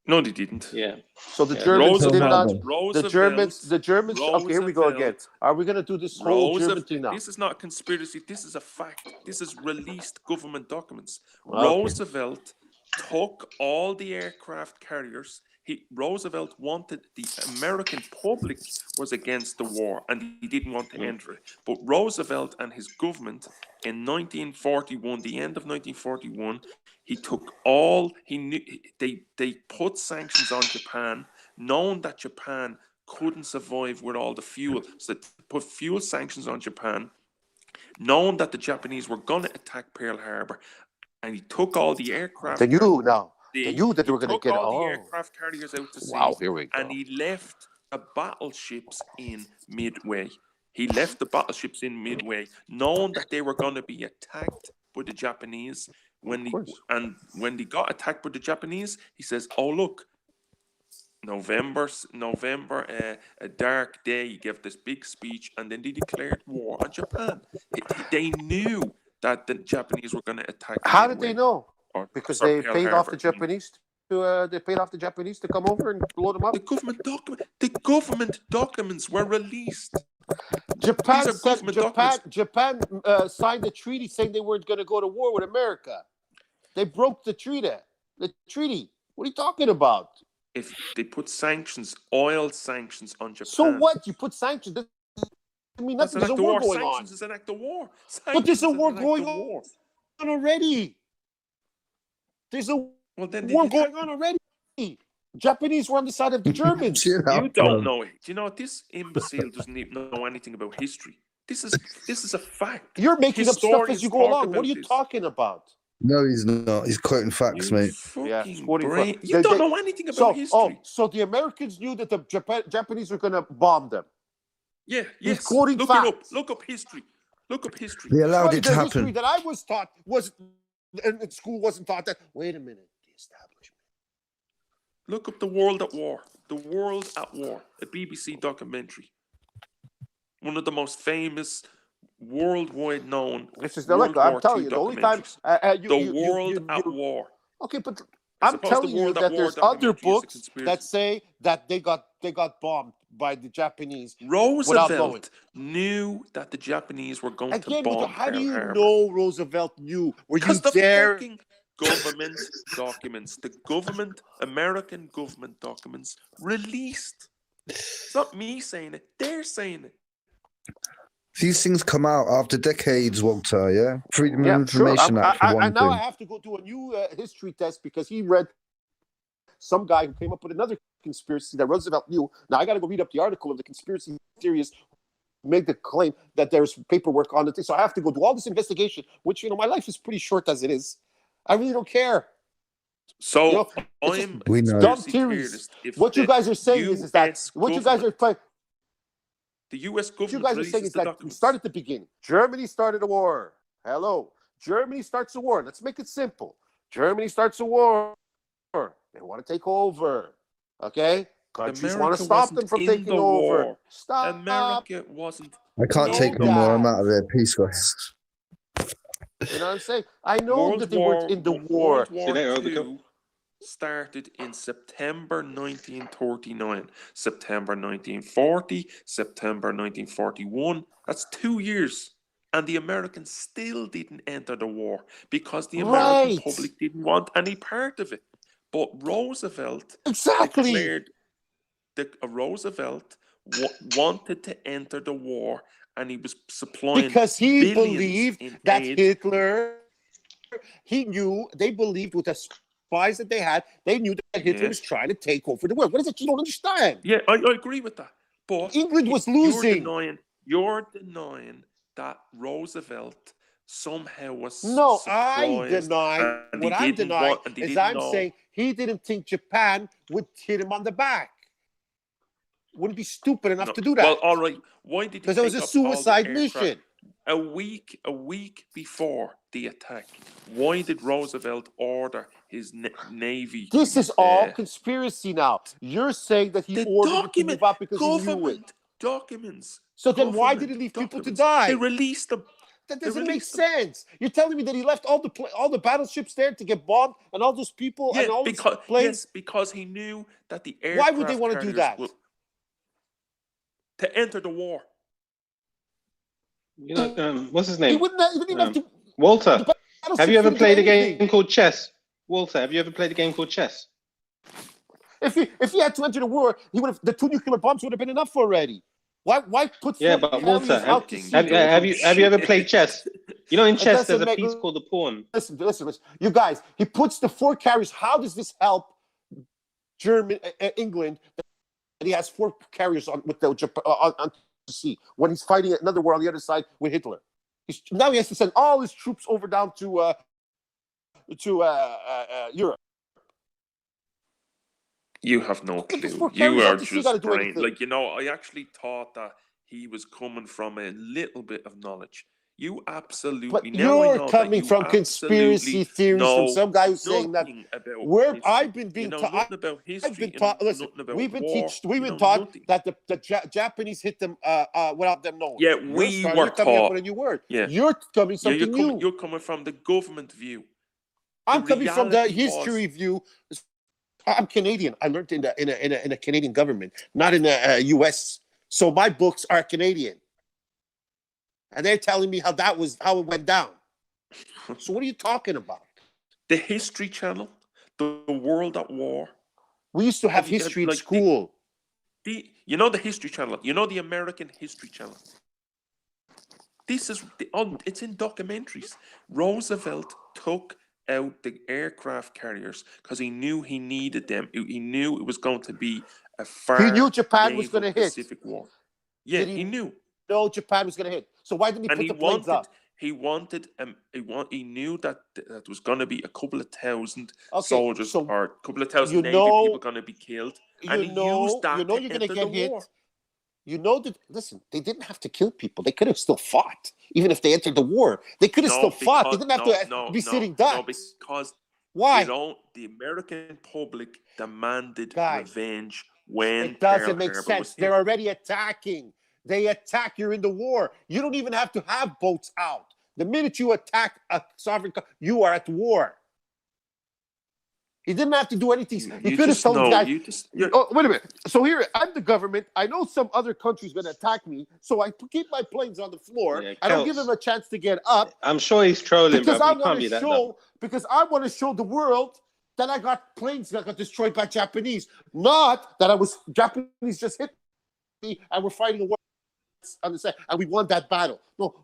No, they didn't. Yeah. So the Yeah, Germans did not. Roosevelt, The Germans. Okay, here we go again. Are we going to do this whole German thing now? This is not a conspiracy. This is a fact. This is released government documents. Okay. Roosevelt took all the aircraft carriers. Roosevelt wanted the American public was against the war, and he didn't want to enter it. But Roosevelt and his government in 1941, the end of 1941, he took all he knew. They put sanctions on Japan, knowing that Japan couldn't survive with all the fuel. So they put fuel sanctions on Japan, knowing that the Japanese were going to attack Pearl Harbor, and he took all the aircraft. They knew now. They knew that they were going to get all the aircraft carriers out to sea. Wow, here we go. And he left the battleships in Midway. He left the battleships in Midway, knowing that they were going to be attacked by the Japanese. When they got attacked by the Japanese, he says, "Oh look, November, a dark day." He gave this big speech, and then they declared war on Japan. They knew that the Japanese were going to attack. How did they know? Because they Pearl paid Harbor. off the Japanese to come over and blow them up. The government documents were released. Japan signed a treaty saying they weren't going to go to war with America. They broke the treaty. What are you talking about? If they put sanctions, oil sanctions on Japan. So what? You put sanctions. I mean, nothing. There's a war going on. Sanctions is an act of war. But there's a war going on already. There's a war going on already. Japanese were on the side of the Germans. You don't know it. You know, this imbecile doesn't even know anything about history. This is a fact. You're making up stuff as you go along. What are you talking about? No, he's not. He's quoting facts, mate. Yeah, you don't know anything about history. So the Americans knew that the Japanese were going to bomb them. Yeah, He's yes. quoting facts. Look up history. They allowed it to happen. The history that I was taught was, and at school wasn't taught that. Wait a minute. The establishment. Look up The World at War. The World at War. A BBC documentary. One of the most famous, worldwide known. This is I'm telling you, the only time The World at War. Okay, but I'm telling you that there's other books that say that they got bombed by the Japanese. Roosevelt knew that the Japanese were going to bomb how do you Pearl Harbor. know Roosevelt knew? Were you the there? Fucking government documents, American government documents released. It's not me saying it; they're saying it. These things come out after decades, Walter, yeah? Freedom of Information Act, for one and now I thing. have to go do a new history test because he read some guy who came up with another conspiracy that Roosevelt knew. Now I got to go read up the article of the conspiracy theorists who made the claim that there's paperwork on it. So I have to go do all this investigation, which, my life is pretty short as it is. I really don't care. So I'm we know. dumb theories. What you guys are saying is that what you guys are playing. The U.S. government. What you guys are saying is that we start at the beginning. Germany started a war. Hello. Germany starts a war. Let's make it simple. Germany starts a war. They want to take over. Okay? Countries want to stop them from taking over. War. Stop. America wasn't. I can't take no more. I'm out of there. Peace, guys. You know what I'm saying? I know that they weren't in the war. World War II started in September 1939, September 1940, September 1941. That's 2 years. And the Americans still didn't enter the war because the American public didn't want any part of it. But Roosevelt declared that Roosevelt wanted to enter the war, and he was supplying because he billions believed in that aid. Hitler, they believed with the spies that they had, they knew that Hitler was trying to take over the world. What is it you don't understand? Yeah, I agree with that. But England was losing. You're denying that Roosevelt somehow was No, surprised I deny. and What he I'm didn't denying want- and he is didn't I'm know. saying he didn't think Japan would hit him on the back. Wouldn't be stupid enough to do that. Well, all right. Why did he? Because it was a take up all the suicide aircraft? mission. A week before the attack, why did Roosevelt order his navy? This is all conspiracy now. You're saying that he ordered it to move up because he knew it. Documents. So then why did he leave people to die? They released them. That doesn't make sense. You're telling me that he left all the battleships there to get bombed and all those people and all those planes? Because he knew that the aircraft Why would they want to do that? To enter the war. You know, what's his name? He didn't even have to. Walter, have you ever played a game called chess? Walter, have you ever played a game called chess? If he had to enter the war, he would have. The 2 nuclear bombs would have been enough already. Why put? Yeah, but Walter, have you ever played chess? You know, in chess, there's a piece called the pawn. Listen. You guys, he puts the 4 carriers. How does this help England? That he has 4 carriers on with the on the sea when he's fighting another war on the other side with Hitler. Now he has to send all his troops over down to Europe. You have no clue. You are just brain. Like, you know, I actually thought that he was coming from a little bit of knowledge. You absolutely. But you're coming from conspiracy theories from some guy who's saying that. I've been being taught. I've been taught. Listen, we've been taught that the Japanese hit them without them knowing. Yeah, we were taught. With a new word. Yeah, you're coming something new. You're coming from the government view. I'm coming from the history view. I'm Canadian. I learned in a Canadian government, not in the U.S. So my books are Canadian, and they're telling me how it went down. So what are you talking about? The History Channel, the World at War. We used to have history in school. You know the History Channel. You know the American History Channel. This is it's in documentaries. Roosevelt took out the aircraft carriers because he knew he needed them. He knew it was going to be a far. He knew Japan was going to hit. Pacific War. Yeah, he knew. No, Japan was going to hit. So why didn't he put the planes up? He knew that was going to be a couple of thousand soldiers or a couple of thousand Navy people going to be killed, and he used that to enter the war. You know that. Listen, they didn't have to kill people. They could have still fought, even if they entered the war. They could have still fought. They didn't have to be sitting ducks. No, because why? The American public demanded revenge when it doesn't make sense. They're already attacking. They attack. You're in the war. You don't even have to have boats out. The minute you attack a sovereign country, you are at war. He didn't have to do anything. He could have told the guy. Wait a minute. So here, I'm the government. I know some other country's going to attack me, so I keep my planes on the floor. Yeah, I don't give him a chance to get up. I'm sure he's trolling, because I want to show the world that I got planes that got destroyed by Japanese. Not that Japanese just hit me and we're fighting a war on the side and we won that battle. No,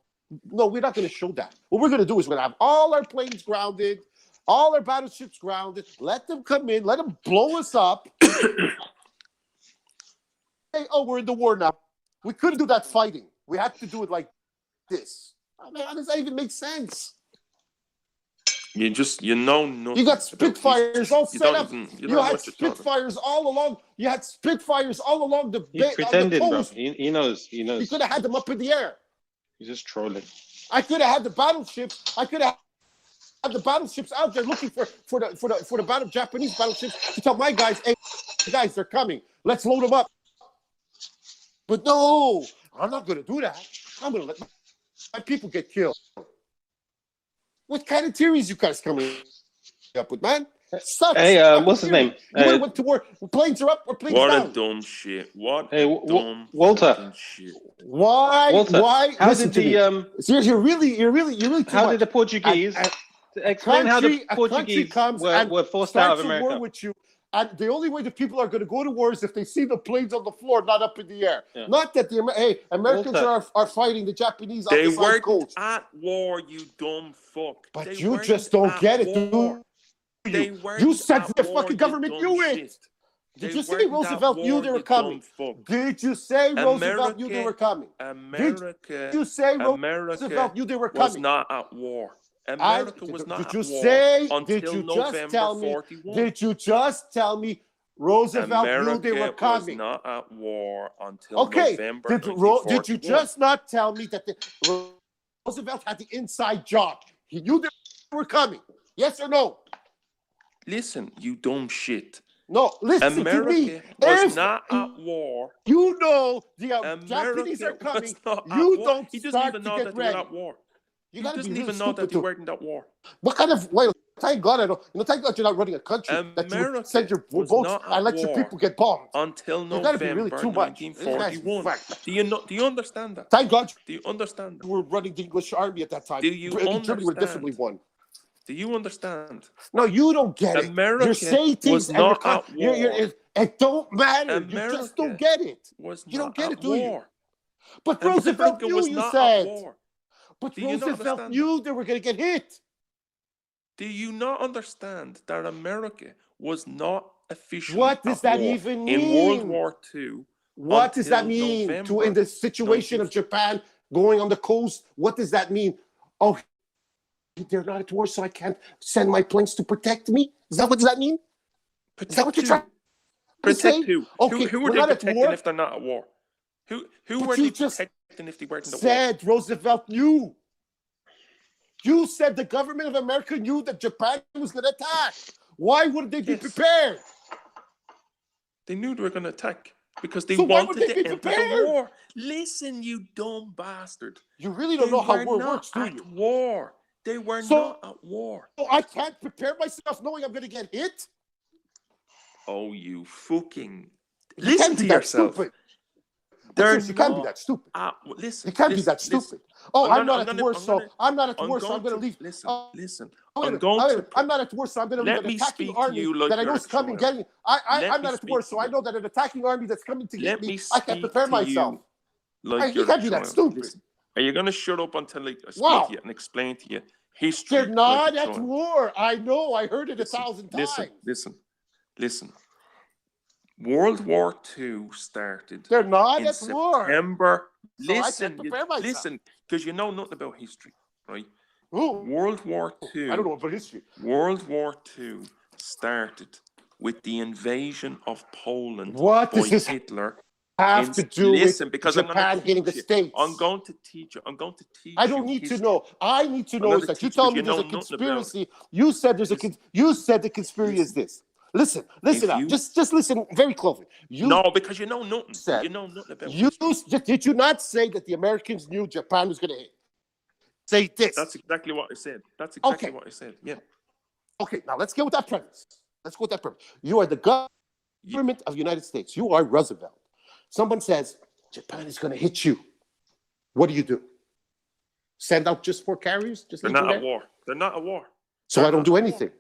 we're not going to show that. What we're going to do is we're going to have all our planes grounded. All our battleships grounded. Let them come in. Let them blow us up. Hey, we're in the war now. We couldn't do that fighting. We had to do it like this. I mean, how does that even make sense? You know nothing. You got Spitfires all set up. You had Spitfires all along. You had Spitfires all along the He's pretending, bro. He knows. He could have had them up in the air. He's just trolling. I could have had the battleships. I could have the battleships out there looking for the Japanese battleships to tell my guys, hey, guys, they're coming. Let's load them up. But no, I'm not going to do that. I'm going to let my people get killed. What kind of theories you guys coming up with, man? Sucks. Hey, what's his name? You went to war. Planes are up or planes down. What a dumb shit. Dumb Walter. Shit. Why? Walter, why? How did the Seriously, you're really too how much. did the Portuguese explain how the Portuguese were forced out of America? War with you, and the only way the people are going to go to war is if they see the planes on the floor, not up in the air. Yeah. Not that Americans are fighting the Japanese on the side coast. They weren't at war, you dumb fuck. But you just don't get it, dude. You said the fucking government knew it. Did you say Roosevelt knew they were coming? Did you say Roosevelt knew they were coming? America. Did you say Roosevelt knew they were coming? Was not at war. America was not at war until November 41. Did you just tell me Roosevelt knew they were coming? America was not at war until November 1941. Did you just not tell me that Roosevelt had the inside job? He knew they were coming. Yes or no? Listen, you dumb shit. No, listen America to me. Was not at war. You know the Japanese are coming. You don't he doesn't start even to know get that ready. they're at war. You gotta doesn't be really even know that stupid they to. weren't in that war. What kind of? Well, thank God I don't. Thank God you're not running a country that you would America send your was boats not and at let your war people get bombed. until You gotta be really November too much. This guy's 1941. fact. Do you understand that? Thank God Do you understand that? you were running the English army at that time. Do you Germany would have definitely understand? won. Do you understand? No, you don't get it. America You're saying things was and you're, not at war. it don't matter. You just America don't get it. was You don't not get at it, do you? war. But Roosevelt America knew, was you not said. at war. But Do you not Roosevelt understand knew they were going to get hit. Do you not understand that America was not officially What does at that war even in World mean? War II? What does that mean November in the situation of Japan going on the coast? What does that mean? Oh, they're not at war, so I can't send my planes to protect me? Is that what does that mean? Is that what you're trying to say? Protect who? Okay, who we're are they not at protecting war. if they're not at war? Who But were you they just protecting if they weren't in the war? said Roosevelt knew. You said the government of America knew that Japan was going to attack. Why wouldn't they be prepared? They knew they were going to attack because they So why would wanted they to be enter prepared? the war. Listen, you dumb bastard. You really don't know how war works, do you? War. They were So- not at war. So I can't prepare myself knowing I'm going to get hit? Oh, you fucking... You Listen can't to be that yourself. stupid. They're Seriously, you can't be not that stupid. listen, You can't be listen, that stupid. listen. Oh, I'm gonna- not at gonna- war, I'm so gonna- I'm not at I'm war, so I'm going going to leave. Listen, listen. Wait a I'm minute, going wait a to... minute. I'm not at war, so I'm going to leave Let an me attacking speak to army you like that I you're know a is coming, child. getting me. Let I'm me not at war, speak so to I you. know that an attacking army that's coming to Let get me, me I can speak prepare to myself. you like You you're can't a be that child. stupid. Listen, are you going to shut up until I speak Wow. to you and explain to you history? They're not like a at child? war. I know. I heard it 1,000 times. Listen. World War II started They're not in at war. September. So I can't prepare myself. Listen, because you know nothing about history, right? Who? World War II. I don't know about history. World War II started with the invasion of Poland What by does this Hitler. have to do Listen, with because Japan hitting the States? I'm going to teach you. I'm going to teach I don't you need to history. know. I need to I'm know gonna is that you teach tell you me there's a know nothing about conspiracy. You said there's you said the conspiracy is this. Listen now. Just listen very closely. No, because you know nothing. Said, you know nothing about did you not say that the Americans knew Japan was going to hit? Say this. That's exactly what I said. That's exactly what I said. Yeah. Okay, now let's go with that premise. You are the government of the United States. You are Roosevelt. Someone says, Japan is going to hit you. What do? Send out just 4 carriers? They're not at war. They're not at war. So I don't do anything.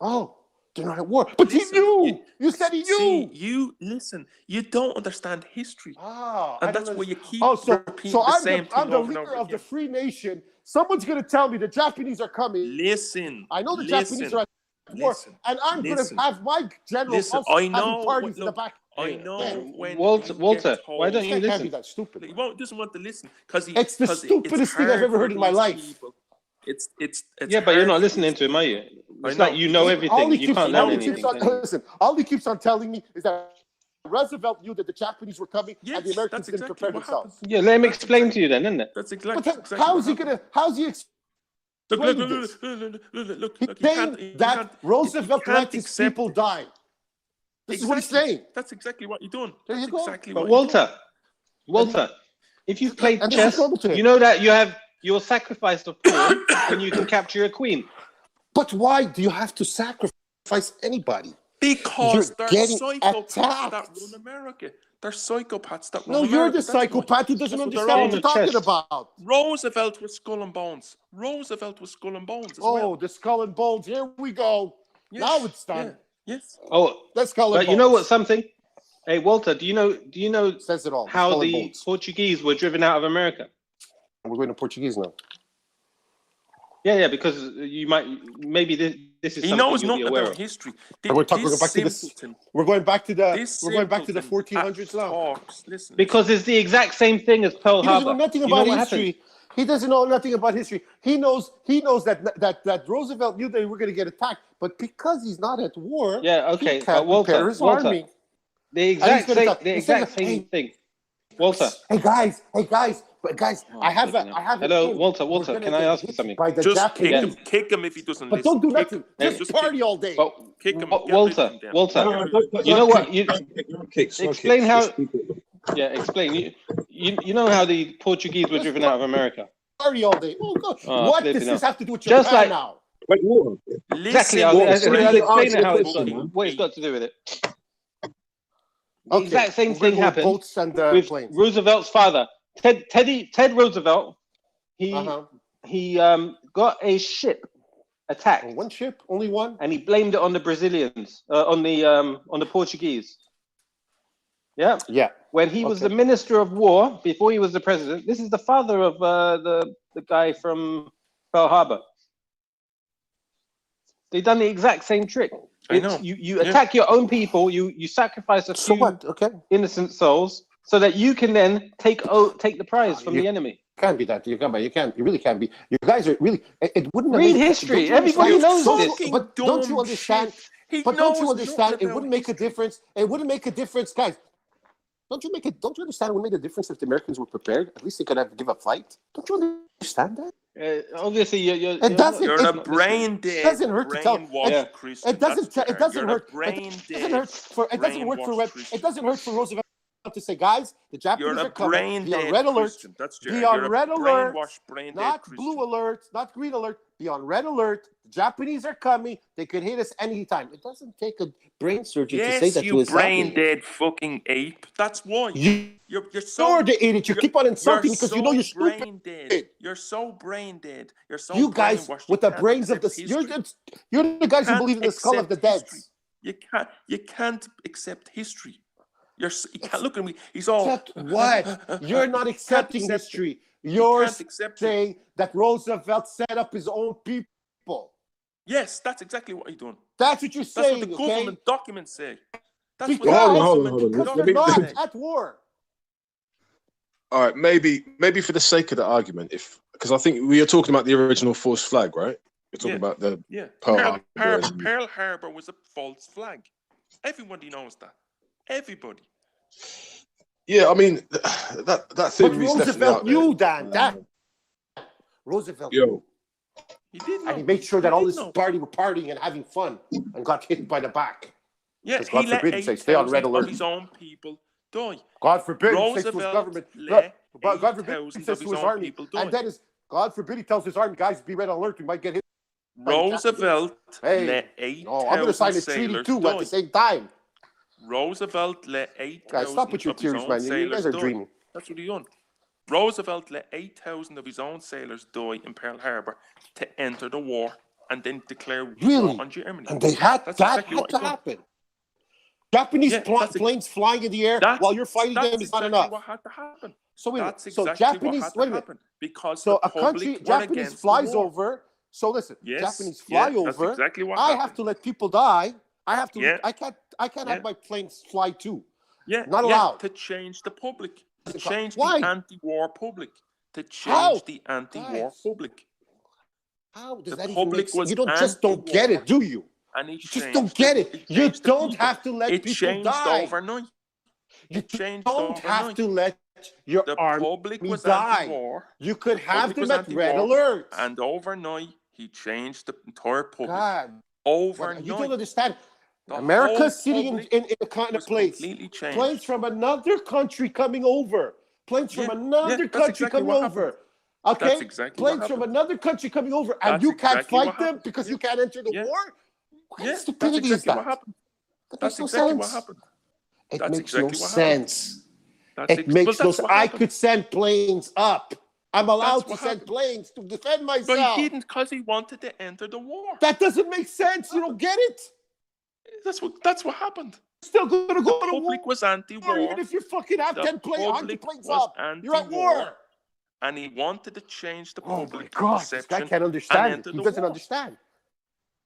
Oh, they're not at war. But he knew. You said he knew. You listen. You don't understand history. And that's why you keep repeating so the same thing I'm the over and leader over of the again. free nation. Someone's going to tell me the Japanese are coming. Listen. I know the Japanese are at war. And I'm going to have my generals also having parties in the back. I know when Walter, why don't you Can't listen? be that stupid. He doesn't want to listen because It's the stupidest thing I've ever heard in my life. It's Yeah, but you're not listening to him, are you? It's like you know everything. You can't learn anything. Listen, all he keeps on telling me is that Roosevelt knew that the Japanese were coming and the Americans didn't prepare themselves. Yeah, let him explain to you then, isn't it? That's exactly. But how's he explain this? Look, saying that Roosevelt let his people die. This is what he's saying. That's exactly what you're doing. There you go. Exactly But what Walter, if you've played and this chess, is normal to him. you know that you'll sacrifice a pawn and you can capture a queen. But why do you have to sacrifice anybody? Because You're they're getting psychopaths attacked. that run America. They're psychopaths that run No, America. you're the That's why. psychopath who doesn't That's what understand what they're you're all talking chest. about. Roosevelt was skull and bones. Roosevelt was skull and bones as well. Oh, the skull and bones. Here we go. Yes, Now it's done. Yes. Oh, Let's skull and but bones. you know what? Something. Hey, Walter, do you know Says it all. how Skull and the bones. Portuguese were driven out of America? We're going to Portuguese now. Yeah, because maybe this is He something knows you'll be nothing aware about of. history. We're going back to this. We're going back to the. We're going back to the 1400s now. Talks. Listen. Because it's the exact same thing as Pearl He doesn't Harbor. know nothing You know about what history. happened? He doesn't know nothing about history. He knows that Roosevelt knew they were going to get attacked, but because he's not at war, Yeah, okay, he but can't prepare his army. The exact same thing. Walter. Hey guys, I have a Hello, hint. Walter, We're gonna can I get ask you hit something? By the Just Japanese. kick him if he doesn't But listen. don't do nothing. Kick Just party all day. Kick him. Walter, you know what? Explain how. Yeah, explain. You know how the Portuguese were driven out of America? party all day. Oh God, Oh, what does flipping this hell. have to do with Japan Just like- now? Wait, what? Exactly. Listen, I'll explain it how question, what it's got to do with it. The Okay, exact same we're gonna thing go with happened boats and with planes. Roosevelt's father, Ted Roosevelt. He got a ship attacked. One ship, only one, and he blamed it on the Brazilians, on the Portuguese. Yeah. Yeah. When he was the Minister of War before he was the president. This is the father of the guy from Pearl Harbor. They done the exact same trick. I know. You attack your own people. You sacrifice a few innocent souls so that you can then take the prize from the enemy. Can't be that. You really can't be. You guys are really. It wouldn't read have history. Everybody knows this. But don't you understand? But don't you understand? It wouldn't make a difference. It wouldn't make a difference, guys. Don't you understand? It would make a difference if the Americans were prepared. At least they could give a fight. Don't you understand that? Obviously, you're a brain dead. It doesn't hurt to tell. It doesn't hurt. It doesn't hurt for Roosevelt to say, guys, the Japanese are coming. Be on red alert. Be on red alert. Not blue alert. Not green alert. Be on red alert. The Japanese are coming. They could hit us anytime. It doesn't take a brain surgeon to say that to his brain dead fucking ape. That's why you're so the idiot. You keep on insulting because you know you're stupid. Brain dead. You're so brain dead. You're so you guys with the brains of the you're the guys who believe in the skull of the dead. You can't accept history. You can't look at me. He's all what? You're not accepting history. You're saying that Roosevelt set up his own people. Yes, that's exactly what he's doing. That's what you're saying. That's what the government documents say. That's because what they're not at war. All right, maybe for the sake of the argument, because I think we are talking about the original false flag, right? We're talking about the Pearl Harbor was a false flag. Everybody knows that. Everybody. Yeah, I mean that theory is Roosevelt knew that. Roosevelt knew. He did know. And he made sure that all this party were partying and having fun and got hit by the back. Yeah, God forbid he say stay on red alert. Of his own people die. God forbid he says to his government. God forbid he says to his army. And then God forbid he tells his army, guys, be red alert. We might get hit. Roosevelt let 8,000 I'm going to sign a treaty too at the same time. Roosevelt let 8,000 guys, stop with your theories, man. You guys are dreaming. That's what he done. Roosevelt let 8,000 of his own sailors die in Pearl Harbor to enter the war and then declare war on Germany. And they had that had to happen. Japanese planes flying in the air while you're fighting them is not enough. What had to happen. So that's exactly Japanese what had to happen. Because so a country Japanese flies over. So listen, Japanese fly over. Exactly what I have to let people die. I have to. I can't have my planes fly too. Yeah, not allowed to change the public, to change Why? the anti-war public, to change the anti-war public. How does the that public even make sense? You don't get it, do you? And he just don't get it. You don't have to let people die. Overnight. You don't have to let your army die. You could have them at red alert. And overnight, he changed the entire public. God. Overnight. You don't understand. America's sitting in a kind of place. Planes from another country coming over. Planes from another country coming over. Okay? Planes from another country coming over. And you can't fight them because you can't enter the war? What kind of stupidity is that? That makes no sense. It makes no sense. It makes no sense. I could send planes up. I'm allowed to send planes to defend myself. But he didn't because he wanted to enter the war. That doesn't make sense. You don't get it. That's what happened. Still going to go to war. The public was anti-war. Even if you fucking have 10 planes up, you're at war. And he wanted to change the public perception. I can't understand. He doesn't understand.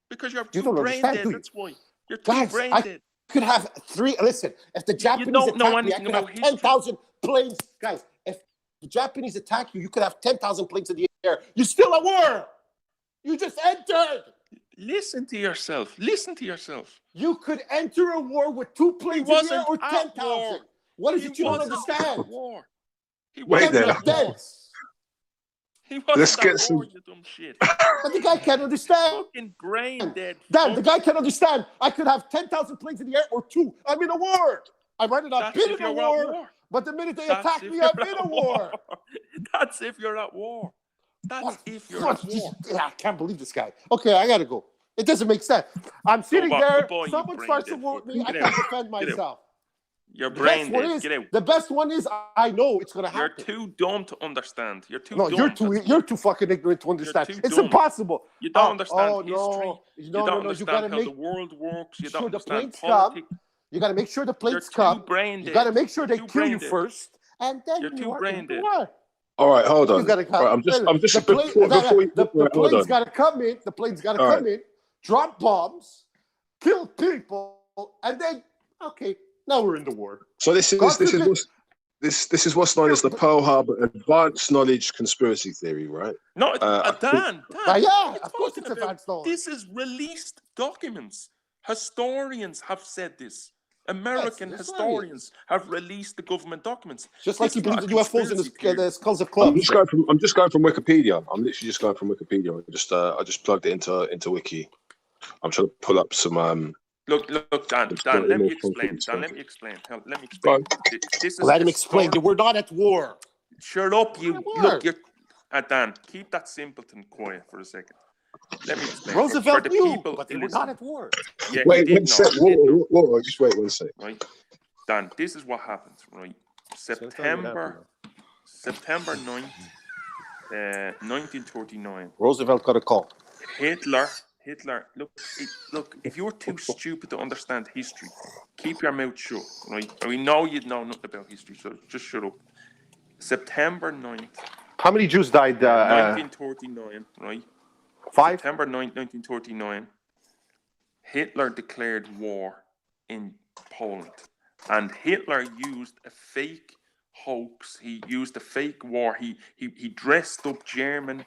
Because you're too brain dead. That's why. You're too brain dead. I could have 3. Listen, if the Japanese attack me, I could have 10,000 planes. Guys, if the Japanese attack you, you could have 10,000 planes in the air. You're still at war. You just entered. Listen to yourself. Listen to yourself. You could enter a war with 2 planes in the air or 10,000. What is it you don't understand? War. Wait there. He wasn't at war, you dumb shit. But the guy can't understand. Fucking brain dead. Dan, the guy can't understand. I could have 10,000 planes in the air or 2. I'm in a war. I might have not been in a war, but the minute they attack me, I'm in a war. That's if you're at war. That's if you're at war. Yeah, I can't believe this guy. Okay, I gotta go. It doesn't make sense. I'm sitting there. Someone starts to war with me. I can't defend myself. You're brain dead. Get out. The best one is I know it's gonna happen. You're too dumb to understand. You're too dumb. You're too fucking ignorant to understand. It's impossible. You don't understand history. No. You don't understand how the world works. You don't understand politics. You gotta make sure the planes come. You gotta make sure they kill you first, and then you're too brain dead. All right, hold on. I'm just the plane's gotta come in. The plane's gotta come in, drop bombs, kill people, and then now we're in the war. So this is what's known as the Pearl Harbor Advanced Knowledge Conspiracy Theory, right? No, Dan. Yeah, of course it's advanced knowledge. This is released documents. Historians have said this. American historians have released the government documents. Just like you believe the UFOs in the skulls of clubs. I'm just going from Wikipedia. I'm literally just going from Wikipedia. I just plugged it into Wiki. I'm trying to pull up some. Look, Dan. Let me explain. Let me explain. Let him explain. We're not at war. Shut up, you. Look, Dan. Keep that simpleton quiet for a second. Let me explain. Roosevelt knew, but they were not at war. Yeah, wait one sec. Whoa, just wait 1 sec. Right, Dan. This is what happens. Right, September 9th, 1939. Roosevelt got a call. Hitler. Look. If you're too stupid to understand history, keep your mouth shut. Right? We know you know nothing about history, so just shut up. September 9th. How many Jews died? 1939. Right. 5? September 9th, 1939, Hitler declared war in Poland. And Hitler used a fake hoax. He used a fake war. He dressed up German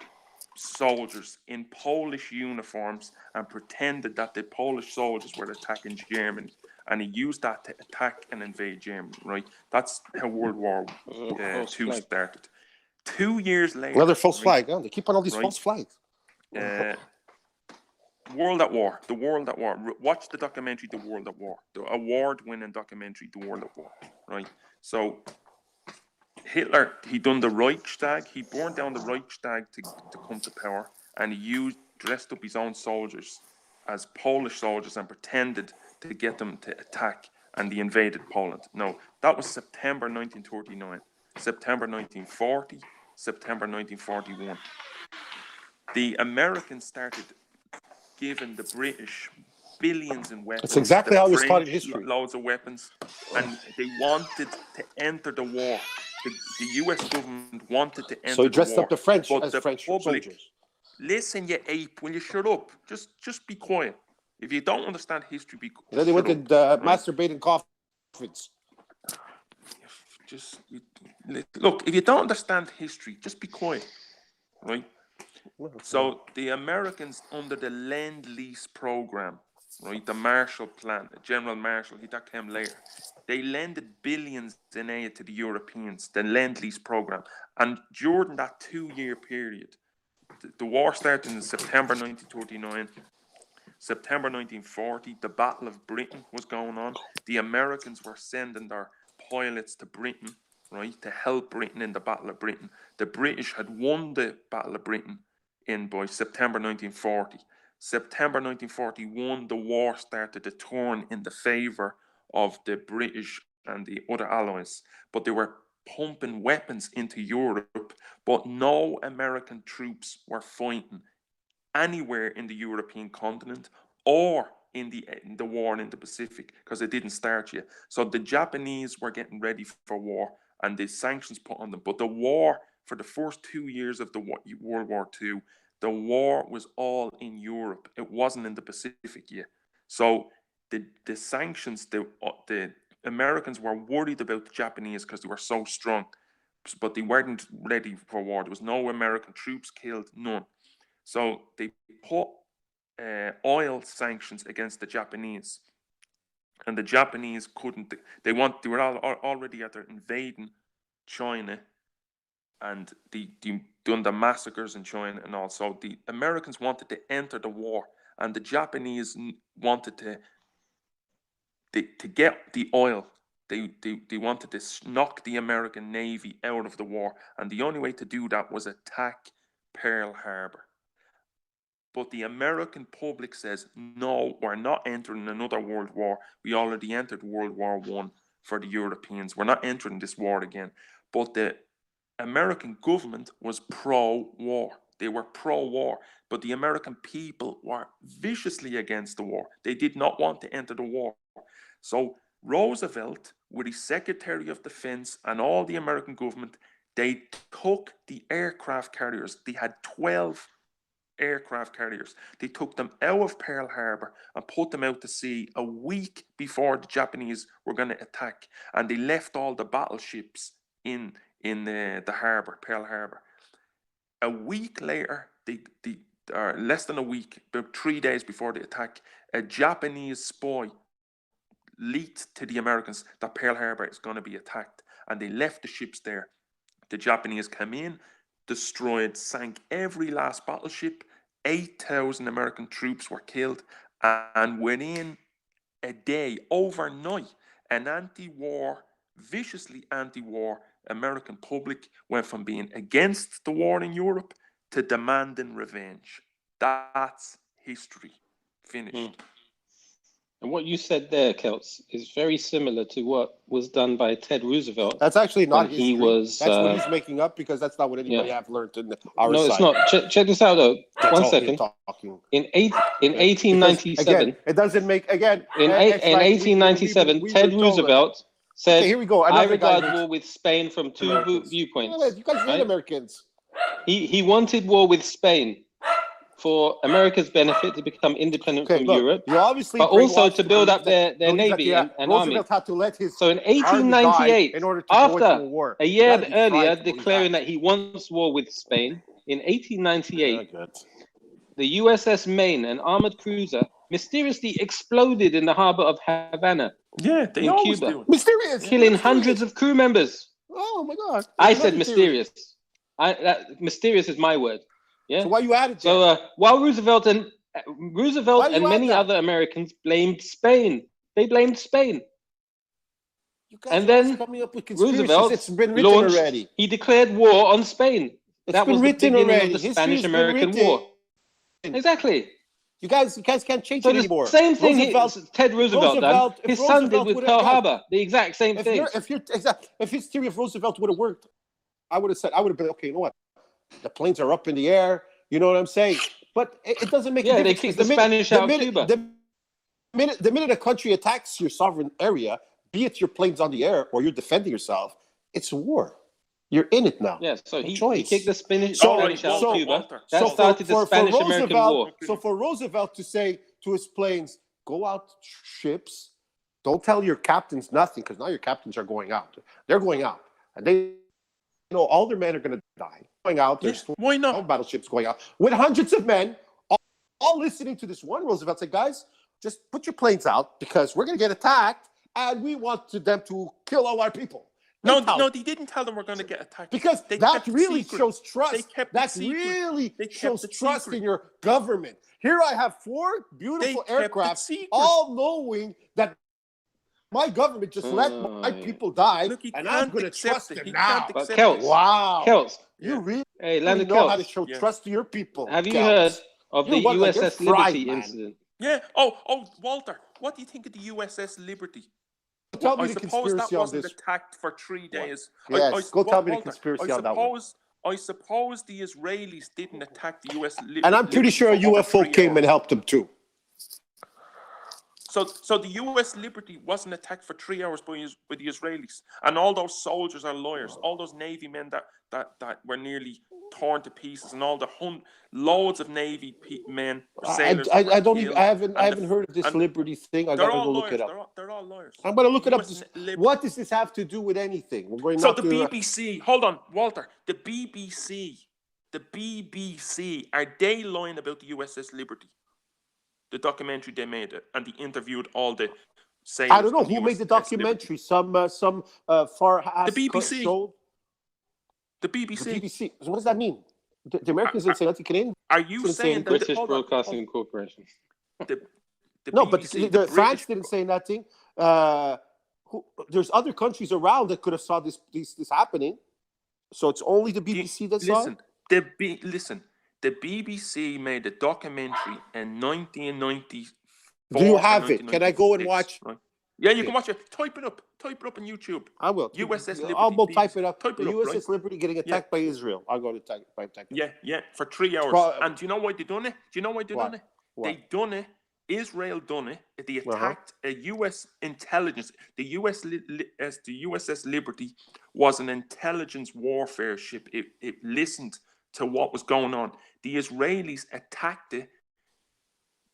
soldiers in Polish uniforms and pretended that the Polish soldiers were attacking Germany. And he used that to attack and invade Germany, right? That's how World War II started. 2 years later... Another false flag, huh? They keep on all these false flags. World at War. The World at War. Watch the documentary, The World at War. The award-winning documentary, The World at War. Right. So Hitler, he done the Reichstag. He burned down the Reichstag to come to power, and he dressed up his own soldiers as Polish soldiers and pretended to get them to attack, and he invaded Poland. No, that was September 1939. September 1940. September 1941. The Americans started giving the British billions in weapons. That's exactly how it was taught in history. Loads of weapons. And they wanted to enter the war. The US government wanted to enter the war. So he dressed up the French as the French public, soldiers. Listen, you ape, will you shut up? Just be quiet. If you don't understand history, be quiet. Then they went to masturbating coffins. Look, if you don't understand history, just be quiet. Right? So the Americans, under the Lend-Lease program, right, the Marshall Plan, General Marshall, that came later, they lended billions in aid to the Europeans, the Lend-Lease program. And during that 2-year period, the war started in September 1939. September 1940, the Battle of Britain was going on. The Americans were sending their pilots to Britain, right, to help Britain in the Battle of Britain. The British had won the Battle of Britain by September 1940. September 1941, the war started to turn in the favour of the British and the other allies. But they were pumping weapons into Europe, but no American troops were fighting anywhere in the European continent or in the war in the Pacific, because it didn't start yet. So the Japanese were getting ready for war, and the sanctions put on them. But the war, for the first 2 years of the World War II, the war was all in Europe. It wasn't in the Pacific yet. So the sanctions, the Americans were worried about the Japanese because they were so strong, but they weren't ready for war. There was no American troops killed, none. So they put oil sanctions against the Japanese, and the Japanese couldn't. They were already after invading China, and they done the massacres in China, and also the Americans wanted to enter the war, and the Japanese wanted to get the oil. They wanted to knock the American Navy out of the war, and the only way to do that was attack Pearl Harbor. But the American public says, no, we're not entering another world war. We already entered World War I for the Europeans. We're not entering this war again. But the American government was pro-war. They were pro-war. But the American people were viciously against the war. They did not want to enter the war. So Roosevelt, with his Secretary of Defense and all the American government, they took the aircraft carriers. They had 12 aircraft carriers. They took them out of Pearl Harbor and put them out to sea a week before the Japanese were going to attack. And they left all the battleships in the harbor, Pearl Harbor. A week later, less than a week, about 3 days before the attack, a Japanese spy leaked to the Americans that Pearl Harbor is going to be attacked. And they left the ships there. The Japanese came in, destroyed, sank every last battleship. 8,000 American troops were killed. And within a day, overnight, an anti-war, viciously anti-war American public went from being against the war in Europe to demanding revenge. That's history. Finished. And what you said there, Celts, is very similar to what was done by Ted Roosevelt. That's actually not when he was. That's what he's making up because that's not what anybody have learned in our No, side. it's not. Check this out, though. That's One all second. you're talking. In 1897. Again, it doesn't make again. In 1897, Ted Roosevelt said, Okay, here we go. "I Another regard guy war with Spain from two viewpoints." You guys hate Americans. He wanted war with Spain for America's benefit to become independent from Europe, You obviously but also brainwashed to the build up belief their that- navy that, and army. Roosevelt had to let his So in army die 1898, in order to go into after a war. a year You gotta be earlier fried to believe declaring that he wants war with Spain, in 1898, the USS Maine, an armored cruiser, mysteriously exploded in the harbor of Havana they in always Cuba, do. Mysterious, killing hundreds of crew members. Oh my God! I It's said not mysterious. Mysterious is my word. Yeah. So why you added? So while Roosevelt and Why you many add that? other Americans blamed Spain, they blamed Spain. guys And are always then coming up with conspiracies. Roosevelt It's been written launched. already. He declared war on Spain. It's That been was the written beginning already. of the History's been Spanish-American written. War. Exactly. You guys can't change So it the anymore. same thing Ted Roosevelt done. if His son did Roosevelt with would've- Pearl guys, Harbor. The exact same thing. If his theory of Roosevelt would have worked, I would have been okay. You know what? The planes are up in the air. You know what I'm saying? But it doesn't make a Yeah, they difference. kicked the Spanish out of Cuba. The minute a country attacks your sovereign area, be it your planes on the air or you're defending yourself, it's a war. You're in it now. Yeah, so No he choice. kicked the Spanish So- out of Cuba. so That started the Spanish-American Roosevelt, War. So for Roosevelt to say to his planes, go out ships, don't tell your captains nothing, because now your captains are going out. They're going out. And they know all their men are going to die. Going out, there's why not? battleships going out with hundreds of men, all listening to this one. Roosevelt said, guys, just put your planes out because we're going to get attacked and we want them to kill all our people. No, they didn't tell them we're going to get attacked. Because They that kept it really secret. shows They trust. kept it That secret. really They kept shows it trust secret. in your government. Here I have 4 beautiful They kept it aircraft, secret. all knowing that my government just let my people die, and I'm going to trust them now. But Celts, Wow. Celts, You really Landon know how to Celts, show trust to your people. have you Celts. heard of You're the one- like, you're USS fried, Liberty man. incident? Yeah. Oh, Walter, what do you think of the USS Liberty? Tell me I the suppose conspiracy that on wasn't this. attacked for 3 days. Yes, go tell me the Walter, conspiracy on that one. I suppose the Israelis didn't attack the US Liberty. And I'm pretty sure a for over UFO 3 came hours. and helped them too. So the US Liberty wasn't attacked for 3 hours by the Israelis, and all those soldiers are liars. All those Navy men that were nearly torn to pieces, and all the loads of Navy men or sailors. I that were don't even. killed, I haven't and heard of this and Liberty thing. I they're gotta all go look liars. it up. They're all liars. I'm gonna look it up. US Liberty. What does this have to do with anything? We're going So not the to- BBC, hold on, Walter. The BBC are they lying about the USS Liberty? The documentary they made it, and they interviewed all the sailors. I don't know on who made the USS documentary. Some far The BBC. show. The BBC. The BBC. So what does that mean? The Americans didn't say nothing. Canadian. Are you didn't say saying anything. that British hold on, Broadcasting Corporation. The No, but BBC, the France didn't say nothing. There's other countries around that could have saw this happening. So it's only the BBC that saw it? Listen, Listen, the BBC made a documentary in 1994. Do you have it? Can I go and watch? Right? Yeah, you can watch it. Type it up on YouTube. I will. USS Liberty. I'll go type it up. Type The it up, USS right? Liberty getting attacked by Israel. I'll go to type it. Yeah, for 3 hours. And do you know why they done it? They done it. Israel done it. They attacked a U.S. intelligence. The USS Liberty was an intelligence warfare ship. It listened to what was going on. The Israelis attacked it.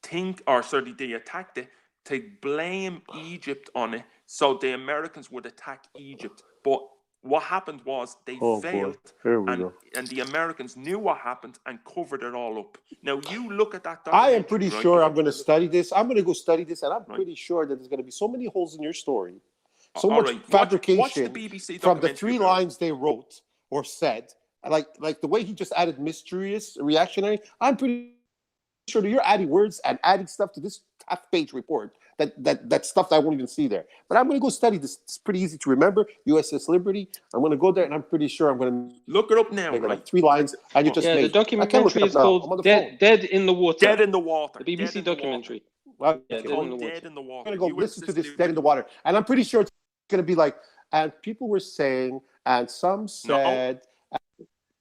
They attacked it to blame Egypt on it, so the Americans would attack Egypt. But what happened was they failed, and the Americans knew what happened and covered it all up. Now you look at that documentary. I am pretty sure I'm going to study this. I'm going to go study this, and I'm pretty sure that there's going to be so many holes in your story, so much fabrication watch the BBC from the 3 lines they wrote or said, like the way he just added mysterious, reactionary. I'm pretty sure that you're adding words and adding stuff to this half-page report that stuff that I won't even see there. But I'm going to go study this. It's pretty easy to remember. USS Liberty. I'm going to go there, and I'm pretty sure I'm going to look it up now. Like 3 lines, and you just the documentary is called Dead in the Water. Dead in the Water. The BBC documentary. Well, Dead in the Water. I'm going to go listen to this Dead in the Water, and I'm pretty sure it's going to be like, and people were saying, and some said, and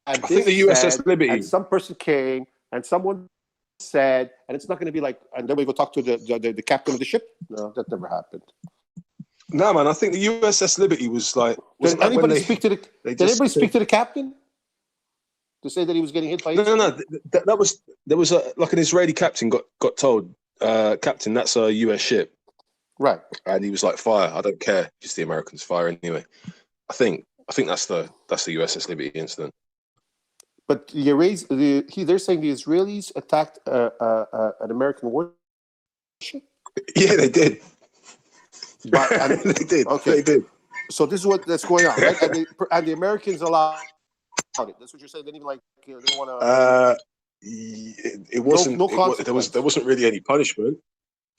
I think the USS Liberty, and some person came, and someone said, and it's not going to be like, and then we go talk to the captain of the ship. No, that never happened. No, man, I think the USS Liberty was like. Did anybody speak to the captain to say that he was getting hit by? No. There was like an Israeli captain got told, Captain, that's a US ship, right? And he was like, fire. I don't care. Just the Americans fire anyway. I think that's the USS Liberty incident. But they're saying the Israelis attacked an American warship. Yeah, they did. But, they did. Okay. They did. So this is that's going on, right? And the Americans allowed it. That's what you're saying. They didn't they didn't want to. It wasn't. There wasn't really any punishment.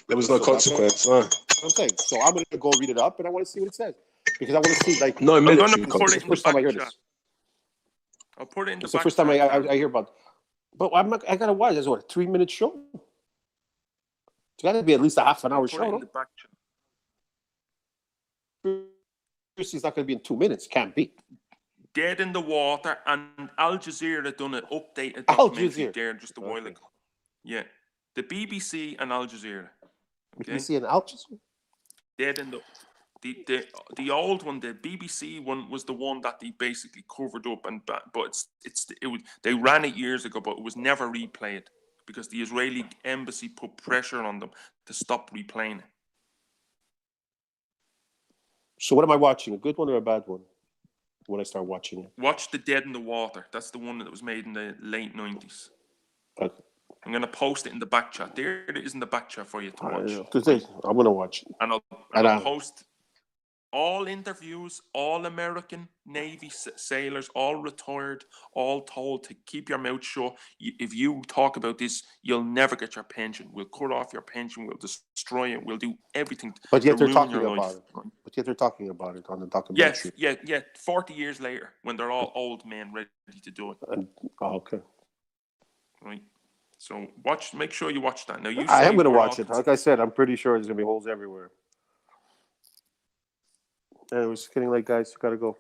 There was no consequence. No. I'm saying. So I'm going to go read it up, and I want to see what it says because I want to see no military. This is the first time I heard this. I'll put it in the It's the first time I hear about it. But I got to watch. That's what, a 3-minute show? It's got to be at least a half an hour show. It's not going to be in 2 minutes. Can't be. Dead in the Water, and Al Jazeera done an updated documentary there just a while ago. Yeah. The BBC and Al Jazeera. Okay? BBC and Al Jazeera? Dead in the old one, the BBC one, was the one that they basically covered up, but they ran it years ago, but it was never replayed because the Israeli embassy put pressure on them to stop replaying it. So what am I watching? A good one or a bad one? When I start watching it, watch the Dead in the Water. That's the one that was made in the late 90s. Okay. I'm going to post it in the back chat. There it is in the back chat for you to watch. I'm going to watch it. And I'll post all interviews, all American Navy sailors, all retired, all told to keep your mouth shut. If you talk about this, you'll never get your pension. We'll cut off your pension. We'll destroy it. We'll do everything. But yet they're talking about it. But yet they're talking about it on the documentary. Yes, yeah. 40 years later, when they're all old men ready to do it. Okay. Right. So make sure you watch that. Now I am going to watch it. Like I said, I'm pretty sure there's going to be holes everywhere. Anyway, it's getting late, guys. Gotta go.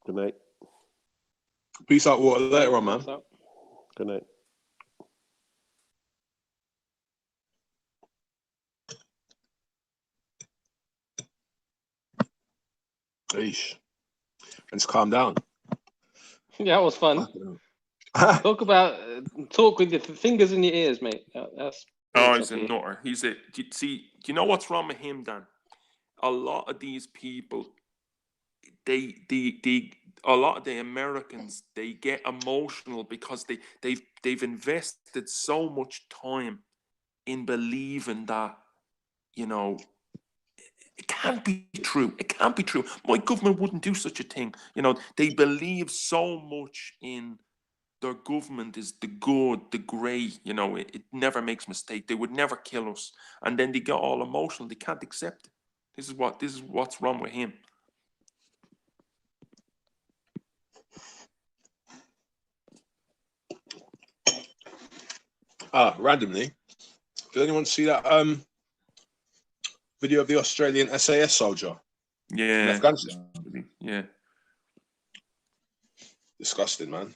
Good night. Peace out, water. Later on, man. Good night. Eesh. Let's calm down. Yeah, that was fun. Talk with your fingers in your ears, mate. He's a nutter. Do you know what's wrong with him, Dan? A lot of these people, a lot of the Americans, they get emotional because they've invested so much time in believing that, it can't be true. It can't be true. My government wouldn't do such a thing. They believe so much in their government is the good, the great, it never makes mistake. They would never kill us. And then they get all emotional. They can't accept it. This is what's wrong with him. Randomly, did anyone see that video of the Australian SAS soldier in Yeah. Afghanistan? Yeah. Disgusting, man.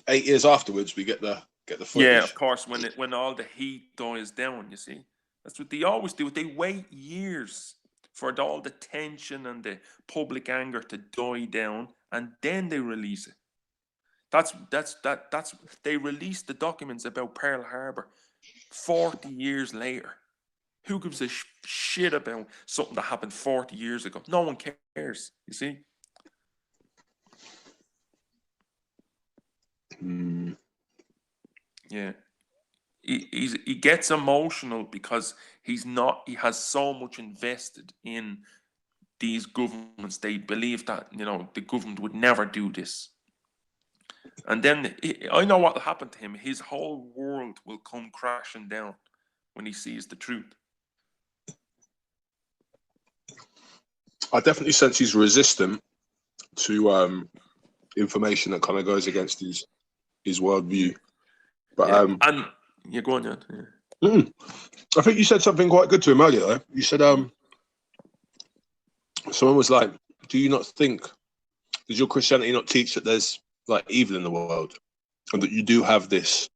8 years afterwards, we get the footage. Yeah, of course. When all the heat dies down, you see, that's what they always do. They wait years for all the tension and the public anger to die down, and then they release it. That's they released the documents about Pearl Harbor 40 years later. Who gives a shit about something that happened 40 years ago? No one cares, you see? Yeah. He gets emotional because he has so much invested in these governments. They believe that, the government would never do this. And then I know what will happen to him. His whole world will come crashing down when he sees the truth. I definitely sense he's resistant to information that kind of goes against his worldview. But and you're going on. Yeah. I think you said something quite good to him earlier, though. You said someone was like, "Do you not think? Does your Christianity not teach that there's like evil in the world, and that you do have this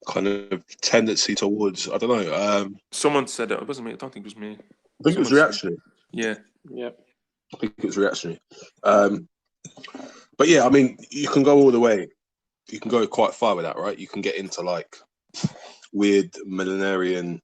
kind of tendency towards, I don't know." Someone said it. It wasn't me. I don't think it was me. I think it was Reactionary. Yeah. I think it was Reactionary. But yeah, I mean, you can go all the way. You can go quite far with that, right? You can get into like weird millenarian,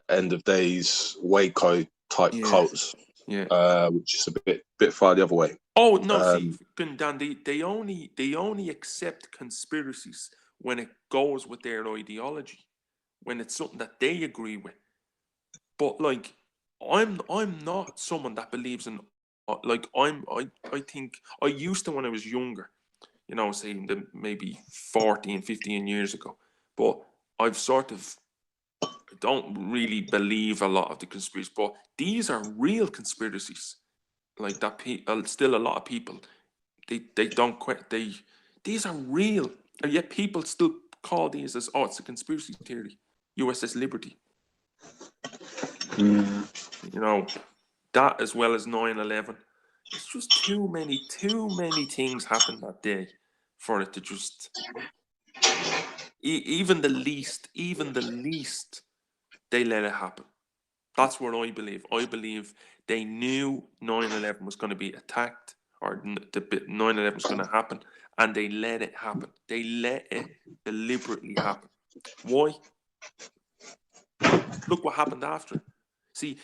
end of days, Waco type cults, which is a bit far the other way. Oh no, see, Dan, they only accept conspiracies when it goes with their ideology, when it's something that they agree with. But like, I'm not someone that believes in like I think I used to when I was younger, saying that maybe 14, 15 years ago. But I've sort of don't really believe a lot of the conspiracies, but these are real conspiracies. Like that, still a lot of people, they don't quit. These are real, and yet people still call these as it's a conspiracy theory. USS Liberty. That as well as 9/11. It's just too many things happened that day for it to just even the least they let it happen. That's what I believe. I believe they knew 9/11 was going to be attacked, or 9/11 was going to happen, and they let it happen. They let it deliberately happen. Why? Look what happened after. See,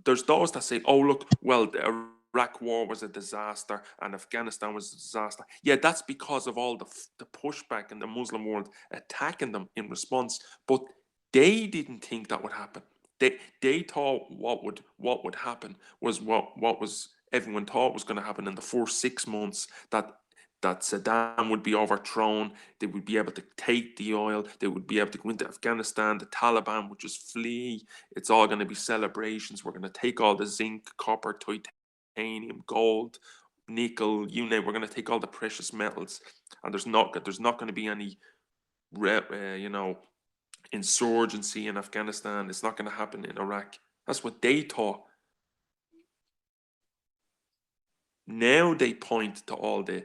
there's those that say, "Oh, look, well, the Iraq war was a disaster and Afghanistan was a disaster." Yeah, that's because of all the pushback in the Muslim world attacking them in response. But they didn't think that would happen. They thought what would happen was what was everyone thought was going to happen in the first 6 months, that Saddam would be overthrown, they would be able to take the oil, they would be able to go into Afghanistan, the Taliban would just flee, it's all going to be celebrations, we're going to take all the zinc, copper, titanium, gold, nickel, you name it, we're going to take all the precious metals, and there's not going to be any insurgency in Afghanistan, it's not going to happen in Iraq. That's what they thought. Now they point to all the,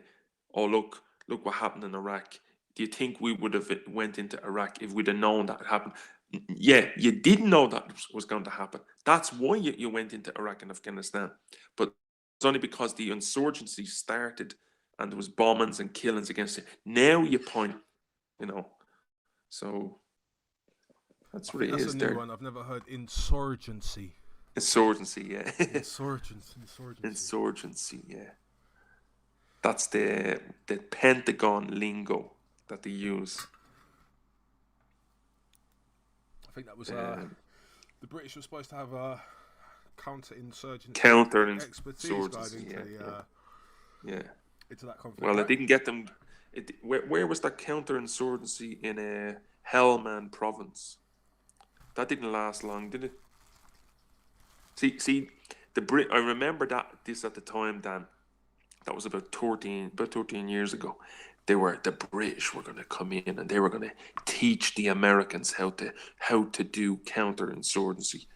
look what happened in Iraq. Do you think we would have went into Iraq if we'd have known that it happened? Yeah, you didn't know that was going to happen. That's why you went into Iraq and Afghanistan. But it's only because the insurgency started and there was bombings and killings against it. Now you point, so that's what it is. That's a new one. I've never heard insurgency. Insurgency, yeah. Insurgency, yeah. That's the Pentagon lingo that they use. I think that was the British were supposed to have a counter-insurgency expertise into that conflict. Well, it didn't get them. Where was that counter-insurgency in Helmand province? That didn't last long, did it? See, I remember this at the time, Dan. That was about 13 years ago. the British were going to come in and they were going to teach the Americans how to do counterinsurgency,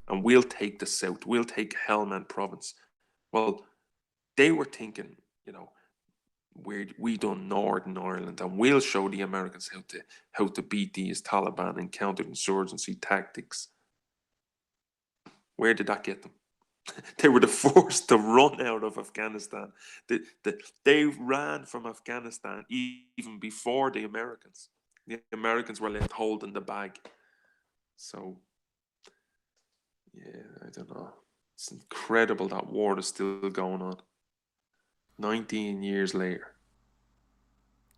and we'll take the South, we'll take Helmand Province. Well, they were thinking, you know, we done Northern Ireland, and we'll show the Americans how to beat these Taliban and counterinsurgency tactics. Where did that get them? They were the first to run out of Afghanistan. They ran from Afghanistan even before the Americans. The Americans were left holding the bag. So, yeah, I don't know. It's incredible that war is still going on. 19 years later.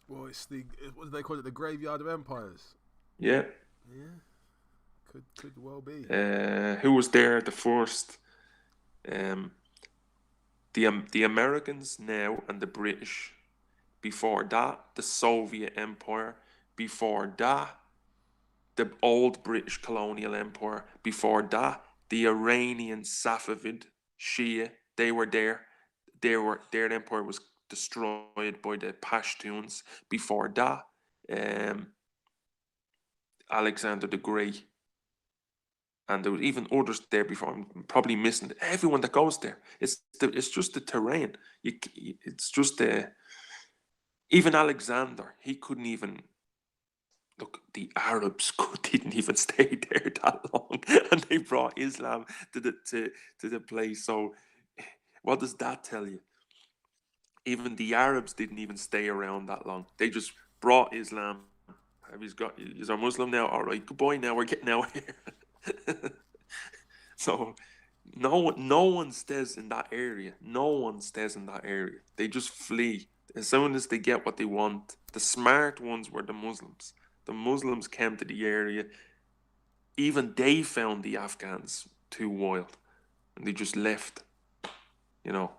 Well, it's what do they call it? The graveyard of empires. Yeah. Yeah. Could well be. Who was there the first? The Americans now and the British. Before that, the Soviet Empire. Before that, the old British colonial empire. Before that, the Iranian Safavid Shia. They were there. Their empire was destroyed by the Pashtuns. Before that, Alexander the Great. And there were even others there before. I'm probably missing everyone that goes there. It's just the terrain. It's just even Alexander. He couldn't even look. The Arabs didn't even stay there that long, and they brought Islam to the place. So, what does that tell you? Even the Arabs didn't even stay around that long. They just brought Islam. He's a Muslim now. All right, goodbye. Now we're getting out here. So no one stays in that area. No one stays in that area. They just flee as soon as they get what they want. The smart ones were the Muslims. The Muslims came to the area. Even they found the Afghans too wild, and they just left. You know,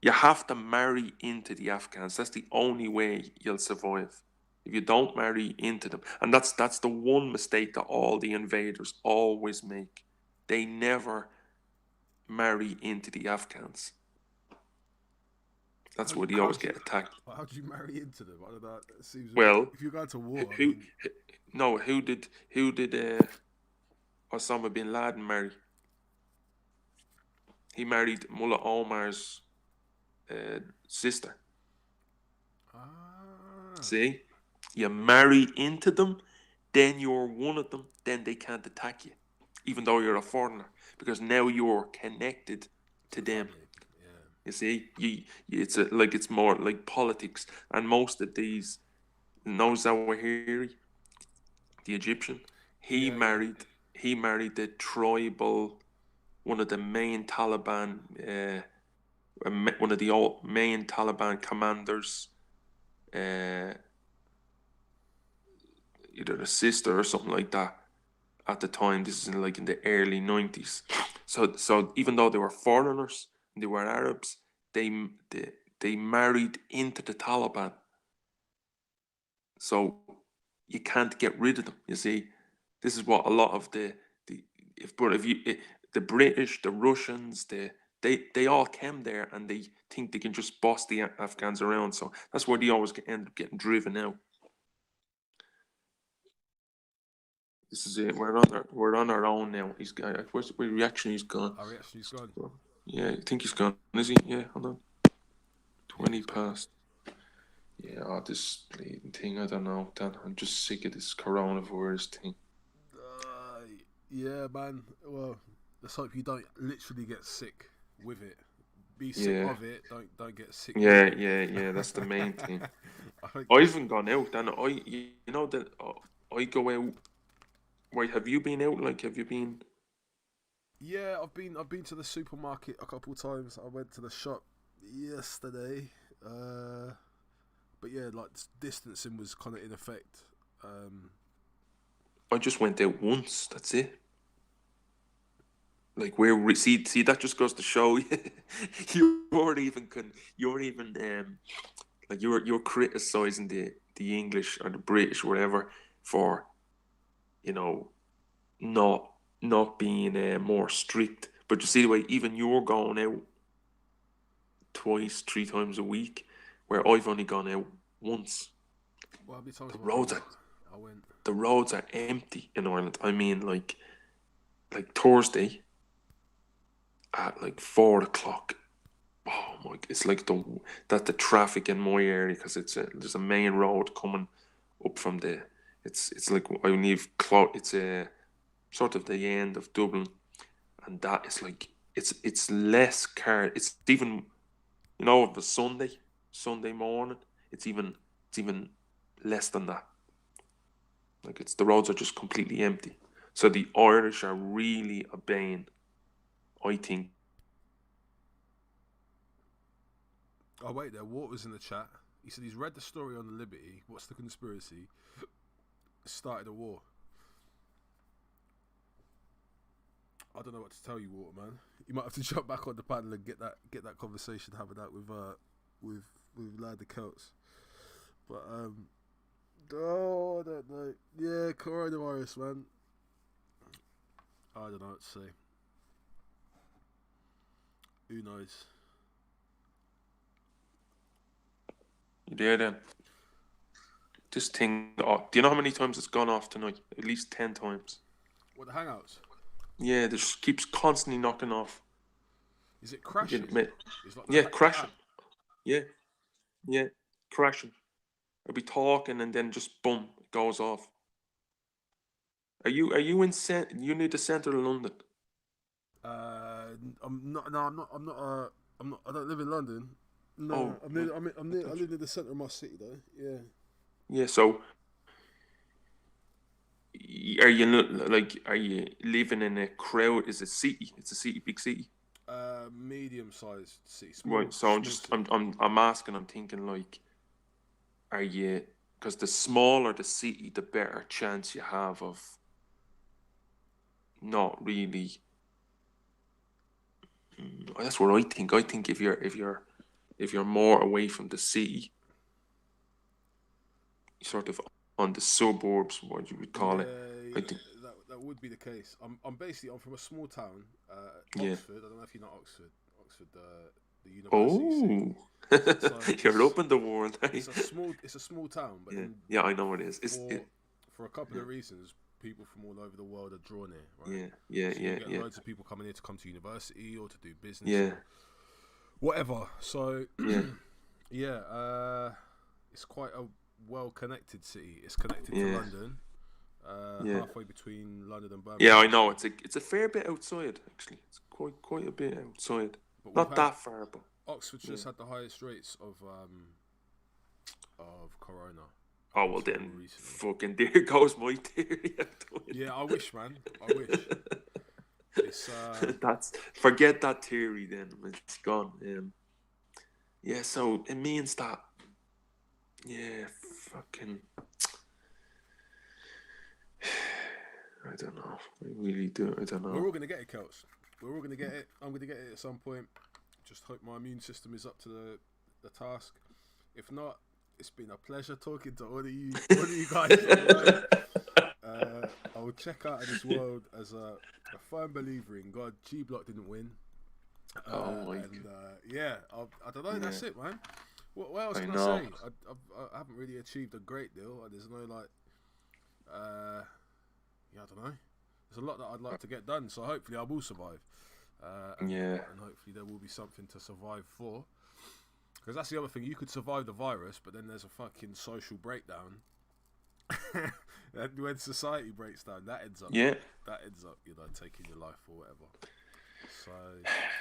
you have to marry into the Afghans. That's the only way you'll survive. If you don't marry into them. And that's the one mistake that all the invaders always make. They never marry into the Afghans. That's why they always get attacked. How do you marry into them? I don't know. It seems well, if you go to war, who did Osama bin Laden marry? He married Mullah Omar's sister. See? You marry into them, then you're one of them, then they can't attack you, even though you're a foreigner, because now you're connected to them. You see, it's more like politics, and most of these, Zawahiri, the Egyptian, he married the tribal, one of the main Taliban, one of the main Taliban commanders. Either a sister or something like that at the time. This is in the early 90s. So even though they were foreigners and they were Arabs, they married into the Taliban. So you can't get rid of them. You see, this is what a lot of the British, the Russians, they all came there and they think they can just boss the Afghans around. So that's why they always end up getting driven out. This is it. We're on our own now. He's gone. Where's Reactionary's gone? Our Reactionary's gone. Yeah, I think he's gone. Is he? Yeah, hold on. 20 past. Yeah, this bleeding thing. I don't know. I'm just sick of this coronavirus thing. Yeah, man. Well, let's hope you don't literally get sick with it. Be sick of it. Don't get sick. Yeah. That's the main thing. I even gone out, and I go out. Wait, have you been out? Have you been? Yeah, I've been to the supermarket a couple of times. I went to the shop yesterday, but yeah, distancing was kind of in effect. I just went out once. That's it. See that just goes to show you're criticizing the English or the British or whatever for not being more strict. But you see the way even you're going out twice, 3 times a week, where I've only gone out once. Well, how many times The have I roads been? are I went. the roads are empty in Ireland. I mean, like Thursday at like 4 o'clock. Oh my! It's like the traffic in my area because there's a main road coming up from the. It's like I leave it's a sort of the end of Dublin, and that is like it's less car. It's even, of a Sunday morning. It's even less than that. Like the roads are just completely empty. So the Irish are really obeying, I think. Oh wait, there. Wart was in the chat. He said he's read the story on the Liberty. What's the conspiracy? Started a war. I don't know what to tell you, Wart, man. You might have to jump back on the panel and get that conversation having that with Lad the Celts. But I don't know. Yeah, coronavirus, man. I don't know what to say. Who knows? You there then? This thing, do you know how many times it's gone off tonight? At least 10 times. What, the Hangouts? Yeah, it just keeps constantly knocking off. Is it crashing? It's like Yeah, crashing. Yeah, crashing. I'll be talking and then just boom, it goes off. Are you you near the centre of London? I'm not. No, I'm not. I'm not. I don't live in London. No, I live in the centre of my city, though. Yeah. Yeah. So, are you living in a crowd? Is it city? It's a city, big city. Medium-sized city. Right. So I'm asking. I'm thinking like, are you? Because the smaller the city, the better chance you have of not really. That's what I think. I think if you're more away from the city, sort of on the suburbs, what you would call it. I think that would be the case. I'm from a small town, Yeah. Oxford. I don't know if you know Oxford. Oxford, the university. Oh, you're up in the world. It's a small town, but yeah, I know it is. For a couple of reasons. People from all over the world are drawn here, right? Yeah. So you get loads of people coming here to come to university or to do business, Yeah. or whatever. So yeah, it's quite a well-connected city. It's connected to London, halfway between London and Birmingham. Yeah, I know. It's a fair bit outside, actually. It's quite a bit outside. But not that far, but Oxford's had the highest rates of corona. Oh well, then fucking there goes my theory. Yeah, I wish, man. I wish. It's forget that theory. Then it's gone. Yeah, so it means that. Yeah, fucking. I don't know. I really do. I don't know. We're all gonna get it, Celts. We're all gonna get it. I'm gonna get it at some point. Just hope my immune system is up to the task. If not, it's been a pleasure talking to all of you guys. I will check out of this world as a firm believer in God. G Block didn't win. Yeah, I don't know. That's it, man. What else can I say? I haven't really achieved a great deal. There's no I don't know. There's a lot that I'd like to get done. So hopefully I will survive. And hopefully there will be something to survive for. Because that's the other thing. You could survive the virus, but then there's a fucking social breakdown. And when society breaks down, that ends up taking your life or whatever. So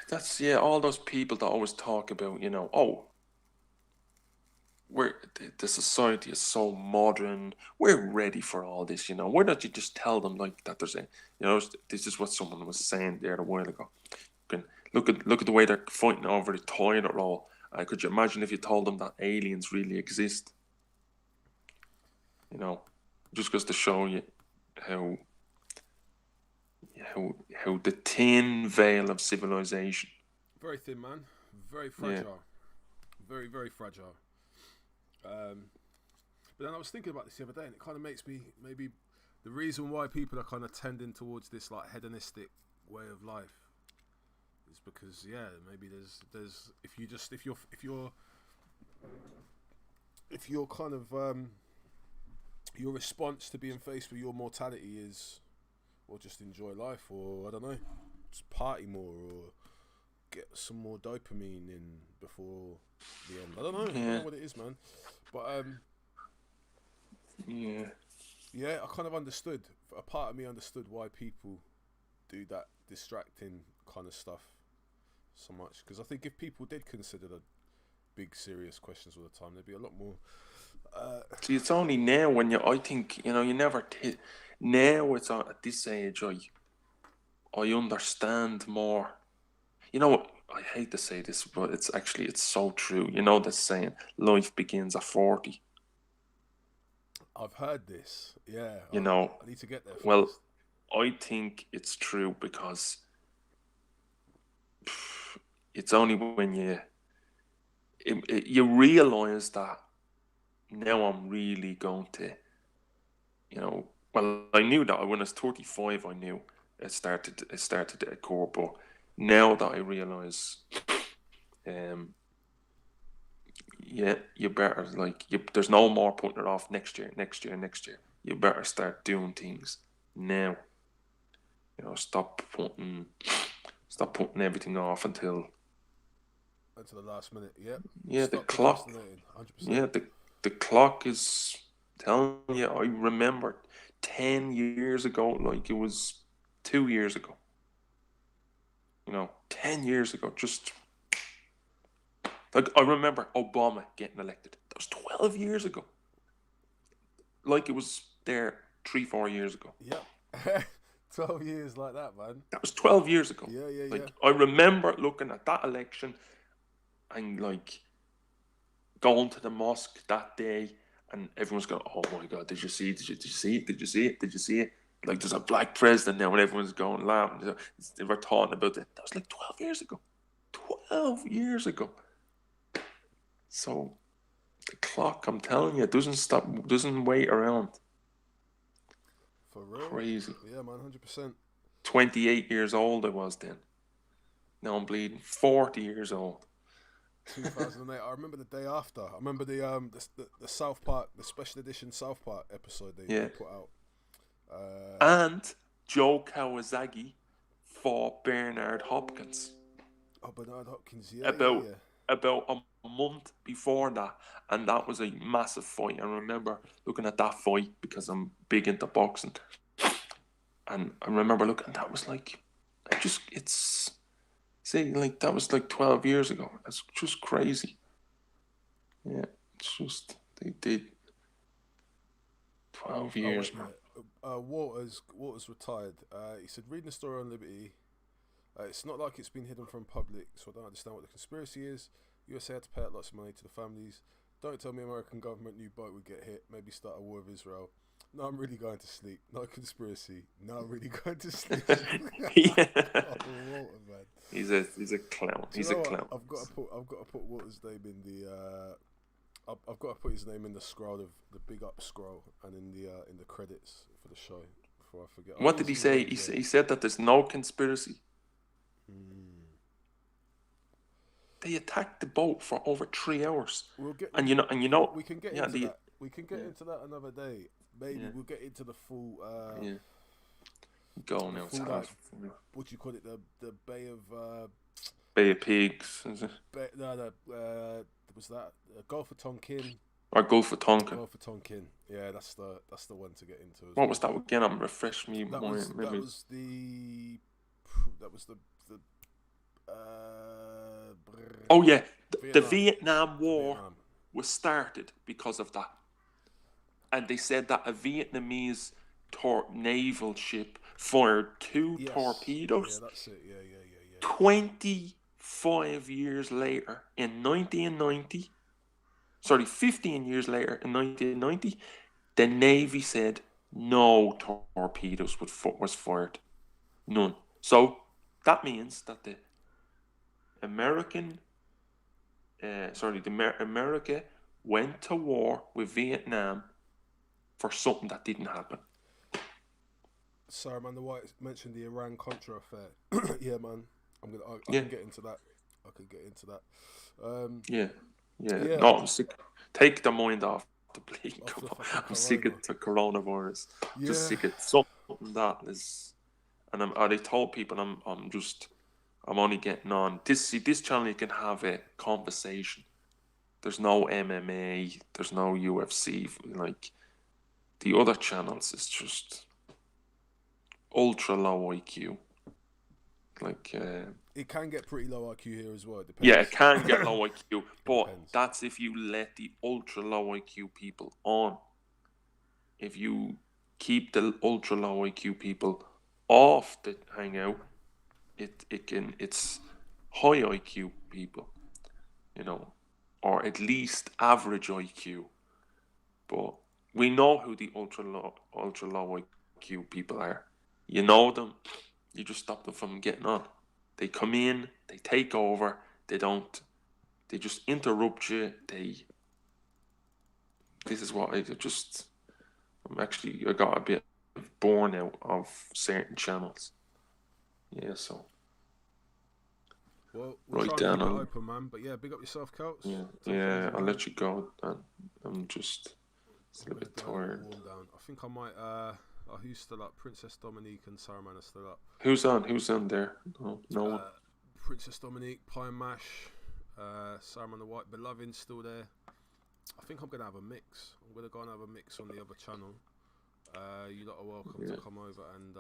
that's all those people that always talk about, the society is so modern, we're ready for all this, why don't you just tell them like that there's this is what someone was saying there a while ago. Look at the way they're fighting over the toilet roll. Could you imagine if you told them that aliens really exist? Just goes to show you how the thin veil of civilization. Very thin, man. Very fragile. Very, very fragile. But then I was thinking about this the other day, and it kind of makes me maybe the reason why people are kind of tending towards this like hedonistic way of life is because maybe there's if you're if you're kind of your response to being faced with your mortality is, or just enjoy life, or I don't know, just party more, or get some more dopamine in before the end. I don't know. I don't know what it is, man. But yeah, I kind of understood. A part of me understood why people do that distracting kind of stuff so much. Because I think if people did consider the big serious questions all the time, there'd be a lot more. See, it's only now when I think, you never. Now it's at this age, I understand more. You know what? I hate to say this, but it's so true. You know the saying, life begins at 40. I've heard this. Yeah. I need to get there first. Well, I think it's true because it's only when you realize that now I'm really going to, well, I knew that when I was 35, I knew it started to occur, but now that I realize, you better, there's no more putting it off next year. You better start doing things now. Stop putting everything off until the last minute. Yeah. Yeah, Stop the clock. 100%. Yeah, the clock is telling you. I remember 10 years ago, like it was 2 years ago. 10 years ago, just like I remember Obama getting elected. That was 12 years ago. Like it was there 3-4 years ago. Yeah. 12 years like that, man. That was 12 years ago. Yeah. I remember looking at that election and going to the mosque that day, and everyone's going, "Oh my God, did you see it? Did you see it? Did you see it? Did you see it?" Like there's a black president now, and everyone's going laughing. They were talking about it. That was like 12 years ago. 12 years ago. So the clock, I'm telling you, doesn't stop, doesn't wait around. For real? Crazy. Yeah, man, 100%. 28 years old I was then. Now I'm bleeding 40 years old. 2008. I remember the day after. I remember the South Park, the special edition South Park episode they put out. And Joe Kawasaki fought Bernard Hopkins. Oh, Bernard Hopkins, yeah. About a month before that, and that was a massive fight. I remember looking at that fight because I'm big into boxing, and I remember looking. That was that was like 12 years ago. That's just crazy. Yeah, it's just they did 12 years, man. Walters retired. He said, reading the story on Liberty, it's not like it's been hidden from public, so I don't understand what the conspiracy is. USA had to pay out lots of money to the families. Don't tell me American government new boat would get hit. Maybe start a war with Israel. No, I'm really going to sleep. Not a conspiracy. No, I'm really going to sleep. Yeah. Walter, man. He's a clown. He's a clown. I've got to put Walter's name in the. I've got to put his name in the scroll of the big up scroll and in the credits for the show before I forget. What did he say? He said that there's no conspiracy. They attacked the boat for over 3 hours. We can get into that. We can get into that another day. Maybe we'll get into the full. Go now. What do you call it? The Bay of. Bay of Pigs. Is it? Was that Gulf of Tonkin? Or Gulf of Tonkin. Gulf of Tonkin. Yeah, that's the one to get into. What was that again? I'm refresh me. That was the. Oh yeah, the Vietnam War was started because of that, and they said that a Vietnamese naval ship fired two torpedoes. Yeah, that's it. Yeah. 25 years later, in 1990, 15 years later, in 1990, the Navy said no torpedoes was fired, none. So that means that the America went to war with Vietnam for something that didn't happen. Sorry, man. The White mentioned the Iran-Contra affair. Yeah, man. I can get into that. Yeah. Yeah. No, I'm sick. Take the mind off the bleeding. I'm sick of the coronavirus. Just sick of something that is. And I told people I'm only getting on. This channel you can have a conversation. There's no MMA. There's no UFC. Like the other channels is just ultra low IQ. Like it can get pretty low IQ here as well. It depends. Yeah, it can get low IQ, but that's if you let the ultra low IQ people on. If you keep the ultra low IQ people off the hangout, it's high IQ people, you know, or at least average IQ. But we know who the ultra low IQ people are. You know them. You just stop them from getting on. They come in, they take over, they just interrupt you. This is what I got a bit of burnout of certain channels. Yeah, so. Well, we'll right try and down keep it on. open, man. But yeah, big up yourself, Celts. Yeah, I'll let you go, Dan. I'm just a bit tired. Down. I think I might. Who's still up? Princess Dominique and Saruman are still up. Who's on there? No one. Princess Dominique, Pie and Mash, Saruman the White, Beloved's still there. I think I'm gonna have a mix. I'm gonna go and have a mix on the other channel. You lot are welcome to come over and.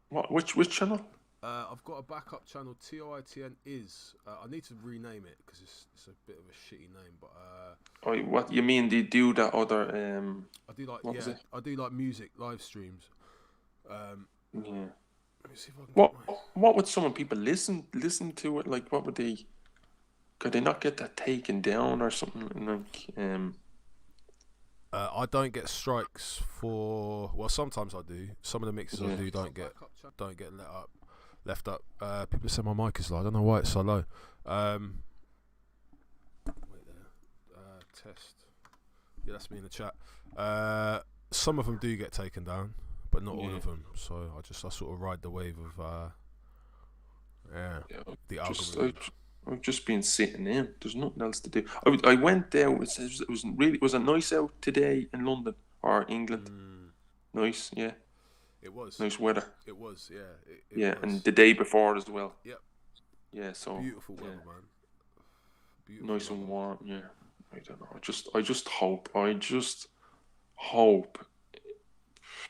What? Which channel? I've got a backup channel. TOITN is. I need to rename it because it's a bit of a shitty name. But what you mean? They do that other? I do like I do like music live streams. Yeah. Let me see if I can What would some people listen to it? Like, what would they? Could they not get that taken down or something? Like, I don't get strikes for. Well, sometimes I do. Some of the mixes I do don't get left up. People say my mic is low. I don't know why it's so low. Wait there. Test. Yeah, that's me in the chat. Some of them do get taken down, but not all of them. So I sort of ride the wave of the algorithm. I've just been sitting in. There's nothing else to do. I went there. It was a nice out today in London or England. Nice, yeah. It was nice weather. It was, yeah. It was. And the day before as well. Yep. Yeah, so beautiful weather, man. Beautiful nice and warm. Yeah. I don't know. I just hope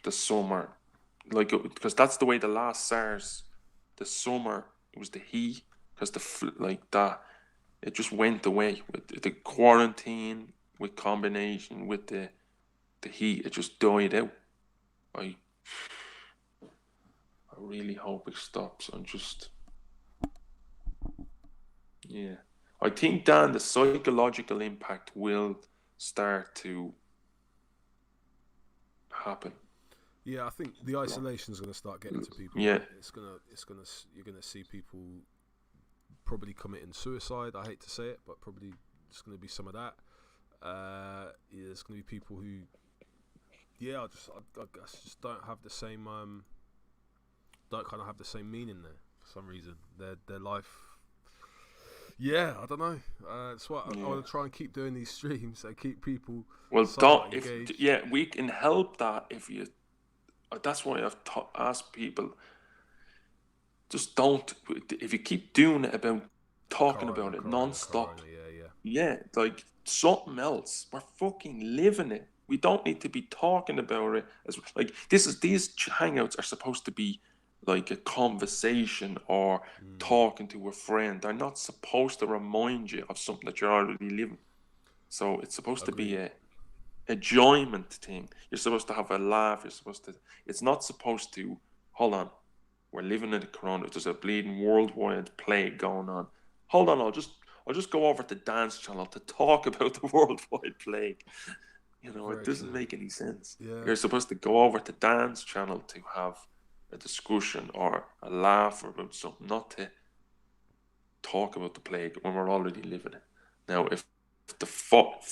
the summer, like, because that's the way the last SARS, the summer, it was the heat, because it just went away with the quarantine, with combination with the heat, it just died out. I really hope it stops. I think, Dan, the psychological impact will start to happen. Yeah, I think the isolation is going to start getting to people. Yeah, you're going to see people probably committing suicide. I hate to say it, but probably there's going to be some of that. There's going to be people who, I guess just don't have the same, don't kind of have the same meaning there for some reason. Their life. Yeah, I don't know. That's why I want to try and keep doing these streams and keep people. Well, we can help that if you. That's why I've asked people. Just don't. If you keep doing it about talking about it non-stop. Yeah, like something else. We're fucking living it. We don't need to be talking about it as like these hangouts are supposed to be like a conversation or talking to a friend. They're not supposed to remind you of something that you're already living. So it's supposed to be a enjoyment thing. You're supposed to have a laugh. It's not supposed to, hold on, we're living in the corona. There's a bleeding worldwide plague going on. Hold on, I'll just go over to Dan's channel to talk about the worldwide plague. It doesn't make any sense. Yeah. You're supposed to go over to Dan's channel to have a discussion or a laugh about something, not to talk about the plague when we're already living it. Now, if the fog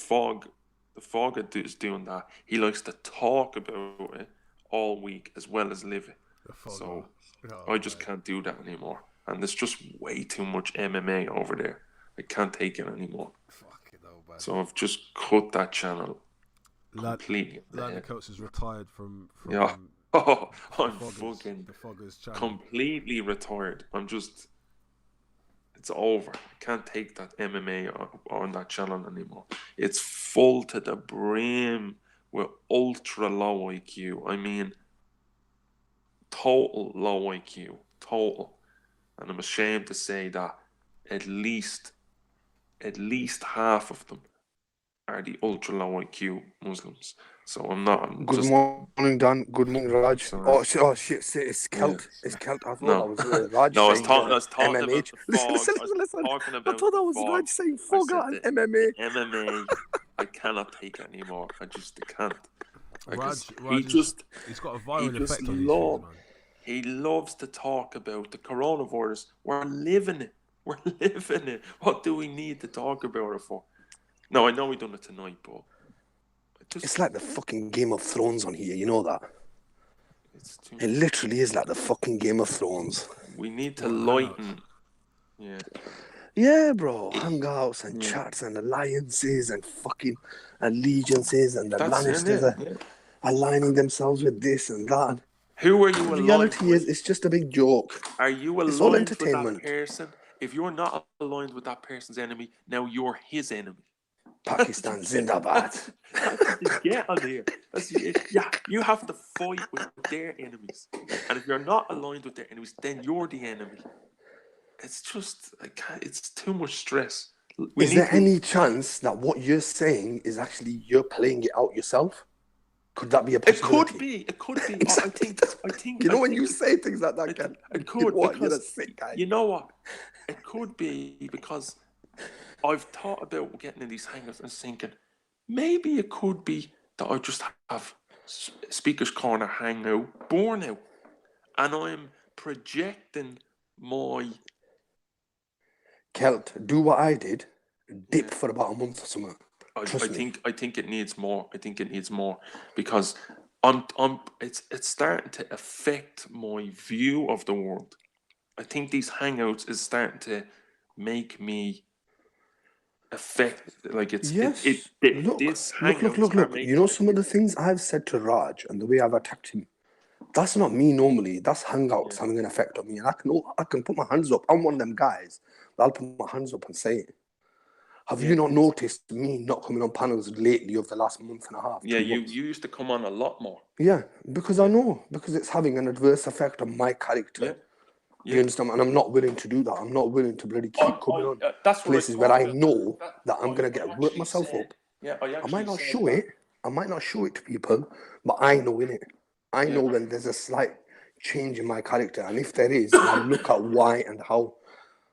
is doing that, he likes to talk about it all week as well as live it. So I just can't do that anymore. And there's just way too much MMA over there. I can't take it anymore. Fuck. So I've just cut that channel completely. Lana Celts is retired from Yeah. Oh, I'm Foggers, fucking the Foggers channel. completely retired. It's over. I can't take that MMA on that channel anymore. It's full to the brim with ultra low IQ. I mean, total low IQ. Total. And I'm ashamed to say that at least half of them are the ultra low IQ Muslims. So I'm not. Good morning, Dan. Good morning, Raj. Sorry. Oh shit! It's Celt. Yeah. It's Celt. I thought No. that was Raj No, I was saying talking MMH. about the Listen. talking I about thought that was fog. Raj saying I Fogger said and MMA. MMA. I cannot take it anymore. I can't. Raj he's got a viral effect on these things, man. He loves to talk about the coronavirus. We're living it. What do we need to talk about it for? No, I know we done it tonight, but It's like the fucking Game of Thrones on here. You know that? It literally is like the fucking Game of Thrones. We need to lighten. Yeah. Yeah, bro. Hangouts and chats and alliances and fucking allegiances and the Lannisters are aligning themselves with this and that. Who are you The aligned reality with? is, it's just a big joke. Are you It's all aligned with entertainment. that person? If you're not aligned with that person's enemy, now you're his enemy. Pakistan Zindabad. That's what you get on here. Yeah, you have to fight with their enemies. And if you're not aligned with their enemies, then you're the enemy. It's just, it's too much stress. Is there any chance that what you're saying is actually you're playing it out yourself? Could that be a possibility? It could be. Exactly. I think. You know when you say things like that, Ken? It could You're a sick guy. You know what? It could be because I've thought about getting in these hangouts and thinking maybe it could be that I just have Speaker's Corner hangout burnout, and I'm projecting my. Celt, do what I did. Dip for about a month or something. I think it needs more. I think it needs more because it's starting to affect my view of the world. I think these hangouts is starting to make me affect Look. You know some of the things I've said to Raj and the way I've attacked him. That's not me normally. That's hangouts having an effect on me, and I can put my hands up. I'm one of them guys. I'll put my hands up and say it. Have you not noticed me not coming on panels lately over the last month and a half? Yeah, you used to come on a lot more. Yeah, because I know, because it's having an adverse effect on my character. You understand? And I'm not willing to do that. I'm not willing to bloody keep coming on places where I know that I'm going to work myself up. Yeah, I might not show it. I might not show it to people, but I know in it. I know when there's a slight change in my character. And if there is, I look at why and how.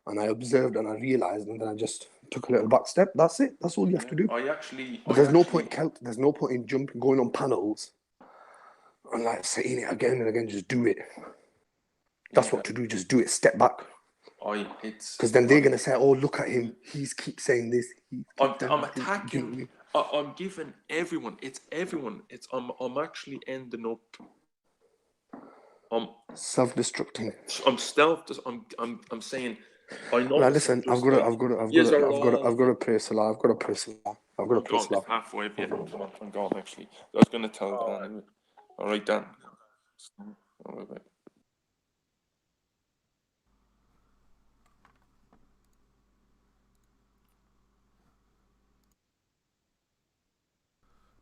And I observed and I realised, and then I just took a little back step. That's it. That's all you have to do. There's no point, Celt. There's no point in going on panels and like saying it again and again. Just do it. That's what to do. Just do it. Step back. Because then they're gonna say, "Oh, look at him. He's keep saying this." I'm attacking. I'm giving everyone. It's everyone. I'm actually ending up. I'm self-destructing. I'm saying. I know. Right, listen, I've got to pray Salah. I've got to pray Salah. It's halfway. Yeah, I'm gone. Actually, I was going to tell Dan anyway. All right, Dan. All right.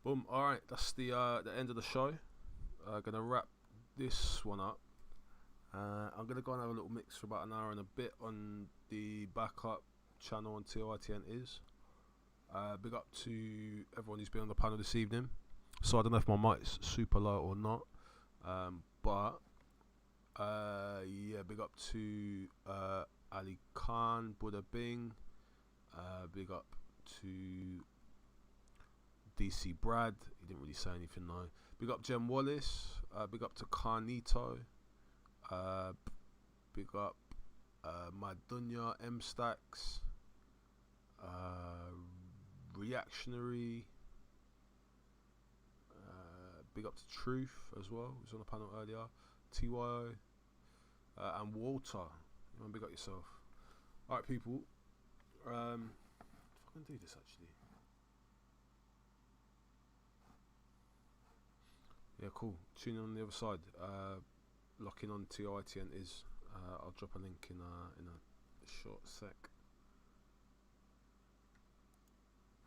Boom. All right, that's the end of the show. Gonna wrap this one up. I'm going to go and have a little mix for about an hour and a bit on the backup channel on TOITN is. Big up to everyone who's been on the panel this evening. So I don't know if my mic's super low or not. Big up to Ali Kaan, Buddabing. Big up to DCBrad. He didn't really say anything though. Big up Jenn Wallis. Big up to Kaanito. Big up my DUNYA, M Stacks, Reactionary. Big up to Truth as well, who's on the panel earlier. TYO and Walter. You want to big up yourself. Alright, people. If I can do this actually. Yeah, cool. Tune in on the other side. Locking on TOITN is. I'll drop a link in a short sec.